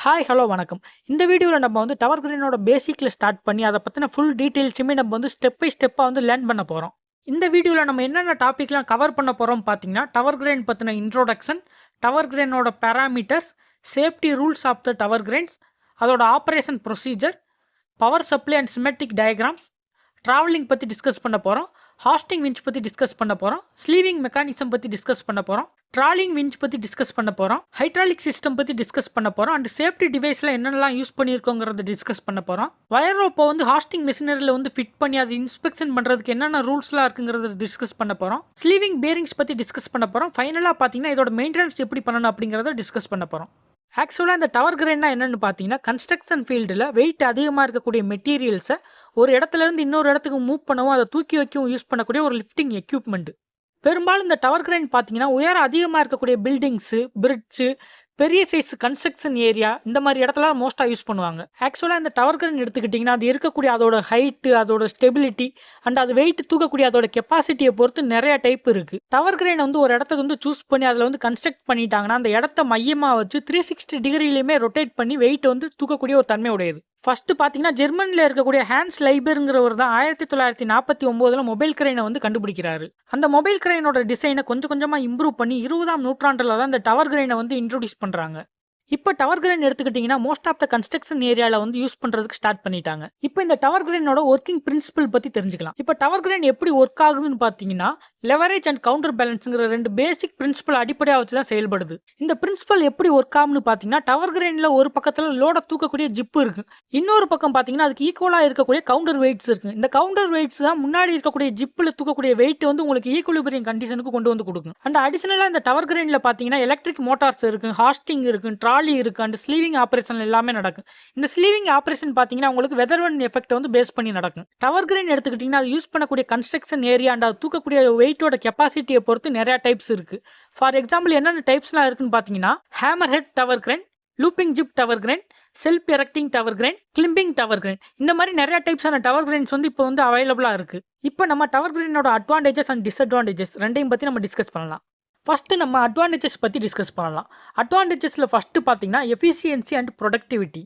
Hi hello வணக்கம். இந்த வீடியோவில் நம்ம வந்து டவர் கிரேனோட பேசிக்கில் ஸ்டார்ட் பண்ணி அதை பற்றின ஃபுல் டீட்டெயில்ஸுமே நம்ம வந்து ஸ்டெப் பை ஸ்டெப்பாக வந்து லேர்ன் பண்ண போகிறோம். இந்த வீடியோவில் நம்ம என்னென்ன டாபிக்லாம் கவர் பண்ண போகிறோம் பார்த்தீங்கன்னா, டவர் கிரேன் பற்றின இன்ட்ரோடக்ஷன், டவர் கிரேனோட parameters, safety rules of the tower cranes, அதோட operation procedure, power supply and symmetric diagrams, travelling பற்றி டிஸ்கஸ் பண்ண போகிறோம், ஹாஸ்டிங் விஞ்ச் பற்றி டிஸ்கஸ் பண்ண போகிறோம், ஸ்லீவிங் மெக்கானிசம் பற்றி டிஸ்கஸ் பண்ண போகிறோம், ட்ராலிங் விஞ்ச் பற்றி டிஸ்கஸ் பண்ண போகிறோம், ஹைட்ராலிக் சிஸ்டம் பற்றி டிஸ்கஸ் பண்ண போகிறோம், அண்ட் சேஃப்டி டிவைஸில் என்னென்னலாம் யூஸ் பண்ணியிருக்கோங்கிறத டிஸ்கஸ் பண்ண போகிறோம். வயர் ரோப்பை வந்து ஹாஸ்டிங் மிஷினரியில் வந்து ஃபிட் பண்ணி அதை இன்ஸ்பெக்ஷன் பண்ணுறதுக்கு என்னென்ன ரூல்ஸ்லாம் இருக்குங்கிறத டிஸ்கஸ் பண்ண போகிறோம். ஸ்லீவிங் பேரிங்ஸ் பற்றி டிஸ்கஸ் பண்ண போகிறோம். ஃபைனலாக பார்த்தீங்கன்னா இதோட மெயின்டெனன்ஸ் எப்படி பண்ணணும் அப்படிங்கிறத டிஸ்கஸ் பண்ண போகிறோம். ஆக்சுவலாக இந்த டவர் கிரேன்னா என்னென்னு பார்த்தீங்கன்னா, கன்ஸ்ட்ரக்ஷன் ஃபீல்டில் வெயிட் அதிகமாக இருக்கக்கூடிய மெட்டீரியல்ஸை ஒரு இடத்துலேருந்து இன்னொரு இடத்துக்கு மூவ் பண்ணவும் அதை தூக்கி வைக்கவும் யூஸ் பண்ணக்கூடிய ஒரு லிஃப்டிங் எக்யூப்மெண்ட். பெரும்பாலும் இந்த டவர் கிரேன் பார்த்தீங்கன்னா உயரம் அதிகமாக இருக்கக்கூடிய பில்டிங்ஸு, பிரிட்ஜு, பெரிய சைஸ் கன்ஸ்ட்ரக்ஷன் ஏரியா இந்த மாதிரி இடத்துல மோஸ்ட்டாக யூஸ் பண்ணுவாங்க. ஆக்சுவலாக இந்த டவர் கிரேன் எடுத்துக்கிட்டிங்கன்னா அது இருக்கக்கூடிய அதோட ஹைட்டு, அதோட ஸ்டெபிலிட்டி அண்ட் அது வெயிட் தூக்கக்கூடிய அதோட கெப்பாசிட்டியை பொறுத்து நிறைய டைப் இருக்குது. டவர் கிரேன் வந்து ஒரு இடத்துக்கு வந்து சூஸ் பண்ணி அதில் வந்து கன்ஸ்ட்ரக்ட் பண்ணிட்டாங்கன்னா அந்த இடத்த மையமாக வச்சு 360 டிகிரிலையுமே ரொட்டேட் பண்ணி வெயிட் வந்து தூக்கக்கூடிய ஒரு தன்மை உடையது. ஃபர்ஸ்ட் பார்த்தீங்கன்னா ஜெர்மனியில் இருக்கக்கூடிய ஹான்ஸ் லைபருங்கிறவர் தான் 1949 மொபைல் கிரைனை வந்து கண்டுபிடிக்கிறாரு. அந்த மொபைல் கிரைனோட டிசைனை கொஞ்சம் கொஞ்சமாக இம்ப்ரூவ் பண்ணி 20ஆம் நூற்றாண்டில் தான் இந்த டவர் கிரைனை வந்து இன்ட்ரோடியூஸ் பண்ணுறாங்க. இப்போ டவர் கிரேன் எடுத்துக்கிட்டிங்கன்னா மோஸ்ட் ஆஃப் த கன்ஸ்ட்ரக்ஷன் ஏரியாவில் வந்து யூஸ் பண்ணுறதுக்கு ஸ்டார்ட் பண்ணிட்டாங்க. இப்போ இந்த டவர் கிரேனோட ஒர்க்கிங் பிரின்சிபல் பற்றி தெரிஞ்சுக்கலாம். இப்போ டவர் கிரேன் எப்படி ஒர்க் ஆகுதுன்னு பார்த்தீங்கன்னா, லெவரேஜ் அண்ட் கவுண்டர் பேலன்ஸுங்கிற ரெண்டு பேசிக் பிரின்சிபல் அடிப்படையாக வச்சு தான் செயல்படுது. இந்த பிரின்சிபல் எப்படி ஒர்க் ஆகும்னு பார்த்தீங்கன்னா, டவர் கிரேனில் ஒரு பக்கத்தில் லோட தூக்கக்கூடிய ஜிப்பு இருக்கு, இன்னொரு பக்கம் பார்த்தீங்கன்னா அதுக்கு ஈக்குவலாக இருக்கக்கூடிய கவுண்டர் வெயிட்ஸ் இருக்கு. இந்த கவுண்டர் வெயிட்ஸ் தான் முன்னாடி இருக்கக்கூடிய ஜிப்பில் தூக்கக்கூடிய வெயிட் வந்து உங்களுக்கு ஈக்குவலிபிரியம் கண்டிஷனுக்கு கொண்டு வந்து கொடுக்கும். அண்ட் அடிஷனலாக இந்த டவர் கிரேனில் பார்த்தீங்கன்னா எலக்ட்ரிக் மோட்டார்ஸ் இருக்கு, ஹாஸ்டிங் இருக்கு, ட்ராலி இருக்கு, அண்ட் ஸ்லீவிங் ஆப்ரேஷன் எல்லாமே நடக்கும். இந்த ஸ்லீவிங் ஆப்ரேஷன் பார்த்தீங்கன்னா உங்களுக்கு வெதர்வன் எஃபெக்ட் வந்து பேஸ் பண்ணி நடக்கும். டவர் கிரேன் எடுத்துக்கிட்டிங்கன்னா அது யூஸ் பண்ணக்கூடிய கன்ஸ்ட்ரக்ஷன் ஏரியா அண்ட் அது தூக்கக்கூடிய வெயிட்டோட கெப்பாசிட்டியை பொறுத்து நிறைய டைப்ஸ் இருக்கு. ஃபார் எக்ஸாம்பிள் என்னென்ன டைப்ஸ்லாம் இருக்குன்னு பார்த்தீங்கன்னா, hammer head tower crane, luffing jib tower crane, self erecting tower crane, climbing tower crane, இந்த மாதிரி நிறைய டைப்ஸான டவர் கிரேன்ஸ் வந்து இப்போ வந்து அவைலபிளாக இருக்கு. இப்போ நம்ம டவர் கிரேனோட அட்வான்டேஜஸ் அண்ட் டிஸ்அட்வான்டேஜஸ் ரெண்டையும் பற்றி நம்ம டிஸ்கஸ் பண்ணலாம். ஃபஸ்ட்டு நம்ம அட்வான்டேஜஸ் பற்றி டிஸ்கஸ் பண்ணலாம். அட்வான்டேஜஸில் ஃபஸ்ட்டு பார்த்தீங்கன்னா efficiency and productivity.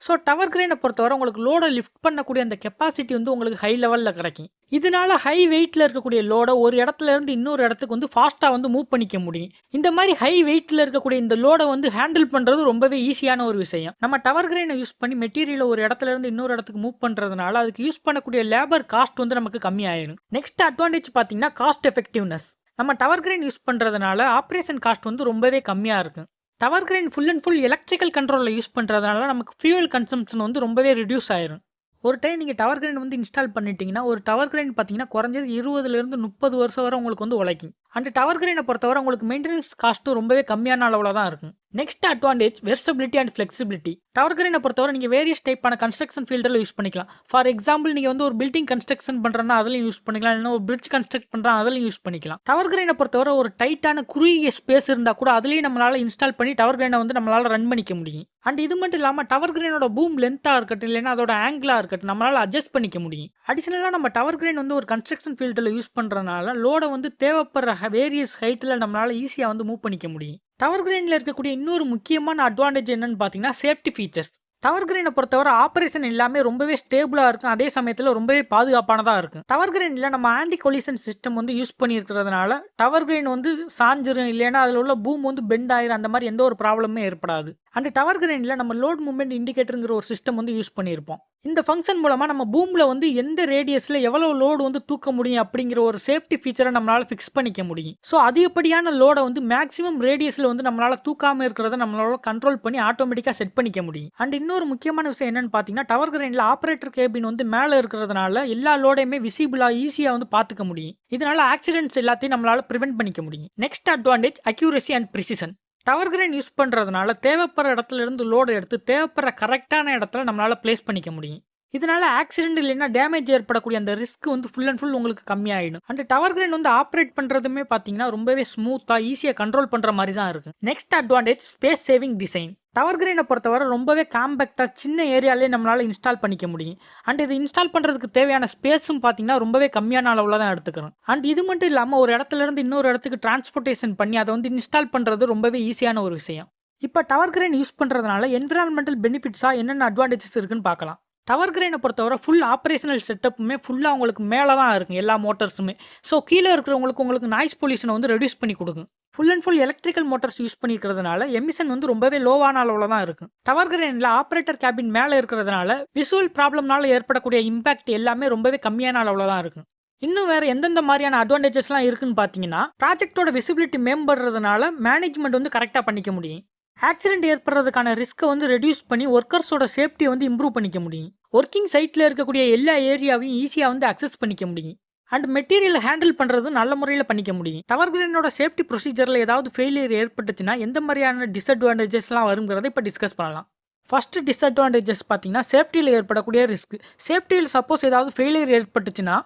So tower கிரேனை பொறுத்தவரை உங்களுக்கு லோடை லிஃப்ட் பண்ணக்கூடிய அந்த கெப்பாசிட்டி வந்து உங்களுக்கு ஹை லெவலில் கிடைக்கும். இதனால ஹை வெயிட்டில் இருக்கக்கூடிய லோடை ஒரு இடத்துல இருந்து இன்னொரு இடத்துக்கு வந்து ஃபாஸ்ட்டாக வந்து மூவ் பண்ணிக்க முடியும். இந்த மாதிரி ஹை வெயிட்டில் இருக்கக்கூடிய இந்த லோடை வந்து ஹேண்டில் பண்ணுறது ரொம்பவே ஈஸியான ஒரு விஷயம். நம்ம டவர் கிரேனை யூஸ் பண்ணி மெட்டீரியலை ஒரு இடத்துல இருந்து இன்னொரு இடத்துக்கு மூவ் பண்ணுறதுனால அதுக்கு யூஸ் பண்ணக்கூடிய லேபர் காஸ்ட் வந்து நமக்கு கம்மியாயிடும். நெக்ஸ்ட் அட்வான்டேஜ் பார்த்தீங்கன்னா காஸ்ட் எஃபெக்டிவ்னஸ். நம்ம டவர் கிரேன் யூஸ் பண்ணுறதுனால ஆப்ரேஷன் காஸ்ட் வந்து ரொம்பவே கம்மியாக இருக்கும். Tower crane full and full electrical கண்ட்ரோலில் யூஸ் பண்ணுறதுனால நமக்கு ஃபியூவல் கன்சம்ஷன் வந்து ரொம்பவே ரிடியூஸ் ஆயிரும். ஒரு டைம் நீங்கள் டவர் கிரேன் வந்து இன்ஸ்டால் பண்ணிட்டீங்கன்னா ஒரு டவர் கிரேன் பார்த்தீங்கன்னா குறைஞ்சது 20 to 30 வருஷம் வரை உங்களுக்கு வந்து உழைக்கும். அந்த டவர் கிரேனை பொறுத்தவரை உங்களுக்கு மெயின்டெனன்ஸ் காஸ்ட்டும் ரொம்பவே கம்மியான அளவில் தான் இருக்கும். Next advantage versatility and flexibility. Tower கிரேனை பொறுத்தவரை நீங்கள் வேரியஸ் டைப்பான கன்ஸ்ட்ரக்ஷன் ஃபீல்டில் யூஸ் பண்ணிக்கலாம். ஃபார் எக்ஸாம்பிள் நீங்கள் வந்து ஒரு பில்டிங் கன்ஸ்ட்ரக்ஷன் பண்ணுறதுனா அதுலையும் யூஸ் பண்ணிக்கலாம், இல்லைன்னா ஒரு பிரிட்ஜ் கன்ஸ்ட்ரக்ட் பண்ணுறா அதுலையும் யூஸ் பண்ணிக்கலாம். டவர் கிரேனை பொறுத்தவரை ஒரு டைட்டான குறுகிய ஸ்பேஸ் இருந்தால் கூட அதுலேயும் நம்மளால் இன்ஸ்டால் பண்ணி டவர் கிரேனை வந்து நம்மளால் ரன் பண்ணிக்க முடியும். அண்ட் இது மட்டும் இல்லாமல் டவர் கிரேனோட பூம் லென்த்தாக இருக்கட்டும், இல்லைன்னா அதோட ஆங்கிளாக இருக்கட்டும் நம்மளால் அட்ஜஸ்ட் பண்ணிக்க முடியும். அடிஷனலாக நம்ம டவர் கிரேன் வந்து ஒரு கன்ஸ்ட்ரக்ஷன் ஃபீல்டில் யூஸ் பண்ணுறதுனால லோடை வந்து தேவைப்படுற வேரியஸ் ஹைட்டில் நம்மளால் ஈஸியாக வந்து மூவ் பண்ணிக்க முடியும். டவர் கிரேனில் இருக்கக்கூடிய இன்னொரு முக்கியமான அட்வான்டேஜ் என்னன்னு பார்த்தீங்கன்னா சேஃப்டி ஃபீச்சர்ஸ். டவர் கிரேனை பொறுத்தவரை ஆப்ரேஷன் எல்லாமே ரொம்பவே ஸ்டேபிளாக இருக்கும், அதே சமயத்தில் ரொம்பவே பாதுகாப்பானதாக இருக்கும். டவர் கிரேனில் நம்ம ஆன்டி கொலிஷன் சிஸ்டம் வந்து யூஸ் பண்ணியிருக்கிறதுனால டவர் கிரேன் வந்து சாஞ்சிரும், இல்லைன்னா அதில் உள்ள பூம் வந்து பெண்ட் ஆயிரும், அந்த மாதிரி எந்த ஒரு ப்ராப்ளமே ஏற்படாது. அண்ட் டவர் கிரேனில் நம்ம லோட் மூவ்மெண்ட் இண்டிகேட்டருங்கிற ஒரு சிஸ்டம் வந்து யூஸ் பண்ணியிருப்போம். இந்த ஃபங்க்ஷன் மூலமாக நம்ம பூமில் வந்து எந்த ரேடியஸில் எவ்வளோ லோடு வந்து தூக்க முடியும் அப்படிங்கிற ஒரு சேஃப்டி ஃபீச்சரை நம்மளால் ஃபிக்ஸ் பண்ணிக்க முடியும். ஸோ அதிகப்படியான லோடை வந்து மேக்ஸிமம் ரேடியஸில் வந்து நம்மளால் தூக்காமல் இருக்கிறத நம்மளால கண்ட்ரோல் பண்ணி ஆட்டோமேட்டிக்காக செட் பண்ணிக்க முடியும். அண்ட் இன்னொரு முக்கியமான விஷயம் என்னன்னு பார்த்தீங்கன்னா, டவர் கிரேனில் ஆப்ரேட்டர் கேபின் வந்து மேலே இருக்கிறதுனால எல்லா லோடையுமே விசிபிளாக ஈஸியாக வந்து பார்த்துக்க முடியும். இதனால ஆக்சிடென்ட்ஸ் எல்லாத்தையும் நம்மளால் ப்ரிவென்ட் பண்ணிக்க முடியும். Next advantage accuracy and precision. Tower crane use பண்ணுறதுனால தேவைப்படுற இடத்துல இருந்து லோடு எடுத்து தேவைப்படுற கரெக்டான இடத்துல நம்மளால் பிளேஸ் பண்ணிக்க முடியும். இதனால ஆக்சிடென்ட் இல்லைன்னா டேமேஜ் ஏற்படக்கூடிய அந்த ரிஸ்க் வந்து ஃபுல் அண்ட் ஃபுல் உங்களுக்கு கம்மியாயிடும். அந்த டவர் கிரேன் வந்து ஆப்ரேட் பண்ணுறதுமே பார்த்தீங்கன்னா ரொம்பவே ஸ்மூத்தாக ஈஸியாக கண்ட்ரோல் பண்ணுற மாதிரி தான் இருக்கும். Next advantage space saving design. Tower கிரேனை பொறுத்தவரை ரொம்பவே காம்பேக்டாக சின்ன ஏரியாலே நம்மளால் இன்ஸ்டால் பண்ணிக்க முடியும். அண்ட் இது இன்ஸ்டால் பண்ணுறதுக்கு தேவையான ஸ்பேஸும் பார்த்தீங்கன்னா ரொம்பவே கம்மியான அளவில் தான் எடுத்துக்கிறோம். அண்ட் இது மட்டும் இல்லாமல் ஒரு இடத்துல இருந்து இன்னொரு இடத்துக்கு டிரான்ஸ்போர்ட்டேஷன் பண்ணி அதை வந்து இன்ஸ்டால் பண்ணுறது ரொம்பவே ஈஸியான ஒரு விஷயம். இப்போ டவர் கிரேன் யூஸ் பண்ணுறதுனால என்விரான்மெண்டல் பெனிஃபிட்ஸாக என்னென்ன அட்வான்டேஜஸ் இருக்குன்னு பார்க்கலாம். டவர் கிரேனை பொறுத்தவரை ஃபுல் ஆப்ரேஷனல் செட்டப்புமே ஃபுல்லாக உங்களுக்கு மேலே தான் இருக்கும் எல்லா மோட்டர்ஸுமே. ஸோ கீழே இருக்கிறவங்களுக்கு நாய்ஸ் பொல்யூஷனை வந்து ரெடியூஸ் பண்ணி கொடுக்கும். Full and full electrical motors use பண்ணிக்கிறதுனால எமிஷன் வந்து ரொம்பவே லோவான அளவில் தான் இருக்கும். டவர் கிரேனில் ஆப்ரேட்டர் கேபின் மேலே இருக்கிறதுனால விசுவல் ப்ராப்ளம்னால ஏற்படக்கூடிய இம்பாக்ட் எல்லாமே ரொம்பவே கம்மியான அளவில் தான் இருக்கும். இன்னும் வேறு எந்தெந்த மாதிரியான அட்வான்டேஜஸ்லாம் இருக்குன்னு பார்த்தீங்கன்னா, ப்ராஜெக்டோட விசிபிலிட்டி மேம்படுறதுனால மேனேஜ்மெண்ட் வந்து கரெக்டாக பண்ணிக்க முடியும். ஆக்சிடென்ட் ஏற்படுறதுக்கான ரிஸ்க்கை வந்து ரெடியூஸ் பண்ணி ஒர்க்கர்ஸோட சேஃப்டியை வந்து இம்ப்ரூவ் பண்ணிக்க முடியும். ஒர்க்கிங் சைட்டில் இருக்கக்கூடிய எல்லா ஏரியாவையும் ஈஸியாக வந்து அக்சஸ் பண்ணிக்க முடியும். அண்ட் மெட்டீரியல் ஹேண்டில் பண்ணுறது நல்ல முறையில் பண்ணிக்க முடியும். டவர் கிரேனோட சேஃப்டி ப்ரொசீஜரில் ஏதாவது ஃபெயிலியர் ஏற்பட்டுச்சுன்னா எந்த மாதிரியான டிஸ்அட்வான்டேஜஸ்லாம் வருங்கிறத இப்போ டிஸ்கஸ் பண்ணலாம். ஃபர்ஸ்ட் டிஸ்அட்வான்டேஜஸ் பார்த்தீங்கன்னா, சேஃப்டியில் ஏற்படக்கூடிய ரிஸ்க். சேஃப்டியில் சப்போஸ் ஏதாவது ஃபெயிலியர் ஏற்பட்டுச்சுன்னா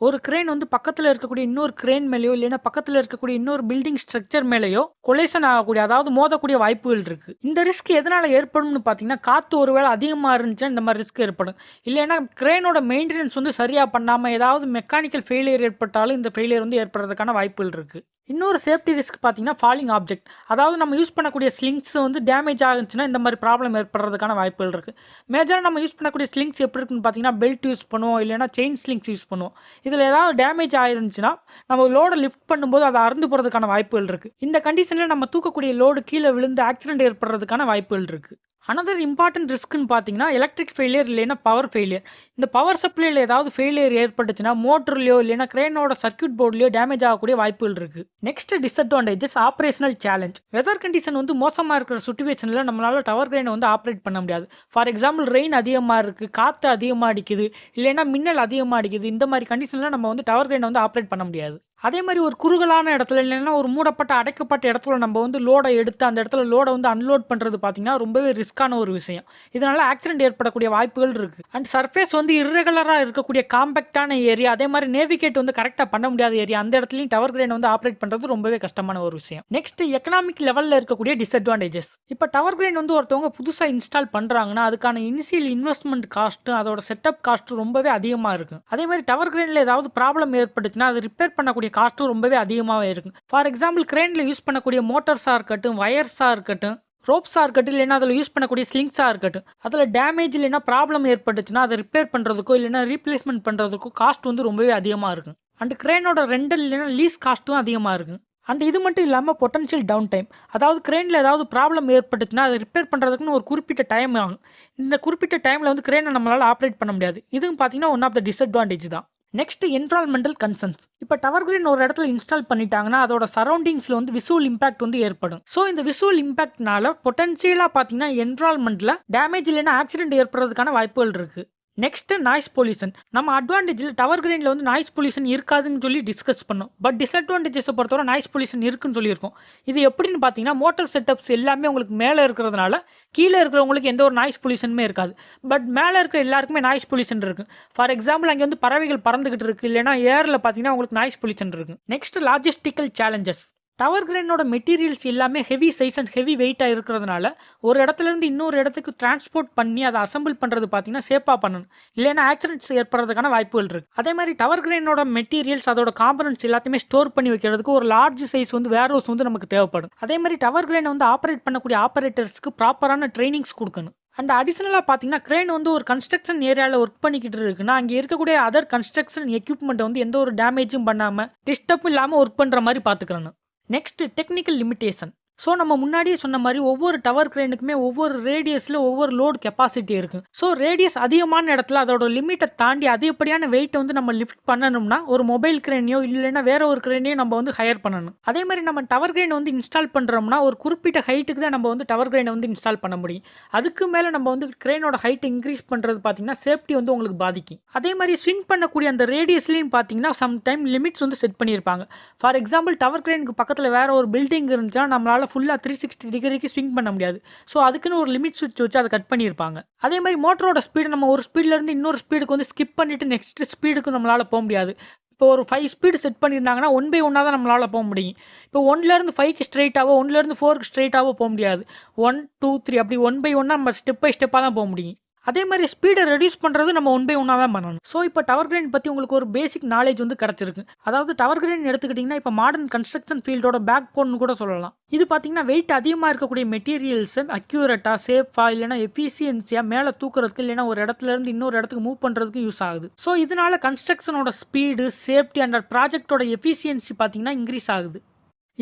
ஒரு கிரேன் வந்து பக்கத்தில் இருக்கக்கூடிய இன்னொரு கிரேன் மேலேயோ இல்லைன்னா பக்கத்தில் இருக்கக்கூடிய இன்னொரு பில்டிங் ஸ்ட்ரக்சர் மேலேயோ கொலேஷன் ஆகக்கூடிய, அதாவது மோதக்கூடிய வாய்ப்புகள் இருக்குது. இந்த ரிஸ்க் எதனால் ஏற்படும்னு பார்த்தீங்கன்னா, காற்று ஒருவேளை அதிகமாக இருந்துச்சுன்னா இந்த மாதிரி ரிஸ்க் ஏற்படும். இல்லைன்னா கிரேனோட மெயின்டெனன்ஸ் வந்து சரியாக பண்ணாமல் ஏதாவது மெக்கானிக்கல் ஃபெயிலியர் ஏற்பட்டாலும் இந்த ஃபெயிலியர் வந்து ஏற்படுறதுக்கான வாய்ப்புகள் இருக்குது. இன்னொரு சேஃப்டி ரிஸ்க் பார்த்தீங்கன்னா, ஃபாலிங் ஆப்ஜெக்ட். அதாவது நம்ம யூஸ் பண்ணக்கூடிய ஸ்லிங்ஸ் வந்து டேமேஜ் ஆகுச்சுன்னா இந்த மாதிரி ப்ராப்ளம் ஏற்படுறதுக்கான வாய்ப்புகள் இருக்குது. மேஜராக நம்ம யூஸ் பண்ணக்கூடிய ஸ்லிங்ஸ் எப்படி இருக்குன்னு பார்த்தீங்கன்னா, பெல்ட் யூஸ் பண்ணுவோம், இல்லைன்னா செயின் ஸ்லிங்ஸ் யூஸ் பண்ணுவோம். இதில் ஏதாவது டேமேஜ் ஆயிருந்துச்சுன்னா நம்ம லோடை லிஃப்ட் பண்ணும்போது அதை அறுந்து போகிறதுக்கான வாய்ப்புகள் இருக்குது. இந்த கண்டிஷனில் நம்ம தூக்கக்கூடிய லோடு கீழே விழுந்து ஆக்சிடென்ட் ஏற்படுறதுக்கான வாய்ப்புகள் இருக்குது. அனதர் இம்பார்ட்டன்ட் ரிஸ்க்குன்னு பார்த்தீங்கன்னா, எலக்ட்ரிக் ஃபெயிலியர் இல்லைன்னா பவர் ஃபெயிலியர். இந்த பவர் சப்ளையில் ஏதாவது ஃபெயிலியர் ஏற்பட்டுச்சுன்னா மோட்டர்லையோ இல்லைன்னா கிரேனோட சர்க்யூட் போர்ட்லையோ டேமேஜ் ஆகக்கூடிய வாய்ப்புகள் இருக்குது. Next disadvantages operational challenge. Weather condition வந்து மோசமாக இருக்கிற சுச்சுவேஷனில் நம்மளால் டவர் கிரேனை வந்து ஆப்ரேட் பண்ண முடியாது. ஃபார் எக்ஸாம்பிள், ரெயின் அதிகமாக இருக்குது, காற்று அதிகமாக அடிக்குது, இல்லைன்னா மின்னல் அதிகமாக அடிக்குது. இந்த மாதிரி கண்டிஷனில் நம்ம வந்து டவர் கிரேனை வந்து ஆப்ரேட் பண்ண முடியாது. அதே மாதிரி ஒரு குறுகலான இடத்துல இல்லைன்னா ஒரு மூடப்பட்ட அடைக்கப்பட்ட இடத்துல நம்ம வந்து லோடை எடுத்து அந்த இடத்துல லோடை வந்து அன்லோட் பண்ணுறது பார்த்தீங்கன்னா ரொம்பவே ரிஸ்க்கான ஒரு விஷயம். இதனால ஆக்சிடென்ட் ஏற்படக்கூடிய வாய்ப்புகள் இருக்குது. அண்ட் சர்ஃபேஸ் வந்து இர்ரெகுலராக இருக்கக்கூடிய காம்பேக்டான ஏரியா, அதே மாதிரி நேவிகேட் வந்து கரெக்டாக பண்ண முடியாத ஏரியா, அந்த இடத்துலையும் டவர் கிரேன் வந்து ஆப்ரேட் பண்ணுறது ரொம்பவே கஷ்டமான ஒரு விஷயம். நெக்ஸ்ட் எக்கனாமிக் லெவலில் இருக்கக்கூடிய டிஸ்அட்வான்டேஜஸ். இப்போ டவர் கிரேன் வந்து ஒருத்தவங்க புதுசாக இன்ஸ்டால் பண்ணுறாங்கன்னா அதுக்கான இனிஷியல் இன்வெஸ்ட்மெண்ட் காஸ்ட்டு, அதோட செட்டப் காஸ்ட்டு ரொம்பவே அதிகமாக இருக்கும். அதே மாதிரி டவர் கிரேனில் ஏதாவது ப்ராப்ளம் ஏற்பட்டுச்சுன்னா அது ரிப்பேர் பண்ணக்கூடிய காஸ்ட்டும் ரொம்பவே அதிகமாகவே இருக்கும். ஃபார் எக்ஸாம்பிள், கிரேனில் யூஸ் பண்ணக்கூடிய மோட்டர்ஸாக இருக்கட்டும், வயர்ஸாக இருக்கட்டும், ரோப்ஸாக இருக்கட்டும், இல்லைன்னா அதில் யூஸ் பண்ணக்கூடிய ஸ்லிங்ஸாக இருக்கட்டும், அதில் டேமேஜ் இல்லைன்னா ப்ராப்ளம் ஏற்பட்டுச்சுன்னா அதை ரிப்பேர் பண்ணுறதுக்கோ இல்லைன்னா ரீப்ளேஸ்மெண்ட் பண்ணுறதுக்கோ காஸ்ட் வந்து ரொம்பவே அதிகமாக இருக்கும். அண்ட் கிரேனோட ரெண்டல் இல்லைன்னா லீஸ் காஸ்ட்டும் அதிகமாக இருக்கும். அண்ட் இது மட்டும் இல்லாமல் பொட்டன்ஷியல் டவுன் டைம். அதாவது கிரேனில் ஏதாவது ப்ராப்ளம் ஏற்பட்டுச்சுன்னா அதை ரிப்பேர் பண்ணுறதுக்குன்னு ஒரு குறிப்பிட்ட டைம் ஆகும். இந்த குறிப்பிட்ட டைமில் வந்து கிரேனை நம்மளால் ஆப்ரேட் பண்ண முடியாது. இதுவும் பார்த்தீங்கன்னா ஒன் ஆஃப் த டிஸ்அட்வான்டேஜ் தான். Next environmental concerns. இப்போ டவர் கிரேன் ஒரு இடத்துல இன்ஸ்டால் பண்ணிட்டாங்கன்னா அதோட சரௌண்டிங்ஸில் வந்து விசுவல் இம்பாக்ட் வந்து ஏற்படும். ஸோ இந்த விசுவல் இம்பாக்ட்னால பொட்டன்ஷியலாக பார்த்தீங்கன்னா என்விரான்மெண்ட்டில் டேமேஜ் இல்லைன்னா ஆக்சிடென்ட் ஏற்படுறதுக்கான வாய்ப்புகள் இருக்குது. Next noise pollution. நம்ம அட்வான்டேஜில் டவர் கிரேனில் வந்து நாய்ஸ் பொல்யூஷன் இருக்காதுன்னு சொல்லி டிஸ்கஸ் பண்ணோம். பட் டிஸ்அட்வான்டேஜஸை பொறுத்தவரை நாய்ஸ் பொல்யூஷன் இருக்குன்னு சொல்லியிருக்கோம். இது எப்படின்னு பார்த்தீங்கன்னா, மோட்டர் செட்டப்ஸ் எல்லாமே உங்களுக்கு மேலே இருக்கிறதுனால கீழே இருக்கிறவங்களுக்கு எந்த ஒரு நாய்ஸ் பொல்யூஷனுமே இருக்காது. பட் மேலே இருக்கிற எல்லாருக்குமே நாய்ஸ் பொல்யூஷன் இருக்குது. ஃபார் எக்ஸாம்பிள், அங்கே வந்து பறவைகள் பறந்துகிட்டு இருக்குது, இல்லைன்னா ஏரில் பார்த்தீங்கன்னா உங்களுக்கு நாய்ஸ் பொல்யூஷன் இருக்குது. Next logistical challenges. டவர் கிரேனோட மெட்டீரியல்ஸ் எல்லாமே ஹெவி சைஸ் அண்ட் ஹெவி வெயிட்டாக இருக்கிறதுனால ஒரு இடத்துலேருந்து இன்னொரு இடத்துக்கு டிரான்ஸ்போர்ட் பண்ணி அதை அசம்பிள் பண்ணுறது பார்த்தீங்கன்னா சேஃபாக பண்ணணும், இல்லைன்னா ஆக்சிடென்ட்ஸ் ஏற்படுறதுக்கான வாய்ப்புகள் இருக்குது. அதே மாதிரி டவர் கிரேனோட மெட்டீரியல்ஸ், அதோட காம்பனன்ட்ஸ் எல்லாத்தையுமே ஸ்டோர் பண்ணி வைக்கிறதுக்கு ஒரு லார்ஜ் சைஸ் வந்து வேர் ஹவுஸ் வந்து நமக்கு தேவைப்படும். அதே மாதிரி டவர் கிரேனை வந்து ஆப்ரேட் பண்ணக்கூடிய ஆப்ரேட்டர்ஸ்க்கு ப்ராப்பரான ட்ரைனிங்ஸ் கொடுக்கணும். அண்ட் அடிஷனலாக பார்த்தீங்கன்னா, கிரேன் வந்து ஒரு கன்ஸ்ட்ரக்ஷன் ஏரியாவில் ஒர்க் பண்ணிக்கிட்டு இருக்குன்னா அங்கே இருக்கக்கூடிய அதர் கன்ஸ்ட்ரக்ஷன் எக்யூப்மெண்ட்டை வந்து எந்த ஒரு டேமேஜும் பண்ணாமல் டிஸ்டர்பும் இல்லாமல் ஒர்க் பண்ணுற மாதிரி பார்த்துக்கிறணும். Next technical limitation. ஸோ நம்ம முன்னாடியே சொன்ன மாதிரி ஒவ்வொரு டவர் கிரேனுக்குமே ஒவ்வொரு ரேடியஸில் ஒவ்வொரு லோடு கெப்பாசிட்டி இருக்குது. ஸோ ரேடியஸ் அதிகமான இடத்துல அதோட லிமிட்டை தாண்டி அதிகப்படியான வெயிட்டை வந்து நம்ம லிஃப்ட் பண்ணணும்னா ஒரு மொபைல் கிரேனையோ இல்லைன்னா வேற ஒரு கிரேனையோ நம்ம வந்து ஹையர் பண்ணணும். அதே மாதிரி நம்ம டவர் கிரேனை வந்து இன்ஸ்டால் பண்ணுறோம்னா ஒரு குறிப்பிட்ட ஹைட்டுக்கு தான் நம்ம வந்து டவர் கிரேனை வந்து இன்ஸ்டால் பண்ண முடியும். அதுக்கு மேலே நம்ம வந்து கிரேனோட ஹைட் இன்க்ரீஸ் பண்ணுறது பார்த்தீங்கன்னா சேஃப்டி வந்து உங்களுக்கு பாதிக்கும். அதே மாதிரி ஸ்விங் பண்ணக்கூடிய அந்த ரேடியஸ்லையும் பார்த்தீங்கன்னா சம்டைம் லிமிட்ஸ் வந்து செட் பண்ணியிருப்பாங்க. ஃபார் எக்ஸாம்பிள், டவர் கிரேனுக்கு பக்கத்தில் வேற ஒரு பில்டிங் இருந்துச்சுன்னா நம்மளால் ஃபுல்லாக 360 டிகிரிக்கு ஸ்விங் பண்ண முடியாது. ஸோ அதுக்குன்னு ஒரு லிமிட் சுவிட்ச் வச்சு அதை கட் பண்ணியிருப்பாங்க. அதே மாதிரி மோட்டரோட ஸ்பீடு நம்ம ஒரு ஸ்பீட்லேருந்து இன்னொரு ஸ்பீடுக்கு வந்து ஸ்கிப் பண்ணிவிட்டு நெக்ஸ்ட் ஸ்பீடுக்கு நம்மளால் போக முடியாது. இப்போ ஒரு 5 ஸ்பீடு செட் பண்ணியிருந்தாங்கன்னா 1 by 1 தான் நம்மளால் போக முடியும். இப்போ 1லேருந்து 5க்கு ஸ்ட்ரெயிட்டாவோ 1லேருந்து 4க்கு ஸ்ட்ரெயிட்டாவோ போக முடியாது. 1 2 3 அப்படி 1 by 1 நம்ம ஸ்டெப் பை ஸ்டெப்பாக தான் போக முடியும். அதே மாதிரி ஸ்பீடை ரெடியூஸ் பண்ணுறது நம்ம ஒன் பை ஒன்னாக தான் பண்ணணும். ஸோ இப்போ டவர் கிரேன் பற்றி உங்களுக்கு ஒரு பேசிக் நாலேஜ் வந்து கிடச்சிருக்கு. அதாவது டவர் கிரேன் எடுத்துக்கிட்டிங்கன்னா இப்போ மாடர்ன் கன்ஸ்ட்ரக்ஷன் ஃபீல்டோட பேக் போன்னு கூட சொல்லலாம். இது பார்த்தீங்கன்னா வெயிட் அதிகமாக இருக்கக்கூடிய மெட்டீரியல்ஸை அக்யூரேட்டாக சேஃபாக இல்லைனா எஃபிஷியன்சியாக மேலே தூக்குறதுக்கு இல்லைனா ஒரு இடத்துல இருந்து இன்னொரு இடத்துக்கு மூவ் பண்ணுறதுக்கு யூஸ் ஆகுது. ஸோ இதனால கன்ஸ்ட்ரக்ஷனோட ஸ்பீடு சேஃப்டி அண்ட் ப்ராஜெக்டோட எஃபிஷியன்சி பார்த்தீங்கன்னா இன்க்ரீஸ் ஆகுது.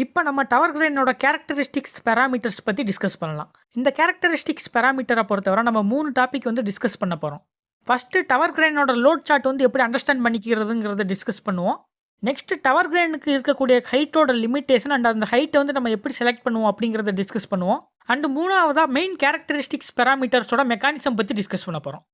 இப்போ நம்ம டவர் கிரேனோட கேரக்டரிஸ்டிக்ஸ் பேராமீட்டர்ஸ் பற்றி டிஸ்கஸ் பண்ணலாம். இந்த கேரக்டரிஸ்டிக்ஸ் பேராமீட்டரை பொறுத்தவரை நம்ம 3 டாபிக் வந்து டிஸ்கஸ் பண்ண போகிறோம். ஃபஸ்ட்டு டவர் கிரேனோட லோட் சார்ட் வந்து எப்படி அண்டர்ஸ்டாண்ட் பண்ணிக்கிறதுங்கிறத டிஸ்கஸ் பண்ணுவோம். நெக்ஸ்ட் டவர் கிரேனுக்கு இருக்கக்கூடிய ஹைட்டோட லிமிட்டேஷன் அண்ட் அந்த ஹைட்டை வந்து நம்ம எப்படி செலக்ட் பண்ணுவோம் அப்படிங்கிறத டிஸ்கஸ் பண்ணுவோம். அண்ட் மூணாவதாக மெயின் கேரக்டரிஸ்டிக்ஸ் பேராமீட்டர்ஸோட மெக்கானிசம் பற்றி டிஸ்கஸ் பண்ண போகிறோம்.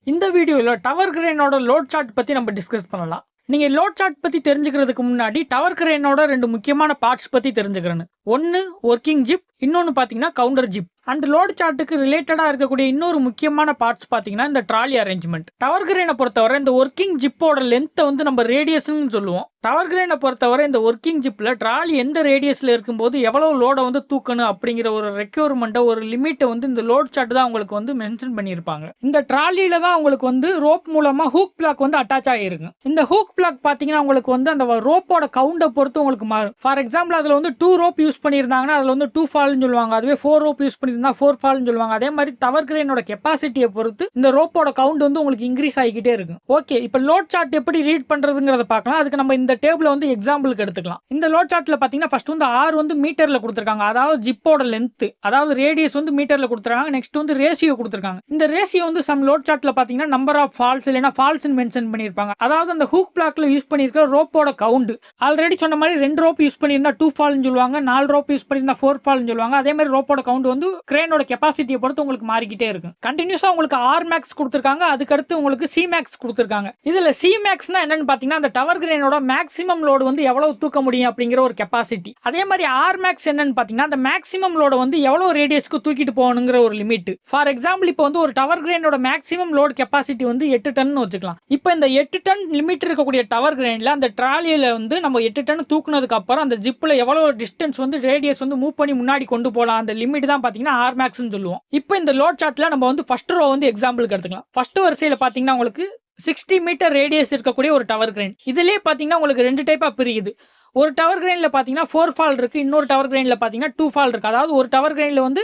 இந்த வீடியோவில் டவர் கிரேனோட லோட் சார்ட் பற்றி நம்ம டிஸ்கஸ் பண்ணலாம். நீங்கள் லோட் சார்ட் பற்றி தெரிஞ்சுக்கிறதுக்கு முன்னாடி டவர் கிரேனோட 2 முக்கியமான பார்ட்ஸ் பற்றி தெரிஞ்சுக்கிறேன்னு. ஒன்று ஒர்க்கிங் ஜிப், இன்னொன்று பார்த்தீங்கன்னா கவுண்டர் ஜிப். அண்ட் லோட் சார்ட்டுக்கு ரிலேட்டடாக இருக்கக்கூடிய இன்னொரு முக்கியமான பார்ட்ஸ் பார்த்தீங்கன்னா இந்த ட்ராலி அரேஞ்ச்மெண்ட். டவர் கிரேனை பொறுத்தவரை இந்த ஒர்க்கிங் ஜிப்போட லென்த்தை வந்து நம்ம ரேடியஸ்ன்னு சொல்லுவோம். டவர் கிரேனை பொறுத்தவரை இந்த ஒர்க்கிங் ஜிப்பில் ட்ராலி எந்த ரேடியஸில் இருக்கும்போது எவ்வளோ லோடை வந்து தூக்கணும் அப்படிங்கிற ஒரு ரெக்யூர்மெண்ட்டை ஒரு லிமிட்டை வந்து இந்த லோட் சார்ட் தான் உங்களுக்கு வந்து மென்ஷன் பண்ணியிருப்பாங்க. இந்த ட்ராலியில தான் உங்களுக்கு வந்து ரோப் மூலமாக ஹூக் பிளாக் வந்து அட்டாச் ஆகிருக்கு. இந்த ஹூக் பிளாக் பார்த்தீங்கன்னா உங்களுக்கு வந்து அந்த ரோப்போட கவுண்டை பொறுத்து உங்களுக்கு மாறும். ஃபார் எக்ஸாம்பிள் அதில் வந்து 2 ரோப் யூஸ் பண்ணியிருந்தாங்கன்னா அதில் வந்து 2 ஃபால்னு சொல்லுவாங்க. அதுவே 4 ரோப் யூஸ் பண்ணியிருந்தா 4 ஃபால்னு சொல்லுவாங்க. அதே மாதிரி டவர் கிரேனோட கெப்பாசிட்டியை பொறுத்து இந்த ரோப்போட கவுண்ட் வந்து உங்களுக்கு இன்க்ரீஸ் ஆகிக்கிட்டே இருக்கும். ஓகே, இப்போ லோட் சார்ட் எப்படி ரீட் பண்ணுறதுங்கிறத பார்க்கலாம். அதுக்கு நம்ம இந்த டேபிளை வந்து எக்ஸாம்பிளுக்கு எடுத்துக்கலாம். இந்த லோட் சார்ட்ல பார்த்தீங்கன்னா ஃபர்ஸ்ட் வந்து R வந்து மீட்டரில் கொடுத்துருக்காங்க. அதாவது ஜிப்போட லென்த், அதாவது ரேடியஸ் வந்து மீட்டரில் கொடுத்துருக்காங்க. நெக்ஸ்ட் வந்து ரேஷியோ கொடுத்துருக்காங்க. இந்த ரேஷியோ வந்து சம் லோட் சார்ட்ல பார்த்தீங்கன்னா நம்பர் ஆஃப் ஃபால்ஸ் இல்லைனா ஃபால்ஸ் மென்ஷன் பண்ணியிருப்பாங்க. அதாவது அந்த ஹூக் பிளாக்ல யூஸ் பண்ணியிருக்கிற ரோப்போட கவுண்ட். ஆல்ரெடி சொன்ன மாதிரி 2 ரோப் யூஸ் பண்ணியிருந்தா 2 ஃபால்னு சொல்லுவாங்க, 4 ரோப் யூஸ் பண்ணியிருந்தா 4 ஃபால்னு சொல்லுவாங்க. அதே மாதிரி ரோப்போட கவுண்ட் வந்து கிரேனோட கெப்பாசிட்டியை பொறுத்து உங்களுக்கு மாறிக்கிட்டே இருக்கும். கண்டினியூஸா உங்களுக்கு R மேக்ஸ் கொடுத்துருக்காங்க, அதுக்கடுத்து உங்களுக்கு C மேக்ஸ் கொடுத்துருக்காங்க. இதுல C மேக்ஸ்னா என்னன்னு பாத்தீங்கன்னா அந்த டவர் கிரேனோட மேக்ஸிமம் லோடு வந்து எவ்வளவு தூக்க முடியும் அப்படிங்கிற ஒரு கெப்பாசிட்டி. அதே மாதிரி R மேக்ஸ் என்னன்னு பாத்தீங்கன்னா அந்த மேக்ஸிமம் லோட வந்து எவ்வளவு ரேடியஸ்க்கு தூக்கிட்டு போகணுங்கிற ஒரு லிமிட். ஃபார் எக்ஸாம்பிள் இப்போ வந்து ஒரு டவர் கிரேனோட மேக்ஸிமம் லோட் கெப்பாசிட்டி வந்து 8 டன் வச்சுக்கலாம். இப்போ இந்த 8 டன் லிமிட் இருக்கக்கூடிய டவர் கிரேன்ல அந்த ட்ராலியில வந்து நம்ம 8 டன் தூக்குனதுக்கு அப்புறம் அந்த ஜிப்ல எவ்வளவு டிஸ்டன்ஸ் வந்து ரேடியஸ் வந்து மூவ் பண்ணி முன்னாடி கொண்டு போகலாம் அந்த லிமிட் தான் பாத்தீங்கன்னா R மேக்ஸ்னு சொல்லுவோம். இப்போ இந்த லோட் சார்ட்ல நம்ம வந்து ஃபர்ஸ்ட் ரோ வந்து எக்ஸாம்பிளுக்கு எடுத்துக்கலாம். ஃபர்ஸ்ட் வரிசையில பாத்தீங்கன்னா உங்களுக்கு 60 மீட்டர் ரேடியஸ் இருக்கக்கூடிய ஒரு டவர் கிரேன். இதுலயே பாத்தீங்கன்னா உங்களுக்கு 2 டைப்பா பிரியுது. ஒரு டவர் கிரேன்ல பாத்தீங்கன்னா 4 ஃபால் இருக்கு, இன்னொரு டவர் கிரேன்ல பாத்தீங்கன்னா 2 ஃபால் இருக்கு. அதாவது ஒரு டவர் கிரேன்ல வந்து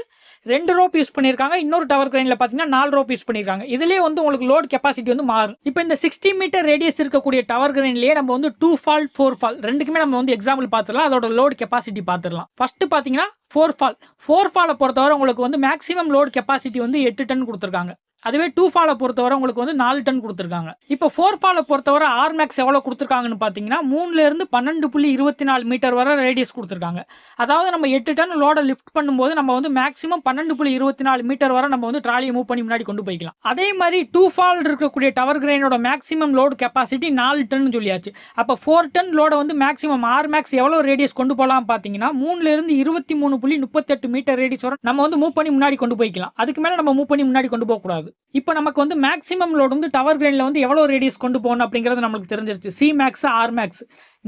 2 ரோப் யூஸ் பண்ணியிருக்காங்க, இன்னொரு டவர் கிரேன்ல பாத்தீங்கன்னா 4 ரோப் யூஸ் பண்ணியிருக்காங்க. இதுலயே வந்து உங்களுக்கு லோட் கெப்பாசிட்டி வந்து மாறும். இப்போ இந்த 60 மீட்டர் ரேடியஸ் இருக்கக்கூடிய டவர் கிரேன்லயே நம்ம வந்து 2 ஃபால் 4 ஃபால் ரெண்டுக்குமே நம்ம வந்து எக்ஸாம்பிள் பார்த்துடலாம். அதோட லோட் கெப்பாசிட்டி பார்த்துடலாம். ஃபர்ஸ்ட் பாத்தீங்கன்னா 4 ஃபாலை பொறுத்தவரை உங்களுக்கு வந்து மேக்ஸிமம் லோட் கெப்பாசிட்டி வந்து 8 டன் கொடுத்துருக்காங்க. அதுவே 2 ஃபாலை பொறுத்தவரை உங்களுக்கு வந்து 4 டன் கொடுத்துருக்காங்க. இப்போ 4 ஃபாலை பொறுத்தவரை R மேக்ஸ் எவ்வளோ கொடுத்துருக்காங்கன்னு பார்த்தீங்கன்னா 3ல இருந்து 12.24 மீட்டர் வரை ரேடியஸ் கொடுத்துருக்காங்க. அதாவது நம்ம 8 டன் லோட லிஃப்ட் பண்ணும்போது நம்ம வந்து மேக்ஸிமம் 12.24 மீட்டர் வரை நம்ம வந்து ட்ராலியை மூவ் பண்ணி முன்னாடி கொண்டு போய்க்கலாம். அதே மாதிரி 2 ஃபால் இருக்கக்கூடிய டவர் கிரேனோட மேக்ஸிமம் லோட் கெப்பாசிட்டி 4 டன் சொல்லியாச்சு. அப்போ 4 டன் லோட வந்து மேக்ஸிமம் R மேக்ஸ் எவ்வளோ ரேடியஸ் கொண்டு போகலாம் பார்த்தீங்கன்னா 3ல இருந்து 23.38 மீட்டர் ரேடியஸ் வரை நம்ம வந்து மூவ் பண்ணி முன்னாடி கொண்டு போய்க்கலாம். அதுக்கு மேலே நம்ம மூவ் பண்ணி முன்னாடி கொண்டு போகக்கூடாது. இப்போ நமக்கு வந்து மேக்ஸிமம் லோட் வந்து டவர் கிரேன்ல வந்து எவ்வளவு ரேடியஸ் கொண்டு போகணும் அப்படிங்கிறது நமக்கு தெரிஞ்சிருச்சு. C max R max.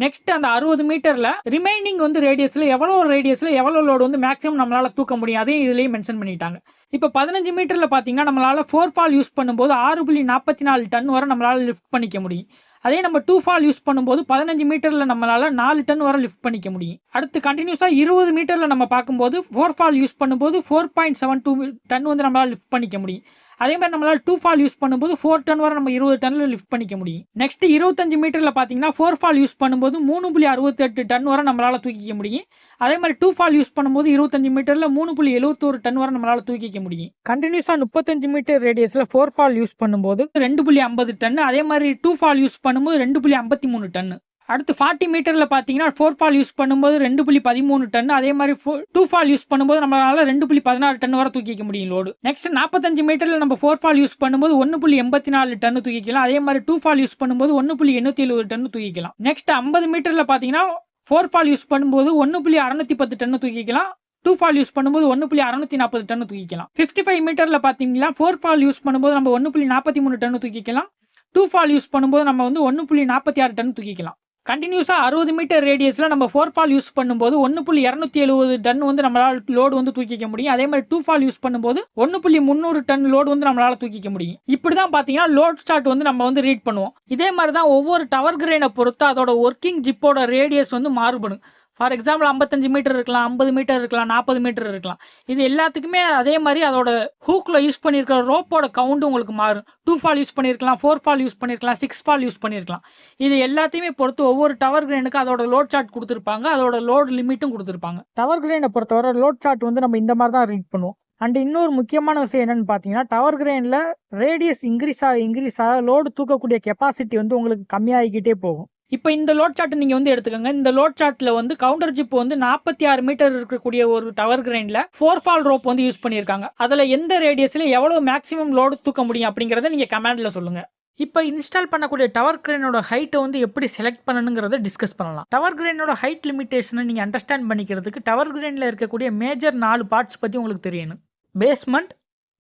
Next அந்த 60 மீட்டர்ல ரிமைனிங் வந்து ரேடியஸ்ல எவ்வளவு லோடு வந்து மேக்ஸிமம் நம்மளால தூக்க முடியும் அதையும் இதுலயே மென்ஷன் பண்ணிட்டாங்க. இப்போ 15 மீட்டர்ல பாத்தீங்கன்னா நம்மளால 4 ஃபால் யூஸ் பண்ணும்போது 6.44 டன் வரை நம்மளால லிஃப்ட் பண்ணிக்க முடியும். அதே நம்ம 2 ஃபால் யூஸ் பண்ணும்போது 15 மீட்டர்ல நம்மளால 4 டன் வரை லிஃப்ட் பண்ணிக்க முடியும். அடுத்து கண்டினியூஸா 20 மீட்டர்ல நம்ம பார்க்கும்போது 4 ஃபால் யூஸ் பண்ணும்போது 4.72 டன் வந்து நம்மளால லிஃப்ட் பண்ணிக்க முடியும். அதே மாதிரி நம்மளால 2 ஃபால் யூஸ் பண்ணும்போது 4 டன் வரை நம்ம 20 டன்ல லிஃப்ட் பண்ணிக்க முடியும். நெக்ஸ்ட் 25 மீட்டர்ல பாத்தீங்கன்னா 4 ஃபால் யூஸ் பண்ணும்போது 3.68 டன் வரை நம்மளால தூக்கிக்க முடியும். அதே மாதிரி 2 ஃபால் யூஸ் பண்ணும்போது 25 மீட்டர்ல 3.71 டன் வரை நம்மளால தூக்கிக்க முடியும். கண்டினியூஸா 35 மீட்டர் ரேடியஸ்ல 4 ஃபால் யூஸ் பண்ணும்போது 2.50 டன். அதே மாதிரி 2 ஃபால் யூஸ் பண்ணும்போது 2.53 டன். அடுத்து 40 மீட்டர்ல பாத்தீங்கன்னா 4 ஃபால் யூஸ் பண்ணும்போது 2.13 டன். அதே மாதிரி 2 ஃபால் யூஸ் பண்ணும்போது நம்மளால 2.16 டன் வரை தூக்கிக்க முடியும் லோடு. நெக்ஸ்ட் 45 மீட்டர்ல நம்ம 4 ஃபால் யூஸ் பண்ணும்போது 1.84 டன் தூக்கிக்கலாம். அதே மாதிரி 2 ஃபால் யூஸ் பண்ணும்போது 1.87 டன் தூக்கிக்கலாம். நெக்ஸ்ட் 50 மீட்டர்ல பாத்தீங்கன்னா 4 ஃபால் யூஸ் பண்ணும்போது 1.610 டன் தூக்கிக்கலாம். 2 ஃபால் யூஸ் பண்ணும்போது 1.640 டன் தூக்கிக்கலாம். 55 மீட்டர்ல பாத்தீங்கன்னா 4 ஃபால் யூஸ் பண்ணும்போது நம்ம 1.43 டன் தூக்கிக்கலாம். 2 ஃபால் யூஸ் பண்ணும்போது நம்ம வந்து 1.46 டன் தூக்கிக்கலாம். கண்டினியூஸாக 60 மீட்டர் ரேடியஸில் நம்ம 4 ஃபால் யூஸ் பண்ணும்போது 1.270 டன் வந்து நம்மளால் லோடு வந்து தூக்கிக்க முடியும். அதே மாதிரி 2 ஃபால் யூஸ் பண்ணும்போது 1.300 டன் லோடு வந்து நம்மளால் தூக்கிக்க முடியும். இப்படி தான் பார்த்தீங்கன்னா லோட் ஸ்டார்ட் வந்து நம்ம வந்து ரீட் பண்ணுவோம். இதே மாதிரி தான் ஒவ்வொரு டவர் கிரேனை பொறுத்து அதோட ஒர்க்கிங் ஜிப்போட ரேடியஸ் வந்து மாறுபடும். ஃபார் எக்ஸாம்பிள் 55 மீட்டர் இருக்கலாம், 50 மீட்டர் இருக்கலாம், 40 மீட்டர் இருக்கலாம். இது எல்லாத்துக்குமே அதே மாதிரி அதோட ஹூக்கில் யூஸ் பண்ணியிருக்கிற ரோப்போட கவுண்ட் உங்களுக்கு மாறும். 2 ஃபால் யூஸ் பண்ணியிருக்கலாம், 4 ஃபால் யூஸ் பண்ணியிருக்கலாம், 6 ஃபால் யூஸ் பண்ணியிருக்கலாம். இது எல்லாத்தையுமே பொறுத்து ஒவ்வொரு டவர் கிரேனுக்கு அதோட லோட் சார்ட் கொடுத்துருப்பாங்க, அதோட லோட் லிமிட்டும் கொடுத்துருப்பாங்க. டவர் கிரேனை பொறுத்தவரை லோட் சார்ட் வந்து நம்ம இந்த மாதிரி தான் ரீட் பண்ணுவோம். அண்ட் இன்னொரு முக்கியமான விஷயம் என்னன்னு பார்த்தீங்கன்னா, டவர் கிரேனில் ரேடியஸ் இன்க்ரீஸ் ஆக லோடு தூக்கக்கூடிய கெப்பாசிட்டி வந்து உங்களுக்கு கம்மியாகிக்கிட்டே போகும். இப்போ இந்த லோட் சார்ட் நீங்கள் வந்து எடுத்துக்கோங்க. இந்த லோட் சார்ட்டில் வந்து கவுண்டர் ஜிப் வந்து 46 மீட்டர் இருக்கக்கூடிய ஒரு டவர் கிரைனில் 4 ஃபால் ரோப் வந்து யூஸ் பண்ணியிருக்காங்க. அதில் எந்த ரேடியஸில் எவ்வளோ மேக்ஸிமம் லோடு தூக்க முடியும் அப்படிங்கிறத நீங்கள் கமெண்டில் சொல்லுங்கள். இப்போ இன்ஸ்டால் பண்ணக்கூடிய டவர் கிரேனோட ஹைட்டை வந்து எப்படி செலக்ட் பண்ணணுங்கிறத டிஸ்கஸ் பண்ணலாம். டவர் கிரேனோட ஹைட் லிமிட்டேஷனை நீங்கள் அண்டர்ஸ்டாண்ட் பண்ணிக்கிறதுக்கு டவர் கிரேனில் இருக்கக்கூடிய மேஜர் 4 பார்ட்ஸ் பற்றி உங்களுக்கு தெரியணும். Basement,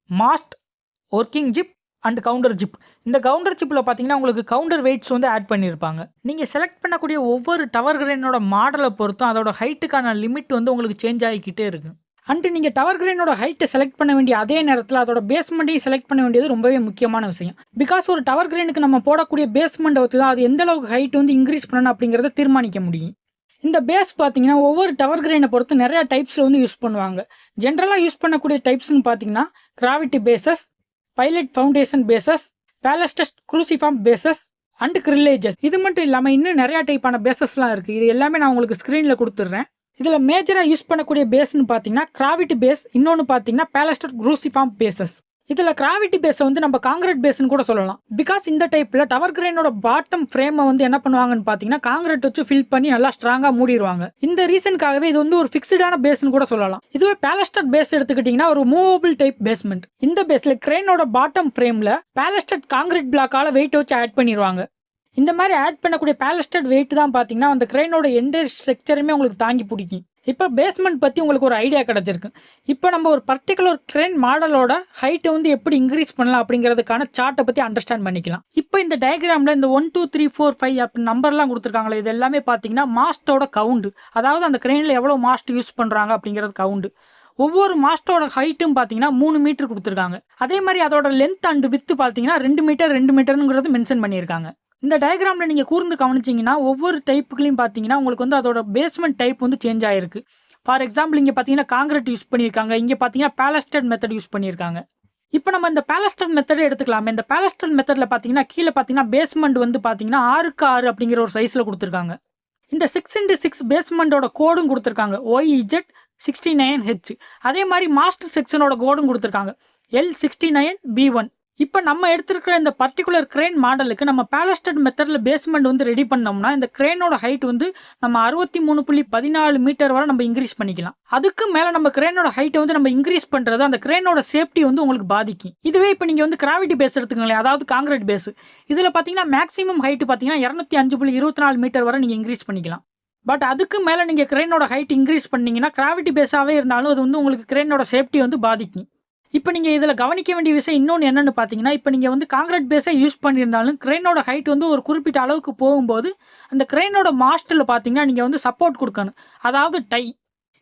mast, working jib and counter jib. இந்த கவுண்டர் ஜிப்பில் பார்த்தீங்கன்னா உங்களுக்கு கவுண்டர் வெயிட்ஸ் வந்து ஆட் பண்ணியிருப்பாங்க. நீங்கள் செலக்ட் பண்ணக்கூடிய ஒவ்வொரு டவர் கிரேனோட மாடலை பொறுத்தும் அதோட ஹைட்டுக்கான லிமிட் வந்து உங்களுக்கு சேஞ்ச் ஆகிக்கிட்டே இருக்குது. அண்ட் நீங்கள் டவர் கிரேனோட ஹைட்டை செலக்ட் பண்ண வேண்டிய அதே நேரத்தில் அதோட பேஸ்மெண்ட்டையும் செலக்ட் பண்ண வேண்டியது ரொம்பவே முக்கியமான விஷயம். பிகாஸ் ஒரு டவர் கிரேனுக்கு நம்ம போடக்கூடிய பேஸ்மெண்ட்டை வச்சு தான் அது எந்த அளவுக்கு ஹைட் வந்து இன்க்ரீஸ் பண்ணணும் அப்படிங்கிறத தீர்மானிக்க முடியும். இந்த பேஸ் பார்த்தீங்கன்னா ஒவ்வொரு டவர் கிரேனை பொறுத்து நிறையா டைப்ஸில் வந்து யூஸ் பண்ணுவாங்க. ஜென்ரலாக யூஸ் பண்ணக்கூடிய டைப்ஸ்னு பார்த்தீங்கன்னா gravity bases, piled foundation bases, ballasts cruciform bases and grillages. இது மட்டும் இல்லாமல் இன்னும் நிறையா டைப்பான பேசஸ்லாம் இருக்குது. இது எல்லாமே நான் உங்களுக்கு ஸ்க்ரீனில் கொடுத்துட்றேன். இதில் மேஜராக யூஸ் பண்ணக்கூடிய பேஸ்ன்னு பார்த்தீங்கன்னா கிராவிட்டி பேஸ், இன்னொன்று பார்த்தீங்கன்னா பேலஸ்டஸ் குரூசிஃபார்ம் பேசஸ். இதில் கிராவிட்டி பேஸை வந்து நம்ம காங்கிரீட் பேஸ்ன்னு கூட சொல்லலாம். பிகாஸ் இந்த டைப்பில் டவர் கிரேனோட பாட்டம் ஃப்ரேமை வந்து என்ன பண்ணுவாங்கன்னு பார்த்தீங்கன்னா காங்கிரீட் வச்சு ஃபில் பண்ணி நல்லா ஸ்ட்ராங்காக மூடிடுவாங்க. இந்த ரீசனுக்காகவே இது வந்து ஒரு ஃபிக்ஸ்டான பேஸ்ன்னு கூட சொல்லலாம். இதுவே பேலஸ்டட் பேஸ் எடுத்துக்கிட்டிங்கன்னா ஒரு மூவபிள் டைப் பேஸ்மெண்ட். இந்த பேஸில் கிரேனோட பாட்டம் ஃப்ரேமில் பேலஸ்டட் காங்கிரீட் பிளாக்கால வெயிட் வச்சு ஆட் பண்ணிடுவாங்க. இந்த மாதிரி ஆட் பண்ணக்கூடிய பேலஸ்டட் வெயிட் தான் பார்த்தீங்கன்னா அந்த கிரேனோட என்டையர் ஸ்ட்ரக்சருமே உங்களுக்கு தாங்கி பிடிக்கும். இப்போ பேஸ்மெண்ட் பற்றி உங்களுக்கு ஒரு ஐடியா கிடச்சிருக்கு. இப்போ நம்ம ஒரு பர்டிகுலர் கிரேன் மாடலோட ஹைட்டை வந்து எப்படி இன்க்ரீஸ் பண்ணலாம் அப்படிங்கிறதுக்கான சார்ட்டை பற்றி அண்டர்ஸ்டாண்ட் பண்ணிக்கலாம். இப்போ இந்த டயக்ராமில் இந்த 1 2 3 4 5 அப்படி நம்பர்லாம் கொடுத்துருக்காங்களே, இது எல்லாமே பார்த்தீங்கன்னா மாஸ்டோட கவுண்டு. அதாவது அந்த கிரேனில் எவ்வளோ மாஸ்ட் யூஸ் பண்ணுறாங்க அப்படிங்கிறது கவுண்டு. ஒவ்வொரு மாஸ்டோட ஹைட்டும் பார்த்தீங்கன்னா 3 மீட்டர் கொடுத்துருக்காங்க. அதே மாதிரி அதோட லென்த் அண்ட் வித்து பார்த்தீங்கன்னா 2 மீட்டர் 2 மீட்டருங்கிறது மென்ஷன் பண்ணியிருக்காங்க. இந்த டயக்ராமில் நீங்கள் கூர்ந்து கவனிச்சிங்கன்னா ஒவ்வொரு டைப்புகளையும் பார்த்தீங்கன்னா உங்களுக்கு வந்து அதோட பேஸ்மெண்ட் டைப் வந்து சேஞ்ச் ஆகிருக்கு. ஃபார் எக்ஸாம்பிள் இங்கே பார்த்தீங்கன்னா காங்கிரீட் யூஸ் பண்ணியிருக்காங்க, இங்கே பார்த்தீங்கன்னா பேலஸ்டட் மெத்தட் யூஸ் பண்ணியிருக்காங்க. இப்போ நம்ம இந்த பேலஸ்டட் மெத்தடை எடுத்துக்கலாமே. இந்த பேலஸ்டட் மெத்தடில் பார்த்தீங்கன்னா கீழே பார்த்தீங்கன்னா பேஸ்மெண்ட் வந்து பார்த்தீங்கன்னா 6x6 அப்படிங்கிற ஒரு சைஸில் கொடுத்துருக்காங்க. இந்த 6x6 பேஸ்மெண்ட்டோட கோடும் கொடுத்துருக்காங்க, YZ69H. அதே மாதிரி மாஸ்டர் செக்ஷனோட கோடும் கொடுத்துருக்காங்க, L69B1. இப்போ நம்ம எடுத்துருக்கிற இந்த பர்டிகுலர் கிரேன் மாடலுக்கு நம்ம பேலஸ்டட் மெத்தடில் பேஸ்மெண்ட் வந்து ரெடி பண்ணோம்னா இந்த கிரேனோட ஹைட் வந்து நம்ம 63.14 மீட்டர் வரை நம்ம இன்க்ரீஸ் பண்ணிக்கலாம். அதுக்கு மேலே நம்ம கிரேனோட ஹைட்டை வந்து நம்ம இன்க்ரீஸ் பண்ணுறது அந்த கிரேனோட சேஃப்டி வந்து உங்களுக்கு பாதிக்கும். இதுவே இப்போ நீங்கள் வந்து கிராவிட்டி பேஸ் எடுத்துக்கங்களேன், அதாவது காங்கிரீட் பேஸ். இதில் பார்த்தீங்கன்னா மேக்ஸிமம் ஹைட் பார்த்தீங்கன்னா 205.24 மீட்டர் வரை நீங்கள் இன்க்ரீஸ் பண்ணிக்கலாம். பட் அதுக்கு மேலே நீங்கள் கிரேனோட ஹைட் இன்க்ரீஸ் பண்ணிங்கன்னா கிராவிட்டி பேஸாகவே இருந்தாலும் அது வந்து உங்களுக்கு கிரேனோட சேஃப்டி வந்து பாதிக்கும். இப்போ நீங்கள் இதில் கவனிக்க வேண்டிய விஷயம் இன்னொன்று என்னென்னு பார்த்தீங்கன்னா, இப்போ நீங்கள் வந்து காங்கிரீட் பேஸை யூஸ் பண்ணியிருந்தாலும் கிரேனோட ஹைட் வந்து ஒரு குறிப்பிட்ட அளவுக்கு போகும்போது அந்த கிரேனோட மாஸ்டில் பார்த்தீங்கன்னா நீங்கள் வந்து சப்போர்ட் கொடுக்கணும், அதாவது டை.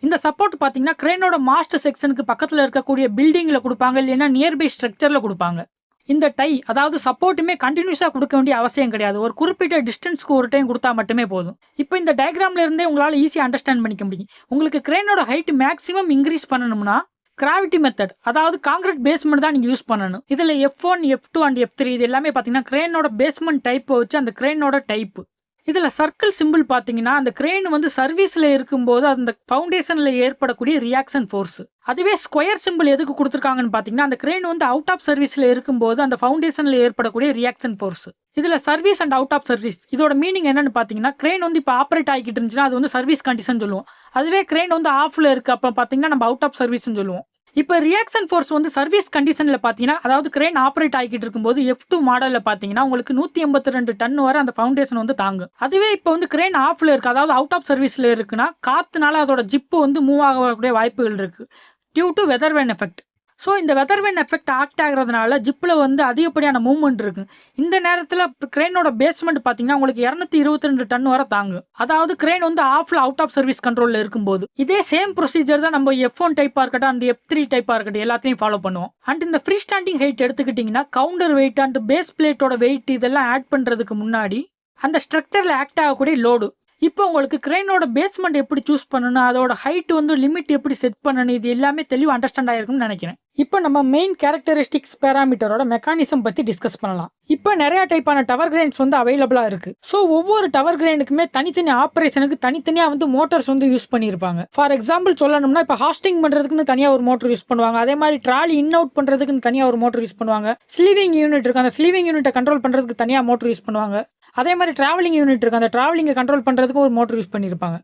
இந்த சப்போர்ட் பார்த்தீங்கன்னா கிரேனோட மாஸ்டர் செக்ஷனுக்கு பக்கத்தில் இருக்கக்கூடிய பில்டிங்கில் கொடுப்பாங்க, இல்லைன்னா நியர்பை ஸ்ட்ரக்சரில் கொடுப்பாங்க. இந்த டை அதாவது சப்போர்ட்டுமே கண்டினியூஸாக கொடுக்க வேண்டிய அவசியம் கிடையாது, ஒரு குறிப்பிட்ட டிஸ்டன்ஸ்க்கு ஒரு டைம் கொடுத்தா மட்டுமே போதும். இப்போ இந்த டயக்ராமில் இருந்தே உங்களால் ஈஸியாக அண்டர்ஸ்டாண்ட் பண்ணிக்க முடியும். உங்களுக்கு கிரேனோட ஹைட் மேக்ஸிமம் இன்க்ரீஸ் பண்ணணும்னா கிராவிட்டி மெத்தட் அதாவது காங்கிரீட் பேஸ்மெண்ட் தான் நீங்கள் யூஸ் பண்ணணும். இதில் F1, F2 அண்ட் F3 இது எல்லாமே பார்த்தீங்கன்னா கிரேனோட பேஸ்மெண்ட் டைப்பை வச்சு அந்த கிரேனோட டைப்பு. இதில் சர்க்கிள் சிம்பிள் பார்த்தீங்கன்னா அந்த கிரேன் வந்து சர்வீஸில் இருக்கும்போது அந்த ஃபவுண்டேஷனில் ஏற்படக்கூடிய ரியாக்ஷன் ஃபோர்ஸ். அதுவே ஸ்கொயர் சிம்பிள் எதுக்கு கொடுத்துருக்காங்கன்னு பார்த்தீங்கன்னா அந்த கிரேன் வந்து அவுட் ஆஃப் சர்வீஸில் இருக்கும்போது அந்த ஃபவுண்டேஷனில் ஏற்படக்கூடிய ரியாக்ஷன் ஃபோர்ஸ். இதில் service and out of service இதோட மீனிங் என்னன்னு பார்த்தீங்கன்னா கிரேன் வந்து இப்போ ஆப்ரேட் ஆகிட்டு இருந்துச்சுன்னா அது வந்து சர்வீஸ் கண்டிஷன் சொல்லுவோம். அதுவே கிரேன் வந்து ஆஃபில் இருக்குது அப்போ பார்த்தீங்கன்னா நம்ம அவுட் ஆஃப் சர்வீஸ்ன்னு சொல்லுவோம். இப்போ ரியாக்ஷன் ஃபோர்ஸ் வந்து சர்வீஸ் கண்டிஷனில் பார்த்தீங்கன்னா அதாவது கிரேன் ஆப்ரேட் ஆகிட்டு இருக்கும்போது F2 மாடலில் பார்த்தீங்கன்னா உங்களுக்கு 182 டன் வரை அந்த ஃபவுண்டேஷன் வந்து தாங்கும். அதுவே இப்போ வந்து கிரேன் ஆஃபில் இருக்குது அதாவது அவுட் ஆஃப் சர்வீஸில் இருக்குன்னா காற்றுனால அதோட ஜிப்பு வந்து மூவ் ஆகக்கூடிய வாய்ப்புகள் இருக்குது due to weather vane effect. So இந்த வெதர்வேன் எஃபெக்ட் ஆக்ட் ஆகிறதுனால ஜிப்பில் வந்து அதிகப்படியான மூவ்மெண்ட் இருக்கு. இந்த நேரத்தில் கிரெயினோட பேஸ்மெண்ட் பார்த்தீங்கன்னா உங்களுக்கு 222 டன் வரை தாங்கும். அதாவது கிரெயின் வந்து ஆஃப்ல அவுட் ஆஃப் சர்வீஸ் கண்ட்ரோலில் இருக்கும்போது. இதே சேம் ப்ரொசீஜர் தான் நம்ம F1 டைப்பாக இருக்கட்டும் அண்ட் F3 டைப்பாக இருக்கட்டும் எல்லாத்தையும் ஃபாலோ பண்ணுவோம். அண்ட் இந்த ஃப்ரீ ஸ்டாண்டிங் ஹைட் எடுத்துக்கிட்டிங்கன்னா கவுண்டர் வெயிட் அண்ட் பேஸ் பிளேட்டோட வெயிட் இதெல்லாம் ஆட் பண்ணுறதுக்கு முன்னாடி அந்த ஸ்ட்ரக்சரில் ஆக்ட் ஆகக்கூடிய லோடு. இப்போ உங்களுக்கு கிரெயினோட பேஸ்மெண்ட் எப்படி சூஸ் பண்ணணும், அதோட ஹைட் வந்து லிமிட் எப்படி செட் பண்ணணும், இது எல்லாமே தெளிவாக அண்டர்ஸ்டாண்ட் ஆயிருக்கும்னு நினைக்கிறேன். இப்போ நம்ம மெயின் கேரக்டரிஸ்டிக்ஸ் பேராமீட்டரோட மெக்கானிசம் பற்றி டிஸ்கஸ் பண்ணலாம். இப்போ நிறைய டைப்பான டவர் கிரெயின்ஸ் வந்து அவைலபிளாக இருக்கு. ஸோ ஒவ்வொரு டவர் கிரெயினுக்குமே தனித்தனி ஆப்ரேஷனுக்கு தனித்தனியாக வந்து மோட்டர்ஸ் வந்து யூஸ் பண்ணியிருப்பாங்க. ஃபார் எக்ஸாம்பிள் சொல்லணும்னா இப்போ ஹாஸ்டிங் பண்ணுறதுக்குன்னு தனியாக ஒரு மோட்டர் யூஸ் பண்ணுவாங்க. அதே மாதிரி ட்ராலி இன் அவுட் பண்ணுறதுக்குன்னு தனியாக ஒரு மோட்டர் யூஸ் பண்ணுவாங்க. ஸ்லீவிங் யூனிட் இருக்கு, அந்த ஸ்லீவிங் யூனிட்டை கண்ட்ரோல் பண்ணுறதுக்கு தனியாக மோட்டர் யூஸ் பண்ணுவாங்க. அதே மாதிரி டிராவலிங் யூனிட் இருக்கு, அந்த டிராவலிங்கை கண்ட்ரோல் பண்ணுறதுக்கு ஒரு மோட்டர் யூஸ் பண்ணியிருப்பாங்க.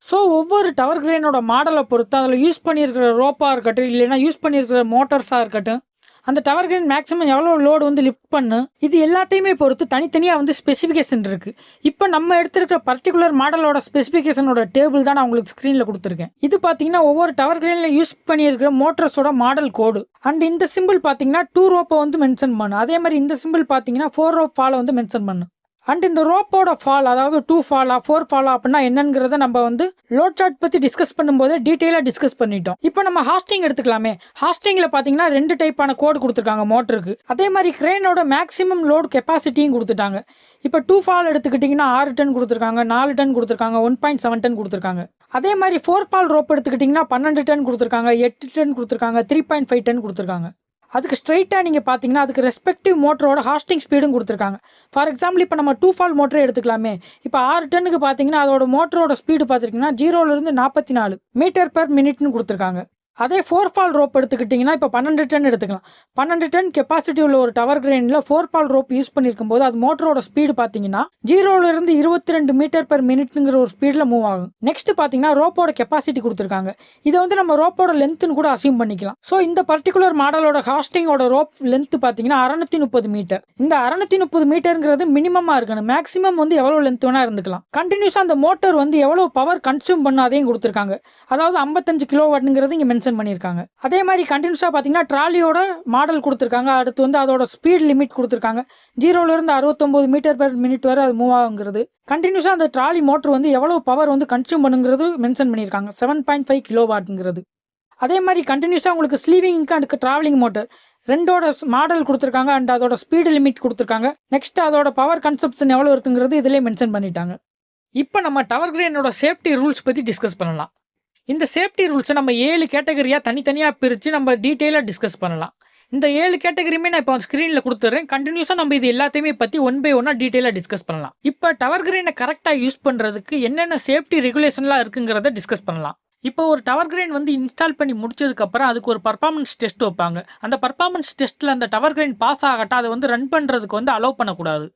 ஸோ ஒவ்வொரு டவர் கிரெயினோட மாடலை பொறுத்து அதில் யூஸ் பண்ணியிருக்கிற ரோப்பாக இருக்கட்டும் இல்லைன்னா யூஸ் பண்ணியிருக்கிற மோட்டர்ஸாக இருக்கட்டும், அந்த டவர் கிரெயின் மேக்ஸிமம் எவ்வளோ லோடு வந்து லிஃப்ட் பண்ணு, இது எல்லாத்தையுமே பொறுத்து தனித்தனியாக வந்து ஸ்பெசிஃபிகேஷன் இருக்குது. இப்போ நம்ம எடுத்திருக்கிற பர்டிகுலர் மாடலோட ஸ்பெசிஃபிகேஷனோட டேபிள் தான் நான் உங்களுக்கு ஸ்க்ரீனில் கொடுத்துருக்கேன். இது பார்த்தீங்கன்னா ஒவ்வொரு டவர் கிரெயினில் யூஸ் பண்ணியிருக்கிற மோட்டர்ஸோட மாடல் கோடு. அண்ட் இந்த சிம்பிள் பார்த்தீங்கன்னா 2 ரோப்பை வந்து மென்ஷன் பண்ணு. அதே மாதிரி இந்த சிம்பிள் பார்த்தீங்கன்னா 4 ரோப் ஃபாலை வந்து மென்ஷன் பண்ணு. அண்ட் இந்த ரோப்போட ஃபால், அதாவது 2 ஃபாலா 4 ஃபாலா அப்படின்னா என்னங்கிறத நம்ம வந்து லோட் சார்ட் பற்றி டிஸ்கஸ் பண்ணும்போது டீட்டெயிலாக டிஸ்கஸ் பண்ணிட்டோம். இப்போ நம்ம ஹாஸ்டிங் எடுத்துக்கலாமே. ஹாஸ்டிங்கில் பார்த்தீங்கன்னா 2 டைப்பான கோடு கொடுத்துருக்காங்க மோட்டருக்கு. அதே மாதிரி கிரெயினோட மேக்ஸிமம் லோட் கெப்பாசிட்டியும் கொடுத்துட்டாங்க. இப்போ 2 ஃபால் எடுத்துக்கிட்டிங்கன்னா 6 டன் கொடுத்துருக்காங்க, 4 டன் கொடுத்துருக்காங்க, 1.7 டன் கொடுத்துருக்காங்க. அதே மாதிரி 4 ஃபால் ரோப் எடுத்துக்கிட்டிங்கன்னா 12 டன் கொடுத்துருக்காங்க, 8 டன் கொடுத்துருக்காங்க, 3.5 டன் கொடுத்துருக்காங்க. அதுக்கு ஸ்ட்ரைட்டாக நீங்கள் பார்த்தீங்கன்னா அதுக்கு ரெஸ்பெக்டிவ் மோட்டரோட ஹாஸ்டிங் ஸ்பீடும் கொடுத்துருக்காங்க. ஃபார் எக்ஸாம்பிள் இப்போ நம்ம 2 ஃபால் மோட்டரே எடுத்துக்கலாமே. இப்போ 6 டன்னுக்கு பார்த்தீங்கன்னா அதோட மோட்டரோட ஸ்பீடு பார்த்துருக்கீங்கன்னா 0லேருந்து 44 மீட்டர் பெர் மினிட்னு கொடுத்துருக்காங்க. அதே 4 ஃபால் ரோப் எடுத்துக்கிட்டிங்கன்னா இப்போ 12 டன் எடுத்துக்கலாம். 12 டன் கெப்பாசிட்டி உள்ள ஒரு டவர் கிரெயினில் 4 ஃபால் ரோப் யூஸ் பண்ணியிருக்கும் போது அது மோட்டரோட ஸ்பீடு பார்த்தீங்கன்னா 0லேருந்து 22 மீட்டர் பெர் மினிட்ங்கிற ஒரு ஸ்பீடில் மூவ் ஆகும். நெக்ஸ்ட் பார்த்தீங்கன்னா ரோப்போட கெப்பாசிட்டி கொடுத்துருக்காங்க. இதை வந்து நம்ம ரோப்போட லென்த்துன்னு கூட அசியூம் பண்ணிக்கலாம். ஸோ இந்த பர்டிகுலர் மாடலோட ஹாஸ்டிங்கோட ரோப் லென்த் பார்த்தீங்கன்னா 630 மீட்டர். இந்த 630 மீட்டருங்கிறது மினிமமாக இருக்கணும். மேக்ஸிமம் வந்து எவ்வளோ லென்த் வேணா இருந்துக்கலாம். கண்டினியூஸாக அந்த மோட்டர் வந்து எவ்வளோ பவர் கன்சியூம் பண்ண அதையும் கொடுத்துருக்காங்க. அதாவது 55 கிலோவாட்ங்கிறது இங்கே பண்ணியிருக்காங்க. அதே மாதிரி கண்டினியூஸா பாத்தீங்கன்னா ட்ராலியோட மாடல் கொடுத்திருக்காங்க. அடுத்து வந்து அதோட ஸ்பீட் லிமிட் கொடுத்திருக்காங்க. 0லேருந்து 69 மீட்டர் பெர் மினிட் வரை அது மூவ் ஆகுங்கிறது. கண்டினியூஸா அந்த ட்ராலி மோட்டர் வந்து எவ்வளவு பவர் வந்து கன்சியூம் பண்ணுங்கிறது மென்ஷன் பண்ணியிருக்காங்க. 7.5 கிலோவாட்ங்கிறது. அதே மாதிரி கண்டினியூஸா உங்களுக்கு ஸ்லீவிங் அண்ட் டிராவலிங் மோட்டர் ரெண்டோட மாடல் கொடுத்திருக்காங்க அண்ட் அதோட ஸ்பீடு லிமிட் கொடுத்திருக்காங்க. நெக்ஸ்ட் அதோட பவர் கன்சப்ஷன் எவ்வளவு இருக்குங்கிறது இதுலயே மென்ஷன் பண்ணிட்டாங்க. இப்போ நம்ம டவர் கிரெயினோட சேஃப்டி ரூல்ஸ் பத்தி டிஸ்கஸ் பண்ணலாம். இந்த சேஃப்டி ரூல்ஸை நம்ம 7 கேட்டகரியாக தனித்தனியாக பிரித்து நம்ம டீட்டெயிலாக டிஸ்கஸ் பண்ணலாம். இந்த 7 கேட்டகரியுமே நான் இப்போ ஸ்க்ரீனில் கொடுத்துட்றேன். கண்டினியூஸாக நம்ம இது எல்லாத்தையுமே பற்றி 1 by 1 டீட்டெயிலாக டிஸ்கஸ் பண்ணலாம். இப்போ டவர் கிரெயினை கரெக்டாக யூஸ் பண்ணுறதுக்கு என்னென்ன சேஃப்டி ரெகுலேஷன்லாம் இருக்குங்கிறத டிஸ்கஸ் பண்ணலாம். இப்போ ஒரு டவர் கிரெயின் வந்து இன்ஸ்டால் பண்ணி முடிச்சதுக்கப்புறம் அதுக்கு ஒரு பர்ஃபார்மன்ஸ் டெஸ்ட் வைப்பாங்க. அந்த பர்ஃபார்மன்ஸ் டெஸ்ட்டில் அந்த டவர் கிரெயின் பாஸ் ஆகட்டும் அதை வந்து ரன் பண்ணுறதுக்கு வந்து அலோவ் பண்ணக்கூடாது.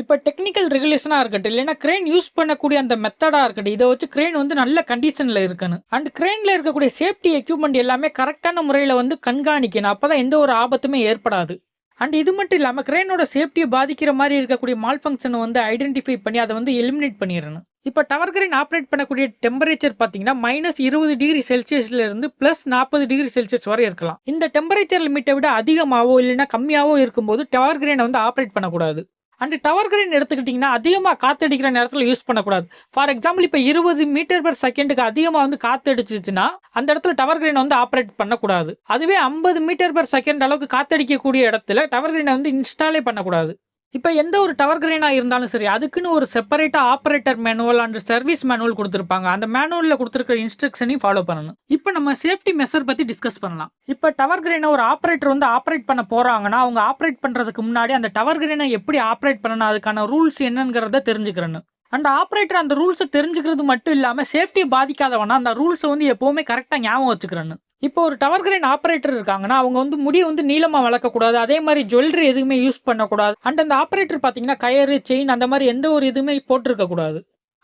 இப்போ டெக்னிக்கல் ரெகுலேஷனாக இருக்கட்டும் இல்லைன்னா கிரெயின் யூஸ் பண்ணக்கூடிய அந்த மெத்தடாக இருக்கட்டும், இதை வச்சு கிரெயின் வந்து நல்ல கண்டிஷனில் இருக்கணும். அண்ட் கிரெயினில் இருக்கக்கூடிய சேஃப்டி எக்யூப்மெண்ட் எல்லாமே கரெக்டான முறையில் வந்து கண்காணிக்கணும். அப்போ தான் எந்த ஒரு ஆபத்துமே ஏற்படாது. அண்ட் இது மட்டும் இல்லாமல் கிரெயினோட சேஃப்டியை பாதிக்கிற மாதிரி இருக்கக்கூடிய மால் ஃபங்க்ஷனை வந்து ஐடென்டிஃபை பண்ணி அதை வந்து எலிமினேட் பண்ணிடணும். இப்போ டவர் கிரெயின் ஆப்ரேட் பண்ணக்கூடிய டெம்பரேச்சர் பார்த்தீங்கன்னா -20 டிகிரி செல்சியஸ்லேருந்து +40 டிகிரி செல்சியஸ் வரை இருக்கலாம். இந்த டெம்பரேச்சர் லிமிட்டை விட அதிகமாகவோ இல்லைன்னா கம்மியாகவோ இருக்கும்போது டவர் கிரெயினை வந்து ஆப்ரேட் பண்ணக்கூடாது. அண்ட் டவர் கிரெயின் எடுத்துக்கிட்டிங்கன்னா அதிகமாக காற்றடிக்கிற நேரத்தில் யூஸ் பண்ணக்கூடாது. ஃபார் எக்ஸாம்பிள் இப்போ 20 மீட்டர் பெர் செகண்டுக்கு அதிகமாக வந்து காற்றடிச்சிச்சுன்னா அந்த இடத்துல டவர் கிரெயின் வந்து ஆப்ரேட் பண்ணக்கூடாது. அதுவே 50 மீட்டர் பெர் செகண்ட் அளவுக்கு காற்றடிக்கக்கூடிய இடத்துல டவர் கிரெயினை வந்து இன்ஸ்டாலே பண்ணக்கூடாது. இப்போ எந்த ஒரு டவர் கிரெயினாக இருந்தாலும் சரி அதுக்குன்னு ஒரு செப்பரேட்டாக operator manual and service manual கொடுத்துருப்பாங்க. அந்த மேனுவலில் கொடுத்துருக்கிற இன்ஸ்ட்ரக்ஷனையும் ஃபாலோ பண்ணணும். இப்போ நம்ம சேஃப்டி மெஷர் பற்றி டிஸ்கஸ் பண்ணலாம். இப்போ டவர் கிரெயினை ஒரு ஆப்ரேட்டர் வந்து ஆப்ரேட் பண்ண போகிறாங்கன்னா அவங்க ஆப்ரேட் பண்ணுறதுக்கு முன்னாடி அந்த டவர் கிரெயினை எப்படி ஆப்ரேட் பண்ணணும், அதுக்கான ரூல்ஸ் என்னங்கிறத தெரிஞ்சுக்கிறணும். அண்ட் ஆப்ரேட்டர் அந்த ரூல்ஸை தெரிஞ்சுக்கிறது மட்டும் இல்லாமல் சேஃப்டியை பாதிக்காதவனா அந்த ரூல்ஸை வந்து எப்போவுமே கரெக்டாக ஞாபகம் வச்சுக்கிறணும். இப்போ ஒரு டவர் கிரெயின் ஆப்ரேட்டர் இருக்காங்கன்னா அவங்க வந்து முடியை வந்து நீளமாக வளர்க்கக்கூடாது. அதே மாதிரி ஜுவல்லரி எதுவுமே யூஸ் பண்ணக்கூடாது. அண்ட் அந்த ஆப்ரேட்டர் பார்த்தீங்கன்னா கயறு செயின் அந்த மாதிரி எந்த ஒரு இதுவுமே போட்டிருக்கக்கூடாது.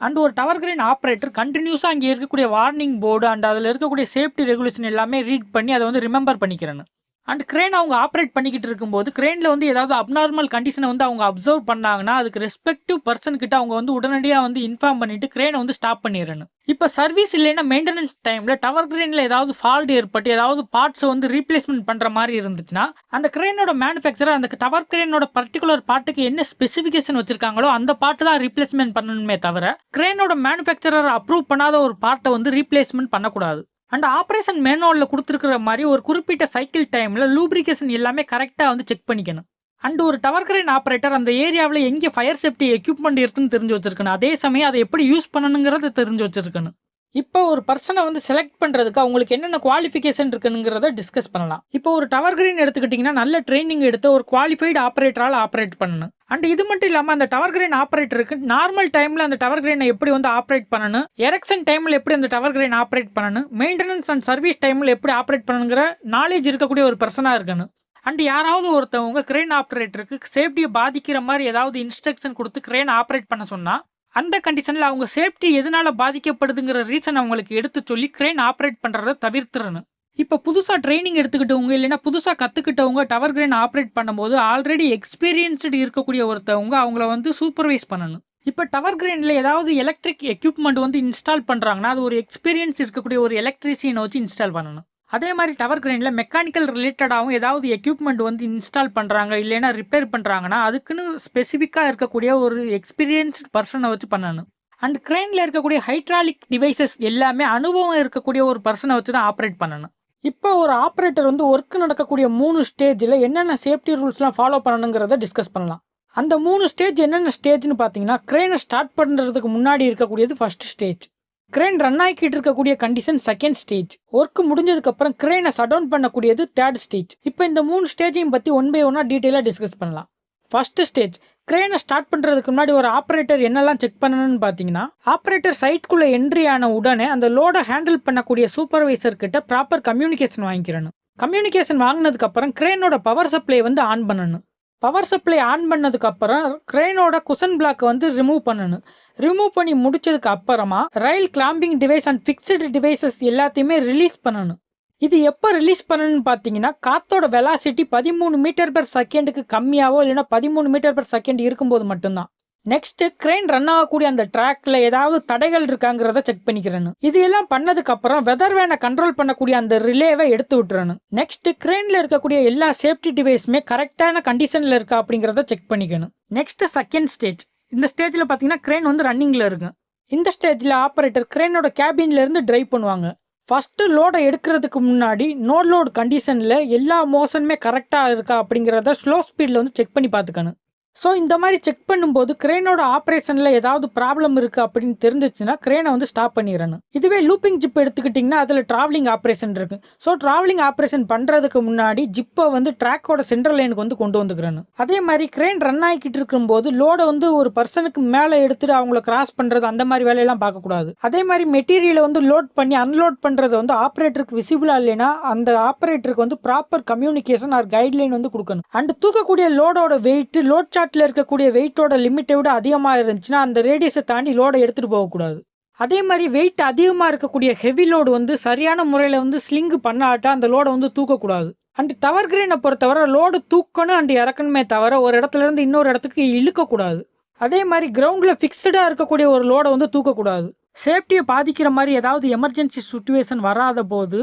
அண்ட் ஒரு டவர் கிரெயின் ஆப்ரேட்டர் கண்டினியூஸாக அங்கே இருக்கக்கூடிய வார்னிங் போர்டு அண்ட் அதில் இருக்கக்கூடிய சேஃப்டி ரெகுலேஷன் எல்லாமே ரீட் பண்ணி அதை வந்து ரிமெம்பர் பண்ணிக்கிறேன்னு. அண்ட் கிரேன் அவங்க ஆப்ரேட் பண்ணிக்கிட்டு இருக்கும்போது கிரேனில் வந்து ஏதாவது அப்நார்மல் கண்டிஷனை வந்து அவங்க அப்சர்வ் பண்ணாங்கன்னா அதுக்கு ரெஸ்பெக்டிவ் பர்சன் கிட்ட அவங்க வந்து உடனடியாக வந்து இன்ஃபார்ம் பண்ணிட்டு கிரேனை வந்து ஸ்டாப் பண்ணிடணும். இப்போ சர்வீஸ் இல்லைன்னா மெயின்டெனன்ஸ் டைமில் டவர் கிரேனில் ஏதாவது ஃபால்ட் ஏற்பட்டு ஏதாவது பார்ட்ஸை வந்து ரீப்ளேஸ்மெண்ட் பண்ணுற மாதிரி இருந்துச்சுன்னா அந்த கிரேனோட மேனுஃபேக்சரர் அந்த டவர் கிரேனோட பர்டிகுலர் பார்ட்டுக்கு என்ன ஸ்பெசிஃபிகேஷன் வச்சிருக்காங்களோ அந்த பார்ட்டு தான் ரீப்ளேஸ்மெண்ட் பண்ணணுமே தவிர கிரேனோட மேனுஃபேக்சரர் அப்ரூவ் பண்ணாத ஒரு பார்ட்டை வந்து ரீப்ளேஸ்மெண்ட் பண்ணக்கூடாது. அண்ட் ஆப்ரேஷன் மேனுவலில் கொடுத்துருக்கிற மாதிரி ஒரு குறிப்பிட்ட சைக்கிள் டைமில் லூப்ரிகேஷன் எல்லாமே கரெக்டாக வந்து செக் பண்ணிக்கணும். அண்ட் ஒரு டவர் கிரேன் ஆப்ரேட்டர் அந்த ஏரியாவில் எங்கே ஃபயர் சேஃப்டி எக்யூப்மெண்ட் இருக்குன்னு தெரிஞ்சு வச்சிருக்கணும். அதே சமயம் அதை எப்படி யூஸ் பண்ணணுங்கிறத தெரிஞ்சு வச்சிருக்கணும். இப்போ ஒரு பர்சனை வந்து செலக்ட் பண்ணுறதுக்கு அவங்களுக்கு என்னென்ன குவாலிஃபிகேஷன் இருக்குங்கிறத டிஸ்கஸ் பண்ணலாம். இப்போ ஒரு டவர் கிரேன் எடுத்துக்கிட்டிங்கன்னா நல்ல ட்ரைனிங் எடுத்து ஒரு குவாலிஃபைடு ஆப்ரேட்டரால் ஆப்ரேட் பண்ணணும். அண்ட் இது மட்டும் இல்லாமல் அந்த டவர் கிரேன் ஆப்ரேட்டருக்கு நார்மல் டைமில் அந்த டவர் கிரேனை எப்படி வந்து ஆப்ரேட் பண்ணணும், எரெக்ஷன் டைமில் எப்படி அந்த டவர் கிரேன் ஆப்ரேட் பண்ணணும், மெயின்டெனன்ஸ் அண்ட் சர்வீஸ் டைமில் எப்படி ஆப்ரேட் பண்ணணுங்கிற நாலேஜ் இருக்கக்கூடிய ஒரு பர்சனாக இருக்கணும். அண்ட் யாராவது ஒருத்தவங்க கிரேன் ஆப்ரேட்டருக்கு சேஃப்டியை பாதிக்கிற மாதிரி ஏதாவது இன்ஸ்ட்ரக்ஷன் கொடுத்து கிரேன் ஆப்ரேட் பண்ண சொன்னால் அந்த கண்டிஷனில் அவங்க சேஃப்டி எதனால பாதிக்கப்படுதுங்கிற ரீசன் அவங்களுக்கு எடுத்து சொல்லி கிரேன் ஆப்ரேட் பண்ணுறதை தவிர்த்துறணும். இப்போ புதுசாக ட்ரைனிங் எடுத்துக்கிட்டவங்க இல்லைன்னா புதுசாக கற்றுக்கிட்டவங்க டவர் கிரேன் ஆப்ரேட் பண்ணும்போது ஆல்ரெடி எக்ஸ்பீரியன்ஸ்டு இருக்கக்கூடிய ஒருத்தவங்க அவங்கள வந்து சூப்பர்வைஸ் பண்ணணும். இப்போ டவர் கிரேனில் ஏதாவது எலக்ட்ரிக் எக்யூப்மெண்ட் வந்து இன்ஸ்டால் பண்ணுறாங்கன்னா அது ஒரு எக்ஸ்பீரியன்ஸ் இருக்கக்கூடிய ஒரு எலக்ட்ரிஷியனை வச்சு இன்ஸ்டால் பண்ணணும். அதே மாதிரி டவர் கிரேனில் மெக்கானிக்கல் ரிலேட்டடாகவும் ஏதாவது எக்யூப்மெண்ட் வந்து இன்ஸ்டால் பண்ணுறாங்க இல்லைன்னா ரிப்பேர் பண்ணுறாங்கன்னா அதுக்குன்னு ஸ்பெசிஃபிக்காக இருக்கக்கூடிய ஒரு எக்ஸ்பீரியன்ஸ்ட் பர்சனை வச்சு பண்ணணும். அண்ட் கிரேனில் இருக்கக்கூடிய ஹைட்ராலிக் டிவைசஸ் எல்லாமே அனுபவம் இருக்கக்கூடிய ஒரு பர்சனை வச்சு தான் ஆப்ரேட் பண்ணணும். இப்போ ஒரு ஆப்ரேட்டர் வந்து ஒர்க் நடக்கக்கூடிய 3 ஸ்டேஜில் என்னென்ன சேஃப்டி ரூல்ஸ்லாம் ஃபாலோ பண்ணணுங்கிறத டிஸ்கஸ் பண்ணலாம். அந்த 3 ஸ்டேஜ் என்னென்ன ஸ்டேஜ்னு பார்த்தீங்கன்னா கிரேனை ஸ்டார்ட் பண்ணுறதுக்கு முன்னாடி இருக்கக்கூடியது ஃபர்ஸ்ட் ஸ்டேஜ், கிரேன் ரன் ஆகிக்கிட்டு இருக்கக்கூடிய கண்டிஷன் செகண்ட் ஸ்டேஜ், ஒர்க் முடிஞ்சதுக்கப்புறம் கிரேனை ஷட் டவுன் பண்ணக்கூடியது தேர்ட் ஸ்டேஜ். இப்போ இந்த 3 ஸ்டேஜையும் பற்றி ஒன் பை ஒன்னாக டீட்டெயிலாக டிஸ்கஸ் பண்ணலாம். ஃபர்ஸ்ட் ஸ்டேஜ், கிரேனை ஸ்டார்ட் பண்ணுறதுக்கு முன்னாடி ஒரு ஆப்ரேட்டர் என்னெல்லாம் செக் பண்ணணும்னு பார்த்தீங்கன்னா ஆப்ரேட்டர் சைட்குள்ளே என்ட்ரி ஆன உடனே அந்த லோடை ஹேண்டில் பண்ணக்கூடிய சூப்பர்வைசர் கிட்ட ப்ராப்பர் கம்யூனிகேஷன் வாங்கிக்கிறணும். கம்யூனிகேஷன் வாங்கினதுக்கப்புறம் கிரேனோட பவர் சப்ளை வந்து ஆன் பண்ணணும். பவர் சப்ளை ஆன் பண்ணதுக்கப்புறம் கிரேனோட குஷன் பிளாக் வந்து ரிமூவ் பண்ணணும். ரிமூவ் பண்ணி முடிச்சதுக்கு அப்புறமா rail clamping device and fixed devices எல்லாத்தையுமே ரிலீஸ் பண்ணணும். இது எப்போ ரிலீஸ் பண்ணணும்னு பார்த்தீங்கன்னா காத்தோட வெலாசிட்டி 13 மீட்டர் பெர் செகண்டுக்கு கம்மியாவோ இல்லைன்னா 13 மீட்டர் பெர் செகண்ட் இருக்கும்போது மட்டும்தான். நெக்ஸ்ட் கிரேன் ரன் ஆகக்கூடிய அந்த ட்ராக்ல ஏதாவது தடைகள் இருக்காங்கிறத செக் பண்ணிக்கிறணும். இது எல்லாம் பண்ணதுக்கு அப்புறம் வெதர் வேனை கண்ட்ரோல் பண்ணக்கூடிய அந்த ரிலேவை எடுத்து விட்டுறணும். நெக்ஸ்ட் கிரேன்ல இருக்கக்கூடிய எல்லா சேஃப்டி டிவைஸுமே கரெக்டான கண்டிஷன்ல இருக்கா அப்படிங்கிறத செக் பண்ணிக்கணும். நெக்ஸ்ட் செகண்ட் ஸ்டேஜ், இந்த ஸ்டேஜ்ல பார்த்தீங்கன்னா கிரேன் வந்து ரன்னிங்ல இருக்கு. இந்த ஸ்டேஜ்ல ஆப்ரேட்டர் கிரேனோட கேபின்ல இருந்து டிரைவ் பண்ணுவாங்க. ஃபர்ஸ்ட் லோடை எடுக்கிறதுக்கு முன்னாடி நோ லோட் கண்டிஷன்ல எல்லா மோஷனுமே கரெக்டாக இருக்கா அப்படிங்கிறத ஸ்லோ ஸ்பீடில் வந்து செக் பண்ணி பார்த்துக்கணும். ஸோ இந்த மாதிரி செக் பண்ணும்போது கிரேனோட ஆப்ரேஷனில் ஏதாவது ப்ராப்ளம் இருக்குது அப்படின்னு தெரிஞ்சிச்சுன்னா கிரேனை வந்து ஸ்டாப் பண்ணிடணும். இதுவே லூப்பிங் ஜிப் எடுத்துக்கிட்டிங்கன்னா அதில் ட்ராவலிங் ஆப்ரேஷன் இருக்குது. ஸோ ட்ராவலிங் ஆப்ரேஷன் பண்ணுறதுக்கு முன்னாடி ஜிப்பை வந்து ட்ராக்கோட சென்ட்ரல் லைனுக்கு வந்து கொண்டு வந்துக்கிறணும். அதே மாதிரி கிரேன் ரன் ஆகிக்கிட்டு இருக்கும்போது லோடை வந்து ஒரு பர்சனுக்கு மேலே எடுத்துட்டு அவங்கள கிராஸ் பண்ணுறது அந்த மாதிரி வேலையெல்லாம் பார்க்கக்கூடாது. அதே மாதிரி மெட்டீரியலை வந்து லோட் பண்ணி அன்லோட் பண்ணுறது வந்து ஆப்ரேட்டருக்கு விசிபிளாக இல்லைன்னா அந்த ஆப்ரேட்டருக்கு வந்து ப்ராப்பர் கம்யூனிகேஷன் ஆர் கைட்லைன் வந்து கொடுக்கணும். அண்ட் தூக்கக்கூடிய லோடோட வெயிட் லோட் சார்ட்ல இருக்கக்கூடிய வெயிட்டோட லிமிட்டை விட அதிகமாக இருந்துச்சுன்னா அந்த ரேடியஸை தாண்டி லோடை எடுத்துட்டு போகக்கூடாது. அதே மாதிரி வெயிட் அதிகமாக இருக்கக்கூடிய ஹெவி லோடு வந்து சரியான முறையில் வந்து ஸ்லிங் பண்ணாட்டா அந்த லோடை வந்து தூக்கக்கூடாது. அண்ட் டவர் கிரேனை பொறுத்தவரை லோடு தூக்கணும் அண்ட் இறக்கணுமே தவிர ஒரு இடத்துல இருந்து இன்னொரு இடத்துக்கு இழுக்கக்கூடாது. அதே மாதிரி கிரவுண்டில் ஃபிக்ஸ்டாக இருக்கக்கூடிய ஒரு லோடை வந்து தூக்கக்கூடாது. சேஃப்டியை பாதிக்கிற மாதிரி ஏதாவது எமர்ஜென்சி சுச்சுவேஷன் வராத போது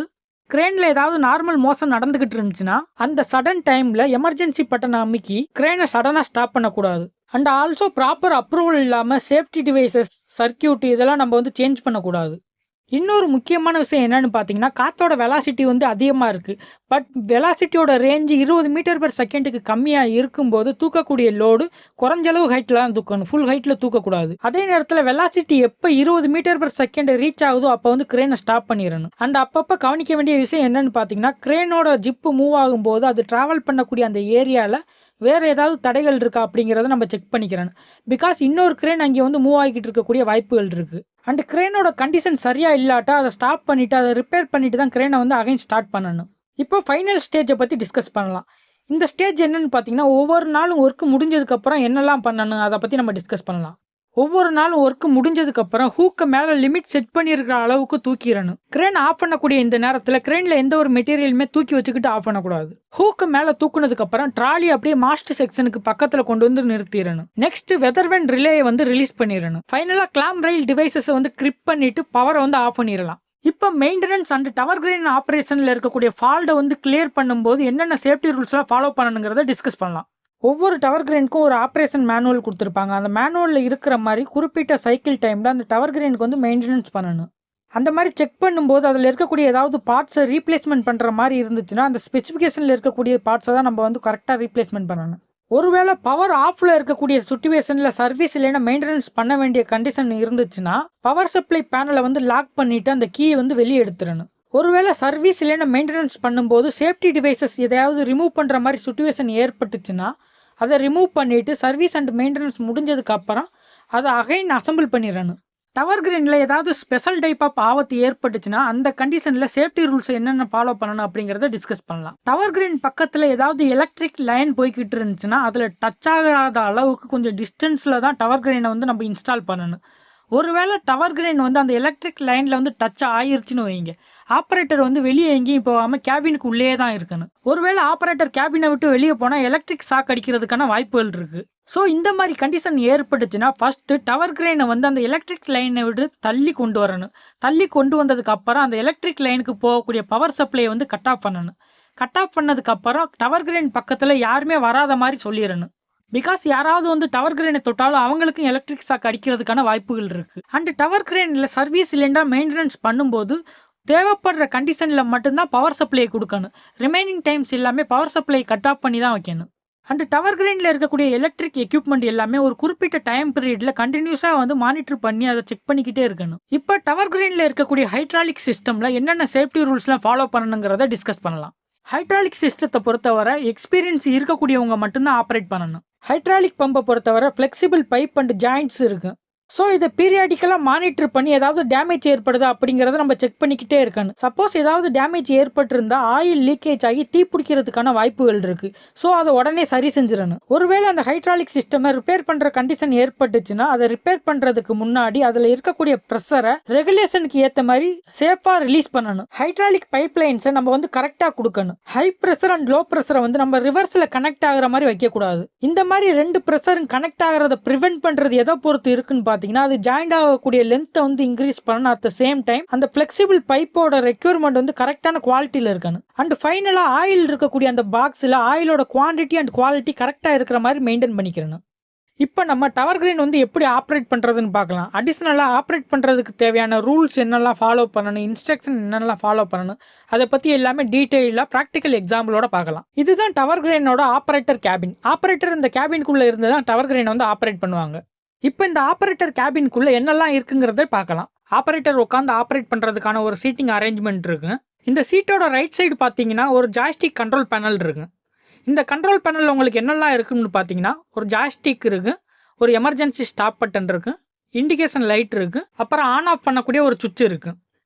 கிரேனில் ஏதாவது நார்மல் மோஷன் நடந்துகிட்டு இருந்துச்சுன்னா அந்த சடன் டைமில் எமர்ஜென்சி பட்டனை அமுக்கி கிரேனை சடனாக ஸ்டாப் பண்ணக்கூடாது. அண்ட் ஆல்சோ ப்ராப்பர் அப்ரூவல் இல்லாமல் சேஃப்டி டிவைசஸ் சர்க்கியூட் இதெல்லாம் நம்ம வந்து சேஞ்ச் பண்ணக்கூடாது. இன்னொரு முக்கியமான விஷயம் என்னன்னு பார்த்தீங்கன்னா காற்றோட வெலாசிட்டி வந்து அதிகமாக இருக்குது. பட் வெலாசிட்டியோட ரேஞ்சு 20 மீட்டர் பெர் செகண்டுக்கு கம்மியாக இருக்கும்போது தூக்கக்கூடிய லோடு குறைஞ்சளவு ஹைட்டில் தான் தூக்கணும், ஃபுல் ஹைட்டில் தூக்கக்கூடாது. அதே நேரத்தில் வெலாசிட்டி எப்போ 20 மீட்டர் பெர் செகண்ட் ரீச் ஆகுதோ அப்போ வந்து கிரேனை ஸ்டாப் பண்ணிடணும். அண்ட் அப்பப்போ கவனிக்க வேண்டிய விஷயம் என்னன்னு பார்த்தீங்கன்னா கிரேனோட ஜிப்பு மூவ் ஆகும்போது அது ட்ராவல் பண்ணக்கூடிய அந்த ஏரியாவில் வேறு ஏதாவது தடைகள் இருக்கா அப்படிங்கிறத நம்ம செக் பண்ணிக்கிறேன். பிகாஸ் இன்னொரு கிரேன் அங்கே வந்து மூவ் ஆகிக்கிட்டு இருக்கக்கூடிய வாய்ப்புகள் இருக்குது. அண்ட் கிரேனோட கண்டிஷன் சரியாக இல்லாட்டா அதை ஸ்டாப் பண்ணிவிட்டு அதை ரிப்பேர் பண்ணிவிட்டு தான் கிரேனை வந்து அகைன் ஸ்டார்ட் பண்ணணும். இப்போ ஃபைனல் ஸ்டேஜை பற்றி டிஸ்கஸ் பண்ணலாம். இந்த ஸ்டேஜ் என்னன்னு பார்த்தீங்கன்னா ஒவ்வொரு நாளும் ஒர்க் முடிஞ்சதுக்கப்புறம் என்னெல்லாம் பண்ணணும் அதை பற்றி நம்ம டிஸ்கஸ் பண்ணலாம். ஒவ்வொரு நாளும் ஒர்க் முடிஞ்சதுக்கு அப்புறம் ஹூக்க மேல லிமிட் செட் பண்ணியிருக்கிற அளவுக்கு தூக்கிடணும். கிரேன் ஆஃப் பண்ணக்கூடிய இந்த நேரத்தில் கிரேன்ல எந்த ஒரு மெட்டீரியலுமே தூக்கி வச்சுக்கிட்டு ஆஃப் பண்ணக்கூடாது. ஹூக்க மேல தூக்குனதுக்கு அப்புறம் ட்ராலி அப்படியே மாஸ்டர் செக்ஷனுக்கு பக்கத்துல கொண்டு வந்து நிறுத்திடணும். நெக்ஸ்ட் வெதர்வென் ரிலேயை வந்து ரிலீஸ் பண்ணிடணும். ஃபைனலா கிளாம் ரயில் டிவைசஸை வந்து கிரிப் பண்ணிட்டு பவரை வந்து ஆஃப் பண்ணிடலாம். இப்போ மெயின்டெனன்ஸ் அண்ட் டவர் கிரேன் ஆப்ரேஷனில் இருக்கக்கூடிய ஃபால்ட்டை வந்து கிளியர் பண்ணும்போது என்னென்ன சேஃப்டி ரூல்ஸ்லாம் ஃபாலோ பண்ணணுங்கிறத டிஸ்கஸ் பண்ணலாம். ஒவ்வொரு டவர் கிரேனுக்கும் ஒரு ஆப்ரேஷன் மேனுவல் கொடுத்துருப்பாங்க. அந்த மேனுவலில் இருக்கிற மாதிரி குறிப்பிட்ட சைக்கிள் டைமில் அந்த டவர் கிரேனுக்கு வந்து மெயின்டெனன்ஸ் பண்ணணும். அந்த மாதிரி செக் பண்ணும்போது அதில் இருக்கக்கூடிய ஏதாவது பார்ட்ஸை ரீப்ளேஸ்மெண்ட் பண்ணுற மாதிரி இருந்துச்சுன்னா அந்த ஸ்பெசிஃபிகேஷனில் இருக்கக்கூடிய பார்ட்ஸை தான் நம்ம வந்து கரெக்டாக ரீப்ளேஸ்மெண்ட் பண்ணணும். ஒருவேளை பவர் ஆஃப்ல இருக்கக்கூடிய சுச்சுவேஷன்ல சர்வீஸ் இல்லைன்னா மெயின்டெனன்ஸ் பண்ண வேண்டிய கண்டிஷன் இருந்துச்சுன்னா பவர் சப்ளை பேனலை வந்து லாக் பண்ணிட்டு அந்த கீயை வந்து வெளியே எடுத்துடணும். ஒருவேளை சர்வீஸ் இல்லைன்னா மெயின்டெனன்ஸ் பண்ணும்போது சேஃப்டி டிவைசஸ் எதையாவது ரிமூவ் பண்ற மாதிரி சுச்சுவேஷன் ஏற்பட்டுச்சுன்னா அதை ரிமூவ் பண்ணிட்டு சர்வீஸ் அண்ட் மெயின்டெனன்ஸ் முடிஞ்சதுக்கு அப்புறம் அதை அகைன் அசம்பிள் பண்ணிடணும். டவர் கிரேனில் ஏதாவது ஸ்பெஷல் டைப் ஆஃப் ஆபத்து ஏற்பட்டுச்சுன்னா அந்த கண்டிஷனில் சேஃப்டி ரூல்ஸ் என்னென்ன ஃபாலோ பண்ணணும் அப்படிங்கிறத டிஸ்கஸ் பண்ணலாம். டவர் கிரேன் பக்கத்தில் ஏதாவது எலக்ட்ரிக் லைன் போய்கிட்டு இருந்துச்சுன்னா அதில் டச் ஆகாத அளவுக்கு கொஞ்சம் டிஸ்டன்ஸில் தான் டவர் கிரேனை வந்து நம்ம இன்ஸ்டால் பண்ணணும். ஒருவேளை டவர் கிரேன் வந்து அந்த எலக்ட்ரிக் லைனில் வந்து டச் ஆயிருச்சுன்னு வைங்க, ஆப்ரேட்டர் வந்து வெளியே எங்கேயும் போகாமல் கேபினுக்கு உள்ளே தான் இருக்கணும். ஒருவேளை ஆப்ரேட்டர் கேபினை விட்டு வெளியே போனால் எலக்ட்ரிக் ஷாக் அடிக்கிறதுக்கான வாய்ப்புகள் இருக்குது. ஸோ இந்த மாதிரி கண்டிஷன் ஏற்பட்டுச்சுன்னா ஃபஸ்ட்டு டவர் கிரேனை வந்து அந்த எலக்ட்ரிக் லைனை விட்டு தள்ளி கொண்டு வரணும். தள்ளி கொண்டு வந்ததுக்கு அப்புறம் அந்த எலக்ட்ரிக் லைனுக்கு போகக்கூடிய பவர் சப்ளையை வந்து கட் ஆஃப் பண்ணணும். கட் ஆஃப் பண்ணதுக்கு அப்புறம் டவர் கிரேன் பக்கத்தில் யாருமே வராத மாதிரி சொல்லிடணும். பிகாஸ் யாராவது வந்து டவர் கிரேனை தொட்டாலும் அவங்களுக்கும் எலக்ட்ரிக் ஷாக் அடிக்கிறதுக்கான வாய்ப்புகள் இருக்குது. அண்ட் டவர் கிரேனில் சர்வீஸ் இல்லைன்னா மெயின்டெனன்ஸ் பண்ணும்போது தேவைப்படுற கண்டிஷனில் மட்டும்தான் பவர் சப்ளையை கொடுக்கணும். ரிமைனிங் டைம்ஸ் எல்லாமே பவர் சப்ளை கட் ஆஃப் பண்ணி தான் வைக்கணும். அண்ட் டவர் கிரேனில் இருக்கக்கூடிய எலக்ட்ரிக் எக்யூப்மெண்ட் எல்லாமே ஒரு குறிப்பிட்ட டைம் பீரியடில் கண்டினியூஸாக வந்து மானிட்டர் பண்ணி அதை செக் பண்ணிக்கிட்டே இருக்கணும். இப்போ டவர் கிரேனில் இருக்கக்கூடிய ஹைட்ராலிக் சிஸ்டமில் என்னென்ன சேஃப்டி ரூல்ஸ்லாம் ஃபாலோ பண்ணணுங்கிறத டிஸ்கஸ் பண்ணலாம். ஹைட்ராலிக் சிஸ்டத்தை பொறுத்தவரை எக்ஸ்பீரியன்ஸ் இருக்கக்கூடியவங்க மட்டும்தான் ஆப்ரேட் பண்ணணும். ஹைட்ராலிக் பம்பை பொறுத்தவரை ஃப்ளெக்சிபிள் பைப் அண்ட் ஜாயிண்ட்ஸ் இருக்கு. ஸோ இதை பீரியாடிக்கலாக மானிட்டர் பண்ணி ஏதாவது டேமேஜ் ஏற்படுதா அப்படிங்கிறத நம்ம செக் பண்ணிக்கிட்டே இருக்கணும். சப்போஸ் ஏதாவது டேமேஜ் ஏற்பட்டிருந்தா ஆயில் லீக்கேஜ் ஆகி தீ பிடிக்கிறதுக்கான வாய்ப்புகள் இருக்குது. ஸோ அதை உடனே சரி செஞ்சிடணும். ஒருவேளை அந்த ஹைட்ராலிக் சிஸ்டமை ரிப்பேர் பண்ணுற கண்டிஷன் ஏற்பட்டுச்சுன்னா அதை ரிப்பேர் பண்ணுறதுக்கு முன்னாடி அதில் இருக்கக்கூடிய ப்ரெஷரை ரெகுலேஷனுக்கு ஏற்ற மாதிரி சேஃபாக ரிலீஸ் பண்ணணும். ஹைட்ராலிக் பைப் லைன்ஸை நம்ம வந்து கரெக்டாக கொடுக்கணும். ஹை ப்ரெஷர் அண்ட் லோ ப்ரெஷரை வந்து நம்ம ரிவர்ஸில் கனெக்ட் ஆகிற மாதிரி வைக்கக்கூடாது. இந்த மாதிரி ரெண்டு ப்ரெஷரும் கனெக்ட் ஆகிறத ப்ரிவென்ட் பண்ணுறது எதை பொறுத்து இருக்குன்னு பார்த்தீங்கன்னா அது ஜாயிண்ட் ஆகக்கூடிய லென்த்தை வந்து இன்க்ரீஸ் பண்ணணும். அட் த சேம் டைம் அந்த ஃபிளெக்சிபிள் பைப்போட ரெக்யூர்மெண்ட் வந்து கரெக்டான குவாலிட்டியில் இருக்கணும். அண்ட் ஃபைனலாக ஆயில் இருக்கக்கூடிய அந்த பாக்ஸில் ஆயிலோட குவான்டிட்டி அண்ட் குவாலிட்டி கரெக்டாக இருக்கிற மாதிரி மெயின்டைன் பண்ணிக்கிறணும். இப்போ நம்ம டவர் கிரேன் வந்து எப்படி ஆப்ரேட் பண்ணுறதுன்னு பார்க்கலாம். அடிஷ்னலாக ஆப்ரேட் பண்ணுறதுக்கு தேவையான ரூல்ஸ் என்னெல்லாம் ஃபாலோ பண்ணணும், இன்ஸ்ட்ரக்ஷன் என்னெல்லாம் ஃபாலோ பண்ணணும், அதை பற்றி எல்லாமே டீட்டெயிலாக ப்ராக்டிக்கல் எக்ஸாம்பிளோட பார்க்கலாம். இதுதான் டவர் கிரேனோட ஆப்ரேட்டர் கேபின். ஆப்ரேட்டர் இந்த கேபின்குள்ளே இருந்து தான் டவர் கிரேனை வந்து ஆப்ரேட் பண்ணுவாங்க. இப்போ இந்த ஆப்ரேட்டர் கேபின்குள்ளே என்னெல்லாம் இருக்குங்கிறத பார்க்கலாம். ஆப்ரேட்டர் உட்காந்து ஆப்ரேட் பண்ணுறதுக்கான ஒரு சீட்டிங் அரேஞ்ச்மெண்ட் இருக்கு. இந்த சீட்டோட ரைட் சைடு பார்த்தீங்கன்னா ஒரு ஜாய்ஸ்டிக் கண்ட்ரோல் பேனல் இருக்கு. இந்த கண்ட்ரோல் பேனலில் உங்களுக்கு என்னெல்லாம் இருக்குன்னு பார்த்தீங்கன்னா ஒரு ஜாய்ஸ்டிக் இருக்கு, ஒரு எமர்ஜென்சி ஸ்டாப் பட்டன் இருக்கு, இண்டிகேஷன் லைட் இருக்கு, அப்புறம் ஆன் ஆஃப் பண்ணக்கூடிய ஒரு சுவிட்ச் இருக்கு.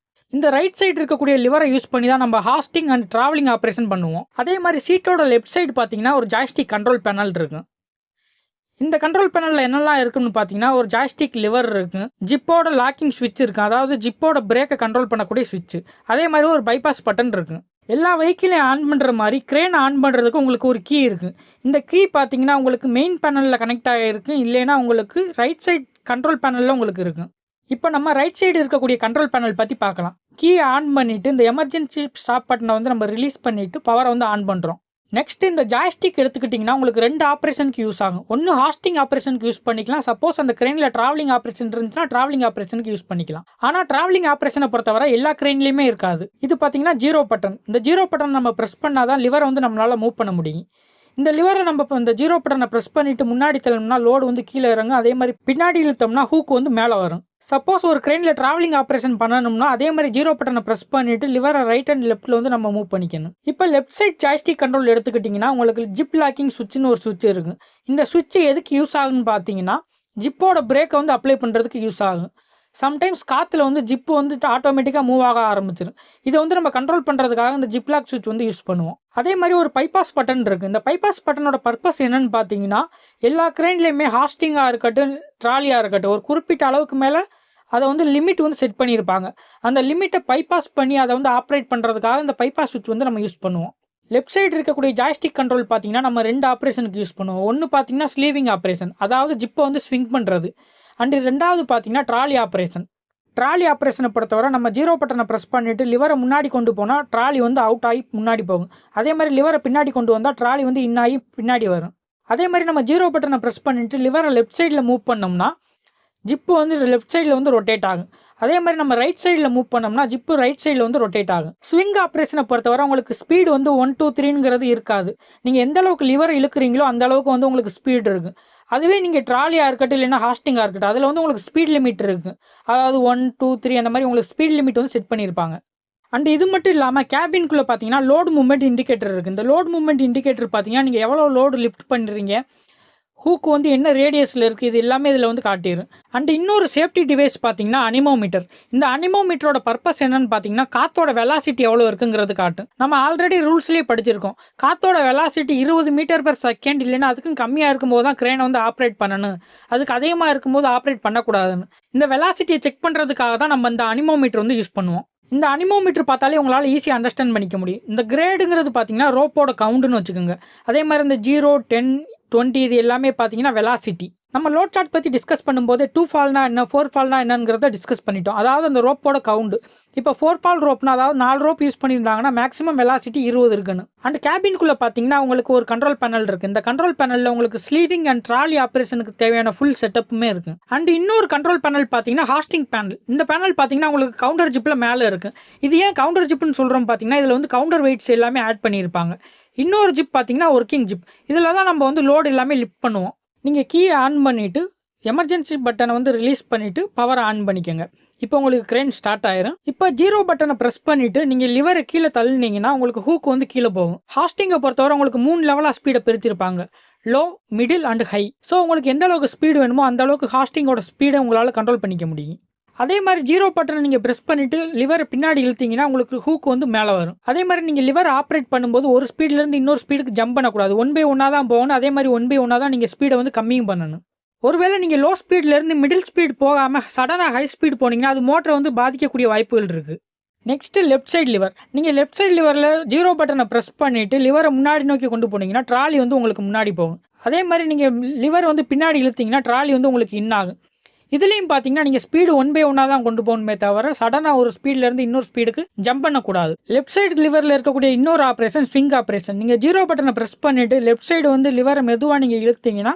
இந்த ரைட் சைடு இருக்கக்கூடிய லிவரை யூஸ் பண்ணி தான் நம்ம ஹாஸ்டிங் அண்ட் டிராவலிங் ஆப்ரேஷன் பண்ணுவோம். அதே மாதிரி சீட்டோட லெஃப்ட் சைடு பார்த்தீங்கன்னா ஒரு ஜாய்ஸ்டிக் கண்ட்ரோல் பேனல் இருக்கு. இந்த கண்ட்ரோல் பேனலில் என்னெல்லாம் இருக்குன்னு பார்த்தீங்கன்னா ஒரு ஜாய்ஸ்டிக் லிவர் இருக்குது, ஜிப்போட லாக்கிங் ஸ்விட்ச் இருக்குது, அதாவது ஜிப்போட பிரேக்கை கண்ட்ரோல் பண்ணக்கூடிய ஸ்விட்ச், அதே மாதிரி ஒரு பைபாஸ் பட்டன் இருக்குது. எல்லா வெஹிக்கிளையும் ஆன் பண்ணுற மாதிரி கிரேன் ஆன் பண்ணுறதுக்கு உங்களுக்கு ஒரு கீ இருக்குது. இந்த கீ பார்த்தீங்கன்னா உங்களுக்கு மெயின் பேனலில் கனெக்ட் ஆகிருக்கு, இல்லைன்னா உங்களுக்கு ரைட் சைட் கண்ட்ரோல் பேனலில் உங்களுக்கு இருக்குது. இப்போ நம்ம ரைட் சைடு இருக்கக்கூடிய கண்ட்ரோல் பேனல் பற்றி பார்க்கலாம். கீ ஆன் பண்ணிவிட்டு இந்த எமர்ஜென்சி ஸ்டாப் பட்டனை வந்து நம்ம ரிலீஸ் பண்ணிவிட்டு பவரை வந்து ஆன் பண்ணுறோம். நெக்ஸ்ட் இந்த ஜாய்ஸ்டிக் எடுத்துக்கிட்டிங்கன்னா உங்களுக்கு ரெண்டு ஆப்ரேஷனுக்கு யூஸ் ஆகும். ஒன்று ஹாஸ்டிங் ஆப்ரேஷனுக்கு யூஸ் பண்ணிக்கலாம். சப்போஸ் அந்த கிரெயினில் ட்ராவலிங் ஆப்ரேஷன் இருந்துச்சுன்னா ட்ராவலிங் ஆப்ரேஷனுக்கு யூஸ் பண்ணிக்கலாம். ஆனால் ட்ராவலிங் ஆப்ரேஷனை பொறுத்தவரை எல்லா கிரெயின்லையுமே இருக்காது. இது பார்த்தீங்கன்னா ஜீரோ பட்டன். இந்த ஜீரோ பட்டன் நம்ம ப்ரெஸ் பண்ணால் தான் லிவரை வந்து நம்மளால் மூவ் பண்ண முடியும். இந்த லிவரை நம்ம இந்த ஜீரோ பட்டனை ப்ரெஸ் பண்ணிவிட்டு முன்னாடி தள்ளோம்னா லோடு வந்து கீழே இறங்கும். அதே மாதிரி பின்னாடி இழுத்தோம்னா ஹூக் வந்து மேலே வரும். சப்போஸ் ஒரு கிரெயினில் ட்ராவலிங் ஆப்ரேஷன் பண்ணணும்னா அதே மாதிரி ஜீரோ பட்டனை ப்ரெஸ் பண்ணிவிட்டு லிவரை ரைட் அண்ட் லெஃப்ட்டில் வந்து நம்ம மூவ் பண்ணிக்கணும். இப்போ லெஃப்ட் சைட் ஜாய்ஸ்டிக் கண்ட்ரோல் எடுத்துக்கிட்டிங்கன்னா உங்களுக்கு ஜிப் லாக்கிங் சுவிட்ச்னு ஒரு சுவிட்ச் இருக்குது. இந்த சுவிட்ச் எதுக்கு யூஸ் ஆகுன்னு பார்த்தீங்கன்னா ஜிப்போட பிரேக்கை வந்து அப்ளை பண்ணுறதுக்கு யூஸ் ஆகும். சம்டைம்ஸ் காற்றுல வந்து ஜிப்பு வந்து ஆட்டோமேட்டிக்காக மூவ் ஆக ஆரம்பிச்சிடும். இதை வந்து நம்ம கண்ட்ரோல் பண்ணுறதுக்காக இந்த ஜிப்லாக் சுவிட்ச் வந்து யூஸ் பண்ணுவோம். அதே மாதிரி ஒரு பைபாஸ் பட்டன் இருக்குது. இந்த பைபாஸ் பட்டனோட பர்பஸ் என்னன்னு பார்த்தீங்கன்னா, எல்லா கிரெயின்லேயுமே ஹாஸ்டிங்காக இருக்கட்டும், ட்ராலியாக இருக்கட்டும், ஒரு குறிப்பிட்ட அளவுக்கு மேலே அதை வந்து லிமிட் வந்து செட் பண்ணியிருப்பாங்க. அந்த லிமிட்டை பைபாஸ் பண்ணி அதை வந்து ஆப்ரேட் பண்ணுறதுக்காக இந்த பைபாஸ் சுவிட்ச் வந்து நம்ம யூஸ் பண்ணுவோம். லெஃப்ட் சைடு இருக்கக்கூடிய ஜாய்ஸ்டிக் கண்ட்ரோல் பார்த்தீங்கன்னா நம்ம 2 ஆப்ரேஷனுக்கு யூஸ் பண்ணுவோம். ஒன்று பார்த்தீங்கன்னா ஸ்லீவிங் ஆப்ரேஷன், அதாவது ஜிப்பை வந்து ஸ்விங் பண்ணுறது. அண்ட் ரெண்டாவது பார்த்தீங்கன்னா ட்ராலி ஆப்ரேஷன். ட்ராலி ஆப்ரேஷனை பொறுத்தவரை நம்ம 0 பட்டனை ப்ரெஸ் பண்ணிவிட்டு லிவரை முன்னாடி கொண்டு போனால் ட்ராலி வந்து அவுட் ஆகி முன்னாடி போகும். அதே மாதிரி லிவரை பின்னாடி கொண்டு வந்தால் ட்ராலி வந்து இன் ஆகி பின்னாடி வரும். அதே மாதிரி நம்ம 0 பட்டனை ப்ரெஸ் பண்ணிவிட்டு லிவரை லெஃப்ட் சைடில் மூவ் பண்ணோம்னா ஜிப்பு வந்து லெஃப்ட் சைடில் வந்து ரொட்டேட் ஆகும். அதே மாதிரி நம்ம ரைட் சைடில் மூவ் பண்ணோம்னா ஜிப்பு ரைட் சைடில் வந்து ரொட்டேட் ஆகும். ஸ்விங் ஆப்ரேஷனை பொறுத்தவரை உங்களுக்கு ஸ்பீடு வந்து 1 2 3ங்கிறது இருக்காது. நீங்கள் எந்த அளவுக்கு லிவரை இழுக்கிறீங்களோ அந்த அளவுக்கு வந்து உங்களுக்கு ஸ்பீடு இருக்குது. அதுவே நீங்கள் ட்ராலியாக இருக்கட்டும் இல்லைன்னா ஹாஸ்டிங்காக இருக்கட்டும், அதில் வந்து உங்களுக்கு ஸ்பீட் லிமிட் இருக்குது. அதாவது 1 2 3 அந்த மாதிரி உங்களுக்கு ஸ்பீட் லிமிட் வந்து செட் பண்ணியிருப்பாங்க. அண்ட் இது மட்டும் இல்லாமல் கேபின்குள்ளே பார்த்தீங்கன்னா லோடு மூவ்மெண்ட் இண்டிகேட்டர் இருக்குது. இந்த லோடு மூவ்மெண்ட் இண்டிகேட்டர் பார்த்தீங்கன்னா நீங்கள் எவ்வளோ லோடு லிஃப்ட் பண்ணுறீங்க, ஹூக்கு வந்து என்ன ரேடியஸில் இருக்குது, இது எல்லாமே இதில் வந்து காட்டிடும். அண்ட் இன்னொரு சேஃப்டி டிவைஸ் பார்த்தீங்கன்னா அனிமோமீட்டர். இந்த அனிமோமீட்டரோட பர்பஸ் என்னன்னு பார்த்தீங்கன்னா காற்றோட வெலாசிட்டி எவ்வளோ இருக்குங்கிறது காட்டும். நம்ம ஆல்ரெடி ரூல்ஸ்லேயே படிச்சிருக்கோம், காற்றோட வெலாசிட்டி 20 மீட்டர்/செகண்ட் இல்லைன்னா அதுக்கும் கம்மியாக இருக்கும்போது தான் கிரேனை வந்து ஆப்ரேட் பண்ணணும், அதுக்கு அதிகமாக இருக்கும்போது ஆப்ரேட் பண்ணக்கூடாதுன்னு. இந்த வெலாசிட்டியை செக் பண்ணுறதுக்காக தான் நம்ம இந்த அனிமோமீட்டர் வந்து யூஸ் பண்ணுவோம். இந்த அனிமோமீட்டர் பார்த்தாலே உங்களால் ஈஸியாக அண்டர்ஸ்டாண்ட் பண்ணிக்க முடியும். இந்த கிரேடுங்கிறது பார்த்தீங்கன்னா ரோப்போட கவுண்டுன்னு வச்சுக்கோங்க. அதே மாதிரி இந்த 0 10 20 இது எல்லாமே பார்த்தீங்கன்னா வெலாசிட்டி. நம்ம லோட் சார்ட் பற்றி டிஸ்கஸ் பண்ணும்போது 2 ஃபால்னா என்ன 4 ஃபால்னா என்னங்கிறத டிஸ்கஸ் பண்ணிட்டோம். அதாவது அந்த ரோப்போட கவுண்டு. இப்போ 4 ஃபால் ரோப்னா அதாவது 4 ரோப் யூஸ் பண்ணியிருந்தாங்கன்னா மேக்ஸிமம் வெலாசிட்டி 20 இருக்குன்னு. அண்ட் கேபின்குள்ளே பார்த்தீங்கன்னா உங்களுக்கு ஒரு கண்ட்ரோல் பேனல் இருக்குது. இந்த கண்ட்ரோல் பேனலில் உங்களுக்கு ஸ்லீவிங் அண்ட் ட்ராலி ஆப்ரேஷனுக்கு தேவையான ஃபுல் செட்டப்புமே இருக்குது. அண்ட் இன்னொரு கண்ட்ரோல் பேனல் பார்த்தீங்கன்னா ஹாஸ்டிங் பேனல். இந்த பேனல் பார்த்தீங்கன்னா உங்களுக்கு கவுண்டர் ஜிப்பில் மேலே இருக்குது. இது ஏன் கவுண்டர் ஜிப்னு சொல்கிறோம் பார்த்தீங்கன்னா இதில் வந்து கவுண்டர் வெயிட்ஸ் எல்லாமே ஆட் பண்ணியிருப்பாங்க. இன்னொரு ஜிப் பார்த்தீங்கன்னா ஒர்க்கிங் ஜிப். இதில் தான் நம்ம வந்து லோடு எல்லாமே லிஃப்ட் பண்ணுவோம். நீங்கள் கீயை ஆன் பண்ணிவிட்டு எமர்ஜென்சி பட்டனை வந்து ரிலீஸ் பண்ணிவிட்டு பவரை ஆன் பண்ணிக்கோங்க. இப்போ உங்களுக்கு கிரேன் ஸ்டார்ட் ஆயிரும். இப்போ 0 பட்டனை ப்ரெஸ் பண்ணிவிட்டு நீங்கள் லிவரை கீழே தள்ளினீங்கன்னா உங்களுக்கு ஹூக் வந்து கீழே போகும். ஹாஸ்டிங்கை பொறுத்தவரை உங்களுக்கு 3 லெவலாக ஸ்பீடை பிரிச்சிருப்பாங்க, low, middle and high. So உங்களுக்கு எந்த அளவுக்கு ஸ்பீடு வேணுமோ அந்த அளவுக்கு ஹாஸ்டிங்கோட ஸ்பீடை உங்களால் கண்ட்ரோல் பண்ணிக்க முடியும். அதே மாதிரி 0 பட்டனை நீங்கள் ப்ரெஸ் பண்ணிவிட்டு லிவரை பின்னாடி இழுத்தீங்கன்னா உங்களுக்கு ஹூக் வந்து மேலே வரும். அதே மாதிரி நீங்கள் லிவர் ஆப்ரேட் பண்ணும்போது ஒரு ஸ்பீட்லேருந்து இன்னொரு ஸ்பீடுக்கு ஜம்ப் பண்ணக்கூடாது. 1 by 1 தான் போகணும். அதே மாதிரி 1 by 1 தான் நீங்கள் ஸ்பீடை வந்து கம்மியும் பண்ணணும். ஒருவேளை நீங்கள் லோ ஸ்பீட்லேருந்து மிடில் ஸ்பீட் போகாமல் சடனாக ஹை ஸ்பீட் போனீங்கன்னா அது மோட்டரை வந்து பாதிக்கக்கூடிய வாய்ப்புகள் இருக்குது. Next left side liver. நீங்கள் லெஃப்ட் சைடு லிவரில் 0 பட்டனை ப்ரெஸ் பண்ணிவிட்டு லிவரை முன்னாடி நோக்கி கொண்டு போனீங்கன்னா ட்ராலி வந்து உங்களுக்கு முன்னாடி போகும். அதே மாதிரி நீங்கள் லிவர் வந்து பின்னாடி இழுத்தீங்கன்னா ட்ராலி வந்து உங்களுக்கு இன் ஆகும். இதுலேயும் பார்த்தீங்கன்னா நீங்கள் ஸ்பீடு 1 by 1 தான் கொண்டு போகணுமே தவிர சடனாக ஒரு ஸ்பீட்லேருந்து இன்னொரு ஸ்பீடுக்கு ஜம்ப் பண்ணக்கூடாது. லெஃப்ட் சைடு லிவரில் இருக்கக்கூடிய இன்னொரு ஆப்ரேஷன் ஸ்விங் ஆப்ரேஷன். நீங்கள் 0 பட்டனை ப்ரெஸ் பண்ணிவிட்டு லெஃப்ட் சைடு வந்து லிவரை மெதுவாக நீங்கள் இழுத்தீங்கன்னா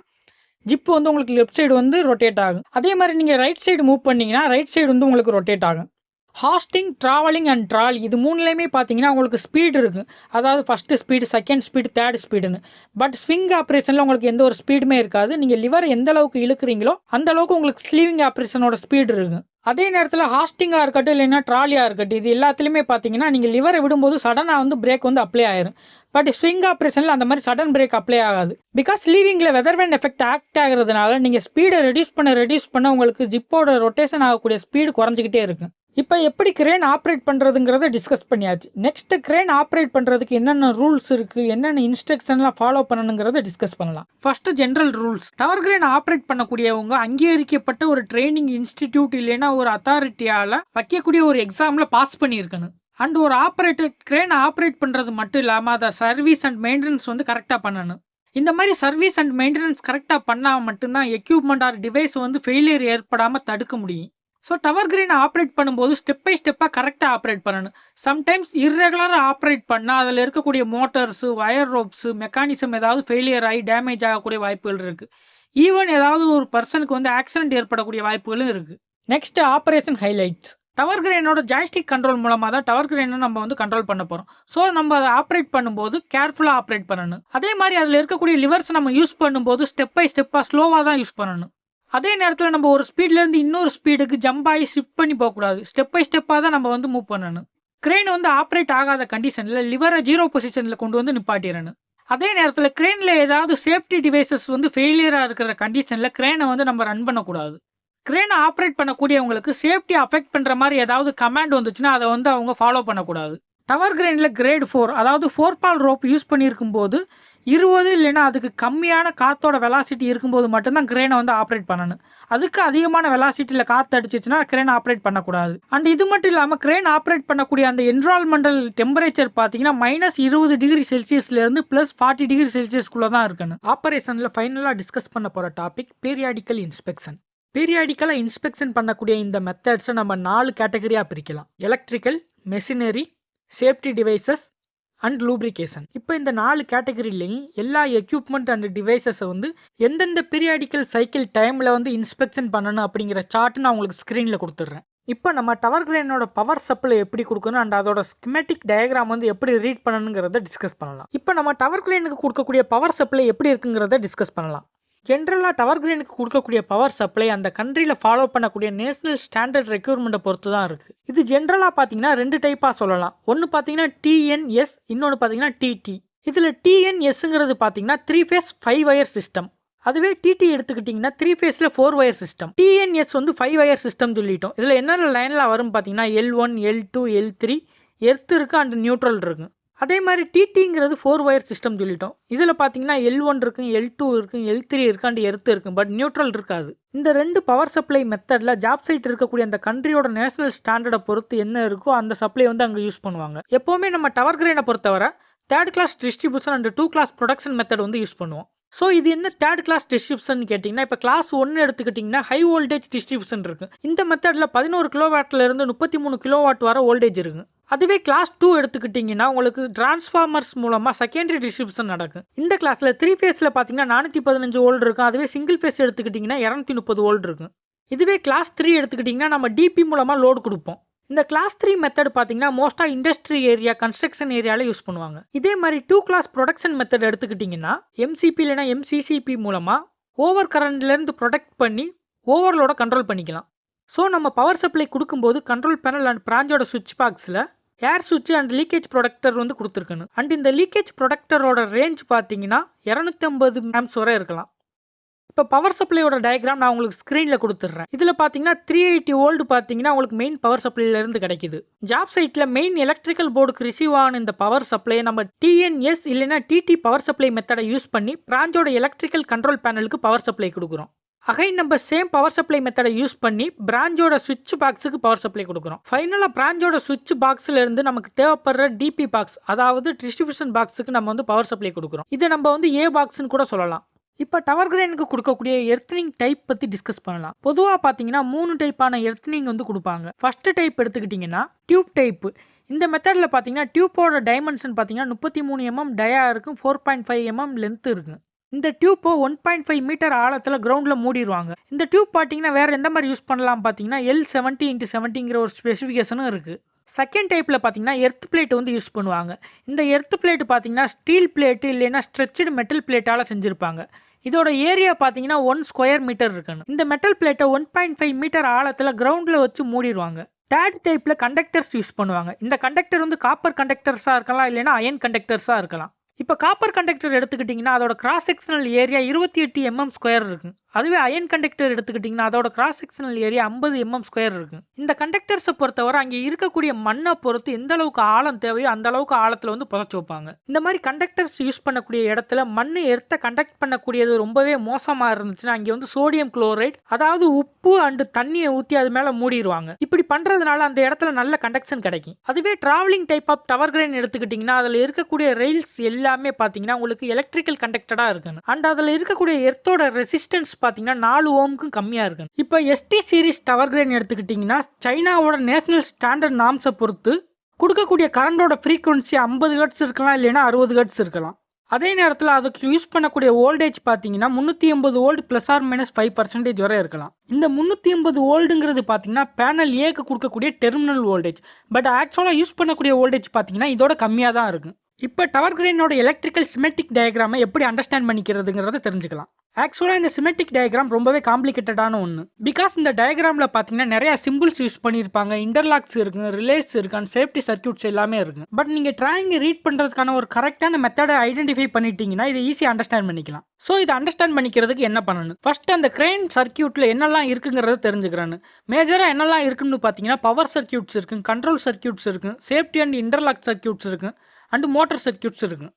ஜிப்பு வந்து உங்களுக்கு லெஃப்ட் சைடு வந்து ரொட்டேட் ஆகும். அதே மாதிரி நீங்கள் ரைட் சைடு மூவ் பண்ணிங்கன்னா ரைட் சைடு வந்து உங்களுக்கு ரொட்டேட் ஆகும். ஹாஸ்டிங், ட்ராவலிங் அண்ட் ட்ராலி இது மூணுலேயுமே பார்த்தீங்கன்னா உங்களுக்கு ஸ்பீடு இருக்குது. அதாவது first speed, second speed, third ஸ்பீடுன்னு. பட் ஸ்விங் ஆப்ரேஷனில் உங்களுக்கு எந்த ஒரு ஸ்பீடுமே இருக்காது. நீங்கள் லிவர் எந்த அளவுக்கு இழுக்கிறீங்களோ அந்த அளவுக்கு உங்களுக்கு ஸ்லீவிங் ஆப்ரேஷனோட ஸ்பீடு இருக்குது. அதே நேரத்தில் ஹாஸ்டிங்காக இருக்கட்டும் இல்லைன்னா ட்ராலியாக இருக்கட்டும் இது எல்லாத்துலேயுமே பார்த்தீங்கன்னா நீங்கள் லிவரை விடும்போது சடனாக வந்து பிரேக் வந்து அப்ளை ஆயிரும். பட் ஸ்விங் ஆப்ரேஷனில் அந்த மாதிரி சடன் பிரேக் அப்ளை ஆகாது. பிகாஸ் ஸ்லீவிங்கில் வெதர்வேண்ட் எஃபெக்ட் ஆக்ட் ஆகிறதுனால நீங்கள் ஸ்பீடை ரெடியூஸ் பண்ண உங்களுக்கு ஜிப்போட ரொட்டேஷன் ஆகக்கூடிய ஸ்பீடு குறைஞ்சிக்கிட்டே இருக்கும். இப்போ எப்படி கிரேன் ஆப்ரேட் பண்ணுறதுங்கிறத டிஸ்கஸ் பண்ணியாச்சு. நெக்ஸ்ட்டு கிரேன் ஆப்ரேட் பண்ணுறதுக்கு என்னென்ன ரூல்ஸ் இருக்குது, என்னென்ன இன்ஸ்ட்ரக்ஷன்லாம் ஃபாலோ பண்ணணுங்கிறத டிஸ்கஸ் பண்ணலாம். First general rules. Tower crane operate பண்ணக்கூடியவங்க அங்கீகரிக்கப்பட்ட ஒரு ட்ரைனிங் இன்ஸ்டிடியூட் இல்லைன்னா ஒரு அத்தாரிட்டியால் வைக்கக்கூடிய ஒரு எக்ஸாமில் பாஸ் பண்ணியிருக்கணும். அண்ட் ஒரு ஆப்ரேட்டர் கிரேன் ஆப்ரேட் பண்ணுறது மட்டும் இல்லாமல் அதை சர்வீஸ் அண்ட் மெயின்டெனன்ஸ் வந்து கரெக்டாக பண்ணணும். இந்த மாதிரி சர்வீஸ் அண்ட் மெயின்டெனன்ஸ் கரெக்டாக பண்ணால் மட்டும்தான் எக்யூப்மெண்ட் ஆர் டிவைஸ் வந்து ஃபெயிலியர் ஏற்படாமல் தடுக்க முடியும். ஸோ டவர் கிரேனை ஆப்ரேட் பண்ணும்போது ஸ்டெப் பை ஸ்டெப்பாக கரெக்டாக ஆப்ரேட் பண்ணணும். சம்டைம்ஸ் இர்ரெகுலராக ஆப்ரேட் பண்ணால் அதில் இருக்கக்கூடிய மோட்டர்ஸு, வயர் ரோப்ஸு, மெக்கானிசம் ஏதாவது ஃபெயிலியர் ஆகி டேமேஜ் ஆகக்கூடிய வாய்ப்புகள் இருக்குது. ஈவன் ஏதாவது ஒரு பர்சனுக்கு வந்து ஆக்சிடென்ட் ஏற்படக்கூடிய வாய்ப்புகளும் இருக்குது. Next operation highlights. டவர் கிரேனோட ஜாய்ஸ்டிக் கண்ட்ரோல் மூலமாக தான் டவர் கிரேனை நம்ம வந்து கண்ட்ரோல் பண்ண போகிறோம். ஸோ நம்ம அதை ஆப்ரேட் பண்ணும்போது கேர்ஃபுல்லாக ஆப்ரேட் பண்ணணும். அதே மாதிரி அதில் இருக்கக்கூடிய லிவர்ஸ் நம்ம யூஸ் பண்ணும்போது ஸ்டெப் பை ஸ்டெப்பாக ஸ்லோவாக தான் யூஸ் பண்ணணும். அதே நேரத்தில் நம்ம ஒரு ஸ்பீட்லேருந்து இன்னொரு ஸ்பீடுக்கு ஜம்ப் ஆகி ஷிஃப்ட் பண்ணி போகக்கூடாது. ஸ்டெப் பை ஸ்டெப்பாக தான் நம்ம வந்து மூவ் பண்ணணும். கிரேன் வந்து ஆப்ரேட் ஆகாத கண்டிஷனில் லிவரை 0 பொசிஷனில் கொண்டு வந்து நிப்பாட்டிடணும். அதே நேரத்தில் கிரேனில் ஏதாவது சேஃப்டி டிவைசஸ் வந்து ஃபெயிலியராக இருக்கிற கண்டிஷனில் கிரேனை வந்து நம்ம ரன் பண்ணக்கூடாது. கிரேனை ஆப்ரேட் பண்ணக்கூடியவங்களுக்கு சேஃப்டி அஃபெக்ட் பண்ணுற மாதிரி ஏதாவது கமாண்ட் வந்துச்சுன்னா அதை வந்து அவங்க ஃபாலோ பண்ணக்கூடாது. டவர் கிரேனில் கிரேட் 4 அதாவது 4 பால் ரோப் யூஸ் பண்ணியிருக்கும் போது 20 இல்லைன்னா அதுக்கு கம்மியான காற்றோட வெலாசிட்டி இருக்கும்போது மட்டும்தான் கிரேனை வந்து ஆப்ரேட் பண்ணணும். அதுக்கு அதிகமான வெலாசிட்டியில் காற்று அடிச்சிச்சுன்னா கிரேனை ஆப்ரேட் பண்ணக்கூடாது. அண்ட் இது மட்டும் இல்லாமல் கிரேன் ஆப்ரேட் பண்ணக்கூடிய அந்த என்விரான்மெண்டல் டெம்பரேச்சர் பார்த்தீங்கன்னா -20 டிகிரி செல்சியஸ்லேருந்து +40 டிகிரி செல்சியஸ்குள்ளே தான் இருக்கணும். ஆப்ரேஷனில் ஃபைனலாக டிஸ்கஸ் பண்ண போகிற டாபிக் பீரியாடிக்கல் இன்ஸ்பெக்ஷன். பீரியாடிக்கலாக இன்ஸ்பெக்ஷன் பண்ணக்கூடிய இந்த மெத்தட்ஸை நம்ம 4 கேட்டகரியாக பிரிக்கலாம்: electrical, machinery, safety devices and lubrication. இப்போ இந்த 4 கேட்டகரிலையும் எல்லா எக்யூப்மெண்ட் அண்ட் டிவைசஸை வந்து எந்தெந்த பீரியாடிக்கல் சைக்கிள் டைமில் வந்து இன்ஸ்பெக்ஷன் பண்ணணும் அப்படிங்கிற சார்ட் நான் உங்களுக்கு ஸ்க்ரீனில் கொடுத்துட்றேன். இப்போ நம்ம டவர் கிரேனோட பவர் சப்ளை எப்படி கொடுக்கணும் அண்ட் அதோட ஸ்கிமெட்டிக் டயக்ராம் வந்து எப்படி ரீட் பண்ணணுங்கிறத டிஸ்கஸ் பண்ணலாம். இப்போ நம்ம டவர் கிரேனுக்கு கொடுக்கக்கூடிய பவர் சப்ளை எப்படி இருக்குங்கிறத டிஸ்கஸ் பண்ணலாம். ஜென்ரலாக டவர் கிரேனுக்கு கொடுக்கக்கூடிய பவர் சப்ளை அந்த கண்ட்ரியில் ஃபாலோ பண்ணக்கூடிய நேஷனல் ஸ்டாண்டர்ட் ரெக்யூர்மெண்ட்டை பொறுத்து தான் இருக்குது. இது ஜென்ரலாக பார்த்தீங்கன்னா 2 டைப்பாக சொல்லலாம். ஒன்று பார்த்தீங்கன்னா TNS, இன்னொன்று பார்த்தீங்கன்னா TT. இதில் TNSங்கிறது பார்த்தீங்கன்னா 3 phase 5 wire சிஸ்டம். அதுவே TT எடுத்துக்கிட்டிங்கன்னா 3 phaseல 4 wire சிஸ்டம். TNS வந்து 5 wire சிஸ்டம் சொல்லிட்டோம். இதில் என்னென்ன லைனில் வரும் பார்த்தீங்கன்னா L1, L2, L3, எர்த் இருக்குது அண்ட் நியூட்ரல் இருக்குது. அதே மாதிரி TTங்கிறது 4 wire சிஸ்டம் சொல்லிட்டோம். இதில் பார்த்தீங்கன்னா L1 இருக்கும், L2 இருக்கும், L3 இருக்கு அண்ட் எர்த் இருக்கும், பட் நியூட்ரல் இருக்காது. இந்த 2 பவர் சப்ளை மெத்தடில் ஜாப் சைட் இருக்கக்கூடிய அந்த கண்ட்ரியோட நேஷனல் ஸ்டாண்டர்டை பொறுத்து என்ன இருக்கோ அந்த சப்ளை வந்து அங்கே யூஸ் பண்ணுவாங்க. எப்போவுமே நம்ம டவர் கிரேனை பொறுத்தவரை 3rd class distribution and 2 class production method வந்து யூஸ் பண்ணுவோம். ஸோ இது என்ன 3rd கிளாஸ் டிஸ்ட்ரிபியூஷன் கேட்டிங்கன்னா, இப்போ கிளாஸ் 1 எடுத்துக்கிட்டிங்கன்னா ஹை வோல்டேஜ் டிஸ்ட்ரிபியூஷன் இருக்குது. இந்த மெத்தடில் 11 கிலோவாட்லேருந்து 33 கிலோவாட் வர வோல்டேஜ் இருக்குது. அதுவே கிளாஸ் 2 எடுத்துக்கிட்டிங்கன்னா உங்களுக்கு டிரான்ஸ்ஃபார்மர்ஸ் மூலமாக செகண்டரி டிஸ்ட்ரிபியூஷன் நடக்கும். இந்த கிளாஸில் 3 ஃபேஸில் பார்த்தீங்கன்னா 415 வோல்ட் இருக்கும். அதுவே சிங்கிள் ஃபேஸ் எடுத்துக்கிட்டிங்கன்னா 230 வோல்ட் இருக்கும். இதுவே கிளாஸ் 3 எடுத்துக்கிட்டிங்கன்னா நம்ம டிபி மூலமாக லோடு கொடுப்போம். இந்த கிளாஸ் 3 மெத்தட் பார்த்தீங்கன்னா மோஸ்ட்டாக இண்டஸ்ட்ரி ஏரியா, கன்ஸ்ட்ரக்ஷன் ஏரியாவில் யூஸ் பண்ணுவாங்க. இதே மாதிரி 2 கிளாஸ் ப்ரொடக்ஷன் மெத்தட் எடுத்துக்கிட்டிங்கன்னா MCP இல்லைனா MCCP மூலமாக ஓவர் கரண்ட்லேருந்து ப்ரொடெக்ட் பண்ணி ஓவர்லோட கண்ட்ரோல் பண்ணிக்கலாம். ஸோ நம்ம பவர் சப்ளை கொடுக்கும்போது கண்ட்ரோல் பேனல் அண்ட் பிரான்ச்சோட சுவிட்ச் பாக்ஸில் ஏர் சுவிட்ச் அண்ட் லீக்கேஜ் ப்ரொடக்டர் வந்து கொடுத்துருக்கணும். அண்ட் இந்த லீக்கேஜ் ப்ரொடக்டரோட ரேஞ்ச் பார்த்தீங்கன்னா 250 ஆம்ப்ஸ் வரை இருக்கலாம். இப்போ பவர் சப்ளையோட டயக்ராம் நான் உங்களுக்கு ஸ்க்ரீனில் கொடுத்துட்றேன். இதில் பார்த்தீங்கன்னா 380 வோல்ட் பார்த்தீங்கன்னா உங்களுக்கு மெயின் பவர் சப்ளைலேருந்து கிடைக்குது. ஜாப் சைட்டில் மெயின் எலக்ட்ரிக்கல் போர்டுக்கு ரிசீவ் ஆன இந்த பவர் சப்ளையை நம்ம TNS இல்லைனா TT பவர் சப்ளை மெத்தடை யூஸ் பண்ணி பிரான்ச்சோட எலக்ட்ரிக்கல் கண்ட்ரோல் பேனலுக்கு பவர் சப்ளை கொடுக்குறோம். அகைன் நம்ம சேம் பவர் சப்ளை மெத்தடை யூஸ் பண்ணி பிரான்ச்சோட சுவிட்ச் பாக்ஸுக்கு பவர் சப்ளை கொடுக்குறோம். ஃபைனலாக பிரான்ச்சோட சுவிட்ச் பாக்ஸில் இருந்து நமக்கு தேவைப்படுற DP பாக்ஸ், அதாவது டிஸ்ட்ரிபியூஷன் பாக்ஸுக்கு நம்ம வந்து பவர் சப்ளை கொடுக்குறோம். இதை நம்ம வந்து A பாக்ஸ்ன்னு கூட சொல்லலாம். இப்போ டவர் கிரேனுக்கு கொடுக்கக்கூடிய எர்த்னிங் டைப் பற்றி டிஸ்கஸ் பண்ணலாம். பொதுவாக பார்த்தீங்கன்னா 3 டைப்பான எர்த்னிங் வந்து கொடுப்பாங்க. ஃபர்ஸ்ட் டைப் எடுத்துக்கிட்டிங்கன்னா டியூப் டைப்பு. இந்த மெத்தடில் பார்த்தீங்கன்னா டியூப்போட டைமென்ஷன் பார்த்தீங்கன்னா 33 mm டயா இருக்கும், 4.5 mm லென்த் இருக்குது. இந்த டியூப்பை 1.5 மீட்டர் ஆழத்தில் கிரவுண்டில் மூடிடுவாங்க. இந்த டியூப் பார்த்தீங்கன்னா வேறு எந்த மாதிரி யூஸ் பண்ணலாம் பார்த்தீங்கன்னா L70x70ங்கிற ஒரு ஸ்பெசிஃபிகேஷனும் இருக்குது. செகண்ட் டைப்பில் பார்த்தீங்கன்னா எர்த் பிளேட் வந்து யூஸ் பண்ணுவாங்க. இந்த எர்த் பிளேட் பார்த்தீங்கன்னா ஸ்டீல் பிளேட்டு இல்லைன்னா ஸ்ட்ரெச்சடு மெட்டல் பிளேட்டால் செஞ்சுருப்பாங்க. இதோட ஏரியா பார்த்தீங்கன்னா 1 ஸ்கொயர் மீட்டர் இருக்கணும். இந்த மெட்டல் பிளேட்டை 1.5 மீட்டர் ஆழத்தில் கிரவுண்டில் வச்சு மூடிடுவாங்க. தேர்ட் டைப்பில் கண்டக்டர்ஸ் யூஸ் பண்ணுவாங்க. இந்த கண்டக்டர் வந்து காப்பர் கண்டக்டர்ஸாக இருக்கலாம் இல்லைன்னா அயன் கண்டக்டர்ஸாக இருக்கலாம். இப்போ காப்பர் கண்டக்டர் எடுத்துக்கிட்டிங்கன்னா அதோட cross sectional area 28 mm square இருக்குது. அதுவே அயன் கண்டக்டர் எடுத்துக்கிட்டிங்கன்னா அதோட cross sectional area 50 mm square இருக்குது. இந்த கண்டக்டர்ஸை பொறுத்தவரை அங்கே இருக்கக்கூடிய மண்ணை பொறுத்து எந்த அளவுக்கு ஆழம் தேவையோ அந்த அளவுக்கு ஆழத்தில் வந்து புதைச்சி வைப்பாங்க. இந்த மாதிரி கண்டக்டர்ஸ் யூஸ் பண்ணக்கூடிய இடத்துல மண் எர்த்தை கண்டக்ட் பண்ணக்கூடியது ரொம்பவே மோசமாக இருந்துச்சுன்னா அங்கே வந்து சோடியம் குளோரைட், அதாவது உப்பு அண்டு தண்ணியை ஊற்றி அது மேலே மூடிடுவாங்க. இப்படி பண்ணுறதுனால அந்த இடத்துல நல்ல கண்டக்ஷன் கிடைக்கும். அதுவே travelling type of tower crane எடுத்துக்கிட்டிங்கன்னா அதில் இருக்கக்கூடிய ரெயில்ஸ் எல்லாமே பார்த்தீங்கன்னா உங்களுக்கு எலக்ட்ரிக்கல் கண்டக்டடாக இருக்கணும். அண்ட் அதில் இருக்கக்கூடிய எர்த்தோட ரெசிஸ்டன்ஸ் பார்த்தீங்கன்னா 4 ஓம்க்கும் கம்மியாக இருக்கு. இப்போ ST சீரிஸ் டவர் கிரேன் எடுத்துக்கிட்டிங்கன்னா சைனாவோட நேஷனல் ஸ்டாண்டர்ட் நார்ம்ஸை பொறுத்து கொடுக்கக்கூடிய கரண்டோட ஃப்ரீக்வன்சி 50 ஹெர்ட்ஸ் இருக்கலாம் இல்லைன்னா 60 ஹெர்ட்ஸ் இருக்கலாம். அதே நேரத்தில் அதுக்கு யூஸ் பண்ணக்கூடிய வோல்டேஜ் பார்த்தீங்கன்னா 380 வோல்ட் +or-5% வரை இருக்கலாம். இந்த 380 வோல்ட்டுங்கிறது பார்த்தீங்கன்னா பேனல் ஏக்கு கொடுக்கக்கூடிய டெர்மினல் வோல்டேஜ். பட் ஆக்சுவலாக யூஸ் பண்ணக்கூடிய வோல்டேஜ் பார்த்தீங்கன்னா இதோட கம்மியாக தான் இருக்கும். இப்போ டவர் கிரேனோட எலக்ட்ரிக்கல் சிமெட்டிக் டயக்ராமை எப்படி அண்டர்ஸ்டாண்ட் பண்ணிக்கிறதுங்கிறத தெரிஞ்சுக்கலாம். ஆக்சுவலாக இந்த சிமெட்டிக் டயக்ராம் ரொம்பவே காம்ப்ளிகேட்டடான ஒன்று. பிகாஸ் இந்த டயக்ராமில் பார்த்தீங்கன்னா நிறையா சிம்பிள்ஸ் யூஸ் பண்ணியிருப்பாங்க, இன்டர்லாக்ஸ் இருக்குது, ரிலேஸ் இருக்குது, அண்ட் சேஃப்டி சர்க்யூட்ஸ் எல்லாமே இருக்குது. பட் நீங்கள் டிராயிங்கை ரீட் பண்ணுறதுக்கான ஒரு கரெக்டான மெத்தடை ஐடென்டிஃபை பண்ணிட்டீங்கன்னா இதை ஈஸியாக அண்டர்ஸ்டாண்ட் பண்ணிக்கலாம். ஸோ இதை அண்டர்ஸ்டாண்ட் பண்ணிக்கிறதுக்கு என்ன பண்ணணும்? ஃபர்ஸ்ட் அந்த கிரேன் சர்க்யூட்டில் என்னெல்லாம் இருக்குங்கிறத தெரிஞ்சுக்கிறேன்னு. மேஜராக என்னெல்லாம் இருக்குன்னு பார்த்தீங்கன்னா பவர் சர்க்யூட்ஸ் இருக்குது, கண்ட்ரோல் சர்க்யூட்ஸ் இருக்குது, சேஃப்டி அண்ட் இன்டர்லாக் சர்க்யூட்ஸ் இருக்குது, அண்ட் மோட்டர் சர்க்யூட்ஸ் இருக்குது.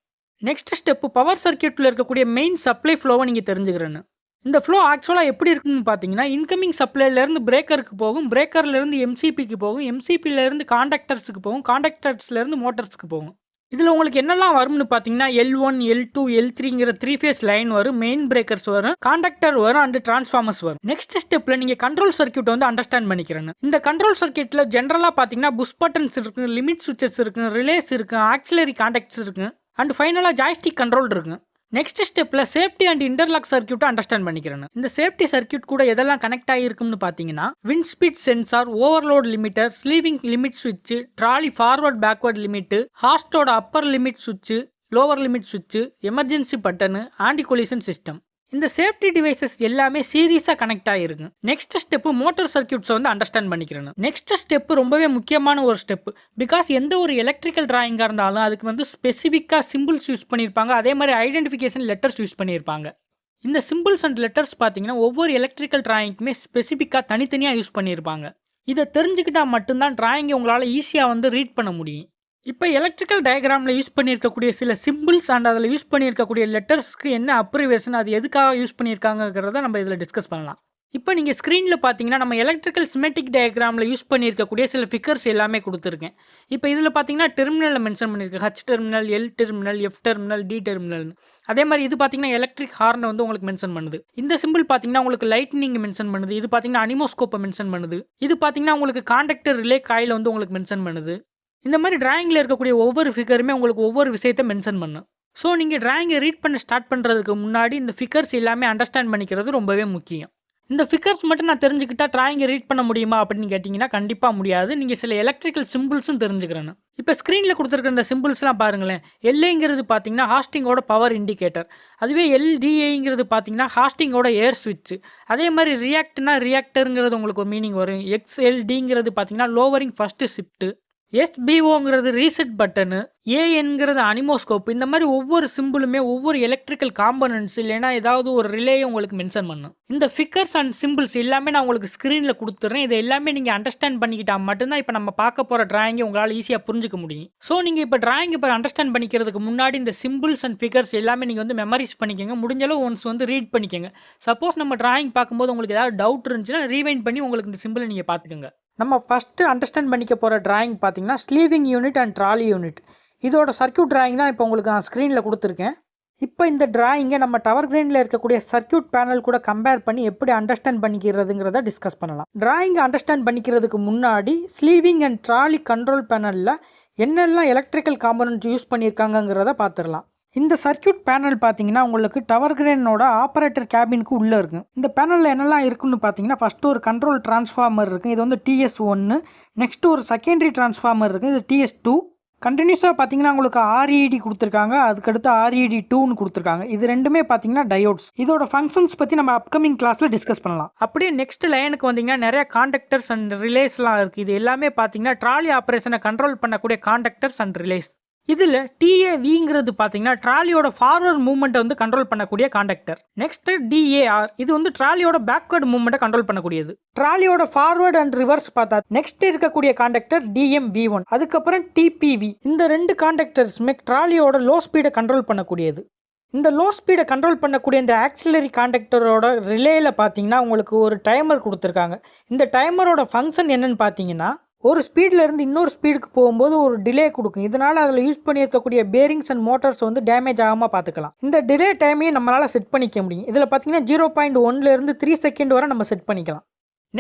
நெக்ஸ்ட் ஸ்டெப்பு பவர் சர்க்யூட்டில் இருக்கக்கூடிய மெயின் சப்ளை ஃப்ளோவை நீங்கள் தெரிஞ்சுக்கிறேன்னு. இந்த ஃப்ளோ ஆக்சுவலாக எப்படி இருக்குன்னு பார்த்தீங்கன்னா இன்கமிங் சப்ளைலேருந்து பிரேக்கருக்கு போகும், பிரேக்கர்லேருந்து எம்சிபிக்கு போகும், எம்சிபிலேருந்து காண்டக்டர்ஸுக்கு போகும், காண்டக்டர்ஸ்லேருந்து மோட்டர்ஸ்க்கு போகும். இதில் உங்களுக்கு என்னெல்லாம் வரும்னு பார்த்தீங்கன்னா L1, L2, L3ங்கிற 3 ஃபேஸ் லைன் வரும், மெயின் பிரேக்கர்ஸ் வரும், காண்டக்டர் வரும், அண்ட் டிரான்ஸ்ஃபார்மர்ஸ் வரும். நெக்ஸ்ட் ஸ்டெப்பில் நீங்கள் கண்ட்ரோல் சர்க்யூட் வந்து அண்டர்ஸ்டாண்ட் பண்ணிக்கிறேன். இந்த கண்ட்ரோல் சர்க்யூட்டில் ஜென்ரலாக பார்த்தீங்கன்னா புஷ் பட்டன்ஸ் இருக்குது, லிமிட் சுவிச்சஸ் இருக்குது, ரிலேஸ் இருக்குது, ஆக்சிலரி காண்டக்ட்ஸ் இருக்குது, அண்ட் ஃபைனலாக ஜாய்ஸ்டிக் கண்ட்ரோல் இருக்குது. நெக்ஸ்ட் ஸ்டெப்பில் சேஃப்டி அண்ட் இன்டர்லாக் சர்க்யூட்டை அண்டர்ஸ்டாண்ட் பண்ணிக்கிறேன். இந்த சேஃப்டி சர்க்யூட் கூட எதெல்லாம் கனெக்ட் ஆகிருக்கும்னு பார்த்தீங்கன்னா wind speed sensor, overload limiter, ஸ்லீவிங் limit சுவிட்ச், trolley forward backward limit, ஹாஸ்டோட upper limit சுவிட்ச், லோவர் லிமிட் சுவிட்ச், emergency button, anti collision system. இந்த சேஃப்டி டிவைசஸ் எல்லாமே சீரியஸாக கனெக்ட் ஆகிருக்கு. நெக்ஸ்ட் ஸ்டெப்பு மோட்டர் சர்க்யூட்ஸை வந்து அண்டர்ஸ்டாண்ட் பண்ணிக்கிறேன். நெக்ஸ்ட் ஸ்டெப்பு ரொம்பவே முக்கியமான ஒரு ஸ்டெப்பு. பிகாஸ் எந்த ஒரு எலக்ட்ரிக்கல் டிராயிங்காக இருந்தாலும் அதுக்கு வந்து ஸ்பெசிஃபிக்காக சிம்பிள்ஸ் யூஸ் பண்ணியிருப்பாங்க, அதே மாதிரி ஐடென்டிஃபிகேஷன் லெட்டர்ஸ் யூஸ் பண்ணியிருப்பாங்க. இந்த சிம்பிள்ஸ் அண்ட் லெட்டர்ஸ் பார்த்தீங்கன்னா ஒவ்வொரு எலக்ட்ரிக்கல் டிராயிங்க்குமே ஸ்பெசிஃபிக்காக தனித்தனியாக யூஸ் பண்ணியிருப்பாங்க. இதை தெரிஞ்சுக்கிட்டால் மட்டும்தான் டிராயிங்கை உங்களால் ஈஸியாக வந்து ரீட் பண்ண முடியும். இப்போ எலக்ட்ரிக்கல் டயக்ராமில் யூஸ் பண்ணியிருக்கக்கூடிய சில சிம்பிள்ஸ் அண்ட் அதில் யூஸ் பண்ணியிருக்கக்கூடிய லெட்டர்ஸ்க்கு என்ன அப்ரிவேஷன், அது எதுக்காக யூஸ் பண்ணியிருக்காங்கிறத நம்ம இதில் டிஸ்கஸ் பண்ணலாம். இப்போ நீங்கள் ஸ்க்ரீனில் பார்த்தீங்கன்னா நம்ம எலக்ட்ரிக்கல் சிமெட்டிக் டயக்ராமில் யூஸ் பண்ணியிருக்கக்கூடிய சில ஃபிகர்ஸ் எல்லாமே கொடுத்துருக்கேன். இப்போ இதில் பார்த்தீங்கன்னா டெர்மினலில் மென்ஷன் பண்ணியிருக்கேன், H terminal, L terminal, F terminal, D டெர்மினல்னு. அதே மாதிரி இது பார்த்தீங்கன்னா எலக்ட்ரிக் ஹார்னை வந்து உங்களுக்கு மென்ஷன் பண்ணுது. இந்த சிம்பிள் பார்த்தீங்கன்னா உங்களுக்கு லைட்னிங் மென்ஷன் பண்ணுது. இது பார்த்தீங்கன்னா அனிமோஸ்கோப்பை மென்ஷன் பண்ணுது. இது பார்த்தீங்கன்னா உங்களுக்கு காண்டக்டர் ரிலே காயில் வந்து உங்களுக்கு மென்ஷன் பண்ணுது. இந்த மாதிரி டிராயிங்கில் இருக்கக்கூடிய ஒவ்வொரு ஃபிகருமே உங்களுக்கு ஒவ்வொரு விஷயத்தை மென்ஷன் பண்ணும். ஸோ நீங்கள் டிராயிங்கை ரீட் பண்ண ஸ்டார்ட் பண்ணுறதுக்கு முன்னாடி இந்த ஃபிகர்ஸ் எல்லாமே அண்டர்ஸ்டாண்ட் பண்ணிக்கிறது ரொம்பவே முக்கியம். இந்த ஃபிகர்ஸ் மட்டும் நான் தெரிஞ்சுக்கிட்டா டிராயிங்கை ரீட் பண்ண முடியுமா அப்படின்னு கேட்டிங்கன்னா கண்டிப்பாக முடியாது. நீங்கள் சில எலக்ட்ரிக்கல் சிம்பிள்ஸும் தெரிஞ்சுக்கிறேன். இப்போ ஸ்க்ரீனில் கொடுத்துருக்க இந்த சிம்பிள்ஸ்லாம் பாருங்களேன். LAங்கிறது பார்த்தீங்கன்னா ஹாஸ்டிங்கோட பவர் இண்டிகேட்டர், அதுவே LDAங்கிறது பார்த்தீங்கன்னா ஹாஸ்டிங்கோட ஏர் ஸ்விட்ச். அதே மாதிரி ரியாக்ட்னா ரியாக்டருங்கிறது உங்களுக்கு ஒரு மீனிங் வரும். XLDங்கிறது பார்த்தீங்கன்னா லோவரிங் ஃபஸ்ட்டு ஷிஃப்ட்டு, SBOங்கிறது ரீசெட் பட்டனு, ANங்கிறது அனிமோஸ்கோப். இந்த மாதிரி ஒவ்வொரு சிம்பிளுமே ஒவ்வொரு எலக்ட்ரிக்கல் காம்பனன்ட்ஸ் இல்லைன்னா ஏதாவது ஒரு ரிலேயை உங்களுக்கு மென்ஷன் பண்ணும். இந்த ஃபிகர்ஸ் அண்ட் சிம்பிள்ஸ் எல்லாமே நான் உங்களுக்கு ஸ்க்ரீனில் கொடுத்துட்றேன். இது எல்லாமே நீங்கள் அண்டர்ஸ்டாண்ட் பண்ணிக்கிட்டால் மட்டும்தான் இப்போ நம்ம பார்க்க போகிற டிராயிங்கை உங்களால் ஈஸியாக புரிஞ்சுக்க முடியும். ஸோ நீங்கள் இப்போ டிராயிங் இப்போ அண்டர்ஸ்டாண்ட் பண்ணிக்கிறதுக்கு முன்னாடி இந்த சிம்பிள்ஸ் அண்ட் ஃபிகர்ஸ் எல்லாமே நீங்கள் வந்து மெமரைஸ் பண்ணிக்கோங்க. முடிஞ்சளவு ஒன்ஸ் வந்து ரீட் பண்ணிக்கோங்க. சப்போஸ் நம்ம டிராயிங் பார்க்கும்போது உங்களுக்கு ஏதாவது டவுட் இருந்துச்சுன்னா ரீவைண்ட் பண்ணி உங்களுக்கு இந்த சிம்பிளை நீங்கள் பார்த்துக்கோங்க. நம்ம ஃபஸ்ட்டு அண்டர்ஸ்டாண்ட் பண்ணிக்க போகிற டிராயிங் பார்த்தீங்கன்னா ஸ்லீவிங் யூனிட் அண்ட் ட்ராலி யூனிட். இதோட சர்க்யூட் டிராயிங் தான் இப்போ உங்களுக்கு நான் ஸ்க்ரீனில் கொடுத்துருக்கேன். இப்போ இந்த டிராயிங்கை நம்ம டவர் கிரேனில் இருக்கக்கூடிய சர்க்யூட் பேனல் கூட கம்பேர் பண்ணி எப்படி அண்டர்ஸ்டாண்ட் பண்ணிக்கிறதுங்கிறத டிஸ்கஸ் பண்ணலாம். டிராயிங்கை அண்டர்ஸ்டாண்ட் பண்ணிக்கிறதுக்கு முன்னாடி ஸ்லீவிங் அண்ட் ட்ராலி கண்ட்ரோல் பேனலில் என்னெல்லாம் எலக்ட்ரிக்கல் காம்பனன்ட்ஸ் யூஸ் பண்ணியிருக்காங்கிறத பார்த்துடலாம். இந்த சர்க்யூட் பேனல் பார்த்தீங்கன்னா உங்களுக்கு டவர் கிரேனோட ஆப்ரேட்டர் கேபினுக்கு உள்ளே இருக்குது. இந்த பேனலில் என்னெல்லாம் இருக்குன்னு பார்த்தீங்கன்னா ஃபஸ்ட்டு ஒரு கண்ட்ரோல் டிரான்ஸ்ஃபார்மர் இருக்குது, இது வந்து TS1. நெக்ஸ்ட்டு ஒரு செகண்டரி டிரான்ஸ்ஃபார்மர் இருக்குது, இது TS2. கண்டினியூஸாக பார்த்தீங்கன்னா உங்களுக்கு RED கொடுத்துருக்காங்க, அதுக்கடுத்து RED2ன்னு கொடுத்துருக்காங்க. இது ரெண்டுமே பார்த்தீங்கன்னா டயோட்ஸ். இதோட ஃபங்க்ஷன்ஸ் பற்றி நம்ம அப்கமிங் கிளாஸில் டிஸ்கஸ் பண்ணலாம். அப்படியே நெக்ஸ்ட் லைனுக்கு வந்தீங்கன்னா நிறைய காண்டக்டர்ஸ் அண்ட் ரிலேஸ்லாம் இருக்குது. இது எல்லாமே பார்த்தீங்கன்னா ட்ராலி ஆப்ரேஷனை கண்ட்ரோல் பண்ணக்கூடிய காண்டக்டர்ஸ் அண்ட் ரிலேஸ். இதில் TAVங்கிறது பார்த்தீங்கன்னா ட்ராலியோட ஃபார்வர்ட் மூவ்மெண்ட்டை வந்து கண்ட்ரோல் பண்ணக்கூடிய காண்டக்டர். நெக்ஸ்ட் DAR, இது வந்து ட்ராலியோட பேக்வர்ட் மூவ்மெண்ட்டை கண்ட்ரோல் பண்ணக்கூடியது. ட்ராலியோட ஃபார்வர்ட் அண்ட் ரிவர்ஸ் பார்த்தா நெக்ஸ்ட் இருக்கக்கூடிய காண்டக்டர் DMV1. அதுக்கப்புறம் TPV. இந்த ரெண்டு காண்டக்டர்ஸுமே ட்ராலியோட லோ ஸ்பீடை கண்ட்ரோல் பண்ணக்கூடியது. இந்த லோ ஸ்பீடை கண்ட்ரோல் பண்ணக்கூடிய இந்த ஆக்சிலரி காண்டக்டரோட ரிலேயில் பார்த்தீங்கன்னா உங்களுக்கு ஒரு டைமர் கொடுத்துருக்காங்க. இந்த டைமரோட ஃபங்க்ஷன் என்னன்னு பார்த்தீங்கன்னா ஒரு ஸ்பீடில் இருந்து இன்னொரு ஸ்பீடுக்கு போகும்போது ஒரு டிலே கொடுக்கும். இதனால் அதில் யூஸ் பண்ணியிருக்கக்கூடிய பேரிங்ஸ் அண்ட் மோட்டார்ஸ் வந்து டேமேஜ் ஆகாமல் பார்த்துக்கலாம். இந்த டிலே டைமையும் நம்மளால் செட் பண்ணிக்க முடியும். இதில் பார்த்தீங்கன்னா 0.1 3 செகண்ட் வரை நம்ம செட் பண்ணிக்கலாம்.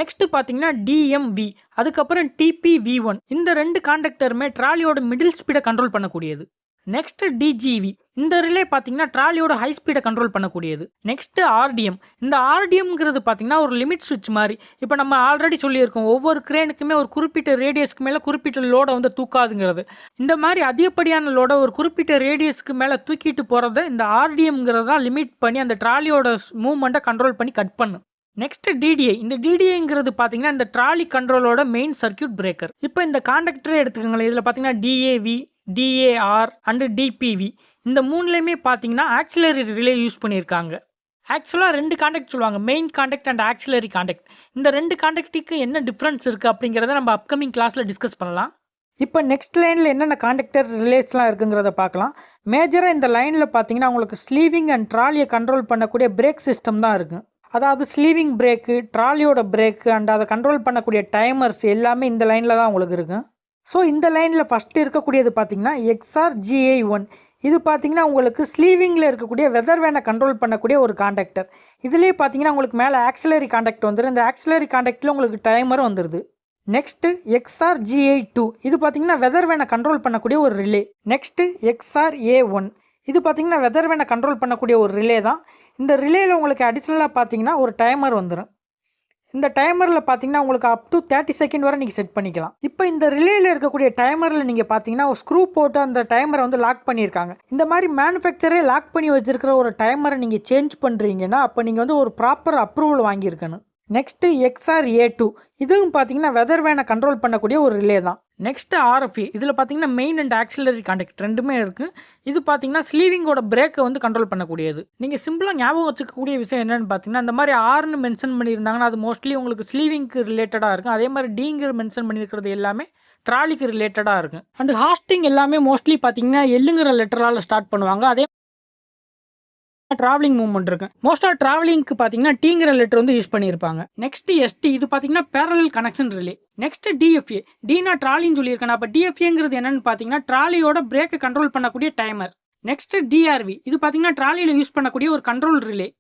நெக்ஸ்ட் பார்த்தீங்கன்னா DMV, அதுக்கப்புறம் TPV1. இந்த ரெண்டு காண்டக்டருமே ட்ராலியோட மிடில் ஸ்பீடை கண்ட்ரோல் பண்ணக்கூடியது. நெக்ஸ்ட் டிஜிவி, இந்த ரிலே பார்த்தீங்கன்னா ட்ராலியோட ஹை ஸ்பீடை கண்ட்ரோல் பண்ணக்கூடியது. நெக்ஸ்ட் ஆர்டிஎம், இந்த ஆர்டிஎம்ங்கிறது பார்த்தீங்கன்னா ஒரு லிமிட் சுவிட்ச் மாதிரி. இப்போ நம்ம ஆல்ரெடி சொல்லியிருக்கோம், ஒவ்வொரு கிரேனுக்குமே ஒரு குறிப்பிட்ட ரேடியஸ்க்கு மேலே குறிப்பிட்ட லோடை வந்து தூக்காதுங்கிறது. இந்த மாதிரி அதிகப்படியான லோடை ஒரு குறிப்பிட்ட ரேடியஸ்க்கு மேலே தூக்கிட்டு போகிறத இந்த ஆர்டிஎம்ங்கிறது தான் லிமிட் பண்ணி அந்த ட்ராலியோட மூவ்மெண்ட்டை கண்ட்ரோல் பண்ணி கட் பண்ணும். நெக்ஸ்ட் டிடிஐ, இந்த டிடிஐங்கிறது பார்த்தீங்கன்னா இந்த ட்ராலி கண்ட்ரோலோட மெயின் சர்க்கியூட் பிரேக்கர். இப்போ இந்த காண்டக்டரே எடுத்துக்கோங்களேன், இதில் பார்த்தீங்கன்னா டிஏவி, டிஏஆர் அண்டு டிபிவி, இந்த மூணுலேயுமே பார்த்தீங்கன்னா ஆக்சிலரி ரிலே யூஸ் பண்ணியிருக்காங்க. ஆக்சுவலாக 2 காண்டக்ட் சொல்லுவாங்க, main contact and auxiliary contact. இந்த 2 காண்டக்ட்டுக்கு என்ன டிஃப்ரென்ஸ் இருக்குது அப்படிங்கிறத நம்ம அப்கமிங் கிளாஸில் டிஸ்கஸ் பண்ணலாம். இப்போ நெக்ஸ்ட் லைனில் என்னென்ன காண்டக்டர் ரிலேஸ்லாம் இருக்குங்கிறத பார்க்கலாம். மேஜராக இந்த லைனில் பார்த்தீங்கன்னா உங்களுக்கு ஸ்லீவிங் அண்ட் ட்ராலியை கண்ட்ரோல் பண்ணக்கூடிய பிரேக் சிஸ்டம் தான் இருக்குது. அதாவது ஸ்லீவிங் பிரேக்கு, ட்ராலியோட பிரேக்கு அண்ட் அதை கண்ட்ரோல் பண்ணக்கூடிய டைமர்ஸ் எல்லாமே இந்த லைனில் தான் உங்களுக்கு இருக்குது. ஸோ இந்த லைனில் ஃபஸ்ட்டு இருக்கக்கூடியது பார்த்தீங்கன்னா XRGA1. இது பார்த்தீங்கன்னா உங்களுக்கு ஸ்லீவிங்கில் இருக்கக்கூடிய வெதர் வேனை கண்ட்ரோல் பண்ணக்கூடிய ஒரு காண்டக்டர். இதுலேயே பார்த்தீங்கன்னா உங்களுக்கு மேலே ஆக்சிலரி காண்டக்ட் வந்துடும். இந்த ஆக்சிலரி காண்டக்டில் உங்களுக்கு டைமரும் வந்துடுது. நெக்ஸ்ட்டு XRGA2, இது பார்த்தீங்கன்னா வெதர் வேனை கண்ட்ரோல் பண்ணக்கூடிய ஒரு ரிலே. நெக்ஸ்ட்டு XRA1, இது பார்த்தீங்கன்னா வெதர் வேனை கண்ட்ரோல் பண்ணக்கூடிய ஒரு ரிலே தான். இந்த ரிலேயில் உங்களுக்கு அடிஷ்னலாக பார்த்தீங்கன்னா ஒரு டைமர் வந்துடும். இந்த டைமரில் பார்த்தீங்கன்னா உங்களுக்கு அப் டு 30 செகண்ட் வரை நீங்கள் செட் பண்ணிக்கலாம். இப்போ இந்த ரிலேயில் இருக்கக்கூடிய டைமரில் நீங்கள் பார்த்தீங்கன்னா ஒரு ஸ்க்ரூ போட்டு அந்த டைமரை வந்து லாக் பண்ணியிருக்காங்க. இந்த மாதிரி மேனுஃபேக்சரே லாக் பண்ணி வச்சிருக்கிற ஒரு டைமரை நீங்கள் சேஞ்ச் பண்ணுறீங்கன்னா அப்போ நீங்கள் வந்து ஒரு ப்ராப்பர் அப்ரூவல் வாங்கியிருக்கணும். நெக்ஸ்ட்டு XRA2, இதுவும் பார்த்தீங்கன்னா வெதர் வேனை கண்ட்ரோல் பண்ணக்கூடிய ஒரு ரிலே தான். நெக்ஸ்ட் RFA, இதில் பார்த்தீங்கன்னா மெயின் அண்ட் ஆக்சிலரி காண்டக்ட் ரெண்டுமே இருக்குது. இது பார்த்தீங்கன்னா ஸ்லீவிங்கோட பிரேக்கை வந்து கண்ட்ரோல் பண்ணக்கூடியது. நீங்கள் சிம்பிளாக ஞாபகம் வச்சுக்கக்கூடிய விஷயம் என்னென்னு பார்த்தீங்கன்னா, இந்த மாதிரி ஆர்னு மென்ஷன் பண்ணியிருந்தாங்கன்னா அது மோஸ்ட்லி உங்களுக்கு ஸ்லீவிங்க்கு ரிலேட்டடாக இருக்கும். அதே மாதிரி டிங்கிற மென்ஷன் பண்ணியிருக்கிறது எல்லாமே ட்ராலிக்கு ரிலேட்டடாக இருக்கும். அண்ட் ஹாஸ்டிங் எல்லாமே மோஸ்ட்லி பார்த்தீங்கன்னா எல்லுங்கிற லெட்டரால் ஸ்டார்ட் பண்ணுவாங்க. அதே டிராவலிங் மூவ்மெண்ட் இருக்கு. மோஸ்டா டிராவலிங்க்கு பார்த்தீங்கன்னா டீங்கிற லெட்டர் வந்து யூஸ் பண்ணியிருப்பாங்க. நெக்ஸ்ட் ST, இது பார்த்தீங்கன்னா parallel connection relay. Next DFA, டீனா ட்ராலின்னு சொல்லியிருக்கேன். அப்போ DFAங்கிறது என்னன்னு பார்த்தீங்கன்னா ட்ராலியோட பிரேக்கை கண்ட்ரோல் பண்ணக்கூடிய டைமர். நெக்ஸ்ட் DRV, இது பார்த்தீங்கன்னா ட்ராலியில் யூஸ் பண்ணக்கூடிய ஒரு கண்ட்ரோல் ரிலே.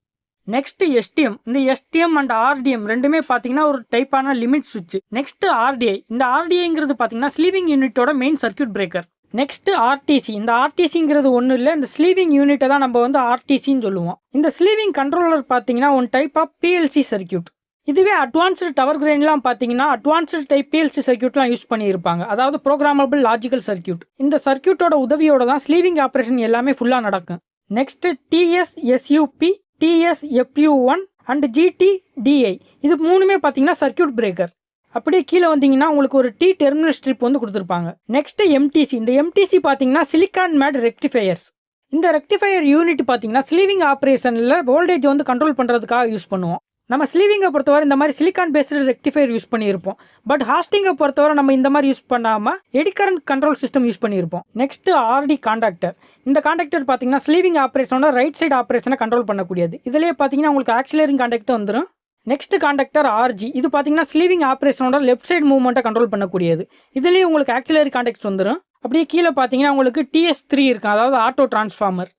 நெக்ஸ்ட் STM, இந்த STM அண்ட் RDM ரெண்டுமே பார்த்தீங்கன்னா ஒரு டைப்பான லிமிட் சுவிட்ச். நெக்ஸ்ட் RDI, இந்த RDIங்கிறது பார்த்தீங்கன்னா ஸ்லீவிங் யூனிட்டோட main circuit breaker. Next RTC, இந்த RTCங்கிறது ஒன்றும் இல்லை, இந்த ஸ்லீவிங் யூனிட்டை தான் நம்ம வந்து RTCன்னு சொல்லுவோம். இந்த ஸ்லீவிங் கண்ட்ரோலர் பார்த்தீங்கன்னா one type of PLC circuit. இதுவே அட்வான்ஸ்டு டவர் கிரைன்லாம் பார்த்தீங்கன்னா அட்வான்ஸ்டு டைப் PLC சர்க்கியூட்லாம் யூஸ் பண்ணியிருப்பாங்க. அதாவது ப்ரோக்ராமபிள் லாஜிக்கல் சர்க்கியூட். இந்த சர்க்கியூட்டோட உதவியோட தான் ஸ்லீவிங் ஆப்ரேஷன் எல்லாமே ஃபுல்லாக நடக்கும். Next TSSUP, TSFU1 and GTDI, இது மூணுமே பார்த்தீங்கன்னா சர்க்கியூட் பிரேக்கர். அப்படியே கீழே வந்தீங்கன்னா உங்களுக்கு ஒரு T டெர்மினல் ஸ்ட்ரிப் வந்து கொடுத்துருப்பாங்க. நெக்ஸ்ட் MTC, இந்த MTC பார்த்தீங்கன்னா சிலிக்கான் மேட் ரெக்டிஃபையர்ஸ். இந்த ரெக்டிஃபையர் யூனிட் பார்த்தீங்கன்னா ஸ்லீவிங் ஆப்ரேஷனில் வோல்டேஜ் வந்து கண்ட்ரோல் பண்ணுறதுக்காக யூஸ் பண்ணுவோம். நம்ம ஸ்லீவிங்கை பொறுத்தவரை இந்த மாதிரி சிலிக்கான் பேஸ்டு ரெக்டிஃபையர் யூஸ் பண்ணியிருப்போம். பட் ஹாஸ்டிங்கை பொறுத்தவரை நம்ம இந்த மாதிரி யூஸ் பண்ணாமல் eddy current control system use பண்ணியிருப்போம். நெக்ஸ்ட் RD காண்டாக்டர், இந்த காண்டாக்டர் பார்த்தீங்கன்னா ஸ்லீவிங் ஆப்ரேஷனோட ரைட் சைடு ஆப்ரேஷனை கண்ட்ரோல் பண்ணக்கூடியது. இதுலேயே பார்த்தீங்கன்னா உங்களுக்கு ஆக்சிலரிங் காண்டாக்ட் வந்துடும். நெக்ஸ்ட் காண்டக்டர் RG, இது பார்த்தீங்கன்னா ஸ்லீவிங் ஆப்ரேஷனோட லெஃப்ட் சைடு மூவ்மெண்ட்டை கண்ட்ரோல் பண்ணக்கூடியது. இதுலேயே உங்களுக்கு ஆக்சிலரி காண்டக்ட்ஸ் வந்துடும். அப்படியே கீழே பார்த்தீங்கன்னா உங்களுக்கு TS3 இருக்கும், அதாவது ஆட்டோ டிரான்ஸ்ஃபார்மர்.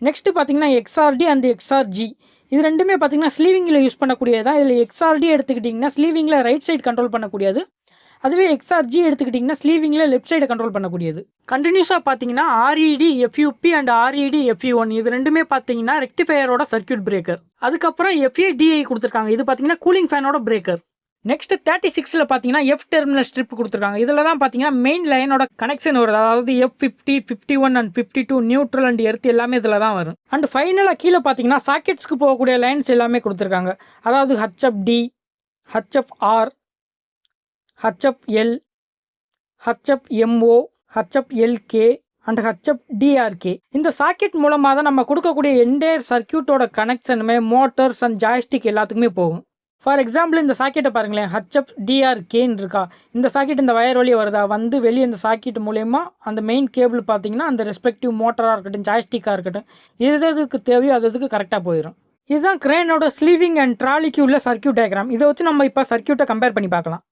நெக்ஸ்ட் பார்த்தீங்கன்னா XRD அண்ட் XRG, இது ரெண்டுமே பார்த்தீங்கன்னா ஸ்லீவிங்கில் யூஸ் பண்ணக்கூடியது தான். இதில் XRD எடுத்துக்கிட்டிங்கன்னா ஸ்லீவிங்கில் ரைட் சைடு கண்ட்ரோல் பண்ணக்கூடியது. அதுவே XRG எடுத்துக்கிட்டிங்கன்னா ஸ்லீவிங்கில் லெஃப்ட் சைடு கண்ட்ரோல் பண்ணக்கூடியது. கண்டினியூஸாக பார்த்தீங்கன்னா RED FUP and RED FU1, இது ரெண்டுமே பார்த்தீங்கன்னா ரெக்டிஃபையரோட சர்க்கியூட் பிரேக்கர். அதுக்கப்புறம் FADI கொடுத்துருக்காங்க, இது பார்த்தீங்கன்னா கூலிங் ஃபேனோட பிரேக்கர். நெக்ஸ்ட் 36ல் பார்த்தீங்கன்னா F டெர்மினல் ஸ்ட்ரிப் கொடுத்துருக்காங்க. இதில் தான் பார்த்தீங்கன்னா மெயின் லைனோட கனெக்ஷன் வருது. அதாவது F50, 51 and 52 neutral and earth எல்லாமே இதில் தான் வரும். அண்ட் ஃபைனலாக கீழே பார்த்தீங்கன்னா சாக்கெட்ஸ்க்கு போகக்கூடிய லைன்ஸ் எல்லாமே கொடுத்துருக்காங்க. அதாவது HFD, HFR, HFL, HFMO, HFLK and HFDRK. இந்த சாக்கெட் மூலமாக தான் நம்ம கொடுக்கக்கூடிய என்டையர் சர்க்கியூட்டோட கனெக்ஷனுமே மோட்டர்ஸ் அண்ட் ஜாய்ஸ்டிக் எல்லாத்துக்குமே போகும். ஃபார் எக்ஸாம்பிள் இந்த சாக்கெட்டை பாருங்களேன், HFDRKன்னு இருக்கா, இந்த சாக்கெட் இந்த வயர் வழியே வருதா, வந்து வெளியே இந்த சாக்கெட் மூலயமா அந்த மெயின் கேபிள் பார்த்தீங்கன்னா அந்த ரெஸ்பெக்டிவ் மோட்டராக இருக்கட்டும் ஜாய்ஸ்டிக்காக இருக்கட்டும் எதுக்கு தேவையோ அதுக்கு கரெக்டாக போயிடும். இதுதான் கிரேனோட ஸ்லீவிங் அண்ட் ட்ராலிக்கு உள்ள சர்க்கியூட் டயக்ராம். இதை வச்சு நம்ம இப்போ சர்க்கியூட்டை கம்பேர் பண்ணி பார்க்கலாம்.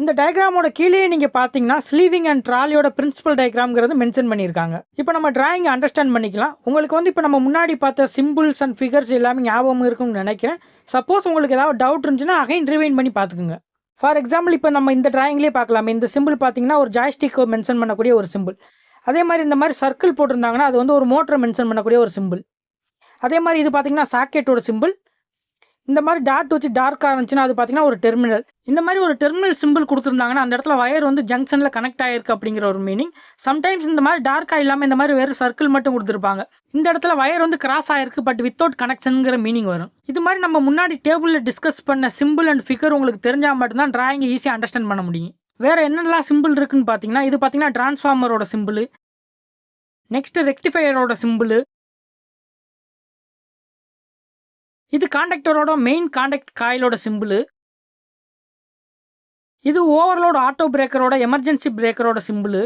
இந்த டயக்ராமோட கீழே நீங்கள் பார்த்தீங்கன்னா ஸ்லீவிங் அண்ட் ட்ராலியோட பிரின்சிபல் டயக்ராம்ங்கிறது மென்ஷன் பண்ணியிருக்காங்க. இப்போ நம்ம டிராயிங் அண்டர்ஸ்டாண்ட் பண்ணிக்கலாம். உங்களுக்கு வந்து இப்போ நம்ம முன்னாடி பார்த்த சிம்பிள்ஸ் அண்ட் ஃபிகர்ஸ் எல்லாமே ஞாபகம் இருக்கும்னு நினைக்கிறேன். சப்போஸ் உங்களுக்கு ஏதாவது டவுட் இருந்துச்சுன்னா அகைன் ரிவைண்ட் பண்ணி பார்த்துக்குங்க. ஃபார் எக்ஸாம்பிள் இப்போ நம்ம இந்த டிராயிங்லேயே பார்க்கலாமே, இந்த சிம்பிள் பார்த்தீங்கன்னா ஒரு ஜாய்ஸ்டிக் மென்ஷன் பண்ணக்கூடிய ஒரு சிம்பிள். அதே மாதிரி இந்த மாதிரி சர்க்கிள் போட்டிருந்தாங்கன்னா அது வந்து ஒரு மோட்டரை மென்ஷன் பண்ணக்கூடிய ஒரு சிம்பிள். அதே மாதிரி இது பார்த்தீங்கன்னா சாக்கெட்டோட சிம்பிள். இந்த மாதிரி டாட் வச்சு டார்க்காக இருந்துச்சுன்னா அது பார்த்தீங்கன்னா ஒரு டெர்மினல். இந்த மாதிரி ஒரு டெர்மினல் சிம்பிள் கொடுத்துருந்தாங்கன்னா அந்த இடத்துல வயர் வந்து ஜங்ஷனில் கனெக்ட் ஆகிருக்கு அப்படிங்கிற ஒரு மீனிங். சம்டைம்ஸ் இந்த மாதிரி டார்க்காக இல்லாமல் இந்த மாதிரி வேறு சர்க்கிள் மட்டும் கொடுத்துருப்பாங்க. இந்த இடத்துல வயர் வந்து கிராஸ் ஆகிருக்கு பட் வித்தவுட் கனெக்ஷனுங்கிற மீனிங் வரும். இது மாதிரி நம்ம முன்னாடி டேபிளில் டிஸ்கஸ் பண்ண சிம்பிள் அண்ட் ஃபிகர் உங்களுக்கு தெரிஞ்சால் மட்டும்தான் டிராயிங்கை ஈஸியாக அண்டர்ஸ்டாண்ட் பண்ண முடியும். வேறு என்னென்னலாம் சிம்பிள் இருக்குன்னு பார்த்தீங்கன்னா இது பார்த்தீங்கன்னா டிரான்ஸ்ஃபார்மரோட சிம்பிள், நெக்ஸ்ட் ரெக்டிஃபையரோட சிம்பிள், இது காண்டக்டரோட மெயின் காண்டக்ட் காயிலோட சிம்பிள், இது ஓவர்லோட் ஆட்டோ பிரேக்கரோட எமர்ஜென்சி பிரேக்கரோட சிம்பிள்,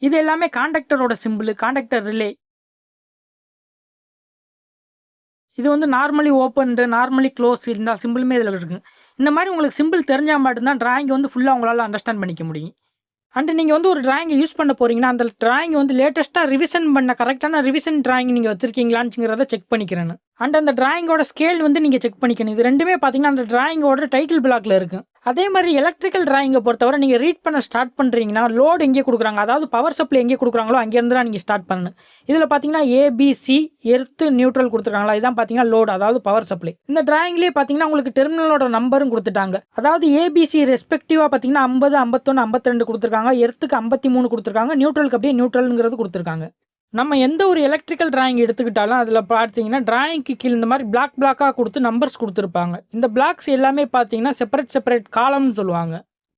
இது எல்லாமே காண்டக்டரோட சிம்பிள், காண்டக்டர் ரிலே. இது வந்து நார்மலி ஓப்பன், நார்மலி க்ளோஸ், இந்த சிம்பிளுமே இதில் இருக்கு. இந்த மாதிரி உங்களுக்கு சிம்பிள் தெரிஞ்சால் மட்டும்தான் டிராயிங் வந்து ஃபுல்லாக உங்களால் அண்டர்ஸ்டாண்ட் பண்ணிக்க முடியும். அண்ட் நீங்கள் வந்து ஒரு டிராயிங்கை யூஸ் பண்ண போகிறீங்கன்னா அந்த டிராயிங் வந்து லேட்டஸ்ட்டாக ரிவிஷன் பண்ண கரெக்டான ரிவிஷன் டிராயிங் நீங்கள் வச்சுருக்கீங்களான்னுங்கிறத செக் பண்ணிக்கிறேன்னு. அண்ட் அந்த டிராயிங்கோட ஸ்கேல் வந்து நீங்கள் செக் பண்ணிக்கணும். இது ரெண்டுமே பார்த்தீங்கன்னா அந்த டிராயிங்கோட டைட்டில் பிளாக்ல இருக்குது. அதே மாதிரி எலக்ட்ரிக்கல் டிராயிங்கை பொறுத்தவரை நீங்கள் ரீட் பண்ண ஸ்டார்ட் பண்ணுறீங்கன்னா லோடு எங்கே கொடுக்குறாங்க, அதாவது பவர் சப்ளை எங்கே கொடுக்குறாங்களோ அங்கேருந்து தான் நீங்கள் ஸ்டார்ட் பண்ணணும். இதில் பார்த்தீங்கன்னா ஏபிசி எர்த்து நியூட்ரல் கொடுத்துருக்காங்களா, இதான் பார்த்தீங்கன்னா லோடு, அதாவது பவர் சப்ளை. இந்த டிராயிங்லேயே பார்த்தீங்கன்னா உங்களுக்கு டெர்மினலோட நம்பரும் கொடுத்துட்டாங்க. அதாவது ஏபிசி ரெஸ்பெக்டிவாக பார்த்தீங்கன்னா 50, 51, 52 கொடுத்துருக்காங்க, எர்த்துக்கு 53 கொடுத்துருக்காங்க, நியூட்ரலுக்கு அப்படியே நியூட்ரலுங்கிறது கொடுத்துருக்காங்க. நம்ம எந்த ஒரு எலக்ட்ரிக்கல் டிராயிங் எடுத்துக்கிட்டாலும் அதில் பார்த்தீங்கன்னா டிராயிங்க்கு கீழே இந்த மாதிரி பிளாக்காக கொடுத்து நம்பர்ஸ் கொடுத்துருப்பாங்க. இந்த பிளாக்ஸ் எல்லாமே பார்த்தீங்கன்னா செப்பரேட் காலம்னு சொல்லுவாங்க.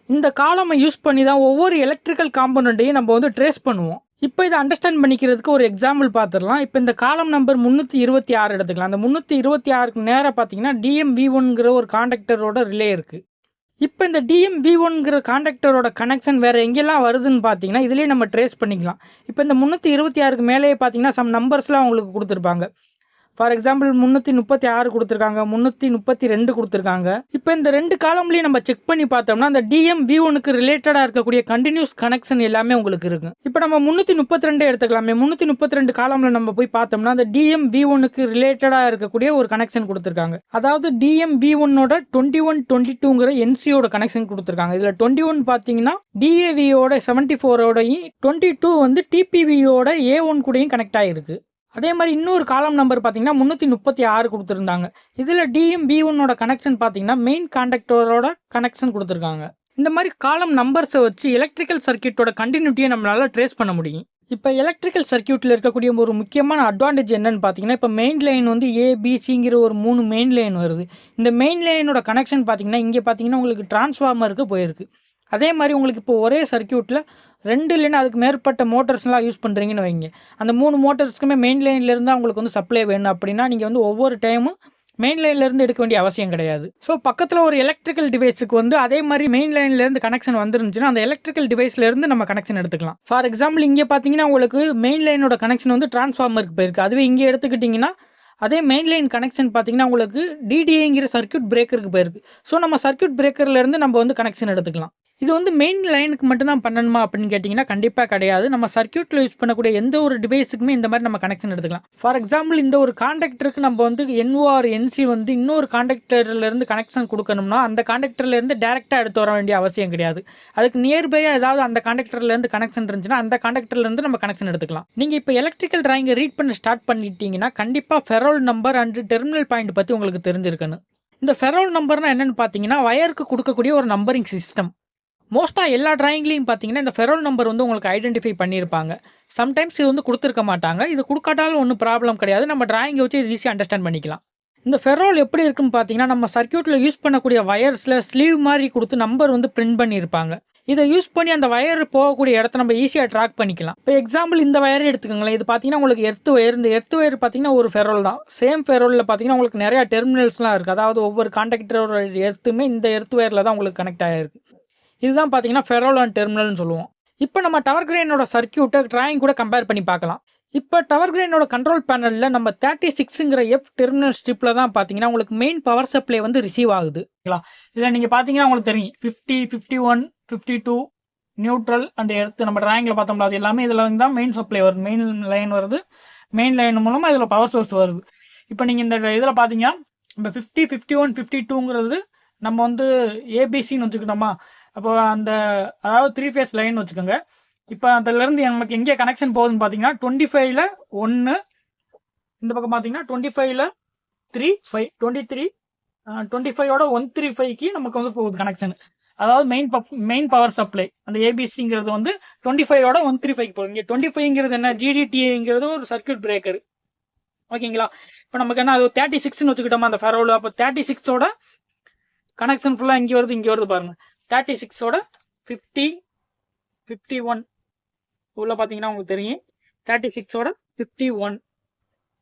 இந்த காலமை யூஸ் பண்ணி தான் ஒவ்வொரு எலக்ட்ரிக்கல் காம்பனண்ட்டையும் நம்ம வந்து ட்ரேஸ் பண்ணுவோம். இப்போ இதை அண்டர்ஸ்டாண்ட் பண்ணிக்கிறதுக்கு ஒரு எக்ஸாம்பிள் பார்த்துடலாம். இப்போ இந்த காலம் நம்பர் 326 எடுத்துக்கலாம். அந்த 326க்கு நேராக பார்த்தீங்கன்னா DMV1ங்கிற ஒரு காண்டக்டரோட ரிலே இருக்குது. இப்போ இந்த DMV1ங்கிற காண்டக்டரோட கனெக்ஷன் வேறு எங்கெல்லாம் வருதுன்னு பார்த்தீங்கன்னா இதிலே நம்ம ட்ரேஸ் பண்ணிக்கலாம். இப்போ இந்த 326க்கு மேலேயே பார்த்தீங்கன்னா சம் நம்பர்ஸ்லாம் உங்களுக்கு கொடுத்துருப்பாங்க. ஃபார் எக்ஸாம்பிள் 336 கொடுத்துருக்காங்க, 332 கொடுத்துருக்காங்க. இப்போ இந்த ரெண்டு காலம்லேயும் நம்ம செக் பண்ணி பார்த்தோம்னா அந்த DMV1க்கு ரிலேட்டடாக இருக்கக்கூடிய கண்டினியூஸ் கனெக்ஷன் எல்லாமே உங்களுக்கு இருக்கும். இப்போ நம்ம 332 எடுத்துக்கலாமே, 332 காலமில் நம்ம போய் பார்த்தோம்னா அந்த DMV1க்கு ரிலேட்டடாக இருக்கக்கூடிய ஒரு கனெக்ஷன் கொடுத்துருக்காங்க. அதாவது DMV1ஓட 2122ங்கிற NCயோட கனெக்ஷன் கொடுத்துருக்காங்க. இதில் 21 பார்த்தீங்கன்னா DAVயோட 74ஓடையும் 22 வந்து TPVயோட A1 கூடயும் கனெக்ட் ஆகிருக்கு. அதே மாதிரி இன்னொரு காலம் நம்பர் பார்த்தீங்கன்னா 336 கொடுத்துருந்தாங்க. இதில் DMV1ஓட கனெக்ஷன் பார்த்தீங்கன்னா மெயின் காண்டக்டரோட கனெக்ஷன் கொடுத்துருக்காங்க. இந்த மாதிரி காலம் நம்பர்ஸை வச்சு எலக்ட்ரிக்கல் சர்க்கியூட்டோட கண்டினியூட்டியை நம்மளால் ட்ரேஸ் பண்ண முடியும். இப்போ எலக்ட்ரிக்கல் சர்க்கியூட்டில் இருக்கக்கூடிய ஒரு முக்கியமான அட்வான்டேஜ் என்னன்னு பார்த்தீங்கன்னா இப்போ மெயின் லைன் வந்து ABCங்கிற ஒரு 3 மெயின் லைன் வருது. இந்த மெயின் லைனோட கனெக்ஷன் பார்த்தீங்கன்னா இங்கே பார்த்தீங்கன்னா உங்களுக்கு டிரான்ஸ்ஃபார்மருக்கு போயிருக்கு. அதே மாதிரி உங்களுக்கு இப்போ ஒரே சர்க்கியூட்டில் 2 இல்லைன்னா அதுக்கு மேற்பட்ட மோட்டர்ஸ்லாம் யூஸ் பண்ணுறீங்கன்னு வைங்க. அந்த 3 மோட்டர்ஸ்க்குமே மெயின் லைன்லேருந்து உங்களுக்கு வந்து சப்ளை வேணும் அப்படின்னா நீங்கள் வந்து ஒவ்வொரு டைமும் மெயின் லைன்லேருந்து எடுக்க வேண்டிய அவசியம் கிடையாது. ஸோ பக்கத்தில் ஒரு எலக்ட்ரிக்கல் டிவைஸுக்கு வந்து அதே மாதிரி மெயின் லைன்லேருந்து கனெக்ஷன் வந்துருந்துச்சுன்னா அந்த எலக்ட்ரிக்கல் டிவைஸ்லேருந்து நம்ம கனெக்ஷன் எடுத்துக்கலாம். ஃபார் எக்ஸாம்பிள் இங்கே பார்த்தீங்கன்னா உங்களுக்கு மெயின் லைனோட கனெக்ஷன் வந்து டிரான்ஸ்ஃபார்மருக்கு போயிருக்கு. அதுவே இங்கே எடுத்துக்கிட்டிங்கன்னா அதே மெயின் லைன் கனெக்ஷன் பார்த்தீங்கன்னா உங்களுக்கு DDAங்கிற சர்க்கியூட் பிரேக்கருக்கு போயிருக்கு. ஸோ நம்ம சர்க்கியூட் பிரேக்கர்லேருந்து நம்ம வந்து கனெக்ஷன் எடுத்துக்கலாம். இது வந்து மெயின் லைனுக்கு மட்டும்தான் பண்ணணுமா அப்படின்னு கேட்டிங்கன்னா கண்டிப்பாக கிடையாது. நம்ம சர்க்கியூட்டில் யூஸ் பண்ணக்கூடிய எந்த ஒரு டிவைஸுக்குமே இந்த மாதிரி நம்ம கனெக்ஷன் எடுத்துக்கலாம். ஃபார் எக்ஸாம்பிள் இந்த ஒரு காண்டக்டருக்கு நம்ம வந்து NO or NC வந்து இன்னொரு காண்டக்டர்லேருந்து கனெக்ஷன் கொடுக்கணும்னா அந்த காண்டக்டர்லேருந்து டேரெக்டாக எடுத்து வர வேண்டிய அவசியம் கிடையாது. அதுக்கு நியர்பையாக ஏதாவது அந்த காண்டக்டர்லேருந்து கனெக்ஷன் இருந்துச்சுன்னா அந்த காண்டக்டர்லேருந்து நம்ம கனெக்ஷன் எடுத்துக்கலாம். நீங்கள் இப்போ எலக்ட்ரிக்கல் டிராயிங்கை ரீட் பண்ண ஸ்டார்ட் பண்ணிட்டீங்கன்னா கண்டிப்பாக ஃபெரோல் நம்பர் அண்ட் டெர்மினல் பாயிண்ட் பற்றி உங்களுக்கு தெரிஞ்சிருக்கணும். இந்த ஃபெரோல் நம்பர்னால் என்னென்னு பார்த்தீங்கன்னா வயருக்கு கொடுக்கக்கூடிய ஒரு நம்பரிங் சிஸ்டம். மோஸ்ட்டாக எல்லா டிராயிங்லேயும் பார்த்தீங்கன்னா இந்த ஃபெரோல் நம்பர் வந்து உங்களுக்கு ஐடென்டிஃபை பண்ணியிருப்பாங்க. சம்டைம்ஸ் இது வந்து கொடுத்துருக்க மாட்டாங்க. இது கொடுக்காட்டாலும் ஒன்றும் ப்ராப்ளம் கிடையாது. நம்ம டிராயிங்கை வச்சு இது ஈஸியாக அண்டர்ஸ்டாண்ட் பண்ணிக்கலாம். இந்த ஃபெரோல் எப்படி இருக்குன்னு பார்த்தீங்கன்னா நம்ம சர்க்கியூட்டில் யூஸ் பண்ணக்கூடிய வயர்ஸில் ஸ்லீவ் மாதிரி கொடுத்து நம்பர் வந்து பிரிண்ட் பண்ணியிருப்பாங்க. இதை யூஸ் பண்ணி அந்த வயர் போகக்கூடிய இடத்த நம்ம ஈஸியாக ட்ராக் பண்ணிக்கலாம். இப்போ எக்ஸாம்பிள் இந்த வயரே எடுத்துக்கோங்களேன். இது பார்த்தீங்கன்னா உங்களுக்கு எர்த் வயர். இந்த எர்த் வயர் பார்த்தீங்கன்னா ஒரு ஃபெரோல் தான். சேம் ஃபெரோலில் பார்த்தீங்கன்னா உங்களுக்கு நிறையா டெர்மினல்ஸ்லாம் இருக்குது. அதாவது ஒவ்வொரு காண்டக்டரோட எர்த்துமே இந்த எர்த் வயரில் தான் உங்களுக்கு கனெக்ட் ஆகிருக்கு. இதுதான் பார்த்தீங்கன்னா ஃபெரோல் அண்ட் டெர்மினல்னு சொல்லுவோம். இப்போ நம்ம டவர் கிரெயினோட சர்க்கியூட்டை டிராயிங் கூட கம்பேர் பண்ணி பார்க்கலாம். இப்போ டவர் கிரெயினோட கண்ட்ரோல் பேனலில் நம்ம 36ங்கிற F டெர்மினல் ஸ்ட்ரிப்பில் தான் பார்த்தீங்கன்னா உங்களுக்கு மெயின் பவர் சப்ளை வந்து ரிசீவ் ஆகுது. இதில் நீங்கள் பார்த்தீங்கன்னா உங்களுக்கு தெரியும் 50, 51, 52 நியூட்ரல் அண்ட் எர்த் நம்ம டிராயிங்கில் பார்த்தோம்னா அது எல்லாமே இதில் வந்து தான் மெயின் சப்ளை வருது. மெயின் லைன் வருது. மெயின் லைன் மூலமாக இதில் பவர் சோர்ஸ் வருது. இப்போ நீங்கள் இந்த இதில் பார்த்தீங்கன்னா இப்போ 50, 51, 52ங்கிறது நம்ம வந்து ABCன்னு வச்சுக்கிட்டோமா. அப்போ அந்த அதாவது 3 ஃபேஸ் லைன் வச்சுக்கோங்க. இப்போ அதுல இருந்து நமக்கு எங்கே கனெக்ஷன் போகுதுன்னு பார்த்தீங்கன்னா 25ல 1, இந்த பக்கம் பார்த்தீங்கன்னா 25ல 3 5 23 25ஓட 135க்கு நமக்கு வந்து போகுது கனெக்ஷன். அதாவது மெயின் பவர் சப்ளை அந்த ஏபிசிங்கிறது வந்து 25ஓட 135 போகுது. இங்கே 25ங்கிறது என்ன, ஜிடிடிங்கிறது ஒரு சர்க்யூட் பிரேக்கர். ஓகேங்களா. இப்போ நமக்கு என்ன அது 36ன்னு வச்சுக்கிட்டோமா அந்த ஃபெரோல. அப்போ 36ஓட கனெக்ஷன் ஃபுல்லாக இங்கே வருது பாருங்க. 36ஓட 50 51 உள்ள பார்த்தீங்கன்னா உங்களுக்கு தெரியும். 36ஓட 51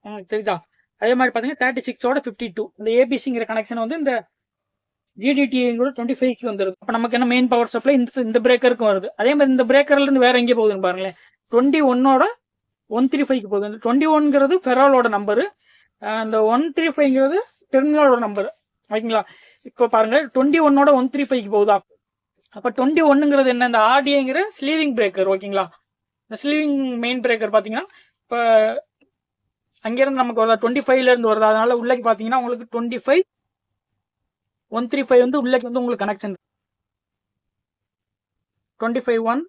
உங்களுக்கு தெரியுதா. அதே மாதிரி பார்த்தீங்கன்னா 36ஓட 52 இந்த ஏபிசிங்கிற கனெக்ஷன் வந்து இந்த ஜிடிடிங்கிறோட 25க்கு வந்துருது. அப்போ நமக்கு என்ன மெயின் பவர் சப்ளை இந்த பிரேக்கருக்கும் வருது. அதே மாதிரி இந்த பிரேக்கர்ல இருந்து வேற எங்கே போகுதுன்னு பாருங்களேன். 21ஓட 135க்கு போகுது. அந்த 21ங்கிறது ஃபெரோலோட நம்பரு, அந்த 135ங்கிறது டெர்மினலோட நம்பர். ஓகேங்களா. இப்போ பாருங்க 21ஓட 135க்கு போகுதா. அப்போ 21ங்கிறது என்ன, இந்த ஆர்டிஏங்கிற ஸ்லீவிங் பிரேக்கர். ஓகேங்களா. இந்த ஸ்லீவிங் மெயின் பிரேக்கர் பார்த்தீங்கன்னா இப்போ அங்கேருந்து நமக்கு வருதா 25ல இருந்து வருதா. அதனால உள்ளக்கு பார்த்தீங்கன்னா உங்களுக்கு 25 135 வந்து உள்ளக்கு வந்து உங்களுக்கு கனெக்ஷன் 25 1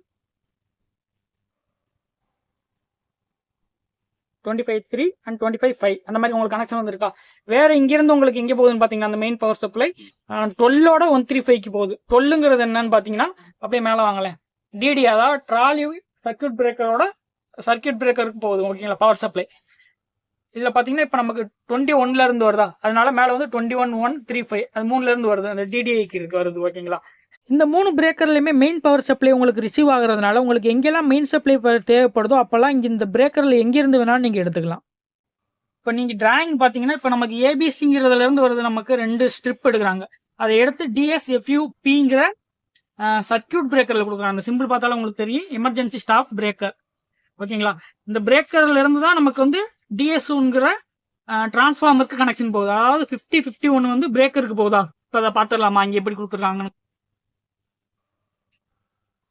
25 3 அண்ட் 25 5 அந்த மாதிரி உங்களுக்கு கனெக்ஷன் வந்துருக்கா. வேற இங்கிருந்து உங்களுக்கு எங்கே போகுதுன்னு பார்த்தீங்கன்னா அந்த மெயின் பவர் சப்ளை 12ஓட 135க்கு போகுது. 12ங்கிறது என்னன்னு பார்த்தீங்கன்னா அப்படியே மேலே வாங்கலேன், டிடி அதாவது ட்ராலி சர்க்யூட் பிரேக்கருக்கு போகுது. ஓகேங்களா. பவர் சப்ளை இதுல பாத்தீங்கன்னா இப்ப நமக்கு 21ல இருந்து வருதா, அதனால மேல வந்து 21 135 அது 3ல இருந்து வருது, அந்த டிடிஐக்கு வருது. ஓகேங்களா. இந்த 3 பிரேக்கர்லயுமே மெயின் பவர் சப்ளை உங்களுக்கு ரிசீவ் ஆகுறதுனால உங்களுக்கு எங்கெல்லாம் மெயின் சப்ளை தேவைப்படுதோ அப்பெல்லாம் இங்க இந்த பிரேக்கர்ல எங்க இருந்து வேணாலும் நீங்க எடுத்துக்கலாம். இப்ப நீங்க டிராயிங் பாத்தீங்கன்னா இப்ப நமக்கு ஏபிசிங்கிறதுல இருந்து வருது, நமக்கு 2 ஸ்ட்ரிப் எடுக்கிறாங்க. அதை எடுத்து டிஎஸ்எஃப்யூபிங்கிற சர்க்யூட் பிரேக்கர்ல கொடுக்குறாங்க. அந்த சிம்பிள் பார்த்தாலும் உங்களுக்கு தெரியும், எமர்ஜென்சி ஸ்டாப் பிரேக்கர். ஓகேங்களா. இந்த பிரேக்கர்ல இருந்து தான் நமக்கு வந்து டிஎஸ்ங்கிற டிரான்ஸ்ஃபார்மருக்கு கனெக்ஷன் போகுது. அதாவது 50 51 வந்து பிரேக்கருக்கு போகுதா. இப்போ அதை பார்த்துடலாமா இங்கே எப்படி கொடுத்துருக்காங்கன்னு.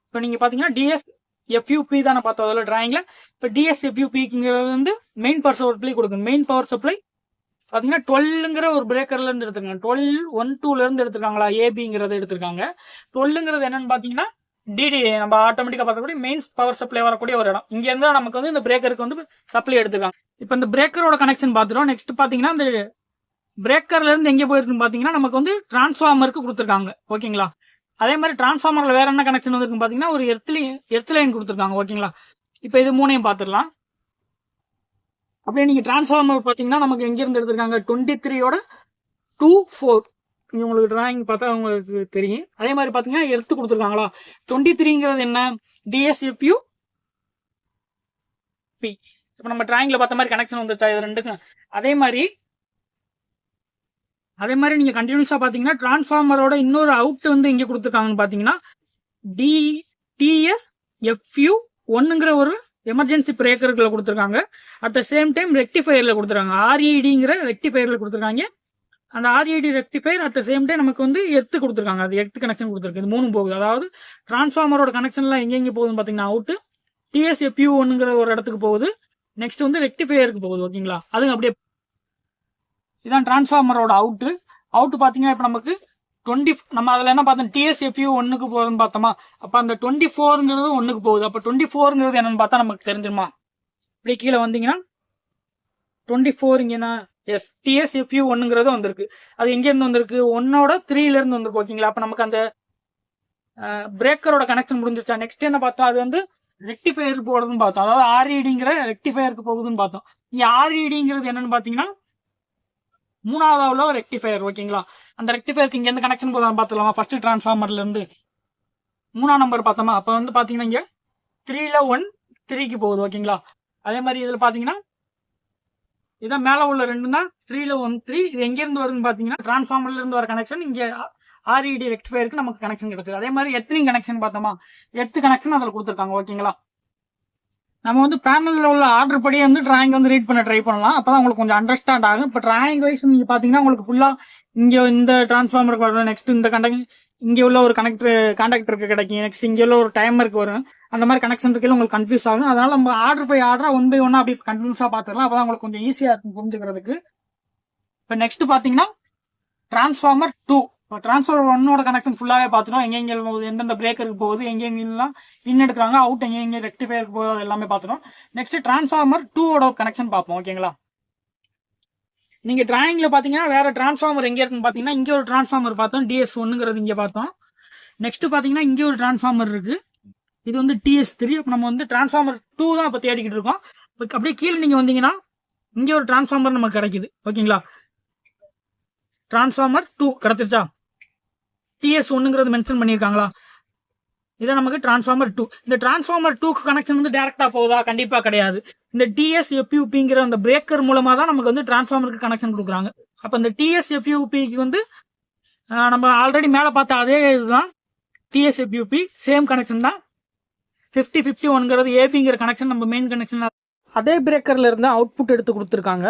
இப்போ நீங்க பாத்தீங்கன்னா டிஎஸ்எஃப்யூபி தானே பார்த்தோம் அதில் டிராயிங்ல. இப்போ டிஎஸ்எஃப்யூபிங்கிறது வந்து மெயின் பவர் சப்ளை கொடுக்கும். மெயின் பவர் சப்ளை பாத்தீங்கன்னா 12ங்கிற ஒரு பிரேக்கர்ல இருந்து எடுத்துருக்காங்க. 12 1 2ல இருந்து எடுத்துருக்காங்களா, ஏபிங்கிறத எடுத்திருக்காங்க. 12ங்கிறது என்னன்னு பாத்தீங்கன்னா டிடி நம்ம ஆட்டோமேட்டிக்கா பார்த்தபடி மெயின் பவர் சப்ளை வரக்கூடிய ஒரு இடம். இங்க இருந்தா நமக்கு வந்து இந்த பிரேக்கருக்கு வந்து சப்ளை எடுத்துக்காங்க. இப்போ இந்த பிரேக்கரோட கனெக்ஷன் பார்த்துட்டோம். நெக்ஸ்ட் பாத்தீங்கன்னா இந்த பிரேக்கர்ல இருந்து எங்க போயிருக்குன்னு பாத்தீங்கன்னா நமக்கு வந்து டிரான்ஸ்ஃபார்மருக்கு கொடுத்துருக்காங்க. ஓகேங்களா. அதே மாதிரி டிரான்ஸ்ஃபார்மர்ல வேற என்ன கனெக்ஷன் வந்துருக்குன்னு பாத்தீங்கன்னா ஒரு எர்த் லைன் கொடுத்துருக்காங்க. ஓகேங்களா. இப்போ இது மூணையும் பார்த்துடலாம். அப்படியே நீங்க டிரான்ஸ்ஃபார்மர் பாத்தீங்கன்னா நமக்கு எங்க இருந்து எடுத்திருக்காங்க 23ஓட 2 4 உங்களுக்கு டிராயிங் பார்த்தா உங்களுக்கு தெரியும். அதே மாதிரி பாத்தீங்கன்னா எடுத்து கொடுத்துருக்காங்களா. 23ங்கிறது என்ன, டிஎஸ்எஃப்யூ பி. இப்ப நம்ம டிராயிங்ல பார்த்த மாதிரி கனெக்ஷன் வந்துச்சா இது ரெண்டுக்கும். அதே மாதிரி நீங்க கண்டினியூஸா பாத்தீங்கன்னா டிரான்ஸ்ஃபார்மரோட இன்னொரு அவுட் வந்து எங்க கொடுத்துருக்காங்கன்னு பாத்தீங்கன்னா டிஎஸ்எஃப்யூ 1ங்கிற ஒரு எமர்ஜென்சி பிரேக்கர்ல கொடுத்துருக்காங்க. அட் த சேம் டைம் ரெக்டிஃபயர்ல கொடுத்துருக்காங்க. ஆர்இடிங்கிற ரெக்டிஃபயர்ல கொடுத்துருக்காங்க. அந்த RET rectifier at the same time நமக்கு வந்து எர்த்து கொடுத்துருக்காங்க. அது எர்த்து கனெக்ஷன் கொடுத்துருக்கு. இது 3 போகுது. அதாவது டிரான்ஸ்ஃபார்மரோட கனெக்ஷன்லாம் எங்க போகுதுன்னு பாத்தீங்கன்னா அவுட் டிஎஸ்எஃப்யூ 1ங்கிற ஒரு இடத்துக்கு போகுது. நெக்ஸ்ட் வந்து ரெக்டிஃபயருக்கு போகுது. ஓகேங்களா. அது அப்படியே இதான் டிரான்ஸ்ஃபார்மரோட அவுட் பாத்தீங்கன்னா இப்ப நமக்கு 20 நம்ம அதுல என்ன பார்த்தோம், டிஎஸ்எஃப்யூ 1க்கு போகுதுன்னு பார்த்தோமா. அப்ப அந்த 24ங்கிறது 1க்கு போகுது. அப்ப 24ங்கிறது என்னன்னு பார்த்தா நமக்கு தெரிஞ்சிருமா. இப்படி கீழே வந்தீங்கன்னா 24 இங்கன்னா எஸ் டிஎஸ்எஃப்யூ 1ங்கிறது வந்திருக்கு. அது எங்க இருந்து வந்திருக்கு, 1ஓட 3ல இருந்து வந்திருக்கு. ஓகேங்களா. அப்ப நமக்கு அந்த பிரேக்கரோட கனெக்ஷன் முடிஞ்சிருச்சா. நெக்ஸ்ட் என்ன பார்த்தோம், அது வந்து ரெக்டிஃபயருக்கு போகுதுன்னு பார்த்தோம். அதாவது ஆர்இடிங்கிற ரெக்டிஃபயருக்கு போகுதுன்னு பார்த்தோம். இங்க ஆர்இடிங்கிறது என்னன்னு பாத்தீங்கன்னா 3வது ரெக்டிஃபயர். ஓகேங்களா. அந்த ரெக்டிஃபயருக்கு இங்க எந்த கனெக்ஷன் போதும் பார்த்துலாமா. ஃபர்ஸ்ட் டிரான்ஸ்ஃபார்மர்ல இருந்து 3ஆம் நம்பர் பார்த்தோமா. அப்ப வந்து பாத்தீங்கன்னா இங்க 3ல 1 3க்கு போகுது. ஓகேங்களா. அதே மாதிரி இதுல பாத்தீங்கன்னா இதான் மேல உள்ள 2 தான் 3ல 1 3. இது எங்க இருந்து வருதுன்னு பாத்தீங்கன்னா டிரான்ஸ்ஃபார்மர்ல இருந்து வர கனெக்ஷன் இங்க ஆர்இடி ரெக்டிஃபயருக்கு நமக்கு கனெக்ஷன் கிடைச்சது. அதே மாதிரி எர்த்திங் கனெக்ஷன் பார்த்தோமா, எர்த் கனெக்ஷன் அதில் கொடுத்துருக்காங்க. ஓகேங்களா. நம்ம வந்து பேனல்ல உள்ள ஆர்டர் படி வந்து டிராயிங் வந்து ரீட் பண்ண ட்ரை பண்ணலாம். அப்பதான் உங்களுக்கு கொஞ்சம் அண்டர்ஸ்டாண்ட் ஆகும். இப்போ டிராயிங் வைஸ் நீங்க பாத்தீங்கன்னா உங்களுக்கு ஃபுல்லா இங்க இந்த டிரான்ஸ்ஃபார்மருக்கு வரும். நெக்ஸ்ட் இந்த இங்க உள்ள ஒரு கான்டாக்டருக்கு கிடைக்கும். நெக்ஸ்ட் இங்க உள்ள ஒரு டைமருக்கு வரும். அந்த மாதிரி கனெக்ஷன் இருக்கல உங்களுக்கு கன்ஃபியூஸ் ஆகும். அதனால நம்ம ஆர்டர் பை ஆர்டரா 1 by 1 அப்படி கன்ஃபியூஸா பாத்துக்கலாம். அப்பதான் உங்களுக்கு கொஞ்சம் ஈஸியா இருக்கும் புரிஞ்சுக்கிறதுக்கு. இப்போ நெக்ஸ்ட் பாத்தீங்கன்னா டிரான்ஸ்ஃபார்மர் 2. இப்போ டிரான்ஸ்ஃபார்மர் 1ஓட கனெக்ஷன் ஃபுல்லாகவே பார்த்துட்டோம். எங்கெங்கே போகுது, எந்தெந்த பிரேக்கருக்கு போகுது, எங்கெங்கெல்லாம் இன் எடுக்கிறாங்க, அவுட் எங்கெங்கே ரெக்டிஃபையருக்கு போகுது, அது எல்லாமே பார்த்துட்டோம். நெக்ஸ்ட் டிரான்ஸ்ஃபார்மர் 2ஓட கனெக்ஷன் பார்ப்போம். ஓகேங்களா, நீங்க டிராயிங்ல பாத்தீங்கன்னா வேற டிரான்ஸ்ஃபார்மர் எங்க இருக்குன்னு பாத்தீங்கன்னா இங்க ஒரு டிரான்ஸ்ஃபார்மர் பார்த்தோம், DS1ங்கிறது இங்க பார்த்தோம். நெக்ஸ்ட் பாத்தீங்கன்னா இங்க ஒரு டிரான்ஸ்ஃபார்மர் இருக்கு, இது வந்து TS3. அப்ப நம்ம வந்து டிரான்ஸ்ஃபார்மர் 2 தான் இப்ப தேடிக்கிட்டு இருக்கோம். அப்படியே கீழே நீங்க வந்தீங்கன்னா இங்க ஒரு டிரான்ஸ்ஃபார்மர் நமக்கு கிடைக்குது. ஓகேங்களா, டிரான்ஸ்ஃபார்மர் 2 கிடைச்சிருச்சா? TS1ங்கிறது மென்ஷன் பண்ணியிருக்காங்களா? இதை நமக்கு டிரான்ஸ்ஃபார்மர் 2. இந்த டிரான்ஸ்ஃபார்மர் 2க்கு கனெக்ஷன் வந்து டைரக்டா போகுதா? கண்டிப்பா கிடையாது. இந்த TSFUPங்கிற அந்த பிரேக்கர் மூலமா தான் நமக்கு வந்து டிரான்ஸ்ஃபார்மருக்கு கனெக்ஷன் கொடுக்குறாங்க. அப்ப இந்த TSFUPக்கு வந்து நம்ம ஆல்ரெடி மேல பார்த்த அதே இதுதான் TSFUP, சேம் கனெக்ஷன் தான். 5051ங்கிறது ஏபிங்கிற கனெக்ஷன் நம்ம மெயின் கனெக்ஷன். அதே பிரேக்கர்ல இருந்து அவுட்புட் எடுத்து கொடுத்துருக்காங்க.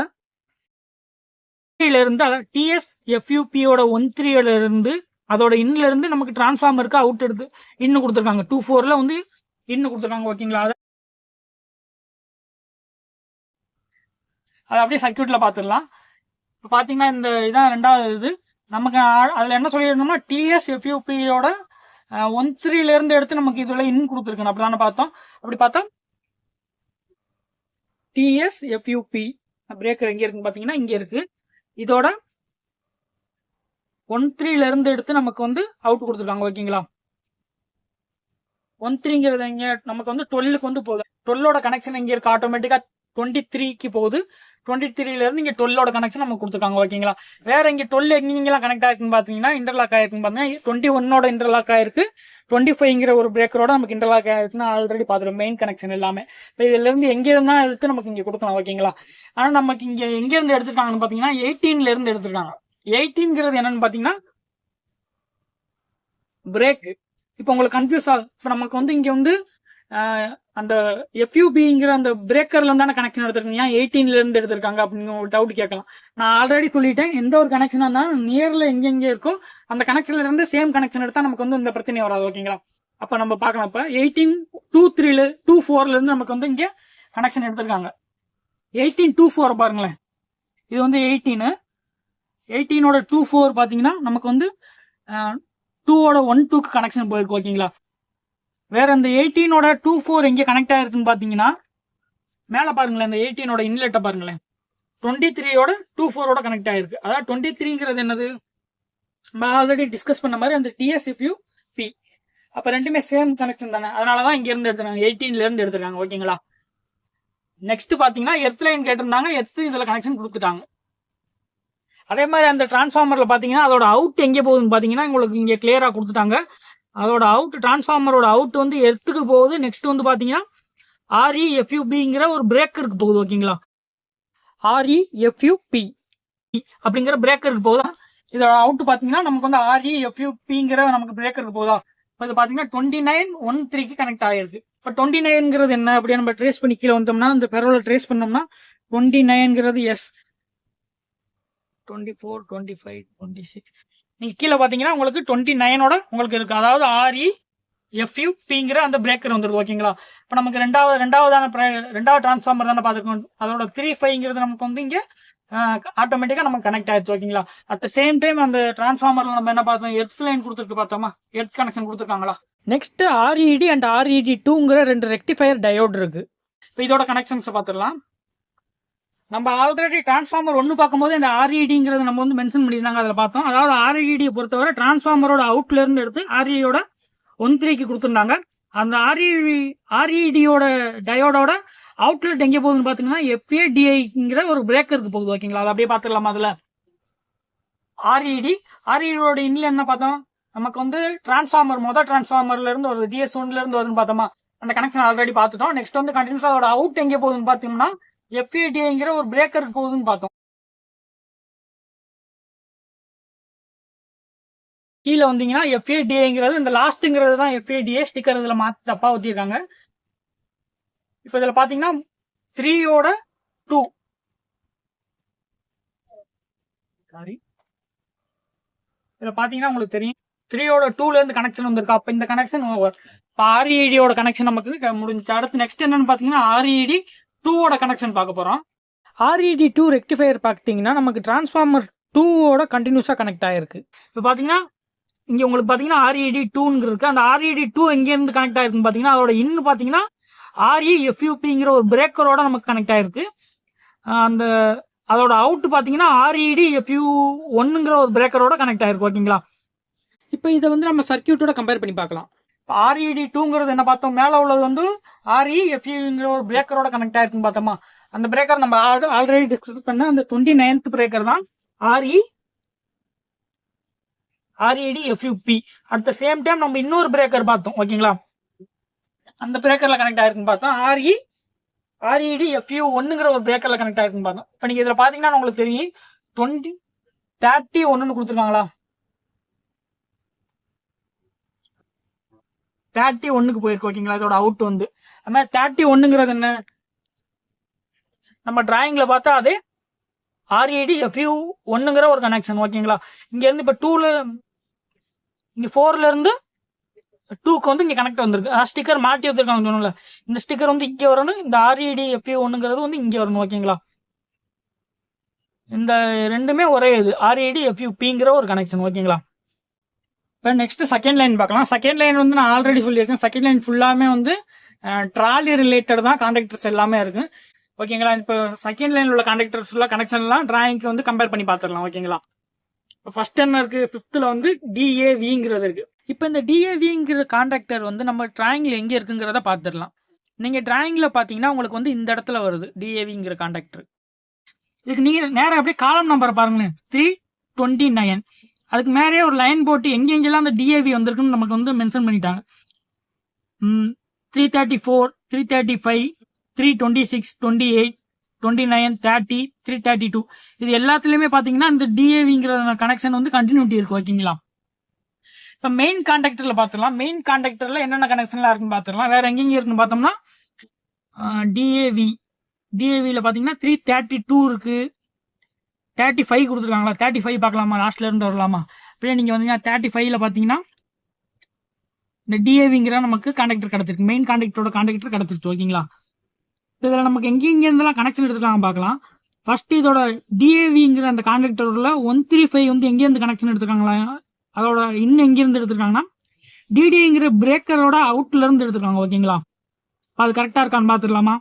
இருந்து TSFUPயோட 1.3ல இருந்து அதோட இன்னல இருந்து நமக்கு டிரான்ஸ்ஃபார்மருக்கு அவுட் எடுத்து இன்னும் கொடுத்துருக்காங்க. 2.4ல வந்து இன்னும் கொடுத்துருக்காங்க. ஓகேங்களா, அதை அப்படியே சர்க்யூட்ல பாத்துடலாம். இப்போ பாத்தீங்கன்னா இந்த இதான் ரெண்டாவது இது. நமக்கு அதுல என்ன சொல்லியிருந்தோம்னா TSFUPயோட 1.3ல இருந்து எடுத்து நமக்கு இதுல இன் கொடுத்துருக்கணும். அப்படிதானே பார்த்தோம். அப்படி பார்த்தா TSFUP பிரேக்கர் எங்க இருக்குன்னு பாத்தீங்கன்னா இங்க இருக்கு. இதோட 1.3ல இருந்து எடுத்து நமக்கு வந்து அவுட் கொடுத்துருக்காங்க. ஓகேங்களா, 1.3ங்கிறது இங்க நமக்கு வந்து 12க்கு வந்து போகுது. 12ஓட கனெக்ஷன் இங்க இருக்கு, ஆட்டோமேட்டிக்கா 23க்கு போகுது. 23ல இருந்து இங்க 12ஓட கனெக்ஷன் நமக்கு கொடுத்துருக்காங்க. ஓகேங்களா, வேற இங்க 12 எங்கெங்கெல்லாம் கனெக்ட் ஆயிருக்குன்னு பாத்தீங்கன்னா இன்டர்லாக் ஆயிருக்குன்னு பாத்தீங்கன்னா 21ஓட இன்டர்லாக் ஆயிருக்கு. 25ங்கிற ஒரு பிரேக்கரோட நமக்கு இன்டர்லாக் ஆயிருக்குன்னு ஆல்ரெடி பாத்துரும். மெயின் கனெக்ஷன் எல்லாமே இப்போ இதுல இருந்து எங்க இருந்தா எடுத்து நமக்கு இங்க கொடுக்கலாம். ஓகேங்களா, ஆனா நமக்கு இங்க எங்க இருந்து எடுத்துருக்காங்கன்னு பாத்தீங்கன்னா 18ல இருந்து எடுத்துருக்காங்க. 18ங்கிறது என்னன்னு பாத்தீங்கன்னா பிரேக். இப்போ உங்களுக்கு கன்ஃபியூஸ் ஆகும். இப்போ நமக்கு வந்து இங்க வந்து அந்த FUBங்கிற அந்த பிரேக்கர்ல இருந்தான கனெக்ஷன் எடுத்துருக்கீங்க, 18ல இருந்து எடுத்திருக்காங்க அப்படின்னு ஒரு டவுட் கேட்கலாம். நான் ஆல்ரெடி சொல்லிட்டேன், எந்த ஒரு கனெக்ஷனா இருந்தாலும் நியர்ல எங்கெங்க இருக்கோ அந்த கனெக்ஷன்ல இருந்து சேம் கனெக்ஷன் எடுத்தா நமக்கு வந்து இந்த பிரச்சனை வராது. ஓகேங்களா, அப்ப நம்ம பார்க்கலாம். இப்ப 18.2.3ல இருந்து நமக்கு வந்து இங்க கனெக்ஷன் எடுத்திருக்காங்க. 18.2.4 பாருங்களேன், இது வந்து 18ஓட 2.4 பாத்தீங்கன்னா நமக்கு வந்து 2ஓட 1.2க்கு கனெக்ஷன் போயிருக்கு. ஓகேங்களா, வேற இந்த 18ஓட 2.4 எங்க கனெக்ட் ஆயிருக்குன்னு பாத்தீங்கன்னா மேல பாருங்களேன், இந்த 18ஓட இன்லெட்டை பாருங்களேன், 23ஓட 2.4ஓட கனெக்ட் ஆயிருக்கு. அதாவது 23ங்கிறது என்னது, நம்ம ஆல்ரெடி டிஸ்கஸ் பண்ண மாதிரி அந்த TSFUP. அப்ப ரெண்டுமே சேம் கனெக்ஷன் தானே, அதனாலதான் இங்க இருந்து எடுத்துருக்காங்க, 18ல இருந்து எடுத்துருக்காங்க. ஓகேங்களா, நெக்ஸ்ட் பாத்தீங்கன்னா எர்த் லைன் கேட்டிருந்தாங்க, எர்த் இதுல கனெக்ஷன் கொடுத்துட்டாங்க. அதே மாதிரி அந்த டிரான்ஸ்ஃபார்மர்ல பாத்தீங்கன்னா அதோட அவுட் எங்க போகுதுன்னு பாத்தீங்கன்னா உங்களுக்கு இங்க கிளியரா கொடுத்துட்டாங்க. அதோட அவுட், டிரான்ஸ்ஃபார்மரோட அவுட் வந்து எர்த்துக்கு போகுது. நெக்ஸ்ட் வந்து பாத்தீங்கன்னா REFUBங்கிற ஒரு பிரேக்கருக்கு போகுது. ஓகேங்களா, REFUP அப்படிங்கிற பிரேக்கருக்கு போகுதா. இதோட அவுட் பாத்தீங்கன்னா நமக்கு வந்து REFUPங்கிற நமக்கு பிரேக்கருக்கு போகுதா. இது பாத்தீங்கன்னா 29.13க்கு கனெக்ட் ஆயிருக்கு. இப்ப 29ங்கிறது என்ன அப்படியே நம்ம ட்ரேஸ் பண்ணி கீழே வந்தோம்னா இந்த பெரோல ட்ரேஸ் பண்ணோம்னா 29ங்கிறது எஸ் 24, 25, 26 நீங்க கீழே பாத்தீங்கன்னா உங்களுக்கு 29ஓட உங்களுக்கு இருக்கு. அதாவது REFUPங்கிற அந்த பிரேக்கர் வந்துருக்கு. ஓகேங்களா, இப்ப நமக்கு ரெண்டாவது டிரான்ஸ்ஃபார்மர் தானே பாத்துக்கணும். அதோட 35ங்கிறது நமக்கு வந்து இங்க ஆட்டோமேட்டிக்கா நமக்கு கனெக்ட் ஆயிடுச்சு. ஓகேங்களா, அட் சேம் டைம் அந்த டிரான்ஸ்ஃபார்மர்ல நம்ம என்ன பார்த்தோம், எர்த் லைன் கொடுத்துருக்கு பார்த்தோமா, எர்த் கனெக்ஷன் கொடுத்துருக்காங்களா. நெக்ஸ்ட் RED அண்ட் RED2ங்கிற ரெண்டு ரெக்டிஃபயர் டயோட் இருக்கு. இப்போ இதோட கனெக்ஷன்ஸ் பார்த்துடலாம். நம்ம ஆல்ரெடி டிரான்ஸ்ஃபார்மர் 1 பார்க்கும்போது இந்த REDங்கிறது நம்ம வந்து மென்ஷன் பண்ணியிருந்தாங்க, அதில் பார்த்தோம். அதாவது RED பொறுத்தவரை டிரான்ஸ்ஃபார்மரோட அவுட்ல இருந்து எடுத்து REDயோட 1.3க்கு கொடுத்துருந்தாங்க. அந்த REDயோட டயோடோட அவுட்லெட் எங்க போகுதுன்னு பாத்தீங்கன்னா FADIங்கிற ஒரு பிரேக்கருக்கு போகுது. ஓகேங்களா, அதை அப்படியே பாத்துக்கலாம். அதுல REDயோட இன்னில என்ன பார்த்தோம், நமக்கு வந்து டிரான்ஸ்ஃபார்மர் மொதல் டிரான்ஸ்ஃபார்மர்ல இருந்து ஒரு DS1ல இருந்து வருதுன்னு பார்த்தோமா, அந்த கனெக்ஷன் ஆல்ரெடி பார்த்துட்டோம். நெக்ஸ்ட் வந்து கண்டினியூஸா அதோட அவுட் எங்க போகுதுன்னு பாத்தீங்கன்னா FADIங்கிற ஒரு பிரேக்கருக்கு போகுதுன்னு பார்த்தோம். கீழே வந்தீங்கன்னா FADIங்கிறது இந்த லாஸ்ட்ங்கிறது தான் FADI ஸ்டிக்கர் இதுல மாத்தி தப்பா ஊத்திருக்காங்க. இப்ப இதுல பாத்தீங்கன்னா 3ஓட 2 இதுல பாத்தீங்கன்னா உங்களுக்கு தெரியும் 3ஓட 2ல இருந்து கனெக்ஷன் வந்திருக்கு. அப்ப இந்த கனெக்ஷன் ஓவர். இப்ப REDயோட கனெக்ஷன் நமக்கு முடிஞ்சு. அடுத்து நெக்ஸ்ட் என்னன்னு பாத்தீங்கன்னா RED2ஓட கனெக்ஷன் பார்க்க போறோம். RED2 ரெக்டிஃபயர் பாத்தீங்கன்னா நமக்கு டிரான்ஸ்ஃபார்மர் 2ஓட கண்டினியூஸாக கனெக்ட் ஆகிருக்கு. இப்போ பார்த்தீங்கன்னா இங்கே உங்களுக்கு பார்த்தீங்கன்னா RED 2ங்கிறது இருக்குது. அந்த RED 2 எங்கேருந்து கனெக்ட் ஆகிருக்குன்னு பார்த்தீங்கன்னா அதோட இன்னு பார்த்தீங்கன்னா REFUPங்கிற ஒரு பிரேக்கரோட நமக்கு கனெக்ட் ஆகிருக்கு. அந்த அதோட அவுட் பார்த்தீங்கன்னா REDFU1ங்கிற ஒரு பிரேக்கரோட கனெக்ட் ஆகிருக்கு. ஓகேங்களா? இப்போ இதை வந்து நம்ம சர்க்கியூட்டோட கம்பேர் பண்ணி பார்க்கலாம். இப்போ RED 2ங்கிறது என்ன பார்த்தோம், மேலே உள்ளது வந்து REFUங்கிற ஒரு பிரேக்கரோட கனெக்ட் ஆகிருக்குன்னு பார்த்தோமா. அந்த பிரேக்கர் நம்ம ஆல்ரெடி டிஸ்கஸ் பண்ண அந்த 29th பிரேக்கர் தான் REDFUP. At the same time நம்ம இன்னொரு பிரேக்கர் பார்த்தோம். ஓகேங்களா? அந்த பிரேக்கர்ல கனெக்ட் ஆயிருக்குன்னு பார்த்தோம் REDFU1ங்கிற ஒரு பிரேக்கர்ல கனெக்ட் ஆயிருக்குன்னு பார்த்தோம். இப்போ நீங்க இதுல பாத்தீங்கன்னா உங்களுக்கு தெரியும் 30 கொடுத்துருக்காங்களா, 31க்கு போயிருக்கு. ஓகேங்களா? இதோட அவுட் வந்து அது மாதிரி 31ங்கிறது என்ன, நம்ம டிராயிங்ல பார்த்தா அது REDFU1ங்கிற ஒரு கனெக்ஷன். ஓகேங்களா? இங்க இருந்து இப்ப 2ல இங்க 4ல இருந்து 2க்கு வந்து இங்க கனெக்ட் வந்திருக்கு. ஸ்டிக்கர் மாட்டி வச்சிருக்காங்க சொன்னல, இந்த ஸ்டிக்கர் வந்து இங்க வரணும், இந்த REDFU1ங்கிறது வந்து இங்க வரணும். ஓகேங்களா? இந்த ரெண்டுமே ஒரே இது REDFUPங்கிற ஒரு கனெக்ஷன். ஓகேங்களா? இப்போ நெக்ஸ்ட் செகண்ட் லைன் பார்க்கலாம். செகண்ட் லைன் வந்து நான் ஆல்ரெடி சொல்லியிருக்கேன், செகண்ட் லைன் ஃபுல்லாமே வந்து ட்ராலி ரிலேட்டட் தான் கான்டாக்டர்ஸ் எல்லாமே இருக்கு. ஓகேங்களா? இப்போ செகண்ட் லைன்ல உள்ள கான்டாக்டர்ஸ் ஃபுல்லாக கனெக்ஷன்லாம் டிராயிங்க்கு வந்து கம்பேர் பண்ணி பார்த்துடலாம். ஓகேங்களா? இப்போ ஃபர்ஸ்ட் என்ன இருக்கு, 5th வந்து DAVங்கிறது இருக்கு. இப்போ இந்த DAVங்கிற கான்டாக்டர் வந்து நம்ம டிராயிங்ல எங்கே இருக்குங்கிறத பார்த்துடலாம். நீங்க டிராயிங்ல பார்த்தீங்கன்னா உங்களுக்கு வந்து இந்த இடத்துல வருது DAVங்கிற கான்டாக்டர். இதுக்கு நீங்க நேரம் அப்படியே காலம் நம்பரை பாருங்களேன், 329. அதுக்கு மேலே ஒரு லைன் போட்டு எங்கெங்கெல்லாம் அந்த DAV வந்திருக்குன்னு நமக்கு வந்து மென்ஷன் பண்ணிட்டாங்க. 334, 335, 326, 28, 29, 30, 332 இது எல்லாத்துலயுமே பாத்தீங்கன்னா இந்த DAVங்கிற கனெக்ஷன் வந்து கண்டினியூட்டி இருக்கு. ஓகேங்களா? இப்ப மெயின் கான்டாக்டர்ல பாத்துக்கலாம். மெயின் கான்டாக்டர்ல என்னென்ன கனெக்ஷன்லாம் இருக்குன்னு பாத்துக்கலாம். வேற எங்கெங்க இருக்குன்னு பார்த்தோம்னா DAVல பாத்தீங்கன்னா 332 இருக்கு, 35 கொடுத்துருக்காங்களா, 35 பார்க்கலாமா, லாஸ்ட்ல இருந்து வரலாமா. அப்படியே நீங்க வந்தீங்கன்னா 35ல பாத்தீங்கன்னா இந்த DAVங்கிற நமக்கு கான்டாக்டர் கிடைச்சிருக்கு, மெயின் கான்டாக்டரோட கான்டாக்டர் கிடைச்சிருச்சு. ஓகேங்களா? இதுல நமக்கு எங்கெங்க இருந்தெல்லாம் கனெக்ஷன் எடுத்துக்கலாம் பார்க்கலாம். ஃபர்ஸ்ட் இதோட DAVங்கிற அந்த கான்டாக்டர்ல 135 வந்து எங்க இருந்து கனெக்ஷன் எடுத்துருக்காங்களா, அதோட இன்னும் எங்க இருந்து எடுத்துருக்காங்கன்னா DDங்கிற பிரேக்கரோட அவுட்ல இருந்து எடுத்துருக்காங்க. ஓகேங்களா? அது கரெக்டா இருக்கான்னு பாத்துடலாமா.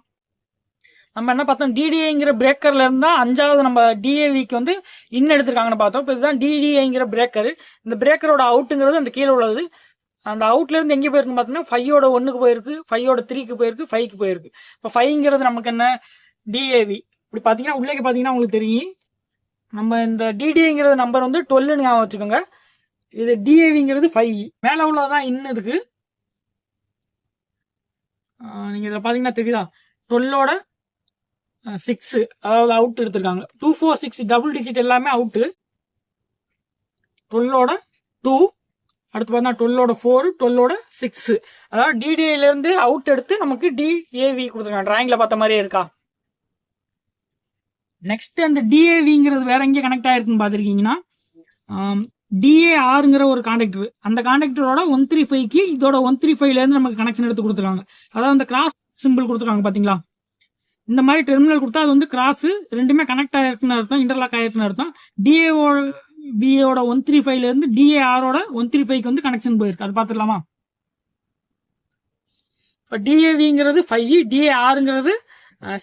நம்ம என்ன பார்த்தோம், DDங்கிற பிரேக்கர்ல இருந்தா 5வது நம்ம DAVக்கு வந்து இன்னும் எடுத்திருக்காங்கன்னு பார்த்தோம். இப்போ இதுதான் DDங்கிற பிரேக்கர். இந்த பிரேக்கரோட அவுட்டுங்கிறது அந்த கீழே உள்ளது. அந்த அவுட்ல இருந்து எங்க போயிருக்குன்னு பார்த்தீங்கன்னா 5ஓட 1க்கு போயிருக்கு, 5ஓட 3க்கு போயிருக்கு, 5க்கு போயிருக்கு. இப்போ 5ங்கிறது நமக்கு என்ன, DAV. இப்படி பாத்தீங்கன்னா உள்ளே பாத்தீங்கன்னா உங்களுக்கு தெரியும், நம்ம இந்த DDங்கிற நம்பர் வந்து 12 ஞாபகம் வச்சுக்கோங்க. இது DAVங்கிறது 5. மேல உள்ளதான் இன்னும் இருக்கு. நீங்க இதுல பாத்தீங்கன்னா தெரியுதா, 12ஓட 6 அதாவது அவுட் எடுத்திருக்காங்க. 246 டபுள் டிஜிட் எல்லாமே அவுட்டு. 12ஓட 2, அடுத்து பார்த்தா 12ஓட 4, 12ஓட 6, அதாவது DDல இருந்து அவுட் எடுத்து நமக்கு DAV கொடுத்துருக்காங்க. டிராயிங்ல பார்த்த மாதிரியே இருக்கா. நெக்ஸ்ட் அந்த DAVங்கிறது வேற எங்கே கனெக்ட் ஆயிருக்குன்னு பாத்திருக்கீங்கன்னா DARங்கிற ஒரு கான்டாக்டர், அந்த கான்டாக்டரோட 135க்கு இதோட 135ல இருந்து நமக்கு கனெக்ஷன் எடுத்து கொடுத்துருக்காங்க. அதாவது அந்த கிராஸ் சிம்பிள் கொடுத்துருக்காங்க பாத்தீங்களா. இந்த மாதிரி டெர்மினல் கொடுத்தா அது வந்து கிராஸ், ரெண்டுமே கனெக்ட் ஆயிருக்குன்னு அர்த்தம், இன்டர்லாக் ஆயிருக்குன்னு அர்த்தம். DAVயோட 135ல இருந்து DARோட 135க்கு வந்து கனெக்ஷன் போயிருக்கு. அது பாத்துடலாமா. இப்போ DAVங்கிறது 5, DARங்கிறது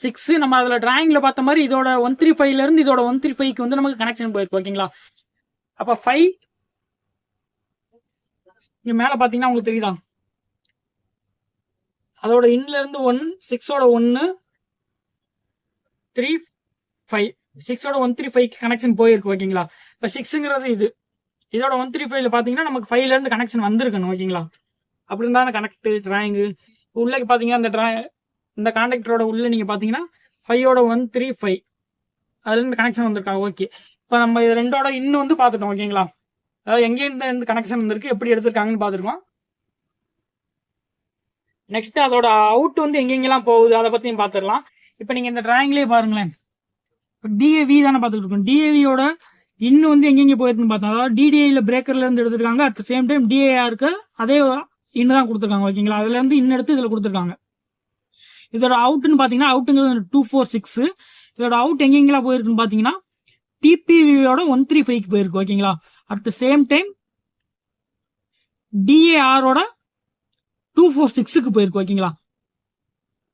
6. நம்ம அதுல டிராயிங்ல பார்த்த மாதிரி இதோட 135ல இருந்து இதோட 135க்கு வந்து நமக்கு கனெக்ஷன் போயிருக்கு. ஓகேங்களா? அப்ப 5 இங்க மேல பாத்தீங்கன்னா உங்களுக்கு தெரியுதா, அதோட இன்ல இருந்து 1, 6ஓட 1, 3, 5, 6ஓட 135க்கு கனெக்ஷன் போயிருக்கு. ஓகேங்களா? இப்ப 6ங்கிறது இது, இதோட 135ல பாத்தீங்கன்னா நமக்கு 5ல இருந்து கனெக்ஷன் வந்திருக்கணும். ஓகேங்களா? அப்படி இருந்தா கனெக்ட் டிராயிங் உள்ள பாத்தீங்கன்னா இந்த கான்டாக்டரோட உள்ள நீங்க பாத்தீங்கன்னா 5ஓட 135 அதுல இருந்து கனெக்ஷன் வந்திருக்காங்க. ஓகே, இப்ப நம்ம இது ரெண்டோட இன்னும் வந்து பாத்துட்டோம். ஓகேங்களா? அதாவது எங்க இருந்து கனெக்ஷன் வந்திருக்கு, எப்படி எடுத்திருக்காங்கன்னு பாத்துருக்கோம். நெக்ஸ்ட் அதோட அவுட் வந்து எங்கெங்கெல்லாம் போகுது அதை பத்தியும் பாத்துடலாம். இப்ப நீங்க இந்த டிராயிங்லயே பாருங்களேன், DAV தானே பாத்துட்டு இருக்கோம். DAVயோட இன்னும் வந்து எங்கெங்க போயிருக்குன்னு பார்த்தோம். அதாவது DDIல பிரேக்கர்ல இருந்து எடுத்திருக்காங்க, அட் சேம் டைம் DARக்கு அதே இன்னும் தான் கொடுத்துருக்காங்க. ஓகேங்களா? அதுல இருந்து இன்னும் எடுத்து இதுல கொடுத்துருக்காங்க. இதோட அவுட்னு பாத்தீங்கன்னா அவுட்டுங்கிறது 246. இதோட அவுட் எங்கெங்கெல்லாம் போயிருக்குன்னு பாத்தீங்கன்னா டிபிவியோட 135க்கு போயிருக்கு ஓகேங்களா. அட் த சேம் டைம் டிஏஆரோட 246க்கு போயிருக்கு ஓகேங்களா.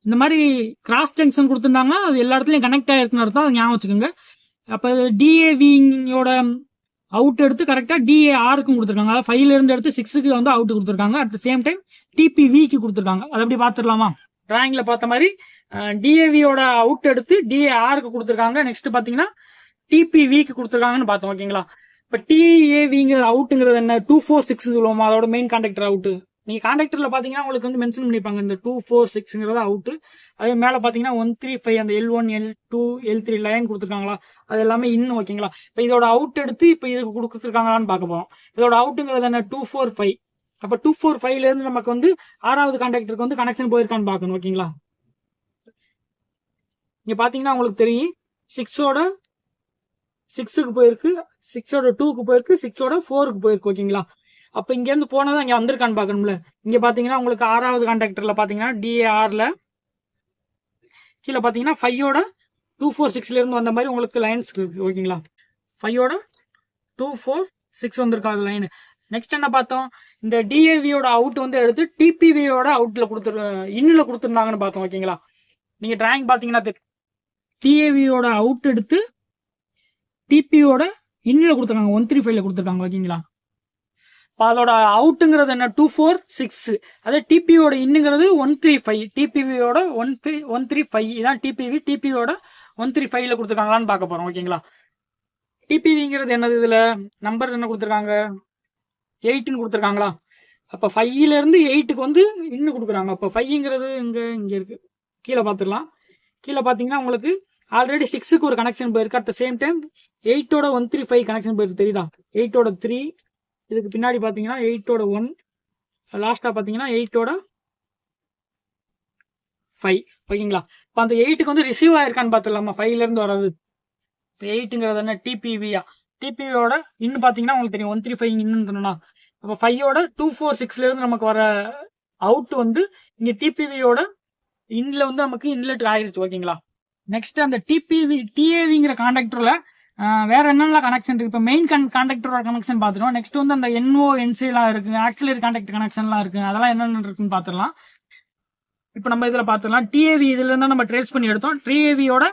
இந்த மாதிரி கிராஸ் ஜங்ஷன் கொடுத்துருந்தாங்கன்னா அது எல்லா இடத்துலையும் கனெக்ட் ஆயிருக்குன்னு அர்த்தம், அதை ஞாபகம் வச்சுக்கோங்க. அப்போ டிஏவியோட அவுட் எடுத்து கரெக்டாக டிஏஆருக்கும் கொடுத்துருக்காங்க. அதாவது 5ல இருந்து எடுத்து 6க்கு வந்து அவுட் கொடுத்துருக்காங்க. அட் த சேம் டைம் டிபிவிக்கு கொடுத்துருக்காங்க. அதை எப்படி பார்த்துடலாமா? டிராயிங்ல பார்த்த மாதிரி டிஏவியோட அவுட் எடுத்து டிஏஆருக்கு கொடுத்துருக்காங்க. நெக்ஸ்ட் பார்த்தீங்கன்னா டிபிவிக்கு கொடுத்துருக்காங்கன்னு பார்த்தோம் ஓகேங்களா. இப்போ டிஏவிங்கிற அவுட்டுங்கிறது என்ன? 246 சொல்லுவோமா, அதோட மெயின் கான்டாக்டர் அவுட்டு. நீங்க கான்டாக்டர்ல பாத்தீங்கன்னா உங்களுக்கு வந்து மென்ஷன் பண்ணிருப்பாங்க இந்த 246ங்கிறது அவுட். அதே மேல பாத்தீங்கன்னா 135 அந்த L1 L2 L3 லைன் கொடுத்துருக்காங்களா, அது எல்லாமே இன்னும் ஓகேங்களா. இப்போ இதோட அவுட் எடுத்து இப்போ இதுக்கு கொடுத்துருக்காங்களான்னு பார்க்க போறோம். இதோட அவுட்டுங்கிறது என்ன? 245. அப்ப 245ல இருந்து நமக்கு வந்து 6வது கான்டாக்டருக்கு வந்து கனெக்ஷன் போயிருக்கான்னு பார்க்கணும் ஓகேங்களா. இங்க பாத்தீங்கன்னா உங்களுக்கு தெரியும் 6ஓட 6க்கு போயிருக்கு, 6ஓட 2க்கு போயிருக்கு, 6ஓட 4க்கு போயிருக்கு ஓகேங்களா. அப்ப இங்க இருந்து போனதான் இங்க வந்திருக்கான்னு பாக்கணும்ல. இங்க பாத்தீங்கன்னா உங்களுக்கு 6வது கான்டாக்டர்ல பாத்தீங்கன்னா டிஏஆர்ல கீழே பாத்தீங்கன்னா 5ஓட 246ல இருந்து வந்த மாதிரி உங்களுக்கு லைன்ஸ் இருக்கு ஓகேங்களா. 5ஓட 246 வந்திருக்காது லைன். நெக்ஸ்ட் என்ன பார்த்தோம்? இந்த டிஏவியோட அவுட் வந்து எடுத்து டிபிவியோட அவுட்ல இன்னுல கொடுத்துருந்தாங்கன்னு பார்த்தோம் ஓகேங்களா. நீங்க டிராயிங் பாத்தீங்கன்னா டிஏவியோட அவுட் எடுத்து டிபியோட இன்னுல கொடுத்துருக்காங்க, 135ல கொடுத்துருக்காங்க ஓகேங்களா. அதோட அவுட்டுங்கிறது என்ன? 246. அதே டிபியோட இன்னுங்கிறது 135. டிபிவியோட 135 இதான் டிபிவி. டிபியோட 135ல கொடுத்துருக்காங்களான்னு பார்க்க போறோம் ஓகேங்களா. டிபிவிங்கிறது என்னது? இதுல நம்பர் என்ன கொடுத்துருக்காங்க? 8ன்னு கொடுத்துருக்காங்களா. அப்ப 5ல இருந்து 8க்கு வந்து இன்னும் கொடுக்குறாங்க. அப்ப 5ங்கிறது இங்க இருக்கு, கீழே பார்த்துடலாம். கீழே பாத்தீங்கன்னா உங்களுக்கு ஆல்ரெடி 6க்கு ஒரு கனெக்ஷன் போயிருக்கு. அட் த சேம் டைம் 8ஓட 135 கனெக்ஷன் போயிருக்கு தெரியுதா. 8ஓட 3, இதுக்கு பின்னாடி பாத்தீங்கன்னா 8ஓட 1, லாஸ்டா பாத்தீங்கன்னா 8ஓட 5 ஓகேங்களா. இப்போ அந்த 8க்கு வந்து ரிசீவ் ஆயிருக்கான்னு பாத்துடலாமா? 5ல இருந்து வராது. 8ங்கிறது என்ன? டிபிவியா. டிபிவியோட இன்னும் பாத்தீங்கன்னா உங்களுக்கு தெரியும் 135 இன்னும் சொன்னா. அப்போ 5ஓட 246ல இருந்து நமக்கு வர அவுட் வந்து இங்க டிபிவியோட இன்னில வந்து நமக்கு இன்லெட் ஆயிருச்சு ஓகேங்களா. நெக்ஸ்ட் அந்த டிஏவிங்கிற கான்டாக்டர்ல வேற என்னெல்லாம் கனெக்ஷன் இருக்கு? இப்போ மெயின் கான்டாக்டரோட கனெக்ஷன் பார்த்துட்டோம். நெக்ஸ்ட் வந்து அந்த NO NC எல்லாம் இருக்கு, ஆக்சிலரி கான்டாக்ட் கனெக்ஷன்லாம் இருக்கு. அதெல்லாம் என்னென்ன இருக்குன்னு பார்த்துடலாம். இப்போ நம்ம இதுல பார்த்துடலாம். டிஏவி இதுல இருந்தா நம்ம ட்ரேஸ் பண்ணி எடுத்தோம். டிஏவியோட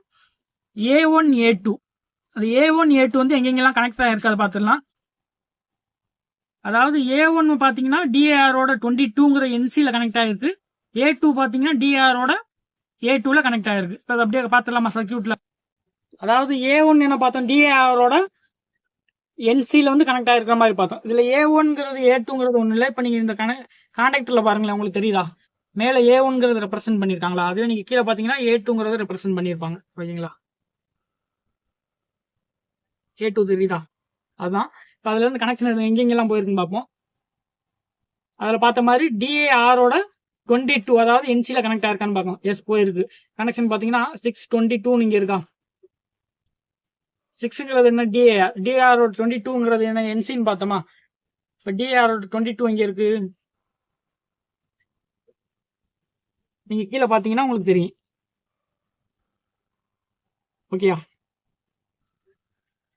A1 A2, அது A1 A2 வந்து எங்கெங்கெல்லாம் கனெக்ட் ஆயிருக்கு அதை பார்த்துடலாம். அதாவது A1 பாத்தீங்கன்னா டிஏஆரோட 22ங்கிற NCல கனெக்ட் ஆயிருக்கு. A2 பாத்தீங்கன்னா டிஏஆரோட A2ல கனெக்ட் ஆயிருக்கு. இப்போ அதை அப்படியே பார்த்துடலாமா சர்க்கியூட்ல. அதாவது A1 என்ன பார்த்தோம்? டிஏஆரோட NCல வந்து கனெக்ட் ஆயிருக்கிற மாதிரி பார்த்தோம். இதுல A1ங்கிறது A2ங்கிறது ஒண்ணு இல்லை. இப்போ நீங்க இந்த கான்டாக்டர்ல பாருங்களேன், உங்களுக்கு தெரியுதா? மேல A1ங்கிறது ரெப்ரசென்ட் பண்ணிருக்காங்களா, அதுவே நீங்க கீழே பாத்தீங்கன்னா A2ங்கிறத ரெப்ரசென்ட் பண்ணிருப்பாங்க ஓகேங்களா. A2 தெரியுதா? அதுதான். இப்போ அதுல இருந்து கனெக்ஷன் எங்கெங்கெல்லாம் போயிருக்குன்னு பார்ப்போம். அதுல பார்த்த மாதிரி டிஏஆரோட 22, அதாவது NCல கனெக்ட் ஆயிருக்கான்னு பார்க்கணும். எஸ், போயிருக்கு. கனெக்ஷன் பாத்தீங்கன்னா 622 இங்க இருக்கா. 6ங்கிறது என்ன? டிஏஆர். டிஏஆரோட 22ங்கிறது என்ன? NCன்னு பார்த்தோமா. இப்போ டிஏஆரோட 22 இங்க இருக்கு. நீங்க கீழே பாத்தீங்கன்னா உங்களுக்கு தெரியும் ஓகேயா.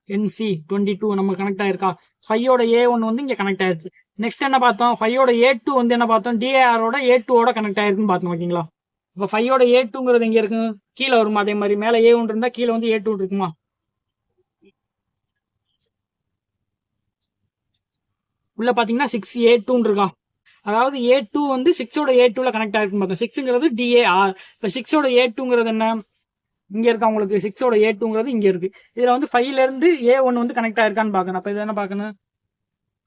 NC 22 நம்ம கனெக்ட் ஆயிருக்கா. 5ஓட A1 வந்து இங்க கனெக்ட் ஆயிருக்கு. நெக்ஸ்ட் என்ன பார்த்தோம்? 5ஓட A2 வந்து என்ன பார்த்தோம்? டிஏஆரோட A2ஓட கனெக்ட் ஆயிருக்குன்னு பார்த்தோம் ஓகேங்களா. இப்போ 5ஓட A2ங்கிறது எங்க இருக்கு? கீழே வருமா. அதே மாதிரி மேல A1 இருந்தா கீழே வந்து A2 இருக்குமா. உள்ள பாத்தீங்கன்னா 6A2 இருக்கா. அதாவது A2 வந்து 6ஓட A2ல கனெக்ட் ஆயிருக்குன்னு பார்த்தோம். 6ங்கிறது டிஏஆர். இப்போ 6ஓட A2ங்கிறது என்ன? இங்க இருக்கா உங்களுக்கு. 6ஓட A2ங்கிறது இங்க இருக்கு. இதுல வந்து 5ல இருந்து A1 வந்து கனெக்ட் ஆயிருக்கான்னு பார்க்கணும். அப்ப இது என்ன பார்க்கணும்?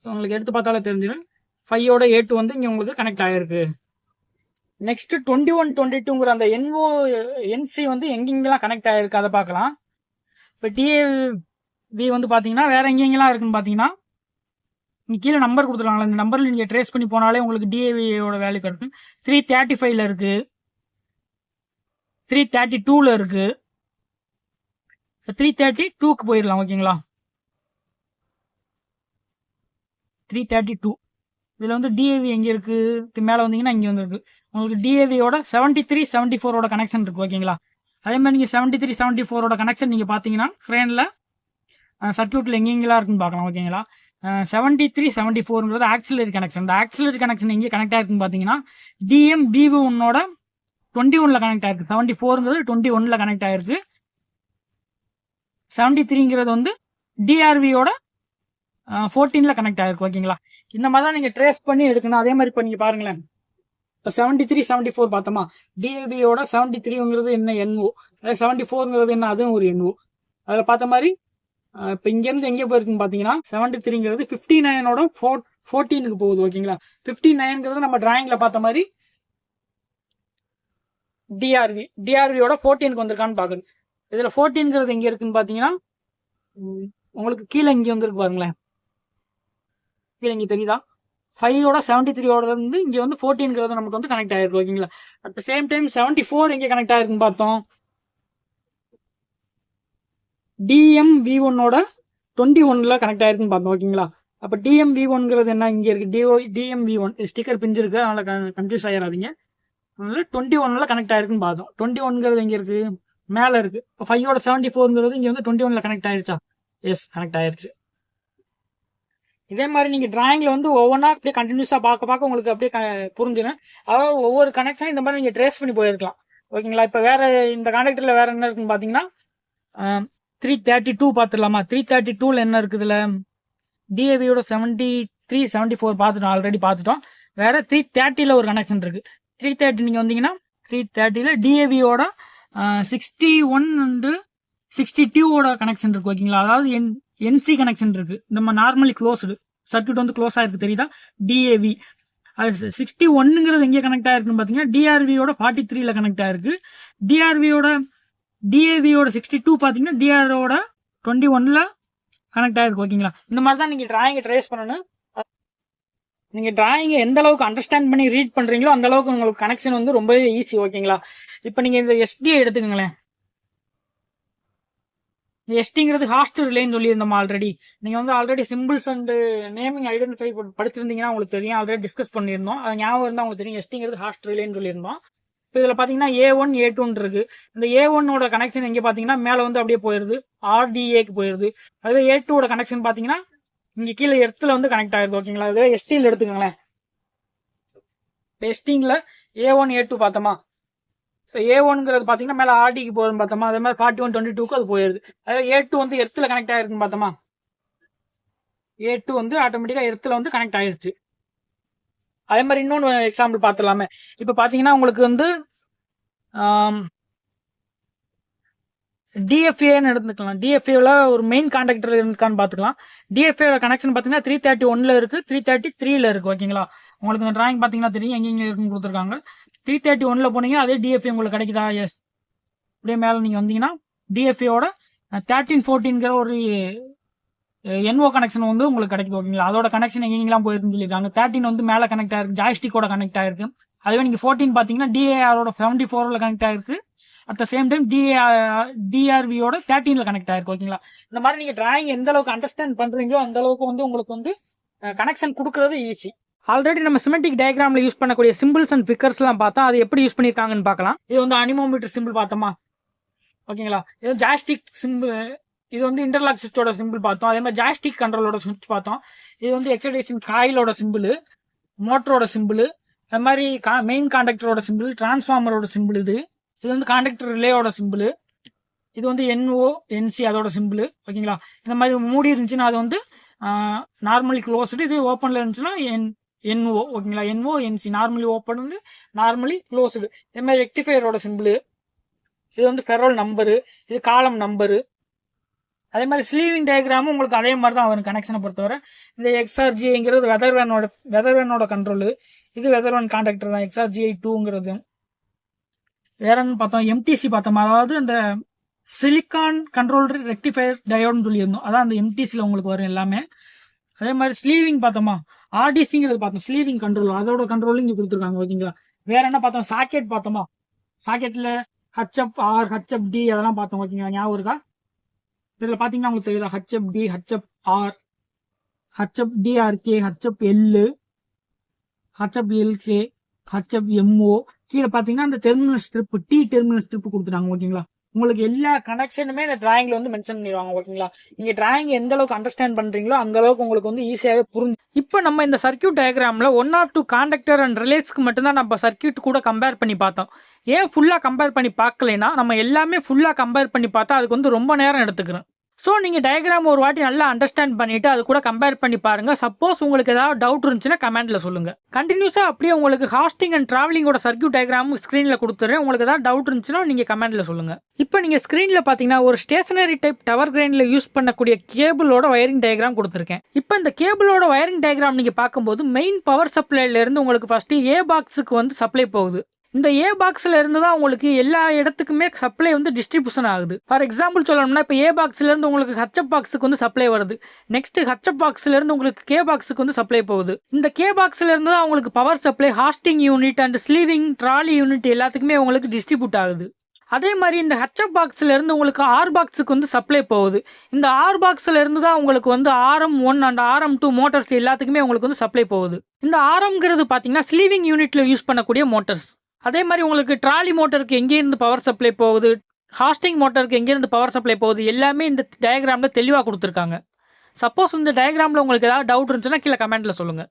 உங்களுக்கு எடுத்து பார்த்தாலே தெரிஞ்சிடும். 5ஓட A2 வந்து இங்க உங்களுக்கு கனெக்ட் ஆயிருக்கு. நெக்ஸ்ட் 21 22ங்கிற அந்த NC வந்து எங்கெங்கெல்லாம் கனெக்ட் ஆயிருக்கு அதை பார்க்கலாம். இப்போ டிஏவி வந்து பாத்தீங்கன்னா வேற எங்கெங்கெல்லாம் இருக்குன்னு பாத்தீங்கன்னா நீங்க கீழே நம்பர் கொடுத்துருக்காங்களா, இந்த நம்பர்ல நீங்க ட்ரேஸ் பண்ணி போனாலே உங்களுக்கு டிஏவியோட வேல்யூ கிடைக்கும். 335ல இருக்கு, 332ல இருக்கு. 332க்கு போயிடலாம் ஓகேங்களா. 332 இதுல வந்து டிஏவி எங்க இருக்கு? மேல வந்தீங்கன்னா இங்க வந்து இருக்கு. உங்களுக்கு டிஏவியோட 73 74ஓட கனெக்ஷன் இருக்கு ஓகேங்களா. அதே மாதிரி நீங்க 73 74ஓட கனெக்ஷன் நீங்க பாத்தீங்கன்னா ஃப்ரேன்ல சர்க்யூட்டில் எங்கெங்கெல்லாம் இருக்குன்னு பார்க்கலாம் ஓகேங்களா. 73 74ங்கிறது ஆக்சிலரி கனெக்ஷன். இந்த ஆக்சிலரி கனெக்ஷன் எங்கே கனெக்ட் ஆயிருக்குன்னு பார்த்தீங்கன்னா டிஎம் பிவி1ஓட 21ல கனெக்ட் ஆயிருக்கு. 74ங்கிறது 21ல கனெக்ட் ஆயிருக்கு. 73ங்கிறது வந்து டிஆர்வியோட 14ல கனெக்ட் ஆயிருக்கு ஓகேங்களா. இந்த மாதிரி தான் நீங்கள் ட்ரேஸ் பண்ணி எடுக்கணும். அதே மாதிரி இப்போ நீங்கள் பாருங்களேன், இப்போ 73 74 பார்த்தோமா, டிஎல்பியோட 73ங்கிறது என்ன என்ஓ, 74ங்கிறது என்ன அதுவும் ஒரு என்ஓ. அதில் பார்த்த மாதிரி இப்போ இங்கேருந்து எங்கே போயிருக்குன்னு பார்த்தீங்கன்னா 73ங்கிறது 59ஓட 14க்கு போகுது ஓகேங்களா. 59ங்கிறது நம்ம டிராயிங்கில் பார்த்த மாதிரி டிஆர்வியோட 14க்கு வந்திருக்கான்னு பார்க்கணும். இதில் 14ங்கிறது எங்கே இருக்குன்னு பார்த்தீங்கன்னா உங்களுக்கு கீழே இங்கே வந்துருக்கு பாருங்களேன், கீழே இங்கே தெரியுதா, 5ஓட 73ஓட வந்து இங்கே வந்து 14ங்கிறது நமக்கு வந்து கனெக்ட் ஆயிருக்கு ஓகேங்களா. அட் த சேம் டைம் 74 எங்கே கனெக்ட் ஆயிருக்குன்னு பார்த்தோம், டிஎம்வி1ஓட 21ல கனெக்ட் ஆயிருக்குன்னு பார்த்தோம் ஓகேங்களா. அப்போ டிஎம்வி1ங்கிறது என்ன, இங்கே இருக்கு டிஎம்வி1 ஸ்டிக்கர் பிஞ்சிருக்கு, அதனால கன்ஃபியூஸ் ஆகிடாதீங்க. அதனால 21ல கனெக்ட் ஆயிருக்குன்னு பார்த்தோம். 21ங்கிறது எங்கே இருக்கு, மேலே இருக்கு. இப்போ 5ஓட 74ங்கிறது இங்கே வந்து 21ல கனெக்ட் ஆயிருச்சா, எஸ் கனெக்ட் ஆயிருச்சு. இதே மாதிரி நீங்கள் டிராயிங்கில் வந்து ஒவ்வொன்றா அப்படியே கண்டினியூஸாக பார்க்க உங்களுக்கு அப்படியே புரிஞ்சிடும். அதாவது ஒவ்வொரு கனெக்ஷனும் இந்த மாதிரி நீங்கள் ட்ரேஸ் பண்ணி போயிருக்கலாம் ஓகேங்களா. இப்போ வேற இந்த கான்டாக்டரில் வேற என்ன இருக்குன்னு பார்த்தீங்கன்னா 332 பார்த்துடலாமா. 332ல என்ன இருக்குதுல, டிஏவியோட 73 74 பார்த்துட்டோம், ஆல்ரெடி பார்த்துட்டோம். வேற 330ல ஒரு கனெக்ஷன் இருக்கு. 330 நீங்கள் வந்தீங்கன்னா 330ல டிஏவியோட 61 அண்டு 62ஓட கனெக்ஷன் இருக்கு ஓகேங்களா. அதாவது என்சி கனெக்ஷன் இருக்கு. நம்ம நார்மலி க்ளோஸ்டு சர்க்யூட் வந்து க்ளோஸ் ஆயிருக்கு தெரியுதா, டிஏவி. அது 61ங்கிறது எங்கே கனெக்ட் ஆயிருக்குன்னு பார்த்தீங்கன்னா டிஆர்வியோட 43ல கனெக்ட் ஆயிருக்கு. டிஏவியோட 62 பார்த்தீங்கன்னா டிஆரோட 21ல கனெக்ட் ஆயிருக்கு ஓகேங்களா. இந்த மாதிரி தான் நீங்கள் டிராயிங்கை ட்ரேஸ் பண்ணணும். நீங்கள் டிராயிங்கை எந்த அளவுக்கு அண்டர்ஸ்டாண்ட் பண்ணி ரீட் பண்ணுறீங்களோ அந்த அளவுக்கு உங்களுக்கு கனெக்ஷன் வந்து ரொம்பவே ஈஸி ஓகேங்களா. இப்போ நீங்கள் இந்த எஸ்டியை எடுத்துக்கங்களேன். எஸ்டிங்கிறது ஹாஸ்ட் ரிலேன்னு சொல்லியிருந்தோம் ஆல்ரெடி. நீங்கள் வந்து already symbols and naming identify படிச்சிருந்தீங்கன்னா உங்களுக்கு தெரியும், ஆல்ரெடி டிஸ்கஸ் பண்ணியிருந்தோம். அது ஞாபகம் இருந்தால் உங்களுக்கு தெரியும். எஸ்டிங்கிறது ஹாஸ்ட் ரிலேன்னு சொல்லியிருந்தோம். இப்போ இதில் பார்த்தீங்கன்னா A1 A2 இருக்கு. இந்த A1ஓட கனெக்ஷன் எங்கே பார்த்தீங்கன்னா மேலே வந்து அப்படியே போயிருது, RDAக்கு போயிருது. அதுவே A2ஓட கனெக்ஷன் பார்த்தீங்கன்னா இங்கே கீழே எர்த்தில் வந்து கனெக்ட் ஆயிருது ஓகேங்களா. அதுவே எஸ்டியில் எடுத்துக்கோங்களேன். இப்போ எஸ்டிங்கில் A1 A2 பார்த்தோமா, இப்போ A1ங்கிறது பார்த்தீங்கன்னா மேலே RDக்கு போகுதுன்னு பார்த்தோமா, அதே மாதிரி 41 22க்கு அது போயிருது. அதே A2 வந்து எர்த்தில் கனெக்ட் ஆயிருக்குன்னு பார்த்தோமா, A2 வந்து ஆட்டோமேட்டிக்காக எர்த்தில் வந்து கனெக்ட் ஆயிருச்சு. அதே மாதிரி இன்னொன்று எக்ஸாம்பிள் பார்த்துலாமே. இப்போ பார்த்தீங்கன்னா உங்களுக்கு வந்து டிஎஃப்ஏன்னு எடுத்துக்கலாம். டிஎஃப்ஏவில் ஒரு மெயின் கான்டாக்டர் இருக்கான்னு பார்த்துக்கலாம். டிஎஃப்ஏ கனெக்ஷன் பார்த்தீங்கன்னா 331ல இருக்கு, 333ல இருக்கு ஓகேங்களா. உங்களுக்கு இந்த டிராயிங் பார்த்தீங்கன்னா தெரியும் எங்கெங்க இருக்குன்னு கொடுத்துருக்காங்க. 331ல போனீங்கன்னா அதே டிஎஃப்ஏ உங்களுக்கு கிடைக்குதா, எஸ். அப்படியே மேலே நீங்கள் வந்தீங்கன்னா டிஎஃப்ஏவோட 1314ங்கிற ஒரு என்ஓ கனெக்ஷன் வந்து உங்களுக்கு கிடைக்குது ஓகேங்களா. அதோட கனெக்ஷன் எங்கெங்கெல்லாம் போயிருக்குன்னு சொல்லியிருக்காங்க. 13 வந்து மேலே கனெக்ட் ஆயிருக்கு, ஜாய்ஸ்டிக்கோட கனெக்ட் ஆயிருக்கு. அதுவே நீங்கள் 14 பார்த்தீங்கன்னா டிஏஆரோட 74ல கனெக்ட் ஆயிருக்கு. அட் த சேம் டைம் டிஆர்வியோட 13ல கனெக்ட் ஆயிருக்கு ஓகேங்களா. இந்த மாதிரி நீங்கள் டிராயிங் எந்த அளவுக்கு அண்டர்ஸ்டாண்ட் பண்ணுறீங்களோ அந்த அளவுக்கு வந்து உங்களுக்கு வந்து கனெக்ஷன் கொடுக்கறது ஈஸி. ஆல்ரெடி நம்ம சிமெட்டிக் டயக்ராமில் யூஸ் பண்ணக்கூடிய சிம்பிள்ஸ் அண்ட் ஃபிகர்ஸ்லாம் பார்த்தா அது எப்படி யூஸ் பண்ணியிருக்காங்கன்னு பார்க்கலாம். இது வந்து அனிமோமீட்டர் சிம்பிள் பார்த்தோமா ஓகேங்களா. இது ஜாய்ஸ்டிக் சிம்பிள், இது வந்து இன்டர்லாக் சுவிட்சோட சிம்பிள் பார்த்தோம். அதே மாதிரி ஜாய்ஸ்டிக் கண்ட்ரோலோட சுவிட்ச் பார்த்தோம். இது வந்து எக்ஸைடேஷன் காயிலோட சிம்பிள், மோட்டரோட சிம்பிள், அது மாதிரி மெயின் கான்டாக்டரோட சிம்பிள், டிரான்ஸ்ஃபார்மரோட சிம்பிள். இது வந்து கான்டாக்டர் ரிலேயோட சிம்பிள். இது வந்து NO NC அதோட சிம்பிள் ஓகேங்களா. இந்த மாதிரி மூடி இருந்துச்சுன்னா அது வந்து நார்மலி க்ளோஸ்டு. இது ஓப்பனில் இருந்துச்சுன்னா NO ஓகேங்களா. NO NC நார்மலி ஓப்பன் வந்து நார்மலி க்ளோஸ்டு. இதே மாதிரி ரெக்டிஃபையரோட சிம்பிள். இது வந்து ஃபெரோல் நம்பரு, இது காலம் நம்பரு. அதே மாதிரி ஸ்லீவிங் டயக்ராமும் உங்களுக்கு அதே மாதிரி தான் வரும் கனெக்ஷனை பொறுத்தவரை. இந்த XRGங்கிறது வெதர்வேனோட கண்ட்ரோலு. இது வெதர்வேன் கான்டாக்டர் தான். XRGI 2ங்கிறது வேற என்ன பார்த்தோம், MTC பார்த்தோம். அதாவது அந்த சிலிக்கான் கண்ட்ரோல் ரெக்டிஃபயர் டயோட்னு சொல்லியிருந்தோம். அதான் அந்த MTCயில் உங்களுக்கு வரும் எல்லாமே. அதே மாதிரி ஸ்லீவிங் பார்த்தோமா, RDCங்கிறது பார்த்தோம், ஸ்லீவிங் கண்ட்ரோல். அதோட கண்ட்ரோலும் இங்கே கொடுத்துருக்காங்க ஓகேங்களா. வேற என்ன பார்த்தோம், சாக்கெட் பார்த்தோமா. சாக்கெட்டில் HFR HFD அதெல்லாம் பார்த்தோம் ஓகேங்களா. ஞாபகம் இருக்கா? இதில் பார்த்தீங்கன்னா உங்களுக்கு தெரியுதா, HFD HFR HFDRK HFL HFLK HFMO. கீழே பார்த்தீங்கன்னா அந்த டெர்மினல் ஸ்ட்ரிப், டெர்மினல் ஸ்ட்ரிப் கொடுத்துட்டாங்க ஓகேங்களா. உங்களுக்கு எல்லா கனெக்ஷனுமே இந்த டிராயிங்ல வந்து மென்ஷன் பண்ணிடுவாங்க. ஓகேங்களா? நீங்க டிராயிங் எந்த அளவுக்கு அண்டர்ஸ்டாண்ட் பண்றீங்களோ அந்த அளவுக்கு உங்களுக்கு வந்து ஈஸியாவே புரிஞ்சு. இப்போ நம்ம இந்த சர்க்யூட் டயக்ராம்ல 1 or 2 காண்டக்டர் அண்ட் ரிலேஸ்க்கு மட்டும்தான் நம்ம சர்க்யூட் கூட கம்பேர் பண்ணி பார்த்தோம். ஏன் ஃபுல்லா கம்பேர் பண்ணி பார்க்கலைன்னா, நம்ம எல்லாமே ஃபுல்லா கம்பேர் பண்ணி பார்த்தா அதுக்கு வந்து ரொம்ப நேரம் எடுத்துக்கிறோம். ஸோ நீங்கள் டயக்ராம் ஒரு வாட்டி நல்லா அண்டர்ஸ்டாண்ட் பண்ணிவிட்டு அது கூட கம்பேர் பண்ணி பாருங்கள். சப்போஸ் உங்களுக்கு ஏதாவது டவுட் இருந்துச்சுன்னா கமெண்ட்டில் சொல்லுங்கள். கண்டினியூஸாக அப்படியே உங்களுக்கு ஹாஸ்டிங் அண்ட் ட்ராவலிங்கோட சர்க்யூட் டயக்ராம் ஸ்க்ரீனில் கொடுத்துறேன். உங்களுக்கு ஏதாவது டவுட் இருந்துச்சுன்னா நீங்கள் கமெண்ட்டில் சொல்லுங்கள். இப்போ நீங்கள் ஸ்க்ரீனில் பார்த்தீங்கன்னா ஒரு ஸ்டேஷனரி டைப் டவர் கிரைனில் யூஸ் பண்ணக்கூடிய கேபிளோட வயரிங் டயக்ராம் கொடுத்துருக்கேன். இப்போ இந்த கேபிளோட வயரிங் டயக்ராம் நீங்கள் பார்க்கும்போது மெயின் பவர் சப்ளைலேருந்து உங்களுக்கு ஃபஸ்ட்டு ஏ பாக்ஸுக்கு வந்து சப்ளை போகுது. இந்த ஏ பாக்ஸ்ல இருந்து தான் உங்களுக்கு எல்லா இடத்துக்குமே சப்ளை வந்து டிஸ்ட்ரிபியூஷன் ஆகுது. ஃபார் எக்ஸாம்பிள் சொல்லணும்னா இப்போ ஏ பாக்ஸ்ல இருந்து உங்களுக்கு ஹச்எப் பாக்ஸுக்கு வந்து சப்ளை வருது. நெக்ஸ்ட் ஹச்எப் பாக்ஸ்ல இருந்து உங்களுக்கு கே பாக்ஸுக்கு வந்து சப்ளை போகுது. இந்த கே பாக்ஸ்ல இருந்து தான் உங்களுக்கு power supply, hoisting unit and slewing trolley unit எல்லாத்துக்குமே உங்களுக்கு டிஸ்ட்ரிபியூட் ஆகுது. அதே மாதிரி இந்த ஹச்எப் பாக்ஸ்ல இருந்து உங்களுக்கு ஆர் பாக்ஸுக்கு வந்து சப்ளை போகுது. இந்த ஆர் பாக்ஸ்ல இருந்து தான் உங்களுக்கு வந்து RM1 அண்ட் RM2 மோட்டர்ஸ் எல்லாத்துக்குமே உங்களுக்கு வந்து சப்ளை போகுது. இந்த ஆர்எம்ங்கிறது பார்த்தீங்கன்னா ஸ்லீவிங் யூனிட்ல யூஸ் பண்ணக்கூடிய மோட்டர்ஸ். அதே மாதிரி உங்களுக்கு ட்ராலி மோட்டருக்கு எங்கேருந்து பவர் சப்ளை போகுது, ஹாஸ்டிங் மோட்டருக்கு எங்கேருந்து பவர் சப்ளை போகுது எல்லாமே இந்த டயக்ராமில் தெளிவாக கொடுத்துருக்காங்க. சப்போஸ் இந்த டயக்ராமில் உங்களுக்கு ஏதாவது டவுட் இருந்துச்சுன்னா கீழே கமெண்ட்டில் சொல்லுங்கள்.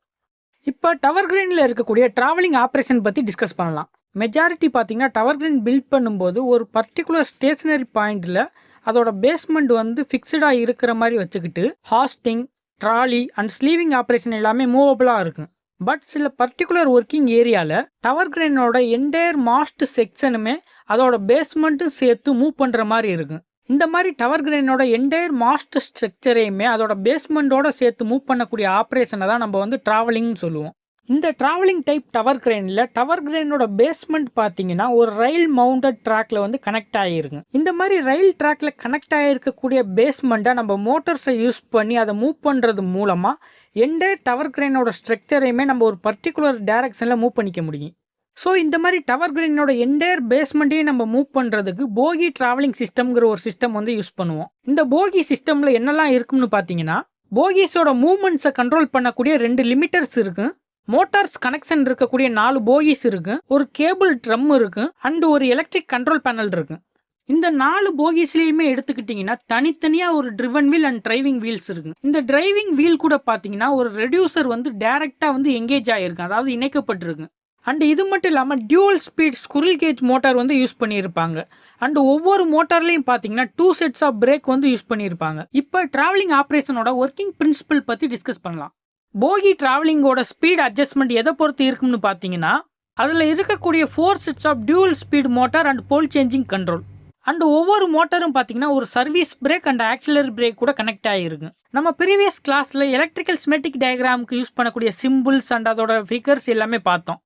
இப்போ டவர் கிரைனில் இருக்கக்கூடிய ட்ராவலிங் ஆப்ரேஷன் பற்றி டிஸ்கஸ் பண்ணலாம். மெஜாரிட்டி பார்த்தீங்கன்னா டவர் கிரைன் பில்ட் பண்ணும்போது ஒரு பர்டிகுலர் ஸ்டேஷனரி பாயிண்டில் அதோட பேஸ்மெண்ட் வந்து ஃபிக்ஸ்டாக இருக்கிற மாதிரி வச்சுக்கிட்டு ஹாஸ்டிங், ட்ராலி அண்ட் ஸ்லீவிங் ஆப்ரேஷன் எல்லாமே மூவபிளாக இருக்கும். பட் சில பர்டிகுலர் ஒர்க்கிங் ஏரியாவில் டவர் கிரைனோட என்டையர் மாஸ்ட் செக்ஷனுமே அதோட பேஸ்மெண்ட்டும் சேர்த்து மூவ் பண்ணுற மாதிரி இருக்கும். இந்த மாதிரி டவர் கிரைனோட என்டையர் மாஸ்ட் ஸ்ட்ரக்சரையுமே அதோட பேஸ்மெண்ட்டோட சேர்த்து மூவ் பண்ணக்கூடிய ஆப்ரேஷனை தான் நம்ம வந்து ட்ராவலிங்னு சொல்லுவோம். இந்த travelling type tower கிரைனில் tower கிரைனோட basement பார்த்தீங்கன்னா ஒரு ரயில் மவுண்டட் ட்ராக்ல வந்து கனெக்ட் ஆகிருக்கு. இந்த மாதிரி ரயில் ட்ராக்ல கனெக்ட் ஆகிருக்கக்கூடிய பேஸ்மெண்ட்டை நம்ம மோட்டர்ஸை யூஸ் பண்ணி அதை மூவ் பண்ணுறது மூலமாக என்டையர் டவர் கிரைனோட ஸ்ட்ரக்சரையுமே நம்ம ஒரு பர்டிகுலர் டைரக்ஷனில் மூவ் பண்ணிக்க முடியும். ஸோ இந்த மாதிரி டவர் கிரைனோட என்டையர் பேஸ்மெண்ட்டையும் நம்ம மூவ் பண்ணுறதுக்கு போகி ட்ராவலிங் சிஸ்டம்ங்கிற ஒரு சிஸ்டம் வந்து யூஸ் பண்ணுவோம். இந்த போகி சிஸ்டமில் என்னெல்லாம் இருக்குன்னு பார்த்தீங்கன்னா, போகிஸோட மூவ்மெண்ட்ஸை கண்ட்ரோல் பண்ணக்கூடிய 2 லிமிட்டர்ஸ் இருக்கு, மோட்டார்ஸ் கனெக்ஷன் இருக்கக்கூடிய 4 போகிஸ் இருக்கு, ஒரு கேபிள் ட்ரம் இருக்கு அண்ட் ஒரு எலக்ட்ரிக் கண்ட்ரோல் பேனல் இருக்கு. இந்த 4 போகிஸ்லையுமே எடுத்துக்கிட்டிங்கன்னா தனித்தனியாக ஒரு driven wheel and driving wheels இருக்கு. இந்த டிரைவிங் வீல் கூட பார்த்தீங்கன்னா ஒரு ரெடியூசர் வந்து டைரெக்டாக வந்து எங்கேஜ் ஆகிருக்கு, அதாவது இணைக்கப்பட்டிருக்கு. அண்ட் இது மட்டும் இல்லாமல் dual speed squirrel cage motor வந்து யூஸ் பண்ணியிருப்பாங்க. அண்ட் ஒவ்வொரு மோட்டார்லையும் பார்த்தீங்கன்னா 2 sets ஆஃப் பிரேக் வந்து யூஸ் பண்ணியிருப்பாங்க. இப்போ டிராவலிங் ஆப்ரேஷனோட ஒர்க்கிங் பிரின்சிபல் பற்றி டிஸ்கஸ் பண்ணலாம். போகி டிராவலிங்கோட ஸ்பீட் அட்ஜஸ்ட்மெண்ட் எதை பொறுத்து இருக்கும்னு பார்த்தீங்கன்னா, அதில் இருக்கக்கூடிய 4 sets of dual speed motor and pole changing control. And ஒவ்வொரு மோட்டரும் பார்த்தீங்கன்னா ஒரு service brake and auxiliary brake கூட கனெக்ட் ஆகிருக்கு. நம்ம ப்ரீவியஸ் கிளாஸில் எலக்ட்ரிக்கல் ஸ்மெட்டிக் டயக்ராமுக்கு யூஸ் பண்ணக்கூடிய சிம்பிள்ஸ் அண்ட் அதோட ஃபிகர்ஸ் எல்லாமே பார்த்தோம்.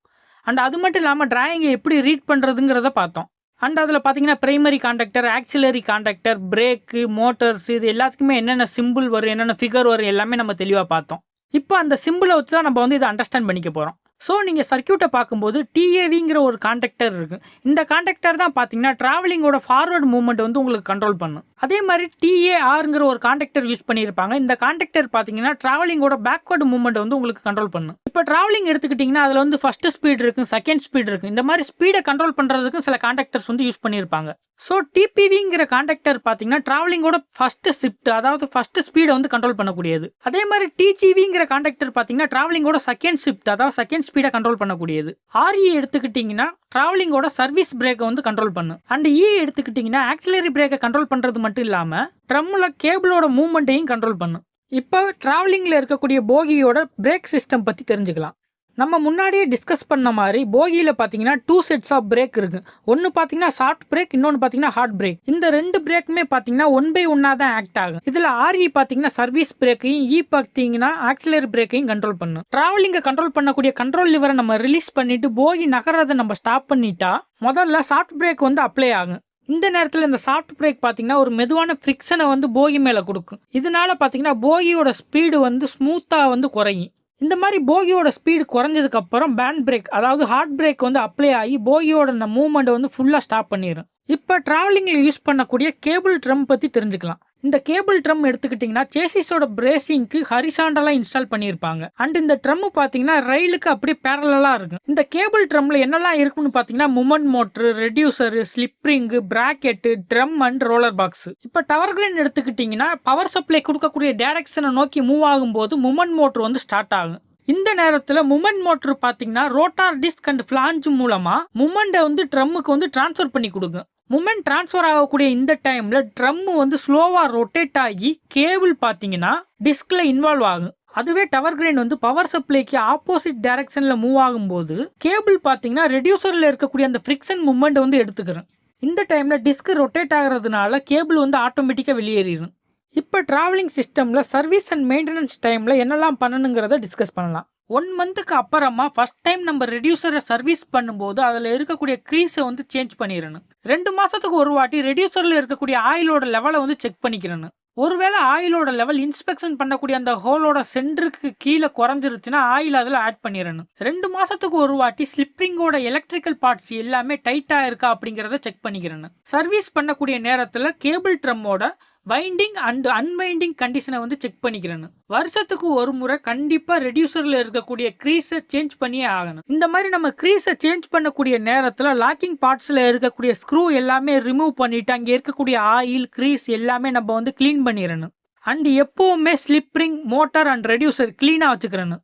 அண்ட் அது மட்டும் இல்லாமல் டிராயிங்கை எப்படி ரீட் பண்ணுறதுங்கிறத பார்த்தோம். அண்ட் அதில் பார்த்தீங்கன்னா primary conductor, auxiliary conductor, brake, motors இது எல்லாத்துக்குமே என்னென்ன சிம்பிள் வரும், என்னென்ன ஃபிகர் வரும் எல்லாமே நம்ம தெளிவாக பார்த்தோம். இப்போ அந்த சிம்பிளை வச்சு தான் நம்ம வந்து இதை அண்டர்ஸ்டாண்ட் பண்ணிக்க போகிறோம். ஸோ நீங்கள் சர்க்யூட்டை பார்க்கும்போது டிஏவிங்கிற ஒரு காண்டக்டர் இருக்குது. இந்த காண்டக்டர் தான் பார்த்தீங்கன்னா ட்ராவலிங்கோட ஃபார்வர்ட் மூவ்மெண்ட் வந்து உங்களுக்கு கண்ட்ரோல் பண்ணும். அதே மாதிரி டிஏஆருங்கிற ஒரு காண்டக்டர் யூஸ் பண்ணியிருப்பாங்க. இந்த காண்டக்டர் பார்த்தீங்கன்னா ட்ராவலிங்கோட பேக்வர்டு மூவ்மெண்ட் வந்து உங்களுக்கு கண்ட்ரோல் பண்ணும். இப்போ ட்ராவலிங் எடுத்துக்கிட்டிங்கன்னா அதில் வந்து ஃபர்ஸ்ட் ஸ்பீட் இருக்குது, செகண்ட் ஸ்பீட் இருக்குது. இந்த மாதிரி ஸ்பீடை கண்ட்ரோல் பண்ணுறதுக்கு சில காண்டக்டர்ஸ் வந்து யூஸ் பண்ணியிருப்பாங்க. ஸோ டிபிவிங்கிற காண்டக்டர் பார்த்தீங்கன்னா ட்ராவலிங்கோட ஃபர்ஸ்ட் ஷிஃப்ட், அதாவது ஃபர்ஸ்ட் ஸ்பீடை வந்து கண்ட்ரோல் பண்ணக்கூடியது. அதே மாதிரி டிஜிவிங்கிற காண்டக்டர் பார்த்தீங்கன்னா ட்ராவலிங்கோட செகண்ட் ஷிஃப்ட், அதாவது செகண்ட் ஸ்பீடை கண்ட்ரோல் பண்ணக்கூடியது. ஆர்இ எடுத்துக்கிட்டிங்கன்னா ட்ராவலிங்கோட சர்வீஸ் பிரேக்கை வந்து கண்ட்ரோல் பண்ணும். அண்ட் இ எடுத்துக்கிட்டிங்கன்னா ஆக்சிலரி பிரேக்கை கண்ட்ரோல் பண்ணுறது மட்டும் இல்லாமல் ட்ரம்மில் கேபிளோட மூவ்மெண்ட்டையும் கண்ட்ரோல் பண்ணும். இப்போ ட்ராவலிங்கில் இருக்கக்கூடிய போகியோட பிரேக் சிஸ்டம் பற்றி தெரிஞ்சுக்கலாம். நம்ம முன்னாடியே டிஸ்கஸ் பண்ண மாதிரி போகியில் பார்த்தீங்கன்னா 2 sets ஆஃப் பிரேக் இருக்குது. ஒன்று பார்த்தீங்கன்னா சாஃப்ட் பிரேக், இன்னொன்று பார்த்தீங்கன்னா ஹார்ட் பிரேக். இந்த 2 பிரேக்குமே பார்த்தீங்கன்னா 1 by 1 தான் ஆக்ட் ஆகும். இதில் ஆர்இ பார்த்தீங்கன்னா சர்வீஸ் பிரேக்கையும், இ பார்த்தீங்கன்னா ஆக்சிலரி பிரேக்கையும் கண்ட்ரோல் பண்ணும். ட்ராவலிங்கை கண்ட்ரோல் பண்ணக்கூடிய கண்ட்ரோல் லிவரை நம்ம ரிலீஸ் பண்ணிட்டு போகி நகர்றதை நம்ம ஸ்டாப் பண்ணிட்டா முதல்ல சாஃப்ட் பிரேக் வந்து அப்ளை ஆகும். இந்த நேரத்தில் இந்த சாஃப்ட் பிரேக் பார்த்தீங்கன்னா ஒரு மெதுவான ஃப்ரிக்ஷனை வந்து போகி மேலே கொடுக்கும். இதனால பார்த்தீங்கன்னா போகியோட ஸ்பீடு வந்து ஸ்மூத்தாக வந்து குறையும். இந்த மாதிரி போகியோட ஸ்பீடு குறைஞ்சதுக்கு அப்புறம் பேண்ட் பிரேக், அதாவது ஹார்ட் பிரேக் வந்து அப்ளை ஆகி போகியோட மூவ்மெண்ட் வந்து ஃபுல்லாக ஸ்டாப் பண்ணிடும். இப்போ டிராவலிங்கில் யூஸ் பண்ணக்கூடிய கேபிள் ட்ரம் பற்றி தெரிஞ்சுக்கலாம். இந்த கேபிள் ட்ரம் எடுத்துக்கிட்டிங்கன்னா சேசிஸோட பிரேசிங்க்கு ஹரிசாண்டலாக இன்ஸ்டால் பண்ணியிருப்பாங்க. அண்ட் இந்த ட்ரம் பார்த்தீங்கன்னா ரயிலுக்கு அப்படியே பேரலாக இருக்கும். இந்த கேபிள் ட்ரம்ல என்னெல்லாம் இருக்குன்னு பார்த்தீங்கன்னா moment motor, reducer, slip ring, bracket, drum and roller box. இப்போ டவர் கிரேன் எடுத்துக்கிட்டிங்கன்னா பவர் சப்ளை கொடுக்கக்கூடிய டைரக்ஷனை நோக்கி மூவ் ஆகும்போது மூமெண்ட் மோட்ரு வந்து ஸ்டார்ட் ஆகும். இந்த நேரத்தில் மூமெண்ட் மோட்ரு பார்த்தீங்கன்னா ரோட்டார் டிஸ்க் அண்ட் ஃபிளாஞ்ச் மூலமாக மூமெண்ட்டை வந்து ட்ரம்முக்கு வந்து டிரான்ஸ்ஃபர் பண்ணி கொடுக்கும். மூமெண்ட் டிரான்ஸ்ஃபர் ஆகக்கூடிய இந்த டைமில் ட்ரம் வந்து ஸ்லோவாக ரொட்டேட் ஆகி கேபிள் பார்த்தீங்கன்னா டிஸ்கில் இன்வால்வ் ஆகும். அதுவே டவர் கிரேன் வந்து பவர் சப்ளைக்கு ஆப்போசிட் டைரக்ஷனில் மூவ் ஆகும்போது கேபிள் பார்த்தீங்கன்னா ரெடியூசரில் இருக்கக்கூடிய அந்த ஃப்ரிக்ஷன் மூமெண்ட் வந்து எடுத்துக்கிறோம். இந்த டைமில் டிஸ்க் ரொட்டேட் ஆகிறதுனால கேபிள் வந்து ஆட்டோமேட்டிக்காக வெளியேறிடும். இப்போ டிராவலிங் சிஸ்டமில் சர்வீஸ் அண்ட் மெயின்டெனன்ஸ் டைமில் என்னெல்லாம் பண்ணணுங்கிறத டிஸ்கஸ் பண்ணலாம். 1 மந்த்துக்கு அப்புறமா ஃபர்ஸ்ட் டைம் நம்ம ரெடியூசரை சர்வீஸ் பண்ணும்போது அதில் இருக்கக்கூடிய க்ரீஸை வந்து சேஞ்ச் பண்ணிடணும். 2 மாதத்துக்கு ஒரு வாட்டி ரெடியூசரில் இருக்கக்கூடிய ஆயிலோட லெவலை வந்து செக் பண்ணிக்கிறணும். ஒருவேளை ஆயிலோட லெவல் இன்ஸ்பெக்ஷன் பண்ணக்கூடிய அந்த ஹோலோட சென்டருக்கு கீழே குறைஞ்சிருச்சுன்னா ஆயில் அதில் ஆட் பண்ணிடணும். 2 மாதத்துக்கு ஒரு வாட்டி ஸ்லிப்ரிங்கோட எலக்ட்ரிக்கல் பார்ட்ஸ் எல்லாமே டைட்டாக இருக்கா அப்படிங்கிறத செக் பண்ணிக்கிறணும். சர்வீஸ் பண்ணக்கூடிய நேரத்தில் கேபிள் ட்ரம்மோட வைண்டிங் அண்ட் அன்வைண்டிங் கண்டிஷனை வந்து செக் பண்ணிக்கிறேன்னு. வருஷத்துக்கு ஒரு முறை கண்டிப்பாக ரெடியூசரில் இருக்கக்கூடிய க்ரீஸை சேஞ்ச் பண்ணியே ஆகணும். இந்த மாதிரி நம்ம க்ரீஸை சேஞ்ச் பண்ணக்கூடிய நேரத்தில் லாக்கிங் பார்ட்ஸில் இருக்கக்கூடிய ஸ்க்ரூ எல்லாமே ரிமூவ் பண்ணிவிட்டு அங்கே இருக்கக்கூடிய ஆயில் க்ரீஸ் எல்லாமே நம்ம வந்து க்ளீன் பண்ணிடணும். அண்ட் எப்போவுமே ஸ்லிப்ரிங், மோட்டார் அண்ட் ரெடியூசர் க்ளீனாக வச்சுக்கிறேன்னு.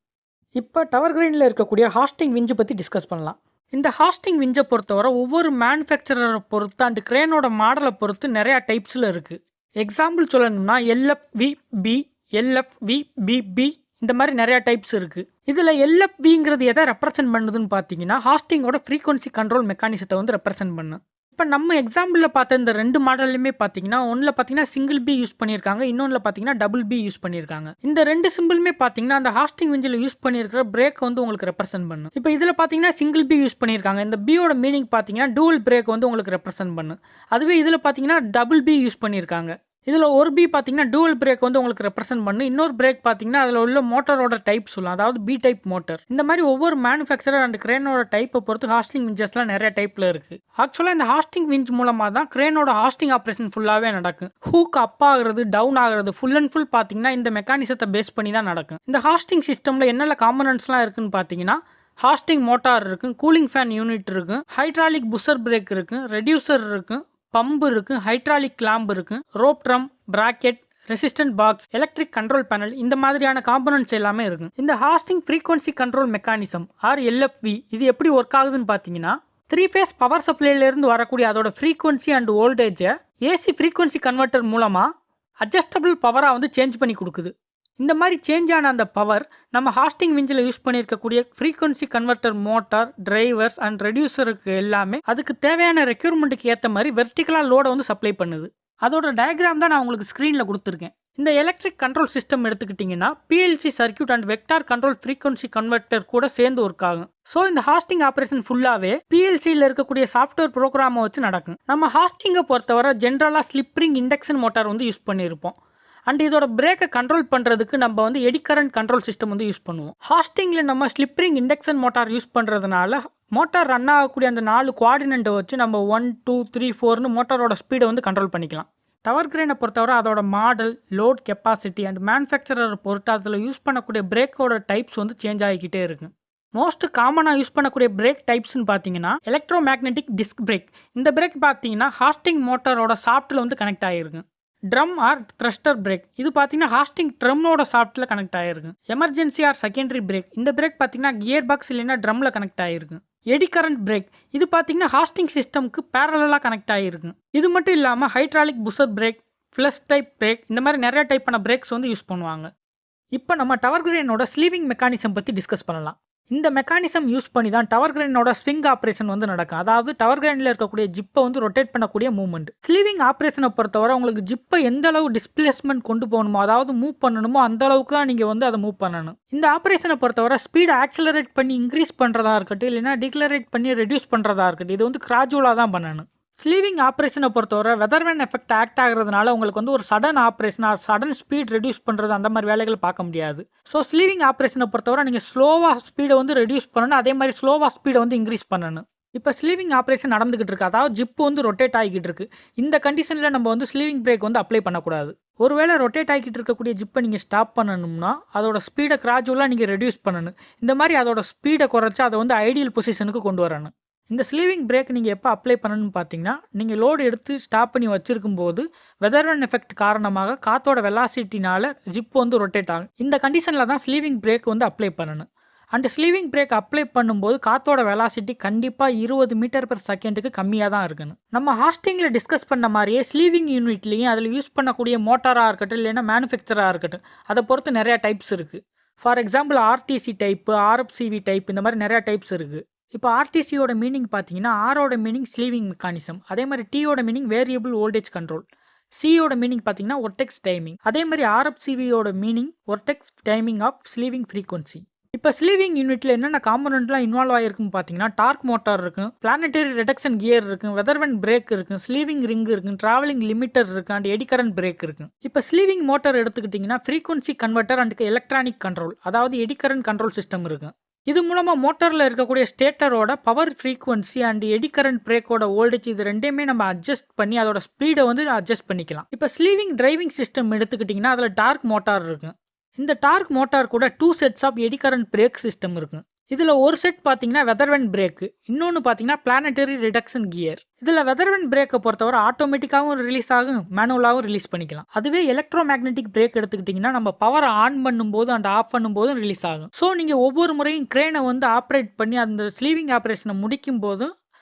இப்போ டவர் கிரேனில் இருக்கக்கூடிய ஹாஸ்டிங் விஞ்சை பற்றி டிஸ்கஸ் பண்ணலாம். இந்த ஹாஸ்டிங் விஞ்சை பொறுத்தவரை ஒவ்வொரு மேனுஃபேக்சரரை பொறுத்து அண்ட் கிரேனோட மாடலை பொறுத்து நிறையா டைப்ஸில் இருக்குது. எக்ஸாம்பிள் சொல்லணும்னா LFVB, LFVBB இந்த மாதிரி நிறையா டைப்ஸ் இருக்குது. இதில் LFVங்கிறது எதை ரெப்ரசென்ட் பண்ணுதுன்னு பார்த்தீங்கன்னா ஹாஸ்டிங்கோட ஃப்ரீக்வன்சி கண்ட்ரோல் மெக்கானிசத்தை வந்து ரெப்ரசென்ட் பண்ணும். இப்போ நம்ம எக்ஸாம்பிளில் பார்த்த இந்த 2 மாடல்லையுமே பார்த்தீங்கன்னா ஒன்றில் பார்த்தீங்கன்னா சிங்கிள் பி யூஸ் பண்ணியிருக்காங்க, இன்னொன்றில் பார்த்தீங்கன்னா டபுள் பி யூஸ் பண்ணியிருக்காங்க. இந்த 2 சிம்பிளுமே பார்த்தீங்கன்னா அந்த ஹாஸ்டிங் விஞ்சில் யூஸ் பண்ணியிருக்கிற பிரேக் வந்து உங்களுக்கு ரெப்ரசென்ட் பண்ணும். இப்போ இதில் பார்த்தீங்கன்னா சிங்கிள் பி யூஸ் பண்ணியிருக்காங்க. இந்த பியோட மீனிங் பார்த்தீங்கன்னா டூவல் பிரேக் வந்து உங்களுக்கு ரெப்ரசென்ட் பண்ணும். அதுவே இதில் பார்த்தீங்கன்னா டபுள் பி யூஸ் பண்ணியிருக்காங்க. இதில் ஒரு பி பார்த்தீங்கன்னா டூவல் பிரேக் வந்து உங்களுக்கு ரெப்ரசென்ட் பண்ணும். இன்னொரு பிரேக் பார்த்தீங்கன்னா அதில் உள்ள மோட்டரோட டைப் சொல்லலாம், அதாவது பி டைப் மோட்டர். இந்த மாதிரி ஒவ்வொரு மேனுஃபேக்சரர் அண்ட் கிரேனோட டைப்பை பொறுத்து ஹாஸ்டிங் விஞ்சஸ்லாம் நிறைய டைப்பில் இருக்குது. ஆக்சுவலாக இந்த ஹாஸ்டிங் விஞ்ச் மூலமாக தான் கிரேனோட ஹாஸ்டிங் ஆப்ரேஷன் ஃபுல்லாகவே நடக்கும். ஹூக் அப் ஆகிறது, டவுன் ஆகிறது ஃபுல் அண்ட் ஃபுல் பார்த்தீங்கன்னா இந்த மெக்கானிசத்தை பேஸ் பண்ணி தான் நடக்கும். இந்த ஹாஸ்டிங் சிஸ்டமில் என்னென்ன காம்பனன்ட்ஸ்லாம் இருக்குன்னு பார்த்தீங்கன்னா ஹாஸ்டிங் மோட்டார் இருக்கும், கூலிங் ஃபேன் யூனிட் இருக்கும், ஹைட்ராலிக் புஷர் பிரேக் இருக்கும், ரெடியூசர் இருக்கும், பம்ப் இருக்குது, ஹைட்ராலிக் கிளாம்ப் இருக்குது, rope drum, bracket, resistant box, electric control panel இந்த மாதிரியான காம்பனன்ட்ஸ் எல்லாமே இருக்கும். இந்த hoisting frequency control mechanism or LFV இது எப்படி ஒர்க் ஆகுதுன்னு பார்த்தீங்கன்னா 3 ஃபேஸ் பவர் சப்ளைலேருந்து வரக்கூடிய அதோட ஃப்ரீக்வன்சி அண்ட் வோல்டேஜை ஏசி ஃப்ரீக்வன்சி கன்வெர்ட்டர் மூலமாக அட்ஜஸ்டபிள் பவராக வந்து சேஞ்ச் பண்ணி கொடுக்குது. இந்த மாதிரி சேஞ்ச் ஆன அந்த பவர் நம்ம ஹாஸ்டிங் விஞ்சில் யூஸ் பண்ணியிருக்கக்கூடிய frequency converter motor, drivers and ரெடியூசருக்கு எல்லாமே அதுக்கு தேவையான ரெக்யூர்மெண்ட்டுக்கு ஏற்ற மாதிரி வெர்டிகலாக லோடை வந்து சப்ளை பண்ணுது. அதோட டயக்ராம் தான் நான் உங்களுக்கு ஸ்க்ரீனில் கொடுத்துருக்கேன். இந்த எலக்ட்ரிக் கண்ட்ரோல் சிஸ்டம் எடுத்துக்கிட்டிங்கன்னா PLC circuit and vector control frequency converter கூட சேர்ந்து ஒர்க் ஆகும். ஸோ இந்த ஹாஸ்டிங் ஆப்ரேஷன் ஃபுல்லாகவே PLCயில் இருக்கக்கூடிய சாஃப்ட்வேர் ப்ரோக்ராமை வச்சு நடக்கும். நம்ம ஹாஸ்டிங்கை பொறுத்தவரை ஜென்ரலாக ஸ்லிப்ரிங் இண்டக்ஷன் மோட்டார் வந்து யூஸ் பண்ணியிருப்போம். அண்ட் இதோட பிரேக்கை கண்ட்ரோல் பண்ணுறதுக்கு நம்ம வந்து எடி கரண்ட் கண்ட்ரோல் சிஸ்டம் வந்து யூஸ் பண்ணுவோம். ஹாஸ்டிங்கில் நம்ம ஸ்லிப்ரிங் இண்டக்ஷன் மோட்டார் யூஸ் பண்ணுறதுனால மோட்டார் ரன் ஆகக்கூடிய அந்த 4 குவார்டினேட்டை வச்சு நம்ம 1, 2, 3, 4ன்னு மோட்டாரோட ஸ்பீடை வந்து கண்ட்ரோல் பண்ணிக்கலாம். டவர் கிரேனை பொறுத்தவரை அதோட மாடல், லோட் கெப்பாசிட்டி அண்ட் மேனுஃபேக்சரரை பொறுத்து அதில் யூஸ் பண்ணக்கூடிய பிரேக்கோட டைப்ஸ் வந்து சேஞ்ச் ஆகிக்கிட்டே இருக்கு. மோஸ்ட் காமனாக யூஸ் பண்ணக்கூடிய பிரேக் டைப்ஸ்னு பார்த்தீங்கன்னா எலக்ட்ரோ மேக்னெட்டிக் டிஸ்க் பிரேக். இந்த பிரேக் பார்த்தீங்கன்னா ஹாஸ்டிங் மோட்டாரோட சாஃப்ட்டில் வந்து கனெக்ட் ஆகிருக்கு. ட்ரம் ஆர் த்ரஸ்டர் பிரேக் இது பார்த்தீங்கன்னா ஹாஸ்டிங் ட்ரம்மோட சாஃப்ட்டில் கனெக்ட் ஆகிருக்கு. எமர்ஜென்சி ஆர் செகண்டரி பிரேக் இந்த பிரேக் பார்த்தீங்கன்னா கியர் பாக்ஸ் இல்லைன்னா ட்ரம்மில் கனெக்ட் ஆகிருக்கு. எடி கரண்ட் பிரேக் இது பார்த்தீங்கன்னா ஹாஸ்டிங் சிஸ்டம்க்கு பேரலாக கனெக்ட் ஆகிருக்கு. இது மட்டும் இல்லாமல் hydraulic pusher brake, flush type brake இந்த மாதிரி நிறைய டைப்பான பிரேக்ஸ் வந்து யூஸ் பண்ணுவாங்க. இப்போ நம்ம டவர் கிரேனோட ஸ்லீவிங் மெக்கானிசம் பற்றி டிஸ்கஸ் பண்ணலாம். இந்த மெக்கானிசம் யூஸ் பண்ணி தான் டவர் கிரேனோட ஸ்விங் ஆப்ரேஷன் வந்து நடக்கும். அதாவது டவர் கிரேனில் இருக்கக்கூடிய ஜிப்பை வந்து ரொட்டேட் பண்ணக்கூடிய மூவ்மெண்ட். ஸ்லீவிங் ஆப்ரேஷனை பொறுத்தவரை உங்களுக்கு ஜிப்பை எந்த அளவு டிஸ்பிளேஸ்மெண்ட் கொண்டு போகணுமோ, அதாவது மூவ் பண்ணணுமோ அந்த அளவுக்கு தான் நீங்கள் வந்து அதை மூவ் பண்ணணும். இந்த ஆப்ரேஷனை பொறுத்தவரை ஸ்பீடை ஆக்சலரேட் பண்ணி இன்க்ரீஸ் பண்ணுறதா இருக்கட்டும், இல்லைனா டிக்ளரேட் பண்ணி ரெடியூஸ் பண்ணுறதா இருக்கட்டும், இது வந்து கிராஜுவலாக தான் பண்ணணும். ஸ்லீவிங் ஆப்ரேஷனை பொறுத்தவரை வெதர்மேன் எஃபெக்ட் ஆக்ட் ஆகிறதுனால உங்களுக்கு வந்து ஒரு sudden operation sudden speed reduce பண்ணுறது அந்த மாதிரி வேலைகள் பார்க்க முடியாது. ஸோ ஸ்லீவிங் ஆப்ரேஷனை பொறுத்தவரை நீங்கள் ஸ்லோவாக ஸ்பீடை வந்து ரெடியூஸ் பண்ணணும், அதே மாதிரி ஸ்லோவாக ஸ்பீடை வந்து இன்க்ரீஸ் பண்ணணும். இப்போ ஸ்லீவிங் ஆப்ரேஷன் நடந்துகிட்டு இருக்கு, அதாவது ஜிப் வந்து ரொட்டேட் ஆகிக்கிட்டு இருக்கு. இந்த கண்டிஷனில் நம்ம வந்து ஸ்லீவிங் பிரேக் வந்து அப்ளை பண்ணக்கூடாது. ஒருவேளை ரொட்டேட் ஆகிக்கிட்டு இருக்கக்கூடிய ஜிப்பை நீங்கள் ஸ்டாப் பண்ணணும்னா அதோட ஸ்பீடை கிராஜுவலாக நீங்கள் ரெடியூஸ் பண்ணணும். இந்த மாதிரி அதோட ஸ்பீடை குறைச்சி அதை வந்து ஐடியல் பொசிஷனுக்கு கொண்டு வரணும். இந்த ஸ்லீவிங் பிரேக் நீங்கள் எப்போ அப்ளை பண்ணணும்னு பார்த்தீங்கன்னா, நீங்கள் லோடு எடுத்து ஸ்டாப் பண்ணி வச்சிருக்கும் போது வெதர்வன் எஃபெக்ட் காரணமாக காற்றோட வெலாசிட்டினால ஜிப் வந்து ரொட்டேட் ஆகும். இந்த கண்டிஷனில் தான் ஸ்லீவிங் பிரேக் வந்து அப்ளை பண்ணணும். அண்ட் ஸ்லீவிங் பிரேக் அப்ளை பண்ணும்போது காற்றோட வெலாசிட்டி கண்டிப்பாக 20 மீட்டர் பெர் செகண்டுக்கு கம்மியாக தான் இருக்கணும். நம்ம ஹாஸ்டிங்கில் டிஸ்கஸ் பண்ண மாதிரியே ஸ்லீவிங் யூனிட்லேயும் அதில் யூஸ் பண்ணக்கூடிய மோட்டாராக இருக்கட்டும் இல்லைன்னா மேனுஃபேக்சராக இருக்கட்டும், அதை பொறுத்து நிறையா டைப்ஸ் இருக்குது. For example RTC type, RFCV type, இந்த மாதிரி நிறையா டைப்ஸ் இருக்குது. இப்போ ஆர்டிசியோட மீனிங் பார்த்தீங்கன்னா, ஆரோட மீனிங் ஸ்லீவிங் மெக்கானிசம், அதே மாதிரி டியோட மீனிங் வேரியபிள் வோல்டேஜ் கண்ட்ரோல், சியோட மீனிங் பார்த்தீங்கன்னா ஒர்டெக்ஸ் டைமிங், அதே மாதிரி ஆர்எஃப்சிவியோட meaning vortex timing of slewing frequency. இப்போ ஸ்லீவிங் யூனிட்ல என்னென்ன காம்பனண்ட்லாம் இன்வால்வ் ஆகிருக்குன்னு பார்த்தீங்கன்னா, டார்க் மோட்டார் இருக்கும், பிளானட்டரி ரிடக்ஷன் கியர் இருக்கும், வெதர்வன் பிரேக் இருக்கும், ஸ்லீவிங் ரிங் இருக்கும், டிராவலிங் லிமிட்டர் இருக்கும், அண்ட் எடி கரண்ட் பிரேக் இருக்கும். இப்போ ஸ்லீவிங் மோட்டார் எடுத்துக்கிட்டிங்கன்னா frequency converter and electronic control, அதாவது எடி கரண்ட் கண்ட்ரோல் சிஸ்டம் இருக்கும். இது மூலமாக மோட்டாரில் இருக்கக்கூடிய ஸ்டேட்டரோட power frequency and eddy current பிரேக்கோட வோல்டேஜ் இது ரெண்டையுமே நம்ம அட்ஜஸ்ட் பண்ணி அதோட ஸ்பீடை வந்து அட்ஜஸ்ட் பண்ணிக்கலாம். இப்போ ஸ்லீவிங் டிரைவிங் சிஸ்டம் எடுத்துக்கிட்டிங்கன்னா அதில் டார்க் மோட்டார் இருக்கும். இந்த டார்க் மோட்டார் கூட 2 sets of eddy current brake system இருக்கும். இதில் ஒரு செட் பார்த்தீங்கன்னா வெதர்வன் பிரேக்கு, இன்னொன்று பார்த்தீங்கன்னா பிளானட்டரி ரிடக்ஷன் கியர். இதில் வெதர்வன் பிரேக்கை பொறுத்தவரை ஆட்டோமேட்டிக்காகவும் ரிலீஸ் ஆகும், மேனுவலாகவும் ரிலீஸ் பண்ணிக்கலாம். அதுவே எலக்ட்ரோ மேக்னெட்டிக் பிரேக் எடுத்துக்கிட்டிங்கன்னா நம்ம பவரை ஆன் பண்ணும்போது அண்ட் ஆஃப் பண்ணும்போதும் ரிலீஸ் ஆகும். ஸோ நீங்கள் ஒவ்வொரு முறையும் கிரேனை வந்து ஆப்ரேட் பண்ணி அந்த ஸ்லீவிங் ஆப்ரேஷனை முடிக்கும் போதும்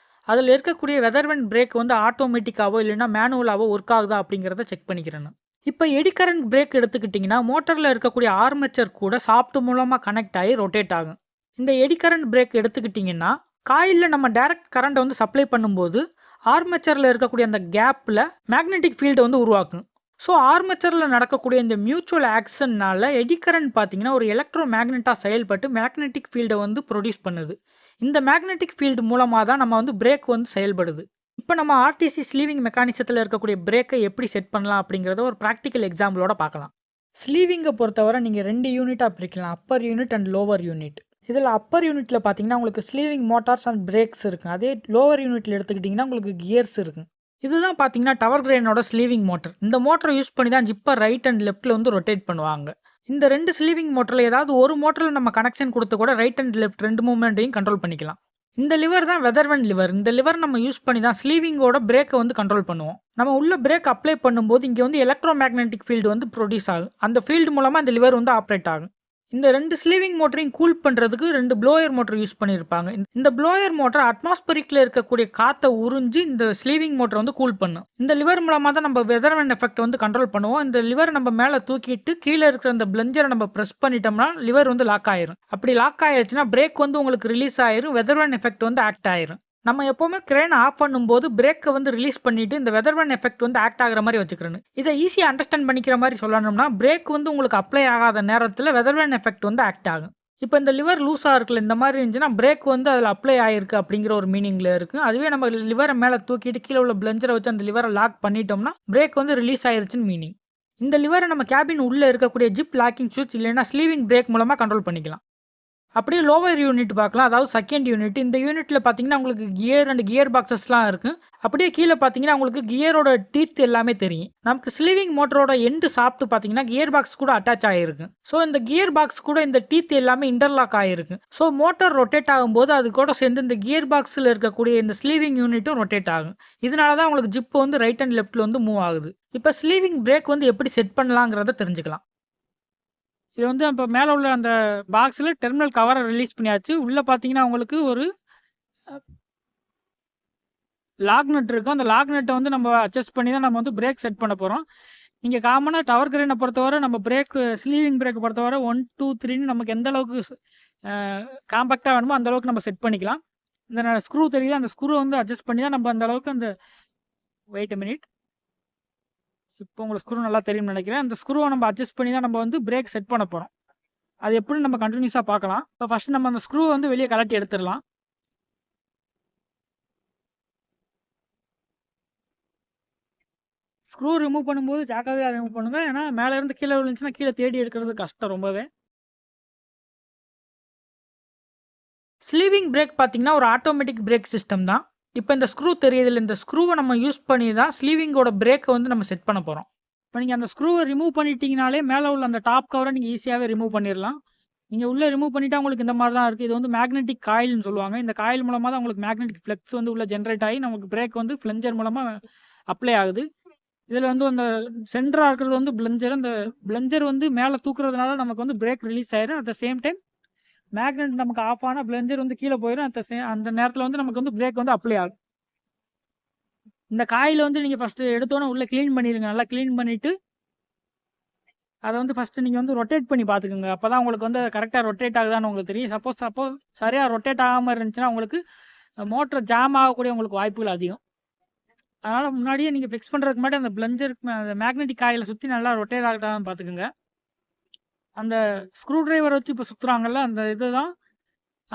அதில் இருக்கக்கூடிய வெதர்வன் பிரேக் வந்து ஆட்டோமேட்டிக்காவோ இல்லைன்னா மேனுவலாவோ ஒர்க் ஆகுதா அப்படிங்கிறத செக் பண்ணிக்கிறேன். இப்போ எடி கரண்ட் பிரேக் எடுத்துக்கிட்டிங்கன்னா மோட்டரில் இருக்கக்கூடிய ஆர்மேச்சர் கூட சாஃப்ட் மூலமாக கனெக்ட் ஆகி ரொட்டேட் ஆகும். இந்த எடி கரண்ட் பிரேக் எடுத்துக்கிட்டிங்கன்னா காயிலில் நம்ம டைரக்ட் கரண்ட்டை வந்து சப்ளை பண்ணும்போது ஆர்மேச்சரில் இருக்கக்கூடிய அந்த கேப்பில் மேக்னெட்டிக் ஃபீல்டை வந்து உருவாக்கும். ஸோ ஆர்மேச்சரில் நடக்கக்கூடிய இந்த மியூச்சுவல் ஆக்ஷன்னால எடி கரண்ட் பார்த்தீங்கன்னா ஒரு எலக்ட்ரோ மேக்னெட்டாக செயல்பட்டு மேக்னெட்டிக் ஃபீல்டை வந்து ப்ரொடியூஸ் பண்ணுது. இந்த மேக்னெட்டிக் ஃபீல்டு மூலமாக தான் நம்ம வந்து பிரேக் வந்து செயல்படுது. இப்போ நம்ம ஆர்டிசி ஸ்லீவிங் மெக்கானிசத்தில் இருக்கக்கூடிய பிரேக்கை எப்படி செட் பண்ணலாம் அப்படிங்கிறத ஒரு ப்ராக்டிக்கல் எக்ஸாம்பிளோட பார்க்கலாம். ஸ்லீவிங்கை பொறுத்தவரை நீங்கள் 2 யூனிட்டாக பிரிக்கலாம், upper unit and lower unit. இதில் அப்பர் யூனிட்டில் பார்த்தீங்கன்னா உங்களுக்கு ஸ்லீவிங் மோட்டார்ஸ் அண்ட் பிரேக்ஸ் இருக்கும். அதே லோவர் யூனிட்டில் எடுத்துக்கிட்டிங்கன்னா உங்களுக்கு கியர்ஸ் இருக்கும். இதுதான் பார்த்தீங்கன்னா டவர் கிரேனோட ஸ்லீவிங் மோட்டர். இந்த மோட்டரை யூஸ் பண்ணி தான் ஜிப்பை ரைட் அண்ட் லெஃப்ட்டில் வந்து ரொட்டேட் பண்ணுவாங்க. இந்த 2 ஸ்லீவிங் மோட்டரில் ஏதாவது ஒரு மோட்டரில் நம்ம கனெக்ஷன் கொடுத்து கூட ரைட் அண்ட் லெஃப்ட் 2 மூவ்மெண்ட்டையும் கண்ட்ரோல் பண்ணிக்கலாம். இந்த லிவர் தான் வெதர்வன் லிவர். இந்த லிவர் நம்ம யூஸ் பண்ணி தான் ஸ்லீவிங்கோட பிரேக்கை வந்து கண்ட்ரோல் பண்ணுவோம். நம்ம உள்ள பிரேக் அப்ளை பண்ணும்போது இங்கே வந்து எலக்ட்ரோ மேக்னெட்டிக் ஃபீல்டு வந்து ப்ரொடியூஸ் ஆகும். அந்த ஃபீல்டு மூலமாக இந்த லிவர் வந்து ஆப்ரேட் ஆகும். இந்த 2 ஸ்லீவிங் மோட்டரையும் கூல் பண்ணுறதுக்கு 2 ப்ளோயர் மோட்டர் யூஸ் பண்ணியிருப்பாங்க. இந்த ப்ளோயர் மோட்டர் அட்மாஸ்பரிக்கில் இருக்கக்கூடிய காற்றை உறிஞ்சி இந்த ஸ்லீவிங் மோட்டர் வந்து கூல் பண்ணும். இந்த லிவர் மூலமாக தான் நம்ம வெதர்வன் எஃபெக்ட் வந்து கண்ட்ரோல் பண்ணுவோம். இந்த லிவர் நம்ம மேலே தூக்கிட்டு கீழே இருக்கிற அந்த பிளஞ்சரை நம்ம ப்ரெஸ் பண்ணிட்டோம்னா லிவர் வந்து லாக் ஆயிரும். அப்படி லாக் ஆயிடுச்சுன்னா பிரேக் வந்து உங்களுக்கு ரிலீஸ் ஆயிரும், வெதர்வன் எஃபெக்ட் வந்து ஆக்ட் ஆயிரும். நம்ம எப்போவுமே கிரேனை ஆஃப் பண்ணும்போது பிரேக்கை வந்து ரிலீஸ் பண்ணிட்டு இந்த வெதர்வன் எஃபெக்ட் வந்து ஆக்ட் ஆகிற மாதிரி வச்சுக்கிறேன். இதை ஈஸியாக அண்டர்ஸ்டாண்ட் பண்ணிக்கிற மாதிரி சொல்லணும்னா பிரேக் வந்து உங்களுக்கு அப்ளை ஆகாத நேரத்தில் வெதர்வன் எஃபெக்ட் வந்து ஆக்ட் ஆகும். இப்போ இந்த லிவர் லூஸாக இருக்குல்ல, இந்த மாதிரி இருந்துச்சுன்னா பிரேக் வந்து அதில் அப்ளை ஆகிருக்கு அப்படிங்கிற ஒரு மீனிங்கில் இருக்குது. அதுவே நம்ம லிவரை மேலே தூக்கிட்டு கீழே உள்ள பிளஞ்சரை வச்சு அந்த லிவரை லாக் பண்ணிட்டோம்னா பிரேக் வந்து ரிலீஸ் ஆயிருச்சுன்னு மீனிங். இந்த லிவரை நம்ம கேபின் உள்ளே இருக்கக்கூடிய ஜிப் லாக்கிங் சுவிட்ச் இல்லைன்னா ஸ்லீவிங் பிரேக் மூலமாக கண்ட்ரோல் பண்ணிக்கலாம். அப்படியே லோவர் யூனிட் பார்க்கலாம், அதாவது செகண்ட் யூனிட். இந்த யூனிட்டில் பார்த்தீங்கன்னா உங்களுக்கு கியர் அண்ட் கியர் பாக்ஸஸ்லாம் இருக்கும். அப்படியே கீழே பார்த்தீங்கன்னா உங்களுக்கு கியரோட டீத் எல்லாமே தெரியும். நமக்கு ஸ்லீவிங் மோட்டரோட எண்டு சாப்பிட்டு பார்த்தீங்கன்னா கியர் பாக்ஸ் கூட அட்டாச் ஆகிருக்கு. ஸோ இந்த கியர் பாக்ஸ் கூட இந்த டீத் எல்லாமே இன்டர்லாக் ஆகிருக்கு. ஸோ மோட்டர் ரொட்டேட் ஆகும்போது அது கூட சேர்ந்து இந்த கியர் பாக்ஸில் இருக்கக்கூடிய இந்த ஸ்லீவிங் யூனிட்டும் ரொட்டேட் ஆகும். இதனால தான் உங்களுக்கு ஜிப் வந்து ரைட் அண்ட் லெஃப்ட்டில் வந்து மூவ் ஆகுது. இப்போ ஸ்லீவிங் பிரேக் வந்து எப்படி செட் பண்ணலாங்கிறத தெரிஞ்சுக்கலாம். இது வந்து இப்போ மேலே உள்ள அந்த பாக்ஸில் டெர்மினல் கவரை ரிலீஸ் பண்ணியாச்சு. உள்ளே பார்த்தீங்கன்னா உங்களுக்கு ஒரு லாக் நட் இருக்கும். அந்த லாக் நட்டை வந்து நம்ம அட்ஜஸ்ட் பண்ணி தான் நம்ம வந்து பிரேக் செட் பண்ண போகிறோம். நீங்கள் காமனாக டவர் கிரேனை பொறுத்தவரை நம்ம பிரேக் ஸ்லீவிங் பிரேக்கை பொறுத்தவரை 1, 2, 3ன்னு நமக்கு எந்த அளவுக்கு காம்பேக்டாக வேணுமோ அந்த அளவுக்கு நம்ம செட் பண்ணிக்கலாம். இந்த ஸ்க்ரூ தெரியுது, அந்த ஸ்க்ரூவை வந்து அட்ஜஸ்ட் பண்ணி தான் நம்ம அந்த அளவுக்கு அந்த வெயிட் மினிட் இப்போ உங்களுக்கு ஸ்க்ரூ நல்லா தெரியும்னு நினைக்கிறேன். அந்த ஸ்க்ரூவை நம்ம அட்ஜஸ்ட் பண்ணி தான் நம்ம வந்து பிரேக் செட் பண்ண போகிறோம். அது எப்படி நம்ம கண்டினியூஸாக பார்க்கலாம். இப்போ ஃபஸ்ட்டு நம்ம அந்த ஸ்க்ரூவை வந்து வெளியே கலட்டி எடுத்துடலாம். ஸ்க்ரூ ரிமூவ் பண்ணும்போது ஜாக்கிரதையாக ரிமூவ் பண்ணுங்க. ஏன்னா மேலே இருந்து கீழே விழுந்துச்சுன்னா கீழே தேடி எடுக்கிறது கஷ்டம் ரொம்பவே. ஸ்லீவிங் பிரேக் பார்த்தீங்கன்னா ஒரு ஆட்டோமேட்டிக் பிரேக் சிஸ்டம் தான். இப்போ இந்த ஸ்க்ரூ தெரியுதில்ல, இந்த ஸ்க்ரூவை நம்ம யூஸ் பண்ணி தான் ஸ்லீவிங்கோட பிரேக்கை வந்து நம்ம செட் பண்ண போகிறோம். இப்போ நீங்கள் அந்த ஸ்க்ரூவை ரிமூவ் பண்ணிட்டீங்கனாலே மேலே உள்ள அந்த டாப் கவரை நீங்கள் ஈஸியாகவே ரிமூவ் பண்ணிடலாம். நீங்கள் உள்ளே ரிமூவ் பண்ணிட்டா உங்களுக்கு இந்த மாதிரி தான் இருக்குது. இது வந்து மேக்னெட்டிக் காயில்னு சொல்லுவாங்க. இந்த காயில் மூலமாக தான் உங்களுக்கு மேக்னெட்டிக் ஃப்ளெக்ஸ் வந்து உள்ள ஜென்ரேட் ஆகி நமக்கு பிரேக் வந்து ஃப்ளெஞ்சர் மூலமாக அப்ளை ஆகுது. இதில் வந்து அந்த சென்டராக இருக்கிறது வந்து பிளஞ்சர். அந்த பிளஞ்சர் வந்து மேலே தூக்குறதுனால நமக்கு வந்து பிரேக் ரிலீஸ் ஆயிடும். At the same time magnet நமக்கு ஆஃப் ஆனால் பிளஞ்சர் வந்து கீழே போயிடும். அந்த நேரத்தில் வந்து நமக்கு வந்து பிரேக் வந்து அப்ளை ஆகும். இந்த காயில் வந்து நீங்கள் ஃபஸ்ட்டு எடுத்தோன்னே உள்ளே க்ளீன் பண்ணிடுங்க. நல்லா க்ளீன் பண்ணிவிட்டு அதை வந்து ஃபஸ்ட்டு நீங்கள் வந்து ரொட்டேட் பண்ணி பார்த்துக்குங்க. அப்போ தான் உங்களுக்கு வந்து கரெக்டாக ரொட்டேட் ஆகுதான்னு உங்களுக்கு தெரியும். சப்போஸ் சரியாக ரொட்டேட் ஆகாமல் இருந்துச்சுன்னா உங்களுக்கு மோட்டர் ஜாம் ஆகக்கூடிய உங்களுக்கு வாய்ப்புகள் அதிகம். அதனால் முன்னாடியே நீங்கள் ஃபிக்ஸ் பண்ணுறதுக்கு முன்னாடி அந்த பிளஞ்சருக்கு அந்த மேக்னெட்டிக் காயிலை சுற்றி நல்லா ரொட்டேட் ஆகிட்டான்னு பார்த்துக்குங்க. அந்த ஸ்க்ரூ டிரைவர் வச்சு இப்போ சுற்றுறாங்கல்ல, அந்த இது தான்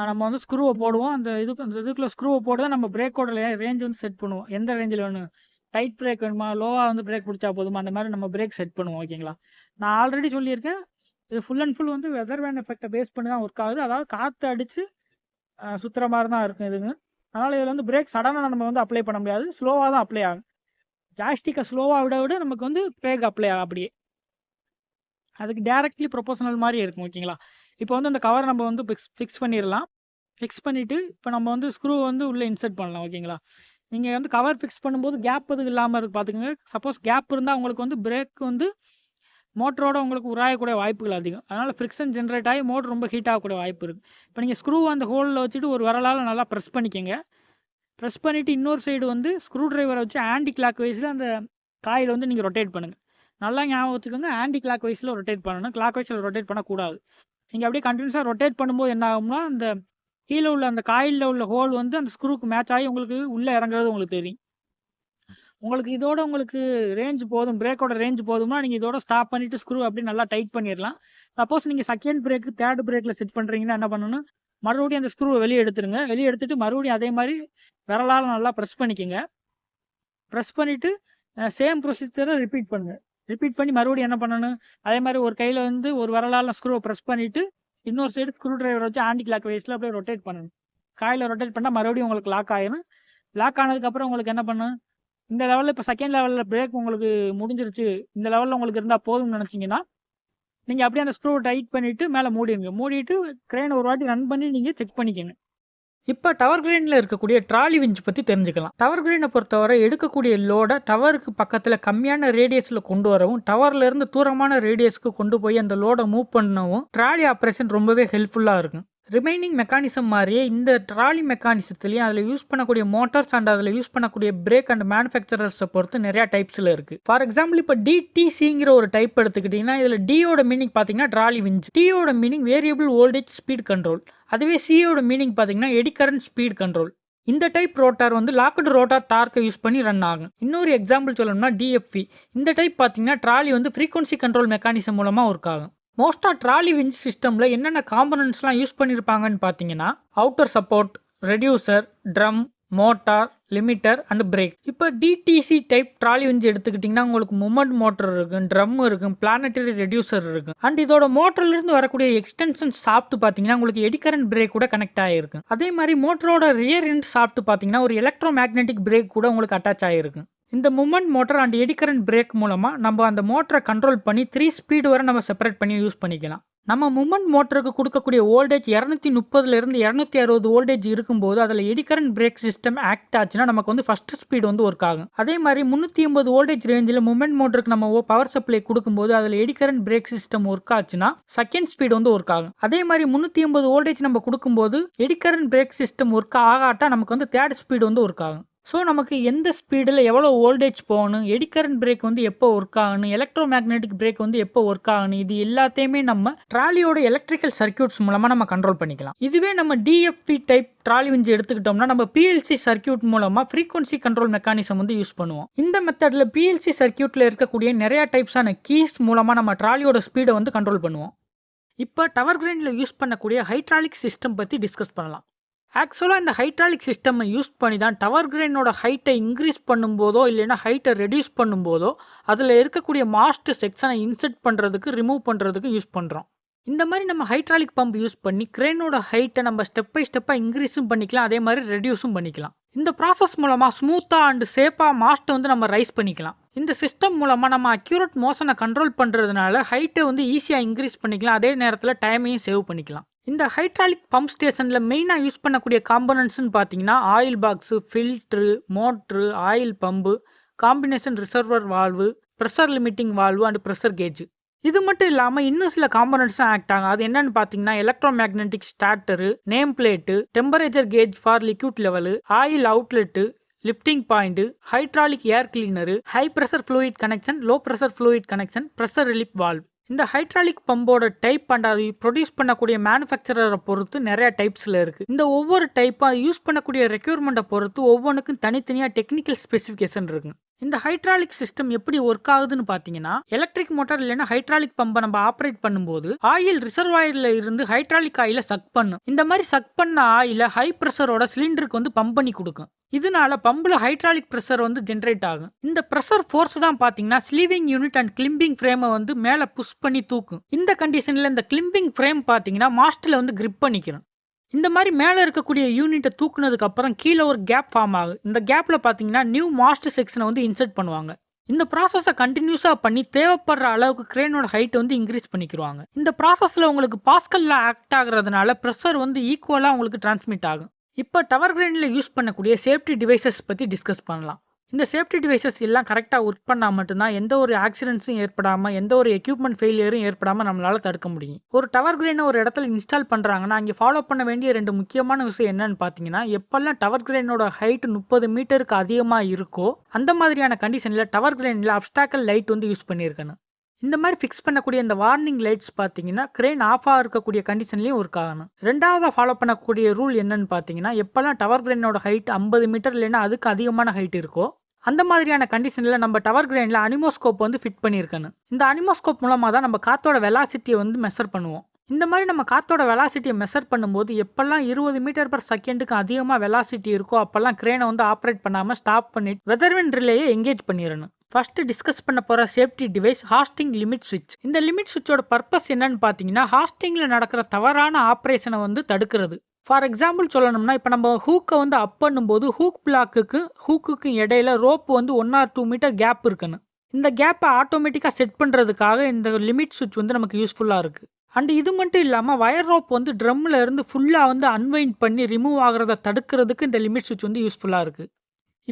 நம்ம வந்து ஸ்க்ரூவை போடுவோம். அந்த இதுக்குள்ளே ஸ்க்ரூவை போட்டு தான் நம்ம பிரேக்கோட ரேஞ்ச் வந்து செட் பண்ணுவோம். எந்த ரேஞ்சில் வேணும், டைட் பிரேக் வேணுமா, லோவாக வந்து பிரேக் பிடிச்சா போதுமா, அந்த மாதிரி நம்ம பிரேக் செட் பண்ணுவோம். ஓகேங்களா? நான் ஆல்ரெடி சொல்லியிருக்கேன், இது ஃபுல் அண்ட் ஃபுல் வந்து வெதர் வேன் எஃபெக்டை பேஸ் பண்ணி தான் ஒர்க் ஆகுது. அதாவது காற்று அடித்து சுற்றுற மாதிரி தான் இருக்கும் இதுங்க. அதனால் இதில் வந்து பிரேக் சடனாக நம்ம வந்து அப்ளை பண்ண முடியாது. ஸ்லோவாக தான் அப்ளை ஆகும். ஜாஸ்டிக்கை ஸ்லோவாக விட நமக்கு வந்து பிரேக் அப்ளை ஆகும். அப்படியே அதுக்கு டேரக்ட்லி ப்ரொபோஷனல் மாதிரி இருக்கும். ஓகேங்களா? இப்போ வந்து அந்த கவர் நம்ம வந்து ஃபிக்ஸ் பண்ணிடலாம். ஃபிக்ஸ் பண்ணிவிட்டு இப்போ நம்ம வந்து ஸ்க்ரூ வந்து உள்ளே இன்சர்ட் பண்ணலாம். ஓகேங்களா? நீங்கள் வந்து கவர் ஃபிக்ஸ் பண்ணும்போது கேப் எதுவும் இல்லாமல் இருக்கு பார்த்துக்கோங்க. சப்போஸ் கேப் இருந்தால் உங்களுக்கு வந்து பிரேக் வந்து மோட்டரோட உங்களுக்கு உராயக்கூடிய வாய்ப்புகள் அதிகம். அதனால் ஃப்ரிக்ஷன் ஜென்ரேட் ஆகி மோட்டர் ரொம்ப ஹீட் ஆகக்கூடிய வாய்ப்பு இருக்குது. இப்போ நீங்கள் ஸ்க்ரூ அந்த ஹோலில் வச்சுட்டு ஒரு விரலால் நல்லா ப்ரெஸ் பண்ணிக்கோங்க. ப்ரெஸ் பண்ணிவிட்டு இன்னொரு சைடு வந்து ஸ்க்ரூ டிரைவரை வச்சு ஆன்டி கிளாக் வைஸில் அந்த காயில் வந்து நீங்கள் ரொட்டேட் பண்ணுங்கள். நல்லா ஞாபகம் வச்சுக்கோங்க, ஆன்டி கிளாக் வைஸில் ரொட்டேட் பண்ணணும். கிளாக் வைஸில் ரொட்டேட் பண்ணக்கூடாது. நீங்கள் அப்படியே கண்டினியூஸாக ரொட்டேட் பண்ணும்போது என்ன ஆகும்னா, அந்த கீழே உள்ள அந்த காயிலில் உள்ள ஹோல் வந்து அந்த ஸ்க்ரூக்கு மேட்ச் ஆகி உங்களுக்கு உள்ளே இறங்குறது உங்களுக்கு தெரியும். உங்களுக்கு இதோட உங்களுக்கு ரேஞ்ச் போதும், பிரேக்கோட ரேஞ்ச் போதும்னா நீங்கள் இதோட ஸ்டாப் பண்ணிவிட்டு ஸ்க்ரூ அப்படி நல்லா டைட் பண்ணிடலாம். சப்போஸ் நீங்கள் செகண்ட் பிரேக்கு தேர்ட் பிரேக்கில் செட் பண்ணுறீங்கன்னா என்ன பண்ணணும், மறுபடியும் அந்த ஸ்க்ரூவை வெளியே எடுத்துருங்க. வெளியே எடுத்துட்டு மறுபடியும் அதே மாதிரி விரலால் நல்லா ப்ரெஸ் பண்ணிக்கோங்க. ப்ரெஸ் பண்ணிவிட்டு சேம் ப்ரொசீஜரை ரிப்பீட் பண்ணுங்கள். ரிப்பீட் பண்ணி மறுபடியும் என்ன பண்ணணும், அதே மாதிரி ஒரு கையில் வந்து ஒரு விரலால் ஸ்க்ரூவை ப்ரெஸ் பண்ணிவிட்டு இன்னொரு சைடு ஸ்க்ரூ டிரைவர் வச்சு ஆன்டி கிளாக் வைஸில் அப்படியே ரொட்டேட் பண்ணணும். காயில் ரொட்டேட் பண்ணால் மறுபடியும் உங்களுக்கு லாக் ஆகிடும். லாக் ஆனதுக்கப்புறம் உங்களுக்கு என்ன பண்ணணும், இந்த லெவலில் இப்போ செகண்ட் லெவலில் பிரேக் உங்களுக்கு முடிஞ்சிருச்சு, இந்த லெவலில் உங்களுக்கு இருந்தால் போதும்னு நினச்சிங்கன்னா நீங்கள் அப்படியே அந்த ஸ்க்ரூவை டைட் பண்ணிவிட்டு மேலே மூடிடுங்க. மூடிட்டு க்ரெயினை ஒரு வாட்டி ரன் பண்ணி நீங்கள் செக் பண்ணிக்கோங்க. இப்போ டவர் கிரெயினில் இருக்கக்கூடிய ட்ராலி விஞ்ச் பற்றி தெரிஞ்சுக்கலாம். டவர் கிரெயினை பொறுத்தவரை எடுக்கக்கூடிய லோடை டவருக்கு பக்கத்தில் கம்மியான ரேடியஸில் கொண்டு வரவும், டவர்லேருந்து தூரமான ரேடியஸ்க்கு கொண்டு போய் அந்த லோடை மூவ் பண்ணவும் ட்ராலி ஆப்ரேஷன் ரொம்பவே ஹெல்ப்ஃபுல்லாக இருக்கும். ரிமைனிங் மெக்கானிசம் மாதிரியே இந்த ட்ராலி மெக்கானிசத்துலேயும் அதில் யூஸ் பண்ணக்கூடிய மோட்டார்ஸ் அண்ட் அதில் யூஸ் பண்ணக்கூடிய பிரேக் அண்ட் மேனுஃபேக்சரர்ஸை பொறுத்து நிறையா டைப்ஸில் இருக்குது. ஃபார் எக்ஸாம்பிள் இப்போ டிடிசிங்கிற ஒரு டைப் எடுத்துக்கிட்டிங்கன்னா இதில் டியோட மீனிங் பார்த்தீங்கன்னா ட்ராலி விஞ்ச், டியோட meaning variable voltage speed control, அதுவே சியோட மீனிங் பார்த்தீங்கன்னா எடி கரண்ட் ஸ்பீட் கண்ட்ரோல். இந்த டைப் ரோட்டார் வந்து லாக்டு ரோட்டார் டார்க்கை யூஸ் பண்ணி ரன் ஆகும். இன்னொரு எக்ஸாம்பிள் சொல்லணும்னா டிஎஃப்பி. இந்த டைப் பார்த்தீங்கன்னா ட்ராலி வந்து ஃப்ரீக்வன்சி கண்ட்ரோல் மெக்கானிசம் மூலமாக ஒர்க் ஆகும். மோஸ்ட்டாக ட்ராலி விஞ்ச் சிஸ்டமில் என்னென்ன காம்பனன்ட்ஸ்லாம் யூஸ் பண்ணியிருப்பாங்கன்னு பார்த்தீங்கன்னா outer support, reducer, drum, motor, limiter and brake. இப்போ டிடிசி டைப் ட்ராலி விஞ்ச் எடுத்துக்கிட்டிங்கன்னா உங்களுக்கு மூமெண்ட் மோட்டர் இருக்கும், ட்ரம் இருக்கும், பிளானட்டரி ரெடியூசர் இருக்கும். அண்ட் இதோட மோட்டர்லேருந்து வரக்கூடிய எக்ஸ்டென்ஷன் சாப்பிட்டு பார்த்தீங்கன்னா உங்களுக்கு எடி கரண்ட் பிரேக் கூட கனெக்ட் ஆகிருக்கும். அதே மாதிரி மோட்டரோட ரியர் எண்ட் சாப்பிட்டு பார்த்தீங்கன்னா ஒரு எலக்ட்ரோ மேக்னெட்டிக் பிரேக் கூட உங்களுக்கு அட்டாச் ஆகிருக்கும். இந்த moment motor and eddy current brake மூலமாக நம்ம அந்த மோட்டரை கண்ட்ரோல் பண்ணி 3 ஸ்பீடு வரை நம்ம செப்பரேட் பண்ணி யூஸ் பண்ணிக்கலாம். நம்ம மூமெண்ட் மோட்டருக்கு கொடுக்கக்கூடிய வோல்டேஜ் 230லேருந்து 260 வோல்டேஜ் இருக்கும்போது அதில் eddy current brake system act ஆச்சுன்னா நமக்கு வந்து ஃபர்ஸ்ட் ஸ்பீடு வந்து ஒர்க் ஆகும். அதே மாதிரி 380 வோல்டேஜ் ரேஞ்சில் மூமெண்ட் மோட்டருக்கு நம்ம பவர் சப்ளை கொடுக்கும்போது அதில் eddy current brake system work ஆச்சுன்னா செகண்ட் ஸ்பீடு வந்து ஒர்க் ஆகும். அதே மாதிரி 380 வோல்டேஜ் நம்ம கொடுக்கும்போது eddy current brake system work ஆகாட்டா நமக்கு வந்து தேர்ட் ஸ்பீடு வந்து ஒர்க் ஆகும். ஸோ நமக்கு எந்த ஸ்பீடில் எவ்வளோ வோல்டேஜ் போகணும், எடி கரண்ட் பிரேக் வந்து எப்போ ஒர்க் ஆகணும், எலக்ட்ரோ மேக்னெட்டிக் பிரேக் வந்து எப்போ ஒர்க் ஆகணும், இது எல்லாத்தையுமே நம்ம ட்ராலியோட எலக்ட்ரிக்கல் சர்க்யூட்ஸ் மூலமாக நம்ம கண்ட்ரோல் பண்ணிக்கலாம். இதுவே நம்ம டிஎஃப்பி டைப் ட்ராலி விஞ்ச் எடுத்துக்கிட்டோம்னா நம்ம பிஎல்சி சர்க்யூட் மூலமாக ஃப்ரீக்வன்சி கண்ட்ரோல் மெக்கானிசம் வந்து யூஸ் பண்ணுவோம். இந்த மெத்தடில் பிஎல்சி சர்க்யூட்டில் இருக்கக்கூடிய நிறையா டைப்ஸான கீஸ் மூலமாக நம்ம ட்ராலியோட ஸ்பீடை வந்து கண்ட்ரோல் பண்ணுவோம். இப்போ டவர் கிரெயினில் யூஸ் பண்ணக்கூடிய ஹைட்ராலிக் சிஸ்டம் பற்றி டிஸ்கஸ் பண்ணலாம். ஆக்சுவலாக இந்த ஹைட்ராலிக் சிஸ்டம் யூஸ் பண்ணி தான் டவர் கிரெயினோட ஹைட்டை இன்க்ரீஸ் பண்ணும்போதோ இல்லைன்னா ஹைட்டை ரெடியூஸ் பண்ணும்போதோ அதில் இருக்கக்கூடிய மாஸ்ட் செக்ஷனை இன்செர்ட் பண்ணுறதுக்கு ரிமூவ் பண்ணுறதுக்கு யூஸ் பண்ணுறோம். இந்த மாதிரி நம்ம ஹைட்ராலிக் பம்ப் யூஸ் பண்ணி கிரெயினோட ஹைட்டை நம்ம ஸ்டெப் பை ஸ்டெப்பாக இன்க்ரீஸும் பண்ணிக்கலாம், அதே மாதிரி ரெடியூஸும் பண்ணிக்கலாம். இந்த ப்ராசஸ் மூலமாக ஸ்மூத்தாக அண்ட் சேஃபாக மாஸ்ட்டை வந்து நம்ம ரைஸ் பண்ணிக்கலாம். இந்த சிஸ்டம் மூலமாக நம்ம அக்யூரேட் மோஷனை கண்ட்ரோல் பண்ணுறதுனால ஹைட்டை வந்து ஈஸியாக இன்க்ரீஸ் பண்ணிக்கலாம், அதே நேரத்தில் டைமையும் சேவ் பண்ணிக்கலாம். இந்த ஹைட்ராலிக் பம்ப் ஸ்டேஷனில் மெயினாக யூஸ் பண்ணக்கூடிய காம்பனன்ட்ஸ்னு பார்த்தீங்கன்னா oil box, filter, motor, oil pump, combination reservoir valve, pressure limiting valve and pressure gauge. இது மட்டும் இல்லாமல் இன்னும் சில காம்பனன்ட்ஸும் ஆக்ட் ஆகும். அது என்னன்னு பார்த்தீங்கன்னா electromagnetic starter, name plate, temperature gauge for liquid level, oil outlet, lifting point, hydraulic air cleaner, high pressure fluid connection, low pressure fluid connection, pressure relief valve. இந்த ஹைட்ராலிக் பம்போட டைப் அண்ட் அது produce பண்ணக்கூடிய மேனுஃபேக்சரரை பொறுத்து நிறைய டைப்ஸில் இருக்குது. இந்த ஒவ்வொரு டைப்பாக யூஸ் பண்ணக்கூடிய ரெக்யூர்மெண்ட்டை பொறுத்து ஒவ்வொன்றுக்கும் தனித்தனியாக டெக்னிக்கல் ஸ்பெசிஃபிகேஷன் இருக்குது. இந்த ஹைட்ராலிக் சிஸ்டம் எப்படி ஒர்க் ஆகுதுன்னு பார்த்தீங்கன்னா எலக்ட்ரிக் மோட்டார் இல்லைன்னா ஹைட்ராலிக் பம்பை நம்ம ஆப்ரேட் பண்ணும்போது ஆயில் ரிசர்வாயரில் இருந்து ஹைட்ராலிக் ஆயிலை சக் பண்ணும். இந்த மாதிரி சக் பண்ண ஆயிலை ஹை ப்ரெஷரோட சிலிண்டருக்கு வந்து பம்ப் பண்ணி கொடுக்கும். இதனால பம்பில் ஹைட்ராலிக் ப்ரெஷர் வந்து ஜென்ரேட் ஆகும். இந்த ப்ரெஷர் ஃபோர்ஸ் தான் பார்த்தீங்கன்னா ஸ்லீவிங் யூனிட் அண்ட் கிளிம்பிங் ஃப்ரேமை வந்து மேலே புஷ் பண்ணி தூக்கும். இந்த கண்டிஷனில் இந்த கிளிம்பிங் ஃப்ரேம் பார்த்தீங்கன்னா மாஸ்டில் வந்து கிரிப் பண்ணிக்கிறோம். இந்த மாதிரி மேலே இருக்கக்கூடிய யூனிட்டை தூக்குனதுக்கு அப்புறம் கீழே ஒரு கேப் ஃபார்ம் ஆகும். இந்த கேப்பில் பார்த்தீங்கன்னா நியூ மாஸ்ட் செக்ஷனை வந்து இன்சர்ட் பண்ணுவாங்க. இந்த ப்ராசஸை கண்டினியூஸாக பண்ணி தேவைப்படுற அளவுக்கு கிரேனோட ஹைட் வந்து இன்க்ரீஸ் பண்ணிக்கிடுவாங்க. இந்த ப்ராசஸில் உங்களுக்கு பாஸ்கலில் ஆக்ட் ஆகுறதுனால ப்ரெஷர் வந்து ஈக்குவலாக உங்களுக்கு டிரான்ஸ்மிட் ஆகும். இப்போ டவர் கிரேனில் யூஸ் பண்ணக்கூடிய சேஃப்டி டிவைசஸ் பற்றி டிஸ்கஸ் பண்ணலாம். இந்த சேஃப்டி டிவைசஸ் எல்லாம் கரெக்டாக ஒர்க் பண்ணால் மட்டும்தான் எந்த ஒரு ஆக்சிடென்ட்ஸும் ஏற்படாமல் எந்த ஒரு எக்யூப்மெண்ட் ஃபெயிலியரும் ஏற்படாமல் நம்மளால் தடுக்க முடியும். ஒரு டவர் கிரேனை ஒரு இடத்துல இன்ஸ்டால் பண்ணுறாங்கன்னா அங்கே ஃபாலோ பண்ண வேண்டிய 2 முக்கியமான விஷயம் என்னன்னு பார்த்தீங்கன்னா எப்பெல்லாம் டவர் கிரேனோட ஹைட் 30 மீட்டருக்கு அதிகமாக இருக்கோ அந்த மாதிரியான கண்டிஷனில் டவர் கிரேனில் அப்ஸ்டாக்கல் லைட் வந்து யூஸ் பண்ணியிருக்கணும். இந்த மாதிரி ஃபிக்ஸ் பண்ணக்கூடிய இந்த வார்னிங் லைட்ஸ் பார்த்தீங்கன்னா கிரேன் ஆஃபாக இருக்கக்கூடிய கண்டிஷன்லையும் ஒர்க் ஆகணும். ரெண்டாவதாக ஃபாலோ பண்ணக்கூடிய ரூல் என்னன்னு பார்த்தீங்கன்னா எப்பெல்லாம் டவர் கிரேனோட ஹைட் 50 மீட்டர் இல்லைன்னா அதுக்கு அதிகமான ஹைட் இருக்கோ அந்த மாதிரியான கண்டிஷனில் நம்ம டவர் கிரேனில் அனிமோஸ்கோப் வந்து ஃபிட் பண்ணியிருக்கணும். இந்த அனிமோஸ்கோப் மூலமாக தான் நம்ம காற்றோட வெலாசிட்டியை வந்து மெஷர் பண்ணுவோம். இந்த மாதிரி நம்ம காற்றோட வெலாசிட்டியை மெஷர் பண்ணும்போது எப்பெல்லாம் 20 மீட்டர் பர் செகண்டுக்கு அதிகமாக வெலாசிட்டி இருக்கோ அப்போல்லாம் கிரேனை வந்து ஆப்ரேட் பண்ணாமல் ஸ்டாப் பண்ணிட்டு வெதர்வின் ரிலேயை எங்கேஜ் பண்ணிடணும். ஃபர்ஸ்ட் டிஸ்கஸ் பண்ண போகிற சேஃப்டி டிவைஸ் ஹாஸ்டிங் லிமிட் சுவிட்ச். இந்த லிமிட் சுவிட்சோட பர்பஸ் என்னன்னு பார்த்தீங்கன்னா ஹாஸ்டிங்கில் நடக்கிற தவறான ஆப்ரேஷனை வந்து தடுக்கிறது. ஃபார் எக்ஸாம்பிள் சொல்லணும்னா இப்போ நம்ம ஹூக்கை வந்து அப் பண்ணும்போது ஹூக் ஹூக்குக்கும் இடையில ரோப்பு வந்து 1 or 2 மீட்டர் கேப் இருக்கணும். இந்த கேப்பை ஆட்டோமேட்டிக்காக செட் பண்ணுறதுக்காக இந்த லிமிட் சுவிட்ச் வந்து நமக்கு யூஸ்ஃபுல்லாக இருக்குது. அண்ட் இது மட்டும் இல்லாமல் வயர் ரோப் வந்து ட்ரம்மில் இருந்து ஃபுல்லாக வந்து அன்வைண்ட் பண்ணி ரிமூவ் ஆகிறத தடுக்கிறதுக்கு இந்த லிமிட் சுவிட்ச் வந்து யூஸ்ஃபுல்லாக இருக்குது.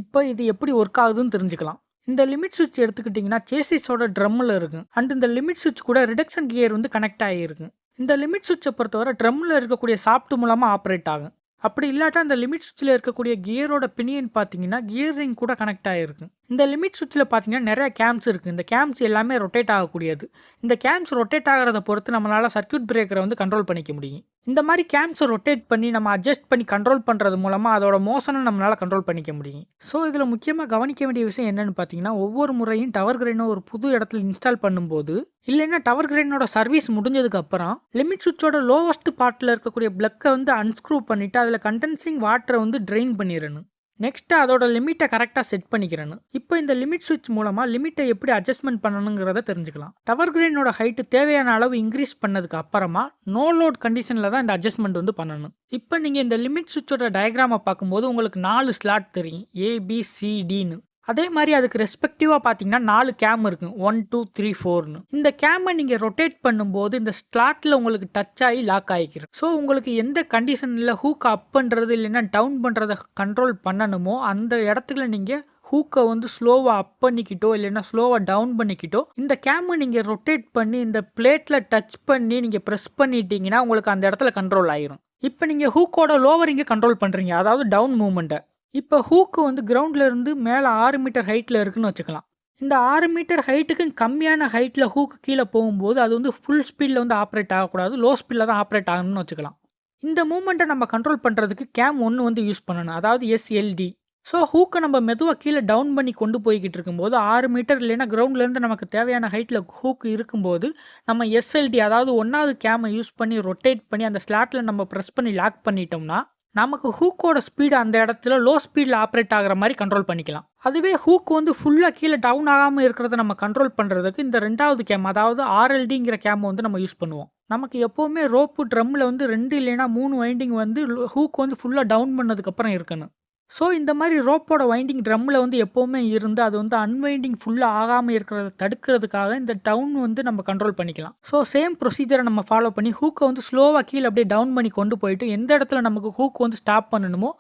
இப்போ இது எப்படி ஒர்க் ஆகுதுன்னு தெரிஞ்சுக்கலாம். இந்த லிமிட் சுவிட்ச் எடுத்துக்கிட்டிங்கன்னா சேசிஸோட ட்ரம்மில் இருக்கும். அண்ட் இந்த லிமிட் சுவிட்ச் கூட ரிடக்ஷன் கியர் வந்து கனெக்ட் ஆகியிருக்கு. இந்த லிமிட் சுவிட்சை பொறுத்தவரை ட்ரம்மில் இருக்கக்கூடிய சாஃப்ட் மூலமாக ஆப்ரேட் ஆகும். அப்படி இல்லாட்டா இந்த லிமிட் சுவிட்சில் இருக்கக்கூடிய கியரோட பினியன் பார்த்தீங்கன்னா கியர் ரிங் கூட கனெக்ட் ஆகிருக்கு. இந்த லிமிட் சுவிட்சில் பார்த்தீங்கன்னா நிறைய கேம்ஸ் இருக்குது. இந்த கேம்ஸ் எல்லாமே ரொட்டேட் ஆகக்கூடியது. இந்த கேம்ஸ் ரொட்டேட் ஆகிறத பொறுத்து நம்மளால் சர்க்யூட் பிரேக்கரை வந்து கண்ட்ரோல் பண்ணிக்க முடியும். இந்த மாதிரி கேம்ஸை ரொட்டேட் பண்ணி நம்ம அட்ஜஸ்ட் பண்ணி கண்ட்ரோல் பண்ணுறது மூலமாக அதோட மோஷனை நம்மளால் கண்ட்ரோல் பண்ணிக்க முடியும். ஸோ இதில் முக்கியமாக கவனிக்க வேண்டிய விஷயம் என்னென்னு பார்த்தீங்கன்னா ஒவ்வொரு முறையும் டவர் கிரேனை ஒரு புது இடத்துல இன்ஸ்டால் பண்ணும்போது இல்லைன்னா டவர் கிரேனோட சர்வீஸ் முடிஞ்சதுக்கு அப்புறம் லிமிட் சுவிட்சோட லோவஸ்ட் பார்ட்டில் இருக்கக்கூடிய பிளக்கை வந்து அன்ஸ்க்ரூ பண்ணிவிட்டு அதில் கண்டென்சிங் வாட்டரை வந்து ட்ரெயின் பண்ணிடணும். நெக்ஸ்ட் அதோட லிமிட்டை கரெக்டாக செட் பண்ணிக்கிறணும். இப்போ இந்த லிமிட் சுவிட்ச் மூலமாக லிமிட்டை எப்படி அட்ஜஸ்ட்மெண்ட் பண்ணணுங்கிறத தெரிஞ்சுக்கலாம். டவர் கிரேனோட ஹைட்டு தேவையான அளவு இன்க்ரீஸ் பண்ணதுக்கு அப்புறமா நோ லோட் கண்டிஷனில் தான் இந்த அட்ஜஸ்ட்மெண்ட் வந்து பண்ணணும். இப்போ நீங்கள் இந்த லிமிட் சுவிட்சோட டயக்ராமை பார்க்கும்போது உங்களுக்கு 4 ஸ்லாட் தெரியும், ABCDன்னு. அதே மாதிரி அதுக்கு ரெஸ்பெக்டிவாக பார்த்தீங்கன்னா 4 கேம் இருக்கும், 1 2 3 4ன்னு. இந்த கேமை நீங்கள் ரொட்டேட் பண்ணும்போது இந்த ஸ்லாட்டில் உங்களுக்கு டச் ஆகி லாக் ஆகிக்கிறோம். ஸோ உங்களுக்கு எந்த கண்டிஷனில் ஹூக் அப் பண்ணுறது இல்லைன்னா டவுன் பண்ணுறதை கண்ட்ரோல் பண்ணணுமோ அந்த இடத்துல நீங்கள் ஹூக்கை வந்து ஸ்லோவாக அப் பண்ணிக்கிட்டோ இல்லைன்னா ஸ்லோவாக டவுன் பண்ணிக்கிட்டோ இந்த கேமை நீங்கள் ரொட்டேட் பண்ணி இந்த பிளேட்டில் டச் பண்ணி நீங்கள் ப்ரெஸ் பண்ணிட்டீங்கன்னா உங்களுக்கு அந்த இடத்துல கண்ட்ரோல் ஆகிரும். இப்போ நீங்கள் ஹூக்கோட லோவரிங்கை கண்ட்ரோல் பண்ணுறீங்க, அதாவது டவுன் மூவ்மெண்ட்டை. இப்போ ஹூக்கு வந்து கிரவுண்டில் இருந்து மேலே 6 மீட்டர் ஹைட்டில் இருக்குன்னு வச்சுக்கலாம். இந்த 6 மீட்டர் ஹைட்டுக்கு கம்மியான ஹைட்டில் ஹூக்கு கீழே போகும்போது அது வந்து ஃபுல் ஸ்பீடில் வந்து ஆப்ரேட் ஆகக்கூடாது, லோ ஸ்பீடில் தான் ஆப்ரேட் ஆகணும்னு வச்சுக்கலாம். இந்த மூவ்மெண்ட்டை நம்ம கண்ட்ரோல் பண்ணுறதுக்கு கேம் 1 வந்து யூஸ் பண்ணணும், அதாவது SLD. ஸோ ஹூக்கை நம்ம மெதுவாக கீழே டவுன் பண்ணி கொண்டு போய்கிட்டு இருக்கும்போது 6 மீட்டர் இல்லைன்னா கிரவுண்ட்லேருந்து நமக்கு தேவையான ஹைட்டில் ஹூக்கு இருக்கும்போது நம்ம SLD அதாவது 1வது கேமை யூஸ் பண்ணி ரொட்டேட் பண்ணி அந்த ஸ்லாட்டில் நம்ம ப்ரெஸ் பண்ணி லாக் பண்ணிட்டோம்னா நமக்கு ஹூக்கோட ஸ்பீடு அந்த இடத்துல லோ ஸ்பீடில் ஆப்ரேட் ஆகிற மாதிரி கண்ட்ரோல் பண்ணிக்கலாம். அதுவே ஹூக் வந்து ஃபுல்லாக கீழே டவுன் ஆகாமல் இருக்கிறத நம்ம கண்ட்ரோல் பண்ணுறதுக்கு இந்த 2வது கேம் அதாவது RLDங்கிற கேம் வந்து நம்ம யூஸ் பண்ணுவோம். நமக்கு எப்போவுமே ரோப்பு ட்ரம்மில் வந்து 2 இல்லைன்னா 3 வைண்டிங் வந்து ஹூக் வந்து ஃபுல்லாக டவுன் பண்ணதுக்கப்புறம் இருக்கணும். ஸோ இந்த மாதிரி ரோப்போட வைண்டிங் ட்ரம்மில் வந்து எப்போவுமே இருந்து அது வந்து அன்வைண்டிங் ஃபுல்லாக ஆகாமல் இருக்கிறத தடுக்கிறதுக்காக இந்த டவுன் வந்து நம்ம கண்ட்ரோல் பண்ணிக்கலாம். ஸோ சேம் ப்ரொசீஜரை நம்ம ஃபாலோ பண்ணி ஹூக்கை வந்து ஸ்லோவாக கீழே அப்படியே டவுன் பண்ணி கொண்டு போயிட்டு எந்த இடத்துல நமக்கு ஹூக் வந்து ஸ்டாப் பண்ணணுமோ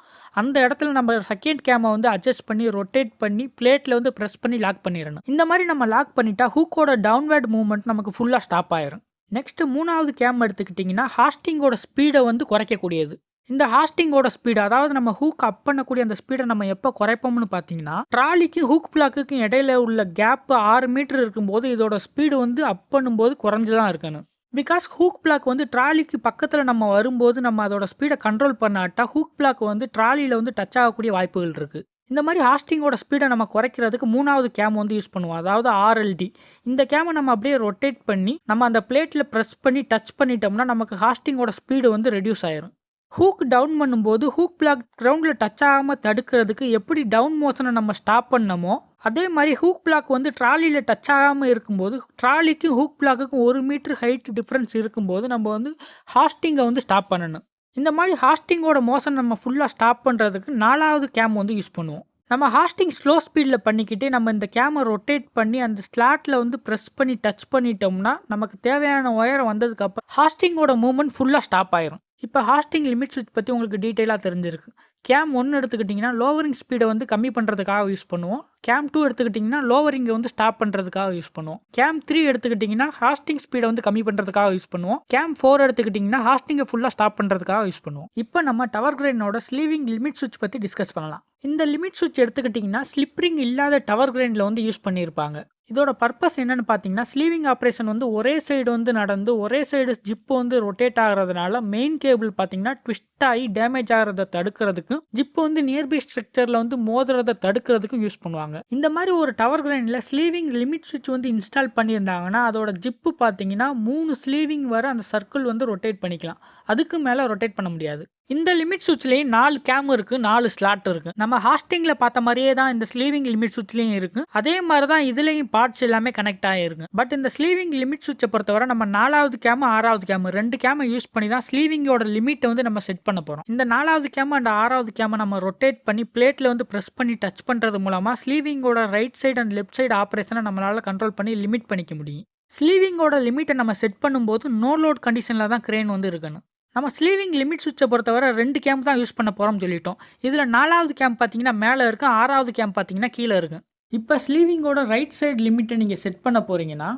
அந்த இடத்துல நம்ம செகண்ட் கேமை வந்து அட்ஜஸ்ட் பண்ணி ரொட்டேட் பண்ணி பிளேட்டில் வந்து ப்ரெஸ் பண்ணி லாக் பண்ணிடணும். இந்த மாதிரி நம்ம லாக் பண்ணிட்டா ஹூக்கோட டவுன்வேர்ட் மூவ்மெண்ட் நமக்கு ஃபுல்லாக ஸ்டாப் ஆயிரும். நெக்ஸ்ட் 3வது கேம் எடுத்துக்கிட்டிங்கன்னா ஹாஸ்டிங்கோட ஸ்பீடை வந்து குறைக்கக்கூடியது. இந்த ஹாஸ்டிங்கோட ஸ்பீடு, அதாவது நம்ம ஹூக் அப் பண்ணக்கூடிய அந்த ஸ்பீடை நம்ம எப்போ குறைப்போம்னு பார்த்தீங்கன்னா ட்ராலிக்கு ஹூக் பிளாக்குக்கும் இடையில உள்ள கேப் 6 மீட்டர் இருக்கும்போது இதோட ஸ்பீடு வந்து அப் பண்ணும்போது குறைஞ்சு தான் இருக்கணும். பிகாஸ் ஹூக் பிளாக் வந்து ட்ராலிக்கு பக்கத்தில் நம்ம வரும்போது நம்ம அதோட ஸ்பீடை கண்ட்ரோல் பண்ணாட்டா ஹூக் பிளாக் வந்து ட்ராலியில் வந்து டச் ஆகக்கூடிய வாய்ப்புகள் இருக்குது. இந்த மாதிரி ஹாஸ்டிங்கோட ஸ்பீடை நம்ம குறைக்கிறதுக்கு 3வது கேம் வந்து யூஸ் பண்ணுவோம், அதாவது RLD. இந்த கேமை நம்ம அப்படியே ரொட்டேட் பண்ணி நம்ம அந்த பிளேட்டில் ப்ரெஸ் பண்ணி டச் பண்ணிட்டோம்னா நமக்கு ஹாஸ்டிங்கோட ஸ்பீடு வந்து ரெடியூஸ் ஆயிரும். ஹூக் டவுன் பண்ணும்போது ஹூக் பிளாக் கிரவுண்டில் டச் ஆகாமல் தடுக்கிறதுக்கு எப்படி டவுன் மோஷனை நம்ம ஸ்டாப் பண்ணமோ அதே மாதிரி ஹூக் பிளாக் வந்து ட்ராலியில் டச் ஆகாமல் இருக்கும்போது ட்ராலிக்கும் ஹூக் பிளாக்குக்கும் 1 மீட்டர் ஹைட் டிஃப்ரென்ஸ் இருக்கும்போது நம்ம வந்து ஹாஸ்டிங்கை வந்து ஸ்டாப் பண்ணணும். இந்த மாதிரி ஹாஸ்டிங்கோட மோஷன் நம்ம ஃபுல்லாக ஸ்டாப் பண்ணுறதுக்கு 4வது கேம் வந்து யூஸ் பண்ணுவோம். நம்ம ஹாஸ்டிங் ஸ்லோ ஸ்பீடில் பண்ணிக்கிட்டு நம்ம இந்த கேமை ரொட்டேட் பண்ணி அந்த ஸ்லாட்டில் வந்து ப்ரெஸ் பண்ணி டச் பண்ணிட்டோம்னா நமக்கு தேவையான உயரம் வந்ததுக்கப்புறம் ஹாஸ்டிங்கோட மூவ்மெண்ட் ஃபுல்லாக ஸ்டாப் ஆயிரும். இப்போ ஹாஸ்டிங் லிமிட் ஸ்விட்ச் பற்றி உங்களுக்கு டீட்டெயிலாக தெரிஞ்சிருக்கு. கேம் 1 எடுத்துக்கிட்டிங்கன்னா லோவரிங் ஸ்பீடை வந்து கம்மி பண்ணுறதுக்காக யூஸ் பண்ணுவோம். கேம் 2 எடுத்துக்கிட்டிங்கன்னா லோவரிங்கை வந்து ஸ்டாப் பண்ணுறதுக்காக யூஸ் பண்ணுவோம். கேம் 3 எடுத்துக்கிட்டிங்கன்னா ஹாஸ்டிங் ஸ்பீடை வந்து கம்மி பண்ணுறதுக்காக யூஸ் பண்ணுவோம். கேம் 4 எடுத்துக்கிட்டிங்கன்னா ஹாஸ்டிங்கை ஃபுல்லாக ஸ்டாப் பண்ணுறதுக்காக யூஸ் பண்ணுவோம். இப்போ நம்ம டவர் கிரைனோட ஸ்லீவிங் லிமிட் ஸ்விட்ச் பற்றி டிஸ்கஸ் பண்ணலாம். இந்த லிமிட் ஸ்விட்ச் எடுத்துக்கிட்டிங்கன்னா ஸ்லிப்ரிங் இல்லாத டவர் கிரைனில் வந்து யூஸ் பண்ணியிருப்பாங்க. இதோட பர்பஸ் என்னன்னு பார்த்தீங்கன்னா ஸ்லீவிங் ஆப்ரேஷன் வந்து ஒரே சைடு வந்து நடந்து ஒரே சைடு ஜிப்பு வந்து ரொட்டேட் ஆகிறதுனால மெயின் கேபிள் பார்த்தீங்கன்னா ட்விஸ்ட் ஆகி டேமேஜ் ஆகிறத தடுக்கிறதுக்கும் ஜிப்பு வந்து நியர்பை ஸ்ட்ரக்சரில் வந்து மோதுறதை தடுக்கிறதுக்கும் யூஸ் பண்ணுவாங்க. இந்த மாதிரி ஒரு டவர் கிரைனில் ஸ்லீவிங் லிமிட் ஸ்விட்ச் வந்து இன்ஸ்டால் பண்ணியிருந்தாங்கன்னா அதோட ஜிப்பு பார்த்தீங்கன்னா 3 ஸ்லீவிங் வர அந்த சர்க்கிள் வந்து ரொட்டேட் பண்ணிக்கலாம். அதுக்கு மேலே ரொட்டேட் பண்ண முடியாது. இந்த லிமிட் ஸ்விட்ச்லேயும் 4 கேம் இருக்குது, 4 ஸ்லாட் இருக்குது. நம்ம ஹாஸ்டிங்கில் பார்த்த மாதிரியே தான் இந்த ஸ்லீவிங் லிமிட் ஸ்விட்ச்லேயும் இருக்குது. அதே மாதிரி தான் இதுலேயும் பார்ட்ஸ் எல்லாமே கனெக்ட் ஆகிருக்கு. பட் இந்த ஸ்லீவிங் லிமிட் ஸ்விட்சை பொறுத்தவரை நம்ம 4வது கேம் 6வது கேம் 2 கேமை யூஸ் பண்ணி தான் ஸ்லீவிங்கோட லிமிட்டை வந்து நம்ம செட் பண்ண போகிறோம். இந்த 4வது கேம் அண்ட் 6வது கேமை நம்ம ரொட்டேட் பண்ணி பிளேட்டில் வந்து ப்ரெஸ் பண்ணி டச் பண்ணுறது மூலமாக ஸ்லீவிங்கோட right side and left side ஆப்ரேஷனை நம்மளால் கண்ட்ரோல் பண்ணி லிமிட் பண்ணிக்க முடியும். ஸ்லீவிங்கோட லிமிட்டை நம்ம செட் பண்ணும்போது நோ லோட் கண்டிஷனில் தான் கிரேன் வந்து இருக்கணும். நம்ம ஸ்லீவிங் லிமிட் ஸ்விட்சை பொறுத்தவரை 2 கேம் தான் யூஸ் பண்ண போகிறோம்னு சொல்லிட்டோம். இதில் 4வது கேம் பார்த்தீங்கன்னா மேலே இருக்கும், 6வது கேம் பார்த்தீங்கன்னா கீழே இருக்கும். இப்போ ஸ்லீவிங்கோட ரைட் சைடு லிமிட்டை நீங்கள் செட் பண்ண போகிறீங்கன்னா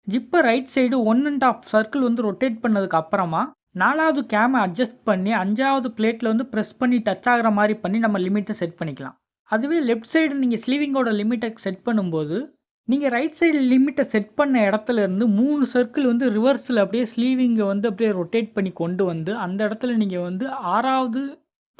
ஜிப்பை ரைட் சைடு 1.5 சர்க்கிள் வந்து ரொட்டேட் பண்ணதுக்கு அப்புறமா 4வது கேமை அட்ஜஸ்ட் பண்ணி 5வது பிளேட்டில் வந்து ப்ரெஸ் பண்ணி டச் ஆகிற மாதிரி பண்ணி நம்ம லிமிட்டை செட் பண்ணிக்கலாம். அதுவே லெஃப்ட் சைடு நீங்கள் ஸ்லீவிங்கோட லிமிட்டை செட் பண்ணும்போது நீங்கள் ரைட் சைடு லிமிட்டை செட் பண்ண இடத்துல இருந்து 3 சர்க்கிள் வந்து ரிவர்ஸில் அப்படியே ஸ்லீவிங்கை வந்து அப்படியே ரொட்டேட் பண்ணி கொண்டு வந்து அந்த இடத்துல நீங்கள் வந்து 6வது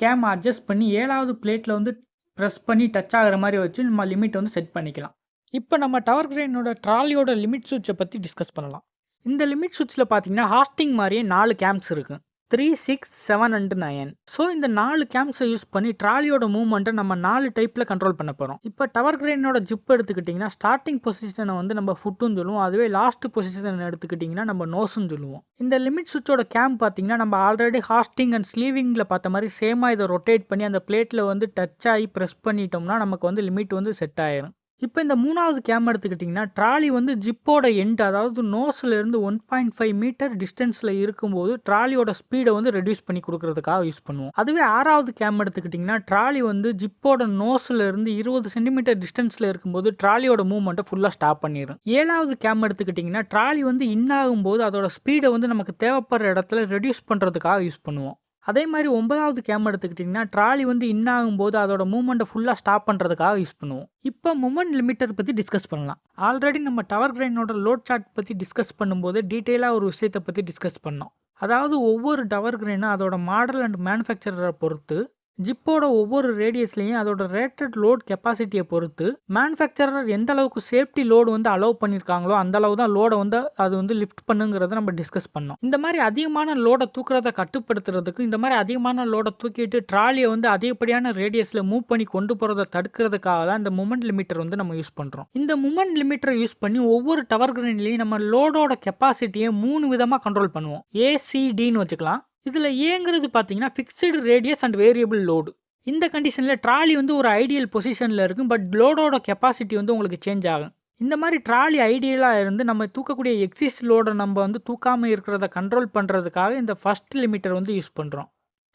கேம் அட்ஜஸ்ட் பண்ணி 7வது பிளேட்டில் வந்து ப்ரெஸ் பண்ணி டச் ஆகிற மாதிரி வச்சு நம்ம லிமிட் வந்து செட் பண்ணிக்கலாம். இப்போ நம்ம டவர் கிரைனோட ட்ராலியோட லிமிட் ஸ்விட்சை பற்றி டிஸ்கஸ் பண்ணலாம். இந்த லிமிட் ஸ்விட்சில் பார்த்தீங்கன்னா ஹாஸ்டிங் மாதிரியே 4 கேம்ஸ் இருக்குது, 3, 6, 7 and 9. ஸோ இந்த 4 கேம்ஸை யூஸ் பண்ணி ட்ராலியோட மூவ்மெண்ட்டை நம்ம 4 டைப்பில் கண்ட்ரோல் பண்ண போகிறோம். இப்போ டவர் கிரைனோட ஜிப் எடுத்துக்கிட்டிங்கன்னா ஸ்டார்டிங் பொசிஷனை வந்து நம்ம ஃபுட்டுன்னு சொல்லுவோம். அதுவே லாஸ்ட் பொசிஷன் எடுத்துக்கிட்டிங்கன்னா நம்ம நோஸ்ன்னு சொல்லுவோம். இந்த லிமிட் ஸ்விட்சோட கேம் பார்த்தீங்கன்னா நம்ம ஆல்ரெடி ஹாஸ்டிங் அண்ட் ஸ்லீவிங்கில் பார்த்த மாதிரி சேமாக இதை ரொட்டேட் பண்ணி அந்த பிளேட்டில் வந்து டச் ஆகி ப்ரெஸ் பண்ணிட்டோம்னா நமக்கு வந்து லிமிட் வந்து செட் ஆயிரும். இப்போ இந்த 3வது கேம் எடுத்துக்கிட்டிங்கன்னா ட்ராலி வந்து ஜிப்போட எண்ட், அதாவது நோஸ்லேருந்து 1.5 மீட்டர் டிஸ்டன்ஸில் இருக்கும்போது ட்ராலியோட ஸ்பீடை வந்து ரெடியூஸ் பண்ணி கொடுக்கறதுக்காக யூஸ் பண்ணுவோம். அதுவே 6வது கேம் எடுத்துக்கிட்டிங்கன்னா ட்ராலி வந்து ஜிப்போட நோஸ்லேருந்து 20 சென்டிமீட்டர் டிஸ்டன்ஸில் இருக்கும்போது ட்ராலியோட மூவ்மெண்ட்டை ஃபுல்லாக ஸ்டாப் பண்ணிடும். 7வது கேம் எடுத்துக்கிட்டிங்கன்னா ட்ராலி வந்து இன்னாகும்போது அதோட ஸ்பீடை வந்து நமக்கு தேவைப்படுற இடத்துல ரெடியூஸ் பண்ணுறதுக்காக யூஸ் பண்ணுவோம். அதே மாதிரி 9வது கேம் எடுத்துக்கிட்டிங்கன்னா ட்ராலி வந்து இன்னாகும்போது அதோட மூவ்மெண்ட்டை ஃபுல்லாக ஸ்டாப் பண்ணுறதுக்காக யூஸ் பண்ணுவோம். இப்போ மூவ்மெண்ட் லிமிட்டர் பற்றி டிஸ்கஸ் பண்ணலாம். ஆல்ரெடி நம்ம டவர் கிரைனோட லோட் சார்ட் பற்றி டிஸ்கஸ் பண்ணும்போது டீட்டெயிலாக ஒரு விஷயத்தை பற்றி டிஸ்கஸ் பண்ணோம். அதாவது ஒவ்வொரு டவர் கிரைனும் அதோட மாடல் அண்ட் மேனுஃபேக்சரரை பொறுத்து ஜிப்போட ஒவ்வொரு ரேடியஸ்லையும் அதோட ரேட்டட் லோட் கெப்பாசிட்டியை பொறுத்து மேனுஃபேக்சரர் எந்த அளவுக்கு சேஃப்டி லோடு வந்து அலோவ் பண்ணியிருக்காங்களோ அந்த அளவு தான் லோடை வந்து அது வந்து லிஃப்ட் பண்ணுங்கிறத நம்ம டிஸ்கஸ் பண்ணோம். இந்த மாதிரி அதிகமான லோடை தூக்குறதை கட்டுப்படுத்துறதுக்கு இந்த மாதிரி அதிகமான லோடை தூக்கிட்டு ட்ராலியை வந்து அதிகப்படியான ரேடியஸில் மூவ் பண்ணி கொண்டு போகிறத தடுக்கிறதுக்காக தான் இந்த மூமெண்ட் லிமிட்டர் வந்து நம்ம யூஸ் பண்ணுறோம். இந்த மூமெண்ட் லிமிட்டரை யூஸ் பண்ணி ஒவ்வொரு டவர் கிரைன்லையும் நம்ம லோடோட கெப்பாசிட்டியை 3 விதமாக கண்ட்ரோல் பண்ணுவோம். ACDன்னு வச்சுக்கலாம். இதில் ஏங்கிறது பார்த்தீங்கன்னா fixed radius and variable load. இந்த கண்டிஷனில் ட்ராலி வந்து ஒரு ஐடியல் பொசிஷனில் இருக்கும். பட் லோடோட கெப்பாசிட்டி வந்து உங்களுக்கு சேஞ்ச் ஆகும். இந்த மாதிரி ட்ராலி ஐடியலாக இருந்து நம்ம தூக்கக்கூடிய எக்ஸிஸ் லோடை நம்ம வந்து தூக்காமல் இருக்கிறத கண்ட்ரோல் பண்ணுறதுக்காக இந்த ஃபர்ஸ்ட் லிமிட்டர் வந்து யூஸ் பண்ணுறோம்.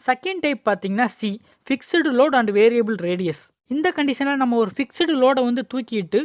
செகண்ட் டைப் பார்த்தீங்கன்னா C, fixed load and variable radius. இந்த கண்டிஷனில் நம்ம ஒரு ஃபிக்ஸ்டு லோடை வந்து தூக்கிட்டு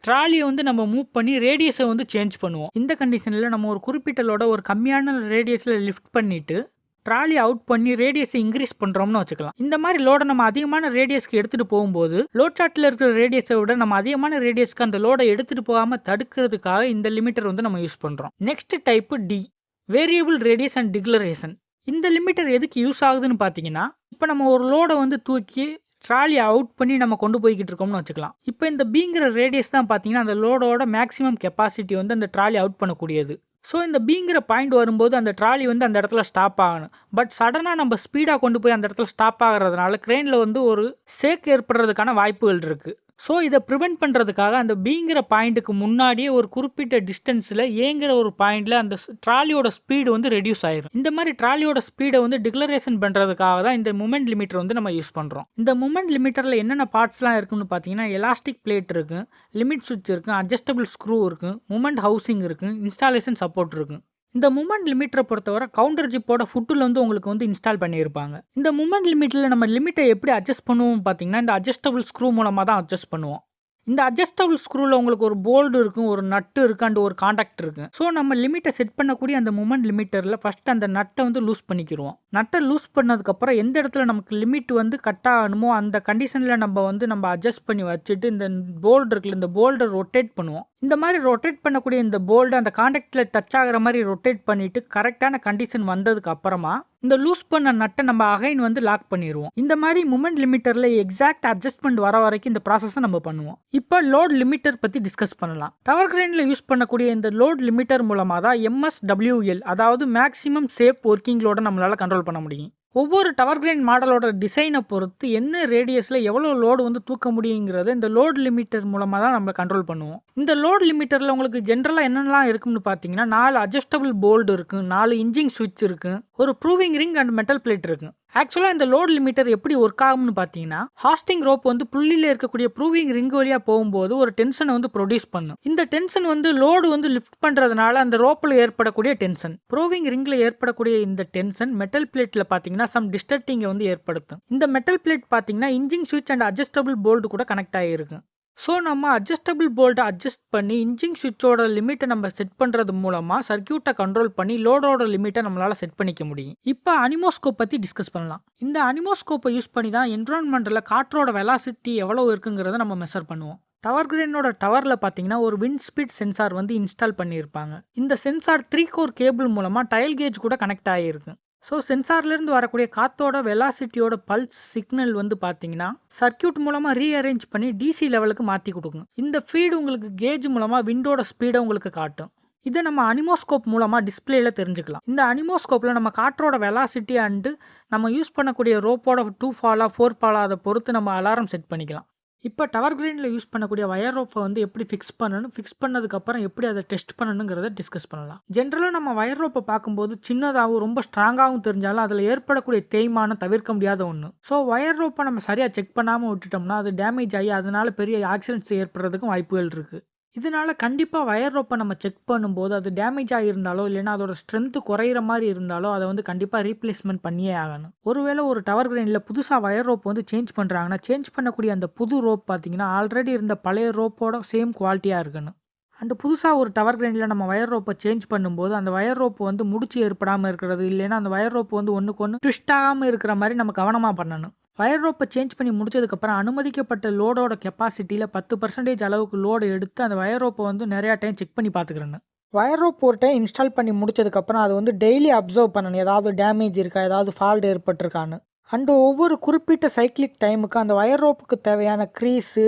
ட்ராலியை வந்து நம்ம மூவ் பண்ணி ரேடியஸை வந்து சேஞ்ச் பண்ணுவோம். இந்த கண்டிஷனில் நம்ம ஒரு குறிப்பிட்ட லோட ஒரு கம்மியான ரேடியஸில் லிஃப்ட் பண்ணிவிட்டு ட்ராலி அவுட் பண்ணி ரேடியஸை இன்க்ரீஸ் பண்ணுறோம்னு வச்சுக்கலாம். இந்த மாதிரி லோடை நம்ம அதிகமான ரேடியஸ்க்கு எடுத்துகிட்டு போகும்போது லோட் சார்ட்டில் இருக்கிற ரேடியஸை விட நம்ம அதிகமான ரேடியஸ்க்கு அந்த லோடை எடுத்துகிட்டு போகாமல் தடுக்கிறதுக்காக இந்த லிமிட்டர் வந்து நம்ம யூஸ் பண்ணுறோம். Next type D, variable radius and declaration. இந்த லிமிட்டர் எதுக்கு யூஸ் ஆகுதுன்னு பார்த்தீங்கன்னா, இப்போ நம்ம ஒரு லோடை வந்து தூக்கி ட்ராலியை அவுட் பண்ணி நம்ம கொண்டு போய்கிட்டு இருக்கோம்னு வச்சுக்கலாம். இப்போ இந்த பிங்கிற ரேடியஸ் தான் பார்த்தீங்கன்னா அந்த லோடோட மேக்ஸிமம் கெப்பாசிட்டி வந்து அந்த ட்ராலி அவுட் பண்ணக்கூடியது. ஸோ இந்த பிங்கிற பாயிண்ட் வரும்போது அந்த ட்ராலி வந்து அந்த இடத்துல ஸ்டாப் ஆகணும். பட் சடனாக நம்ம ஸ்பீடாக கொண்டு போய் அந்த இடத்துல ஸ்டாப் ஆகிறதுனால கிரெயினில் வந்து ஒரு சேக் ஏற்படுறதுக்கான வாய்ப்புகள் இருக்குது. ஸோ இதை ப்ரிவெண்ட் பண்ணுறதுக்காக அந்த பிங்கிற பாயிண்ட்டுக்கு முன்னாடியே ஒரு குறிப்பிட்ட டிஸ்டன்ஸில் ஏங்கிற ஒரு பாயிண்டில் அந்த ட்ராலியோட ஸ்பீடு வந்து ரெடியூஸ் ஆயிரும். இந்த மாதிரி ட்ராலியோட ஸ்பீடை வந்து டிக்ளரேஷன் பண்ணுறதுக்காக தான் இந்த மூமெண்ட் லிமிட்டர் வந்து நம்ம யூஸ் பண்ணுறோம். இந்த மூமெண்ட் லிமிட்டரில் என்னென்ன பார்ட்ஸ்லாம் இருக்குன்னு பார்த்தீங்கன்னா, எலாஸ்டிக் பிளேட் இருக்குது, லிமிட் சுவிட்ச் இருக்குது, அட்ஜஸ்டபிள் ஸ்க்ரூ இருக்குது, மூமெண்ட் ஹவுசிங் இருக்குது, இன்ஸ்டாலேஷன் சப்போர்ட் இருக்குது. இந்த மூமெண்ட் லிமிட்டரை பொறுத்தவரை கவுண்டர் ஜிப்போட ஃபுட்டில் வந்து உங்களுக்கு வந்து இன்ஸ்டால் பண்ணியிருப்பாங்க. இந்த மூமெண்ட் லிமிட்டில் நம்ம லிமிட்டை எப்படி அட்ஜஸ்ட் பண்ணுவோம் பார்த்தீங்கன்னா, இந்த அட்ஜஸ்டபிள் ஸ்க்ரூ மூலமாக தான் அட்ஜஸ்ட் பண்ணுவோம். இந்த அட்ஜஸ்டபிள் ஸ்க்ரூவில் உங்களுக்கு ஒரு போல்டு இருக்கும், ஒரு நட்டு இருக்குது அண்ட் ஒரு காண்டாக்ட் இருக்குது. ஸோ நம்ம லிமிட்டை செட் பண்ணக்கூடிய அந்த மூமெண்ட் லிமிட்டரில் ஃபஸ்ட்டு அந்த நட்டை வந்து லூஸ் பண்ணிக்கிடுவோம். நட்டை லூஸ் பண்ணதுக்கப்புறம் எந்த இடத்துல நமக்கு லிமிட் வந்து கட் ஆகணுமோ அந்த கண்டிஷனில் நம்ம அட்ஜஸ்ட் பண்ணி வச்சுட்டு இந்த போல்டு இருக்குல்ல, இந்த போல்டை ரொட்டேட் பண்ணுவோம். இந்த மாதிரி ரொட்டேட் பண்ணக்கூடிய இந்த போல்டு அந்த காண்டாக்டில் டச் ஆகிற மாதிரி ரொட்டேட் பண்ணிவிட்டு கரெக்டான கண்டிஷன் வந்ததுக்கு அப்புறமா இந்த லூஸ் பண்ண நட்டை நம்ம அகைன் வந்து லாக் பண்ணிடுவோம். இந்த மாதிரி மூமெண்ட் லிமிட்டரில் எக்ஸாக்ட் அட்ஜஸ்ட்மெண்ட் வர வரைக்கும் இந்த ப்ராசஸை நம்ம பண்ணுவோம். இப்போ லோட் லிமிட்டர் பற்றி டிஸ்கஸ் பண்ணலாம். டவர் கிரெயினில் யூஸ் பண்ணக்கூடிய இந்த லோட் லிமிட்டர் மூலமாக தான் MSWL, அதாவது மேக்ஸிமம் சேஃப் ஒர்க்கிங் லோடை நம்மளால் கண்ட்ரோல் பண்ண முடியும். ஒவ்வொரு டவர் கிரெயின் மாடலோட டிசைனை பொறுத்து என்ன ரேடியஸில் எவ்வளோ லோடு வந்து தூக்க முடியுங்கிறத இந்த லோட் லிமிட்டர் மூலமாக தான் நம்ம கண்ட்ரோல் பண்ணுவோம். இந்த லோட் லிமிட்டரில் உங்களுக்கு ஜென்ரலாக என்னென்னலாம் இருக்குன்னு பார்த்தீங்கன்னா, 4 அட்ஜஸ்டபிள் போல்டு இருக்குது, 4 இன்ஜிங் சுவிட்ச் இருக்குது, ஒரு proving ring and metal plate இருக்குது. ஆக்சுவலாக இந்த லோட் லிமிட்டர் எப்படி ஒர்க் ஆகும்னு பார்த்தீங்கன்னா, ஹாஸ்டிங் ரோப் வந்து புள்ளியில் இருக்கக்கூடிய ப்ரூவிங் ரிங் வழியாக போகும்போது ஒரு டென்ஷனை வந்து ப்ரொடியூஸ் பண்ணும். இந்த டென்ஷன் வந்து லோடு வந்து லிஃப்ட் பண்ணுறதுனால அந்த ரோப்பில் ஏற்படக்கூடிய டென்ஷன், ப்ரூவிங் ரிங்கில் ஏற்படக்கூடிய இந்த டென்ஷன் மெட்டல் பிளேட்டில் பார்த்தீங்கன்னா சம் டிஸ்டர்டிங்கை வந்து ஏற்படுத்தும். இந்த மெட்டல் பிளேட் பார்த்தீங்கன்னா இன்ஜிங் சுவிட்ச் அண்ட் அட்ஜஸ்டபிள் போல்டு கூட கனெக்ட் ஆகிருக்கு. ஸோ நம்ம அட்ஜஸ்டபிள் போல்ட்டை அட்ஜஸ்ட் பண்ணி இன்ஜிங் சுவிட்சோட லிமிட்டை நம்ம செட் பண்ணுறது மூலமாக சர்க்கியூட்டை கண்ட்ரோல் பண்ணி லோடோட லிமிட்டை நம்மளால் செட் பண்ணிக்க முடியும். இப்போ அனிமோஸ்கோப் பற்றி டிஸ்கஸ் பண்ணலாம். இந்த அனிமோஸ்கோப்பை யூஸ் பண்ணி தான் என்விரான்மெண்ட்டில் காற்றோட வெலாசிட்டி எவ்வளோ இருக்குங்கிறத நம்ம மெஷர் பண்ணுவோம். டவர் கிரெயினோட டவரில் பார்த்தீங்கன்னா ஒரு விண்ட் ஸ்பீட் சென்சார் வந்து இன்ஸ்டால் பண்ணியிருப்பாங்க. இந்த சென்சார் 3 கோர் கேபிள் மூலமாக டயல் கேஜ் கூட கனெக்ட் ஆகியிருக்கு. ஸோ சென்சார்லேருந்து வரக்கூடிய காற்றோட வெலாசிட்டியோட பல்ஸ் சிக்னல் வந்து பார்த்தீங்கன்னா சர்க்கியூட் மூலமாக ரீஅரேஞ்ச் பண்ணி டிசி லெவலுக்கு மாற்றி கொடுக்கும். இந்த ஃபீடு உங்களுக்கு கேஜ் மூலமாக விண்டோட ஸ்பீடை உங்களுக்கு காட்டும். இதை நம்ம அனிமோஸ்கோப் மூலமாக டிஸ்பிளேல தெரிஞ்சுக்கலாம். இந்த அனிமோஸ்கோப்பில் நம்ம காற்றோட வெலாசிட்டி அண்டு நம்ம யூஸ் பண்ணக்கூடிய ரோப்போட 2 ஃபாலா 4 ஃபாலா அதை பொறுத்து நம்ம அலாரம் செட் பண்ணிக்கலாம். இப்போ டவர் கிரெயினில் யூஸ் பண்ணக்கூடிய வயர் ரோப்பை வந்து எப்படி ஃபிக்ஸ் பண்ணணும், ஃபிக்ஸ் பண்ணதுக்கப்புறம் எப்படி அதை டெஸ்ட் பண்ணணுங்கிறத டிஸ்கஸ் பண்ணலாம். ஜென்ரலாக நம்ம வயர் ரோப்பை பார்க்கும்போது சின்னதாகவும் ரொம்ப ஸ்ட்ராங்காகவும் தெரிஞ்சாலும் அதில் ஏற்படக்கூடிய தேய்மானம் தவிர்க்க முடியாத ஒன்று. ஸோ வயர் ரோப்பை நம்ம சரியாக செக் பண்ணாமல் விட்டுட்டோம்னா அது டேமேஜ் ஆகி அதனால பெரிய ஆக்சிடென்ட்ஸ் ஏற்படுறதுக்கும் வாய்ப்புகள் இருக்குது. இதனால கண்டிப்பாக வயர் ரோப்பை நம்ம செக் பண்ணும்போது அது டேமேஜ் ஆகியிருந்தாலோ இல்லைன்னா அதோட ஸ்ட்ரென்த்து குறையிற மாதிரி இருந்தாலோ அதை வந்து கண்டிப்பாக ரீப்ளேஸ்மெண்ட் பண்ணியே ஆகணும். ஒருவேளை ஒரு டவர் கிரெயினில் புதுசாக வயர் ரோப் வந்து சேஞ்ச் பண்ணுறாங்கன்னா சேஞ்ச் பண்ணக்கூடிய அந்த புது ரோப் பார்த்தீங்கன்னா ஆல்ரெடி இருந்த பழைய ரோப்போட சேம் குவாலிட்டியாக இருக்கணும். அண்ட் புதுசாக ஒரு டவர் கிரெயினில் நம்ம வயர் ரோப்பை சேஞ்ச் பண்ணும்போது அந்த வயர் ரோப்பு வந்து முடிச்சு ஏற்படாமல் இருக்கிறது, இல்லைன்னா அந்த வயர் ரோப்பு வந்து ஒன்றுக்கு ஒன்று ட்விஸ்ட் ஆகாமல் இருக்கிற மாதிரி நம்ம கவனமாக பண்ணணும். வயர் ரோப்பை சேஞ்ச் பண்ணி முடிச்சதுக்கப்புறம் அனுமதிக்கப்பட்ட லோடோட கெப்பாசிட்டியில் 10% அளவுக்கு லோடு எடுத்து அந்த வயர் ரோப்பை வந்து நிறையா டைம் செக் பண்ணி பார்த்துக்கிறேன்னு. வயர் ரோப் ஒரு டைம் இன்ஸ்டால் பண்ணி முடிச்சதுக்கப்புறம் அது வந்து டெய்லி அப்சர்வ் பண்ணணும், ஏதாவது டேமேஜ் இருக்கா, ஏதாவது ஃபால்ட் ஏற்பட்டிருக்கான்னு. அண்டு ஒவ்வொரு குறிப்பிட்ட சைக்கிளிக் டைமுக்கு அந்த வயர் ரோப்புக்கு தேவையான க்ரீஸு,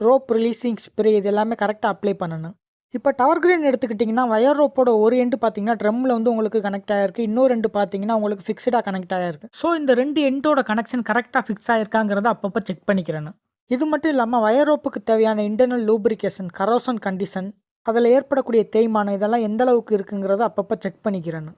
ரோப் ரிலீசிங் ஸ்ப்ரே இது எல்லாமே கரெக்டாக அப்ளை பண்ணணும். இப்போ டவர் கிரெயின் எடுத்துக்கிட்டிங்கன்னா வயர் ரோப்போட ஒரு எண்டு பார்த்தீங்கன்னா ட்ரம்மில் வந்து உங்களுக்கு கனெக்ட் ஆகிருக்கு, இன்னொரு எண்டு பார்த்தீங்கன்னா உங்களுக்கு ஃபிக்ஸ்டாக கனெக்ட் ஆகிருக்கு. ஸோ இந்த 2 எண்டோட கனெக்ஷன் கரெக்டாக ஃபிக்ஸ் ஆகிருக்காங்கிறத அப்பப்போ செக் பண்ணிக்கிறேன்னு. இது மட்டும் இல்லாமல் வயர் ரோப்புக்கு தேவையான இன்டர்னல் லூப்ரிகேஷன், கரோஷன் கண்டிஷன், அதில் ஏற்படக்கூடிய தேய்மானம் இதெல்லாம் எந்த அளவுக்கு இருக்குங்கிறத அப்பப்போ செக் பண்ணிக்கிறேன்னு.